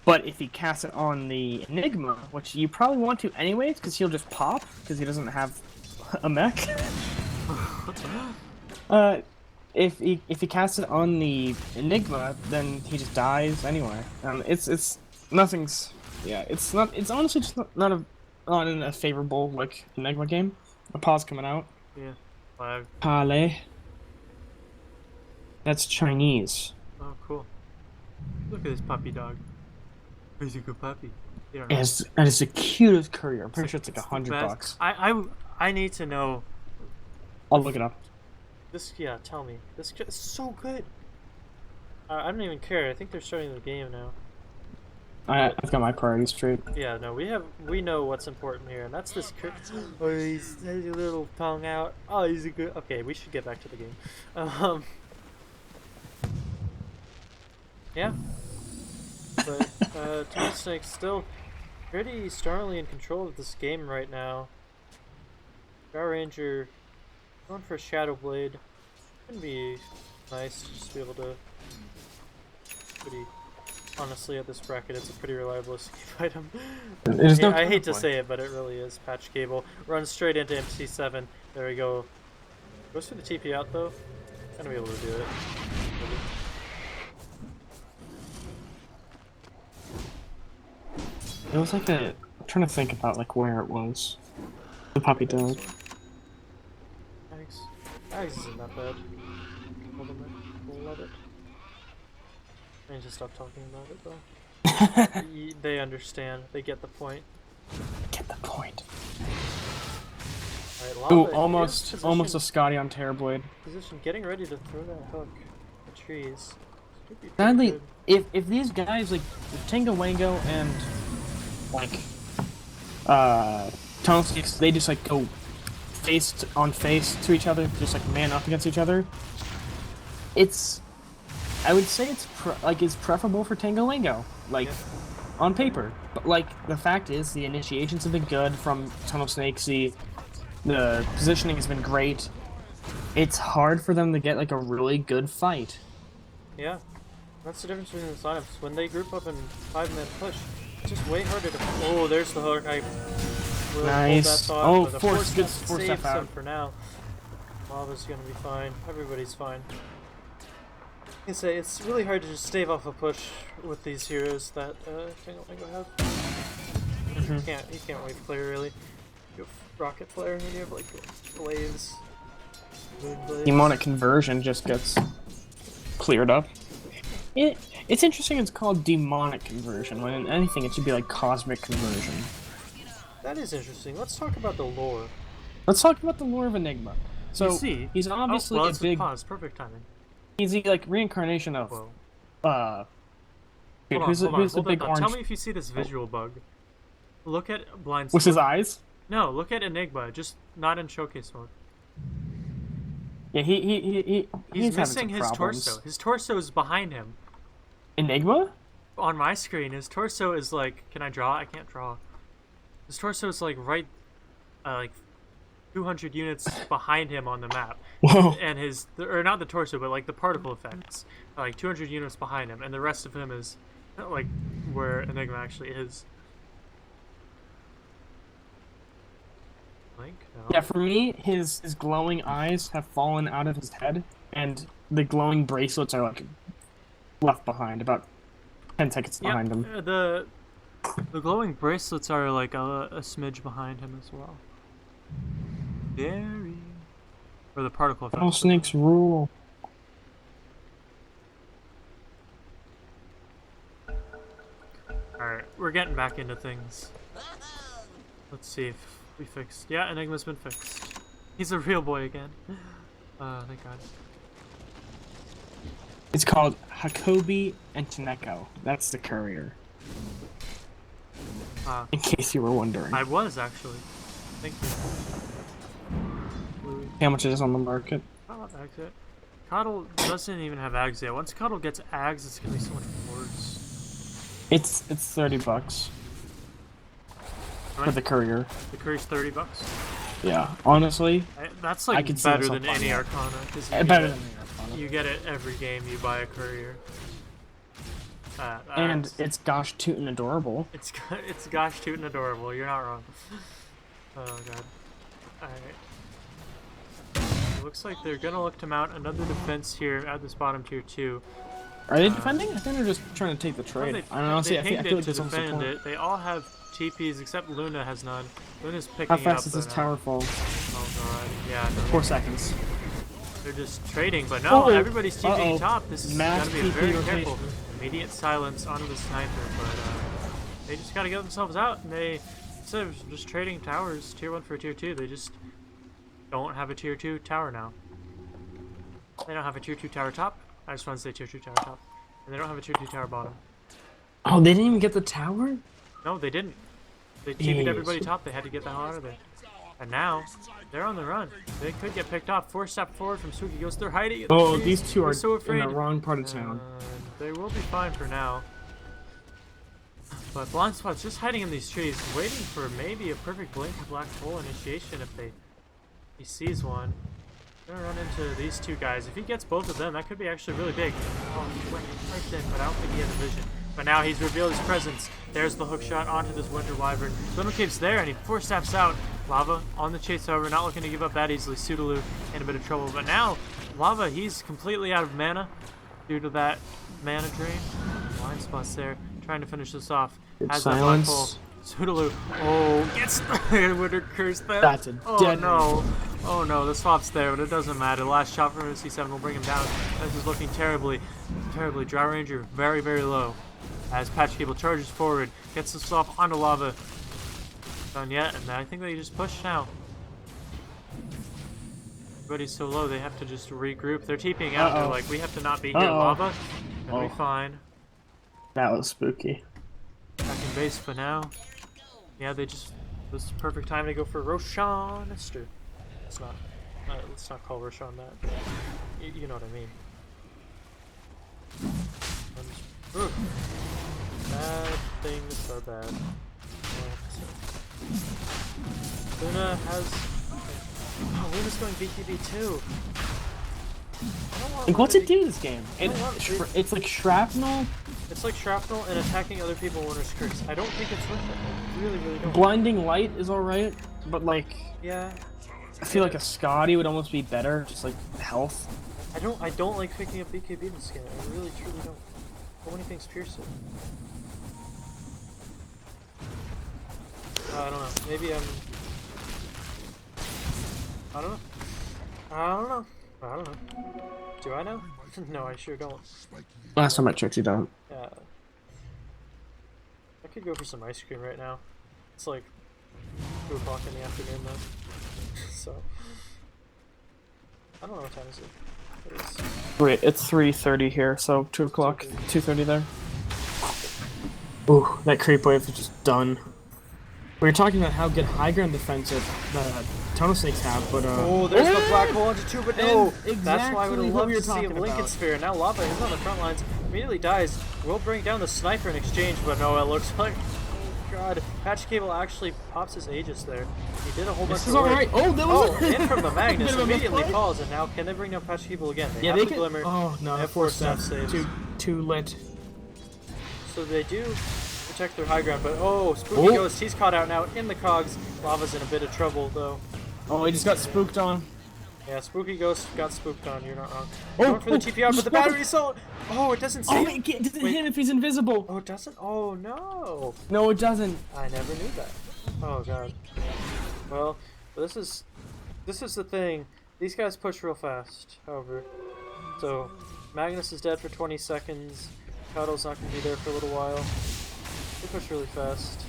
[SPEAKER 5] But if he casts it on the Enigma, which you probably want to anyways, because he'll just pop, because he doesn't have a mech. If he casts it on the Enigma, then he just dies anyway. It's nothing's it's honestly just not in a favorable like Enigma game. A pause coming out.
[SPEAKER 1] Yeah. Flag.
[SPEAKER 5] Pale. That's Chinese.
[SPEAKER 1] Oh, cool. Look at this puppy dog. He's a good puppy.
[SPEAKER 5] That is the cutest courier. I'm pretty sure it's like $100.
[SPEAKER 1] I need to know.
[SPEAKER 5] I'll look it up.
[SPEAKER 1] Yeah, tell me. This is so good. I don't even care. I think they're starting the game now.
[SPEAKER 5] I've got my priorities straight.
[SPEAKER 1] Yeah, no, we know what's important here, and that's this. Oh, he's a little tongue out. Oh, he's a good. Okay, we should get back to the game. Yeah. But Tango Snake's still pretty strongly in control of this game right now. Power Ranger going for Shadow Blade. Would be nice just to be able to. Honestly, at this bracket, it's a pretty reliable escape item. I hate to say it, but it really is. Patch Cable runs straight into MC7. There we go. Goes for the TP out though. Gonna be able to do it. Maybe.
[SPEAKER 2] It was like I'm trying to think about like where it was. The puppy dog.
[SPEAKER 1] Thanks. Thanks isn't that bad. Love it. I need to stop talking about it though. They understand. They get the point.
[SPEAKER 2] Get the point.
[SPEAKER 1] Alright,
[SPEAKER 2] Ooh, almost a Scotty on Terrorblade.
[SPEAKER 1] Position, getting ready to throw that hook at the trees.
[SPEAKER 5] Sadly, if these guys like Tango, Wango, and like Tunnel Sticks, they just like go face on face to each other, just like man up against each other. I would say it's preferable for Tango Wango, like on paper. But like the fact is, the initiations have been good from Tunnel Snakes. The positioning has been great. It's hard for them to get like a really good fight.
[SPEAKER 1] Yeah, that's the difference between the lineups. When they group up in 5-man push, it's just way harder to. Oh, there's the hook. I really
[SPEAKER 5] nice.
[SPEAKER 1] Hold that thought,
[SPEAKER 5] force
[SPEAKER 1] good
[SPEAKER 5] force
[SPEAKER 1] saves
[SPEAKER 5] step out
[SPEAKER 1] him for now. Lava's gonna be fine. Everybody's fine. I can say it's really hard to just stave off a push with these heroes that Tango Wango have. You can't wave flare really. You have rocket flare and you have like blades.
[SPEAKER 5] Demonic conversion just gets cleared up. It's interesting it's called demonic conversion, when in anything it should be like cosmic conversion.
[SPEAKER 1] That is interesting. Let's talk about the lore.
[SPEAKER 5] Let's talk about the lore of Enigma. So, he's obviously
[SPEAKER 1] well,
[SPEAKER 5] a big...
[SPEAKER 1] Pause. Perfect timing.
[SPEAKER 5] He's the like reincarnation of...
[SPEAKER 1] Dude,
[SPEAKER 5] who's the big orange...
[SPEAKER 1] Tell me if you see this visual bug. Look at Blind
[SPEAKER 5] What's his eyes?
[SPEAKER 1] No, look at Enigma, just not in showcase mode.
[SPEAKER 5] Yeah, he's
[SPEAKER 1] missing his
[SPEAKER 5] problems.
[SPEAKER 1] torso. His torso is behind him.
[SPEAKER 5] Enigma?
[SPEAKER 1] On my screen, his torso is like... Can I draw? I can't draw. His torso is like right... like 200 units behind him on the map.
[SPEAKER 5] Whoa.
[SPEAKER 1] And or not the torso, but like the particle effects. Like 200 units behind him, and the rest of him is like where Enigma actually is. Link? No.
[SPEAKER 5] Yeah, for me, his glowing eyes have fallen out of his head, and the glowing bracelets are like left behind, about 10 seconds behind him.
[SPEAKER 1] The glowing bracelets are like a smidge behind him as well. Very. Or the particle effect.
[SPEAKER 5] All snakes rule.
[SPEAKER 1] we're getting back into things. Let's see if we fixed. Yeah, Enigma's been fixed. He's a real boy again. Thank God.
[SPEAKER 5] It's called Hakobi and Taneko. That's the courier. In case you were wondering.
[SPEAKER 1] I was actually. Thank you.
[SPEAKER 5] How much it is on the market?
[SPEAKER 1] Oh, exit. Coddle doesn't even have Ags yet. Once Coddle gets Ags, it's gonna be so much worse.
[SPEAKER 5] It's $30 for the courier.
[SPEAKER 1] The courier's $30.
[SPEAKER 5] Yeah, honestly,
[SPEAKER 1] That's
[SPEAKER 5] I
[SPEAKER 1] like
[SPEAKER 5] could see
[SPEAKER 1] better
[SPEAKER 5] myself
[SPEAKER 1] than
[SPEAKER 5] buying
[SPEAKER 1] any
[SPEAKER 5] it.
[SPEAKER 1] Arcana. Cause
[SPEAKER 5] Better than the Arcana.
[SPEAKER 1] you get it every game you buy a courier.
[SPEAKER 5] And it's gosh tootin' adorable.
[SPEAKER 1] It's gosh tootin' adorable. You're not wrong. Oh god. Alright. Looks like they're gonna look to mount another defense here at this bottom tier 2.
[SPEAKER 5] Are they defending? I think they're just trying to take the trade.
[SPEAKER 1] Well,
[SPEAKER 5] I don't know.
[SPEAKER 1] they
[SPEAKER 5] I
[SPEAKER 1] pinged
[SPEAKER 5] feel
[SPEAKER 1] it
[SPEAKER 5] like
[SPEAKER 1] to
[SPEAKER 5] there's some
[SPEAKER 1] defend
[SPEAKER 5] support.
[SPEAKER 1] it. They all have TPs except Luna has none. Luna's picking
[SPEAKER 5] How
[SPEAKER 1] it up.
[SPEAKER 5] fast does this
[SPEAKER 1] though
[SPEAKER 5] tower
[SPEAKER 1] now.
[SPEAKER 5] fall?
[SPEAKER 1] Oh god. Yeah. No,
[SPEAKER 5] 4 seconds.
[SPEAKER 1] they're just trading, but no, everybody's TPing top. This is
[SPEAKER 5] Mass
[SPEAKER 1] gotta be
[SPEAKER 5] TP
[SPEAKER 1] very
[SPEAKER 5] rotation.
[SPEAKER 1] careful. Immediate silence onto the sniper, but they just gotta get themselves out, and they, instead of just trading towers, tier 1 for tier 2, they just don't have a tier 2 tower now. They don't have a tier 2 tower top. I just want to say tier 2 tower top. And they don't have a tier 2 tower bottom.
[SPEAKER 5] Oh, they didn't even get the tower?
[SPEAKER 1] No, they didn't. They TP'd everybody top. They had to get the hell out of there. And now, they're on the run. They could get picked off. 4-step forward from Suki Ghost. They're hiding.
[SPEAKER 5] Oh, these two are
[SPEAKER 1] so afraid.
[SPEAKER 5] in the wrong part of town.
[SPEAKER 1] They will be fine for now. But Blind Spot's just hiding in these trees, waiting for maybe a perfect blink of black hole initiation if he sees one. Gonna run into these two guys. If he gets both of them, that could be actually really big. Oh, he went right in, but I don't think he had a vision. But now he's revealed his presence. There's the hook shot onto this Winter Wyvern. Swindle Cave's there, and he 4-steps out. Lava on the chase, however, not looking to give up that easily. Sudaloo in a bit of trouble. But now, Lava, he's completely out of mana due to that mana drain. Blind Spot's there, trying to finish this off. Has that black hole. Sudaloo, gets the Winter Curse.
[SPEAKER 5] That's a dead
[SPEAKER 1] no. Oh no, the swap's there, but it doesn't matter. Last shot from C7 will bring him down. This is looking terribly. Drow Ranger very, very low. As Patch Cable charges forward, gets the swap onto Lava. Done yet, and I think they just push now. Everybody's so low, they have to just regroup. They're TPing out. They're like, we have to not be here, Lava. Gonna be fine.
[SPEAKER 5] That was spooky.
[SPEAKER 1] Back in base for now. Yeah, they just. This is the perfect time to go for Roshan. Let's not call Roshan that. You know what I mean. Bad things are bad. Luna has. Oh, Luna's going BKB too.
[SPEAKER 5] Like, what's it do this game? It's like shrapnel.
[SPEAKER 1] It's like shrapnel and attacking other people when it's curse. I don't think it's worth it. I really, really don't.
[SPEAKER 5] Blinding light is alright, but like,
[SPEAKER 1] Yeah.
[SPEAKER 5] I feel like a Scotty would almost be better, just like health.
[SPEAKER 1] I don't like picking up BKB in this game. I really, truly don't. So many things pierce it. I don't know. Maybe I'm. I don't know. I don't know. I don't know. Do I know? No, I sure don't.
[SPEAKER 5] Last time I checked, you don't.
[SPEAKER 1] Yeah. I could go for some ice cream right now. It's like 2 o'clock in the afternoon though. So. I don't know what time is it. It is.
[SPEAKER 5] Wait, it's 3:30 here, so 2 o'clock, 2:30 there. Ooh, that creep wave is just done. We were talking about how good high ground defensive the Tunnel Snakes have, but
[SPEAKER 1] oh, there's the black hole into 2, but no! That's why I would
[SPEAKER 5] exactly
[SPEAKER 1] have
[SPEAKER 5] what
[SPEAKER 1] loved
[SPEAKER 5] we were
[SPEAKER 1] to see a
[SPEAKER 5] talking
[SPEAKER 1] Lincoln
[SPEAKER 5] about.
[SPEAKER 1] Sphere. Now Lava is on the front lines, immediately dies. Will bring down the sniper in exchange, but no, it looks like. Oh god. Patch Cable actually pops his Aegis there. He did a whole bunch
[SPEAKER 5] this
[SPEAKER 1] of
[SPEAKER 5] is
[SPEAKER 1] work.
[SPEAKER 5] alright. Oh, that was
[SPEAKER 1] in from the Magnus,
[SPEAKER 5] bit of a
[SPEAKER 1] immediately
[SPEAKER 5] misplay.
[SPEAKER 1] falls, and now can they bring down Patch Cable again? They
[SPEAKER 5] Yeah,
[SPEAKER 1] have
[SPEAKER 5] they
[SPEAKER 1] the
[SPEAKER 5] can.
[SPEAKER 1] Glimmer.
[SPEAKER 5] Oh no,
[SPEAKER 1] they have
[SPEAKER 5] 4
[SPEAKER 1] 4
[SPEAKER 5] steps.
[SPEAKER 1] saves.
[SPEAKER 5] Too lit.
[SPEAKER 1] So they do protect their high ground, but Spooky Ghost, he's caught out now in the cogs. Lava's in a bit of trouble though.
[SPEAKER 5] Oh, he just got spooked on.
[SPEAKER 1] Yeah, Spooky Ghost got spooked on, you're not wrong.
[SPEAKER 5] Oh,
[SPEAKER 1] Going for the TPR, but the battery assault! Oh, it doesn't see
[SPEAKER 5] Oh,
[SPEAKER 1] him.
[SPEAKER 5] it doesn't hit him if he's invisible.
[SPEAKER 1] Oh, it doesn't? Oh, no.
[SPEAKER 5] No, it doesn't.
[SPEAKER 1] I never knew that. Oh, God. Well, this is the thing. These guys push real fast, however. So, Magnus is dead for 20 seconds. Cuddle's not going to be there for a little while. It push really fast.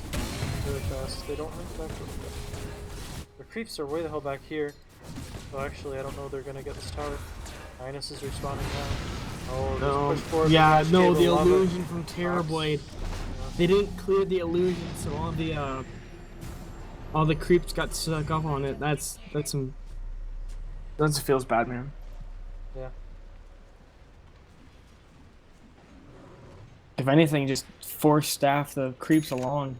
[SPEAKER 1] Really fast. They don't have back really fast. Their creeps are way the hell back here. So actually, I don't know they're gonna get this tower. Minus is respawning now. Oh,
[SPEAKER 5] No.
[SPEAKER 1] push forward.
[SPEAKER 5] Yeah,
[SPEAKER 1] with
[SPEAKER 5] no,
[SPEAKER 1] cable,
[SPEAKER 5] the
[SPEAKER 1] lava.
[SPEAKER 5] illusion from Terrorblade. They didn't clear the illusion, so all the creeps got stuck up on it. That feels bad, man.
[SPEAKER 1] Yeah.
[SPEAKER 5] If anything, just force staff the creeps along.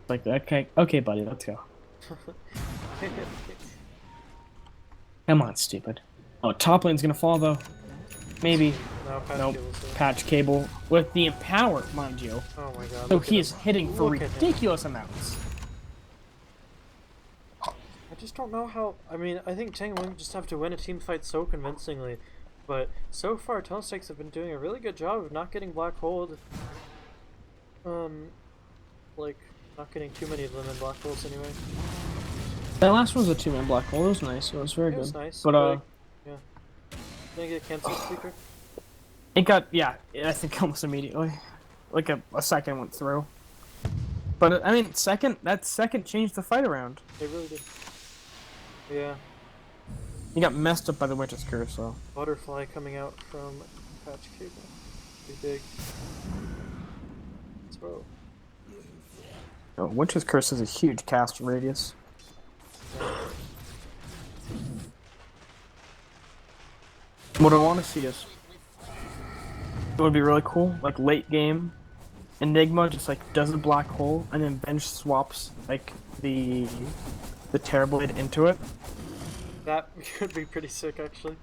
[SPEAKER 5] Like, okay, buddy, let's go. Come on, stupid. Oh, top lane's gonna fall though. Maybe.
[SPEAKER 1] No, patch
[SPEAKER 5] Nope.
[SPEAKER 1] cable's there.
[SPEAKER 5] Patch cable with the empower, mind you.
[SPEAKER 1] Oh my god.
[SPEAKER 5] So
[SPEAKER 1] look at
[SPEAKER 5] he is
[SPEAKER 1] him.
[SPEAKER 5] hitting for
[SPEAKER 1] Look at him.
[SPEAKER 5] ridiculous amounts.
[SPEAKER 1] I just don't know how. I mean, I think Tango would just have to win a team fight so convincingly. But so far, Tunnel Snakes have been doing a really good job of not getting black holed. Like, not getting too many of them in black holes anyway.
[SPEAKER 5] That last one was a 2-man black hole. It was nice. It was very
[SPEAKER 1] It
[SPEAKER 5] good.
[SPEAKER 1] was nice.
[SPEAKER 5] But
[SPEAKER 1] yeah. Didn't get canceled, Sleeper.
[SPEAKER 5] it got, yeah, I think almost immediately. Like a second went through. But I mean, that second changed the fight around.
[SPEAKER 1] It really did. Yeah.
[SPEAKER 5] He got messed up by the Witch's Curse, so.
[SPEAKER 1] Butterfly coming out from patch cable. Pretty big. Throw.
[SPEAKER 5] Oh, Witch's Curse is a huge cast radius. What I want to see is, it would be really cool, like late game, Enigma just like does a black hole and then bench swaps like the Terrorblade into it.
[SPEAKER 1] That could be pretty sick, actually.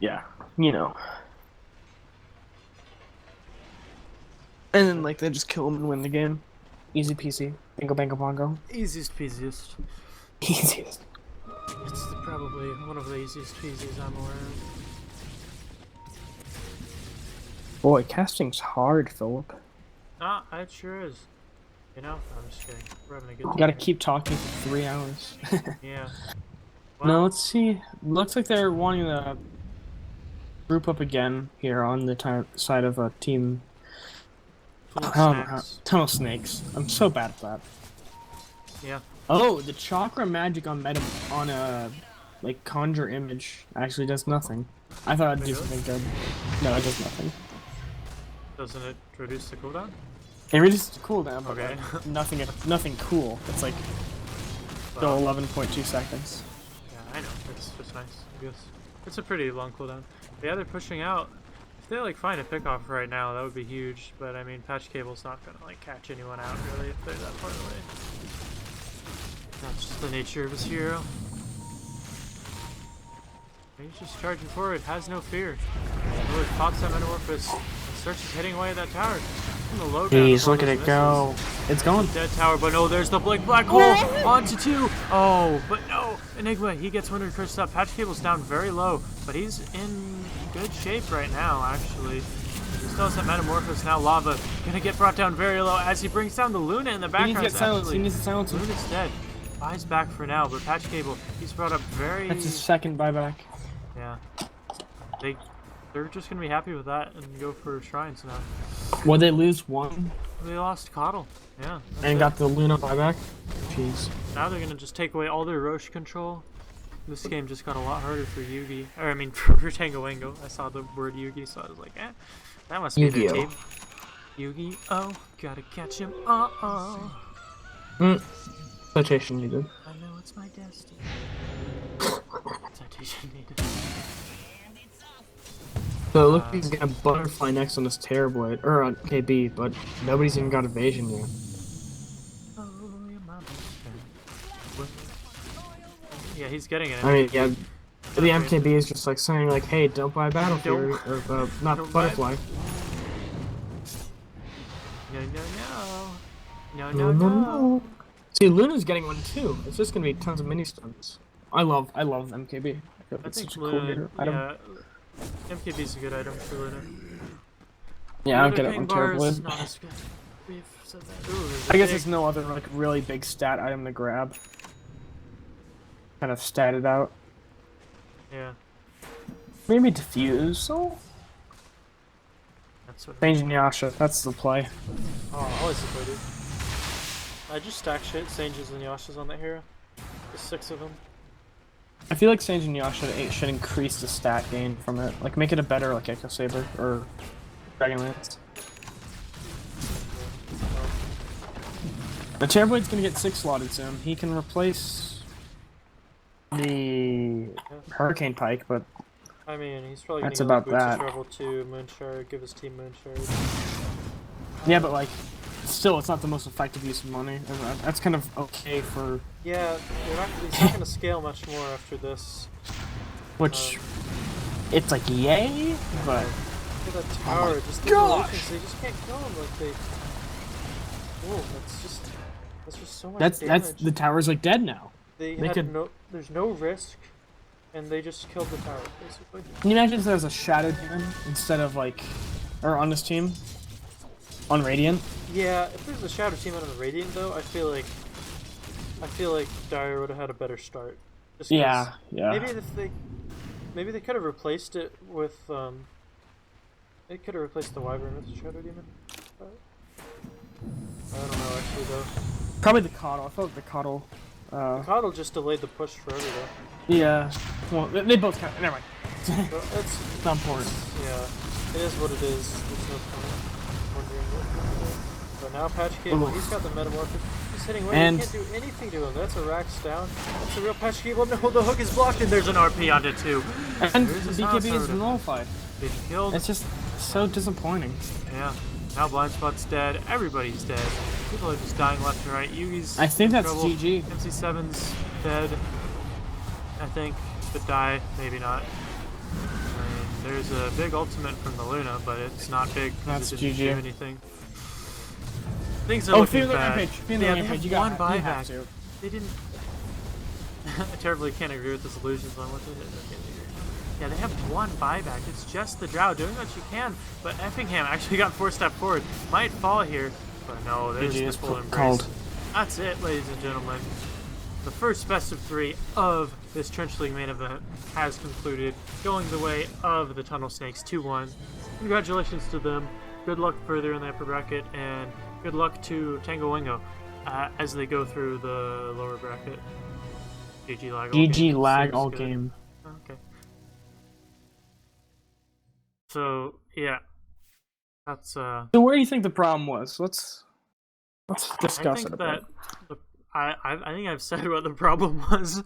[SPEAKER 5] Yeah, you know. And then like they just kill him and win the game. Easy peasy. Bingo bango bongo.
[SPEAKER 1] Easiest peasiest.
[SPEAKER 5] Easiest.
[SPEAKER 1] It's probably one of the easiest peasies I'm aware of.
[SPEAKER 5] Boy, casting's hard, Philip.
[SPEAKER 1] Ah, it sure is. You know, I'm just kidding. We're having a good time.
[SPEAKER 5] You gotta
[SPEAKER 1] here.
[SPEAKER 5] keep talking for 3 hours.
[SPEAKER 1] Yeah.
[SPEAKER 5] No, let's see. Looks like they're wanting to group up again here on the side of a team. Tunnel Snakes. I'm so bad at that.
[SPEAKER 1] Yeah.
[SPEAKER 5] Oh, the chakra magic on like conjure image actually does nothing. I thought it'd do something good. No, it does nothing.
[SPEAKER 1] Doesn't it reduce the cooldown?
[SPEAKER 5] It reduces the cooldown, but
[SPEAKER 1] Okay.
[SPEAKER 5] like, nothing cool. It's like still 11.2 seconds.
[SPEAKER 1] Yeah, I know. It's just nice, I guess. It's a pretty long cooldown. But yeah, they're pushing out. If they like find a pickoff right now, that would be huge. But I mean, patch cable's not gonna like catch anyone out really if they're that far away. That's just the nature of his hero. He's just charging forward, has no fear. Really pops that Metamorphosis and starts hitting away at that tower. In the low down,
[SPEAKER 5] Jeez, look at
[SPEAKER 1] those
[SPEAKER 5] it go. It's going.
[SPEAKER 1] Dead tower, but no, there's the black hole onto 2. Oh, but no, Enigma, he gets Winter Cursed up. Patch cable's down very low, but he's in good shape right now, actually. He still has that Metamorphosis, now Lava. Gonna get brought down very low as he brings down the Luna in the background.
[SPEAKER 5] He needs to get silenced. He needs to silence him.
[SPEAKER 1] Luna's dead. Buys back for now, but patch cable, he's brought up very...
[SPEAKER 5] That's his second buyback.
[SPEAKER 1] Yeah. They're just gonna be happy with that and go for shrines now.
[SPEAKER 5] Would they lose one?
[SPEAKER 1] They lost Coddle. Yeah.
[SPEAKER 5] And got the Luna buyback? Jeez.
[SPEAKER 1] Now they're gonna just take away all their Roche control. This game just got a lot harder for Yugi. Or I mean for Tango Wango. I saw the word Yugi, so I was like, eh, that must be their team. Yugi-Oh, gotta catch him.
[SPEAKER 5] Citation needed.
[SPEAKER 1] I know it's my destiny. Citation needed.
[SPEAKER 5] So it looks like he's got a butterfly next on this Terrorblade, or on KB, but nobody's even got evasion yet.
[SPEAKER 1] Oh, you're my best friend. Yeah, he's getting it.
[SPEAKER 5] I mean, yeah, the MKB is just like saying like, hey, don't buy Battlefield, or not
[SPEAKER 1] Don't
[SPEAKER 5] Butterfly.
[SPEAKER 1] No.
[SPEAKER 5] See, Luna's getting one too. It's just gonna be tons of mini stuns. I love MKB.
[SPEAKER 1] I
[SPEAKER 5] It's
[SPEAKER 1] think
[SPEAKER 5] such a cool
[SPEAKER 1] Luna,
[SPEAKER 5] item.
[SPEAKER 1] yeah, MKB's a good item for Luna.
[SPEAKER 5] Yeah, I don't get it
[SPEAKER 1] Ping
[SPEAKER 5] on
[SPEAKER 1] bars,
[SPEAKER 5] Terrorblade.
[SPEAKER 1] not as good. We've said that. Ooh, there's a
[SPEAKER 5] I guess
[SPEAKER 1] big-
[SPEAKER 5] there's no other like really big stat item to grab. Kind of statted out.
[SPEAKER 1] Yeah.
[SPEAKER 5] Maybe diffuse. So
[SPEAKER 1] That's what it
[SPEAKER 5] Change
[SPEAKER 1] is.
[SPEAKER 5] and Yasha. That's the play.
[SPEAKER 1] Oh, always the play, dude. I just stack shit, Sanges and Yashas on that hero. Just 6 of them.
[SPEAKER 5] I feel like Sage and Yasha should increase the stat gain from it. Like, make it a better, like, Echo Saber or Dragonlance. The Terrorblade's gonna get 6 slotted soon. He can replace the Hurricane Pike, but
[SPEAKER 1] I mean, he's probably gonna
[SPEAKER 5] that's
[SPEAKER 1] get
[SPEAKER 5] about
[SPEAKER 1] like, Boots'
[SPEAKER 5] that.
[SPEAKER 1] Revel 2, Moonshard, give his team Moonshard.
[SPEAKER 5] Yeah, but like, still, it's not the most effective use of money. And that's kind of okay for
[SPEAKER 1] Yeah, he's not gonna scale much more after this.
[SPEAKER 5] which. It's like yay, but
[SPEAKER 1] Look at that tower, just the
[SPEAKER 5] gosh!
[SPEAKER 1] relations, they just can't kill him like they. Whoa, that's just so much
[SPEAKER 5] that's
[SPEAKER 1] damage.
[SPEAKER 5] the tower's like dead now.
[SPEAKER 1] They
[SPEAKER 5] they
[SPEAKER 1] had
[SPEAKER 5] could-
[SPEAKER 1] there's no risk, and they just killed the tower basically.
[SPEAKER 5] Can you imagine if there was a Shadow Demon instead of like, or on this team, on Radiant?
[SPEAKER 1] Yeah, if there's a Shadow Team on the Radiant though, I feel like Dire would have had a better start. Just 'cause
[SPEAKER 5] Yeah.
[SPEAKER 1] maybe they could have replaced it with they could have replaced the Wyvern with the Shadow Demon. But I don't know actually though.
[SPEAKER 5] Probably the Coddle. I felt like the Coddle.
[SPEAKER 1] Coddle just delayed the push forever though.
[SPEAKER 5] Yeah. Well, they both kind of. Never mind.
[SPEAKER 1] But
[SPEAKER 5] It's not important.
[SPEAKER 1] yeah, it is what it is. There's no point wondering what. But now Patch Cable, he's got the Metamorphic. He's hitting away.
[SPEAKER 5] And-
[SPEAKER 1] You can't do anything to him. That's a Rax down. That's a real Patch Cable. No, the hook is blocked, and there's an RP onto 2.
[SPEAKER 5] And
[SPEAKER 1] There's
[SPEAKER 5] the
[SPEAKER 1] his
[SPEAKER 5] BKB is
[SPEAKER 1] Soda.
[SPEAKER 5] nullified.
[SPEAKER 1] They killed.
[SPEAKER 5] It's just so disappointing.
[SPEAKER 1] Yeah. Now Blind Spot's dead. Everybody's dead. People are just dying left and right. Yugi's
[SPEAKER 5] I think
[SPEAKER 1] in
[SPEAKER 5] that's
[SPEAKER 1] trouble.
[SPEAKER 5] GG.
[SPEAKER 1] MC7's dead. I think. But die. Maybe not. I mean, there's a big ultimate from the Luna, but it's not big because
[SPEAKER 5] That's
[SPEAKER 1] it didn't
[SPEAKER 5] GG.
[SPEAKER 1] do anything. Things are
[SPEAKER 5] Oh,
[SPEAKER 1] looking
[SPEAKER 5] Fear the
[SPEAKER 1] bad.
[SPEAKER 5] Rampage. Fear the
[SPEAKER 1] Yeah, they
[SPEAKER 5] Rampage.
[SPEAKER 1] have
[SPEAKER 5] You got
[SPEAKER 1] one
[SPEAKER 5] you have
[SPEAKER 1] buyback.
[SPEAKER 5] to.
[SPEAKER 1] They didn't. I terribly can't agree with this illusions on what they did. I can't agree. Yeah, they have one buyback. It's just the Drow doing what you can. But Effingham actually got 4-step forward. Might fall here. But no, there's
[SPEAKER 5] GG
[SPEAKER 1] the
[SPEAKER 5] is
[SPEAKER 1] full embrace.
[SPEAKER 5] called.
[SPEAKER 1] That's it, ladies and gentlemen. The first best of 3 of this Trench League main event has concluded, going the way of the Tunnel Snakes 2-1. Congratulations to them. Good luck further in the upper bracket, and good luck to Tango Wango as they go through the lower bracket. GG lag all
[SPEAKER 5] GG
[SPEAKER 1] game.
[SPEAKER 5] lag
[SPEAKER 1] Seems
[SPEAKER 5] all
[SPEAKER 1] good.
[SPEAKER 5] game.
[SPEAKER 1] Okay. So yeah, that's
[SPEAKER 5] So where do you think the problem was? Let's discuss
[SPEAKER 1] I
[SPEAKER 5] it
[SPEAKER 1] think
[SPEAKER 5] a
[SPEAKER 1] that
[SPEAKER 5] bit.
[SPEAKER 1] I think I've said what the problem was.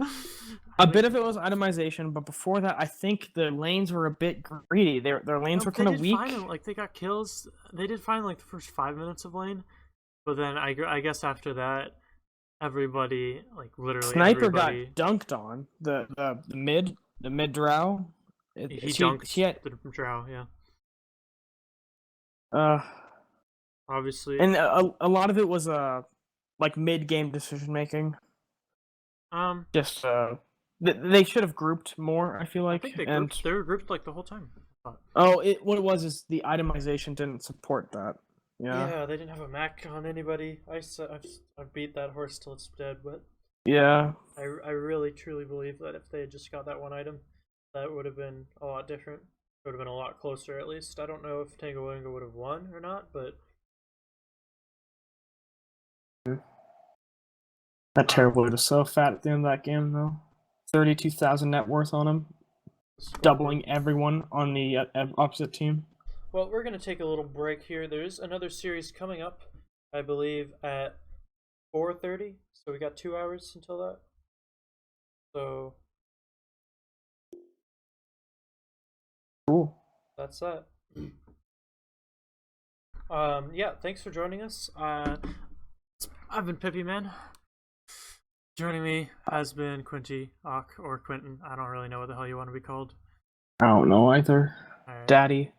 [SPEAKER 5] A bit of it was itemization, but before that, I think the lanes were a bit greedy. Their lanes were kind of weak.
[SPEAKER 1] Like they got kills. They did fine like the first 5 minutes of lane, but then I guess after that, everybody like literally
[SPEAKER 5] Sniper
[SPEAKER 1] everybody,
[SPEAKER 5] got dunked on. The mid drow.
[SPEAKER 1] he dunked
[SPEAKER 5] She had
[SPEAKER 1] the Drow, yeah. Obviously,
[SPEAKER 5] and a lot of it was like mid game decision making. Just they should have grouped more. I feel
[SPEAKER 1] I
[SPEAKER 5] like.
[SPEAKER 1] think they
[SPEAKER 5] and
[SPEAKER 1] grouped, they were grouped like the whole time. But,
[SPEAKER 5] what it was is the itemization didn't support that.
[SPEAKER 1] yeah, they didn't have a Mac on anybody. I've beat that horse till it's dead, but
[SPEAKER 5] Yeah.
[SPEAKER 1] I really truly believe that if they had just got that one item, that would have been a lot different. It would have been a lot closer at least. I don't know if Tango Wango would have won or not, but
[SPEAKER 5] That Terrorblade was so fat at the end of that game, though. 32,000 net worth on him, doubling everyone on the opposite team.
[SPEAKER 1] well, we're gonna take a little break here. There's another series coming up, I believe, at 4:30. So we got 2 hours until that. So
[SPEAKER 5] Cool.
[SPEAKER 1] that's that. Yeah, thanks for joining us. I've been Pippy Man. Joining me has been Quinty, or Quentin. I don't really know what the hell you want to be called.
[SPEAKER 5] I don't know either.
[SPEAKER 1] Alright.
[SPEAKER 5] Daddy.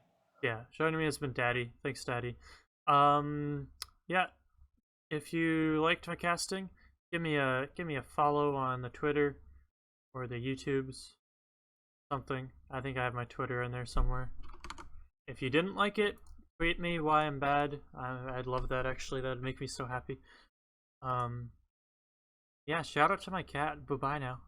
[SPEAKER 1] Yeah, joining me has been Daddy. Thanks, Daddy. Yeah. If you liked my casting, give me a follow on the Twitter or the YouTubes. Something. I think I have my Twitter in there somewhere. If you didn't like it, tweet me why I'm bad. I'd love that actually. That'd make me so happy. Yeah, shout out to my cat. Bye-bye now.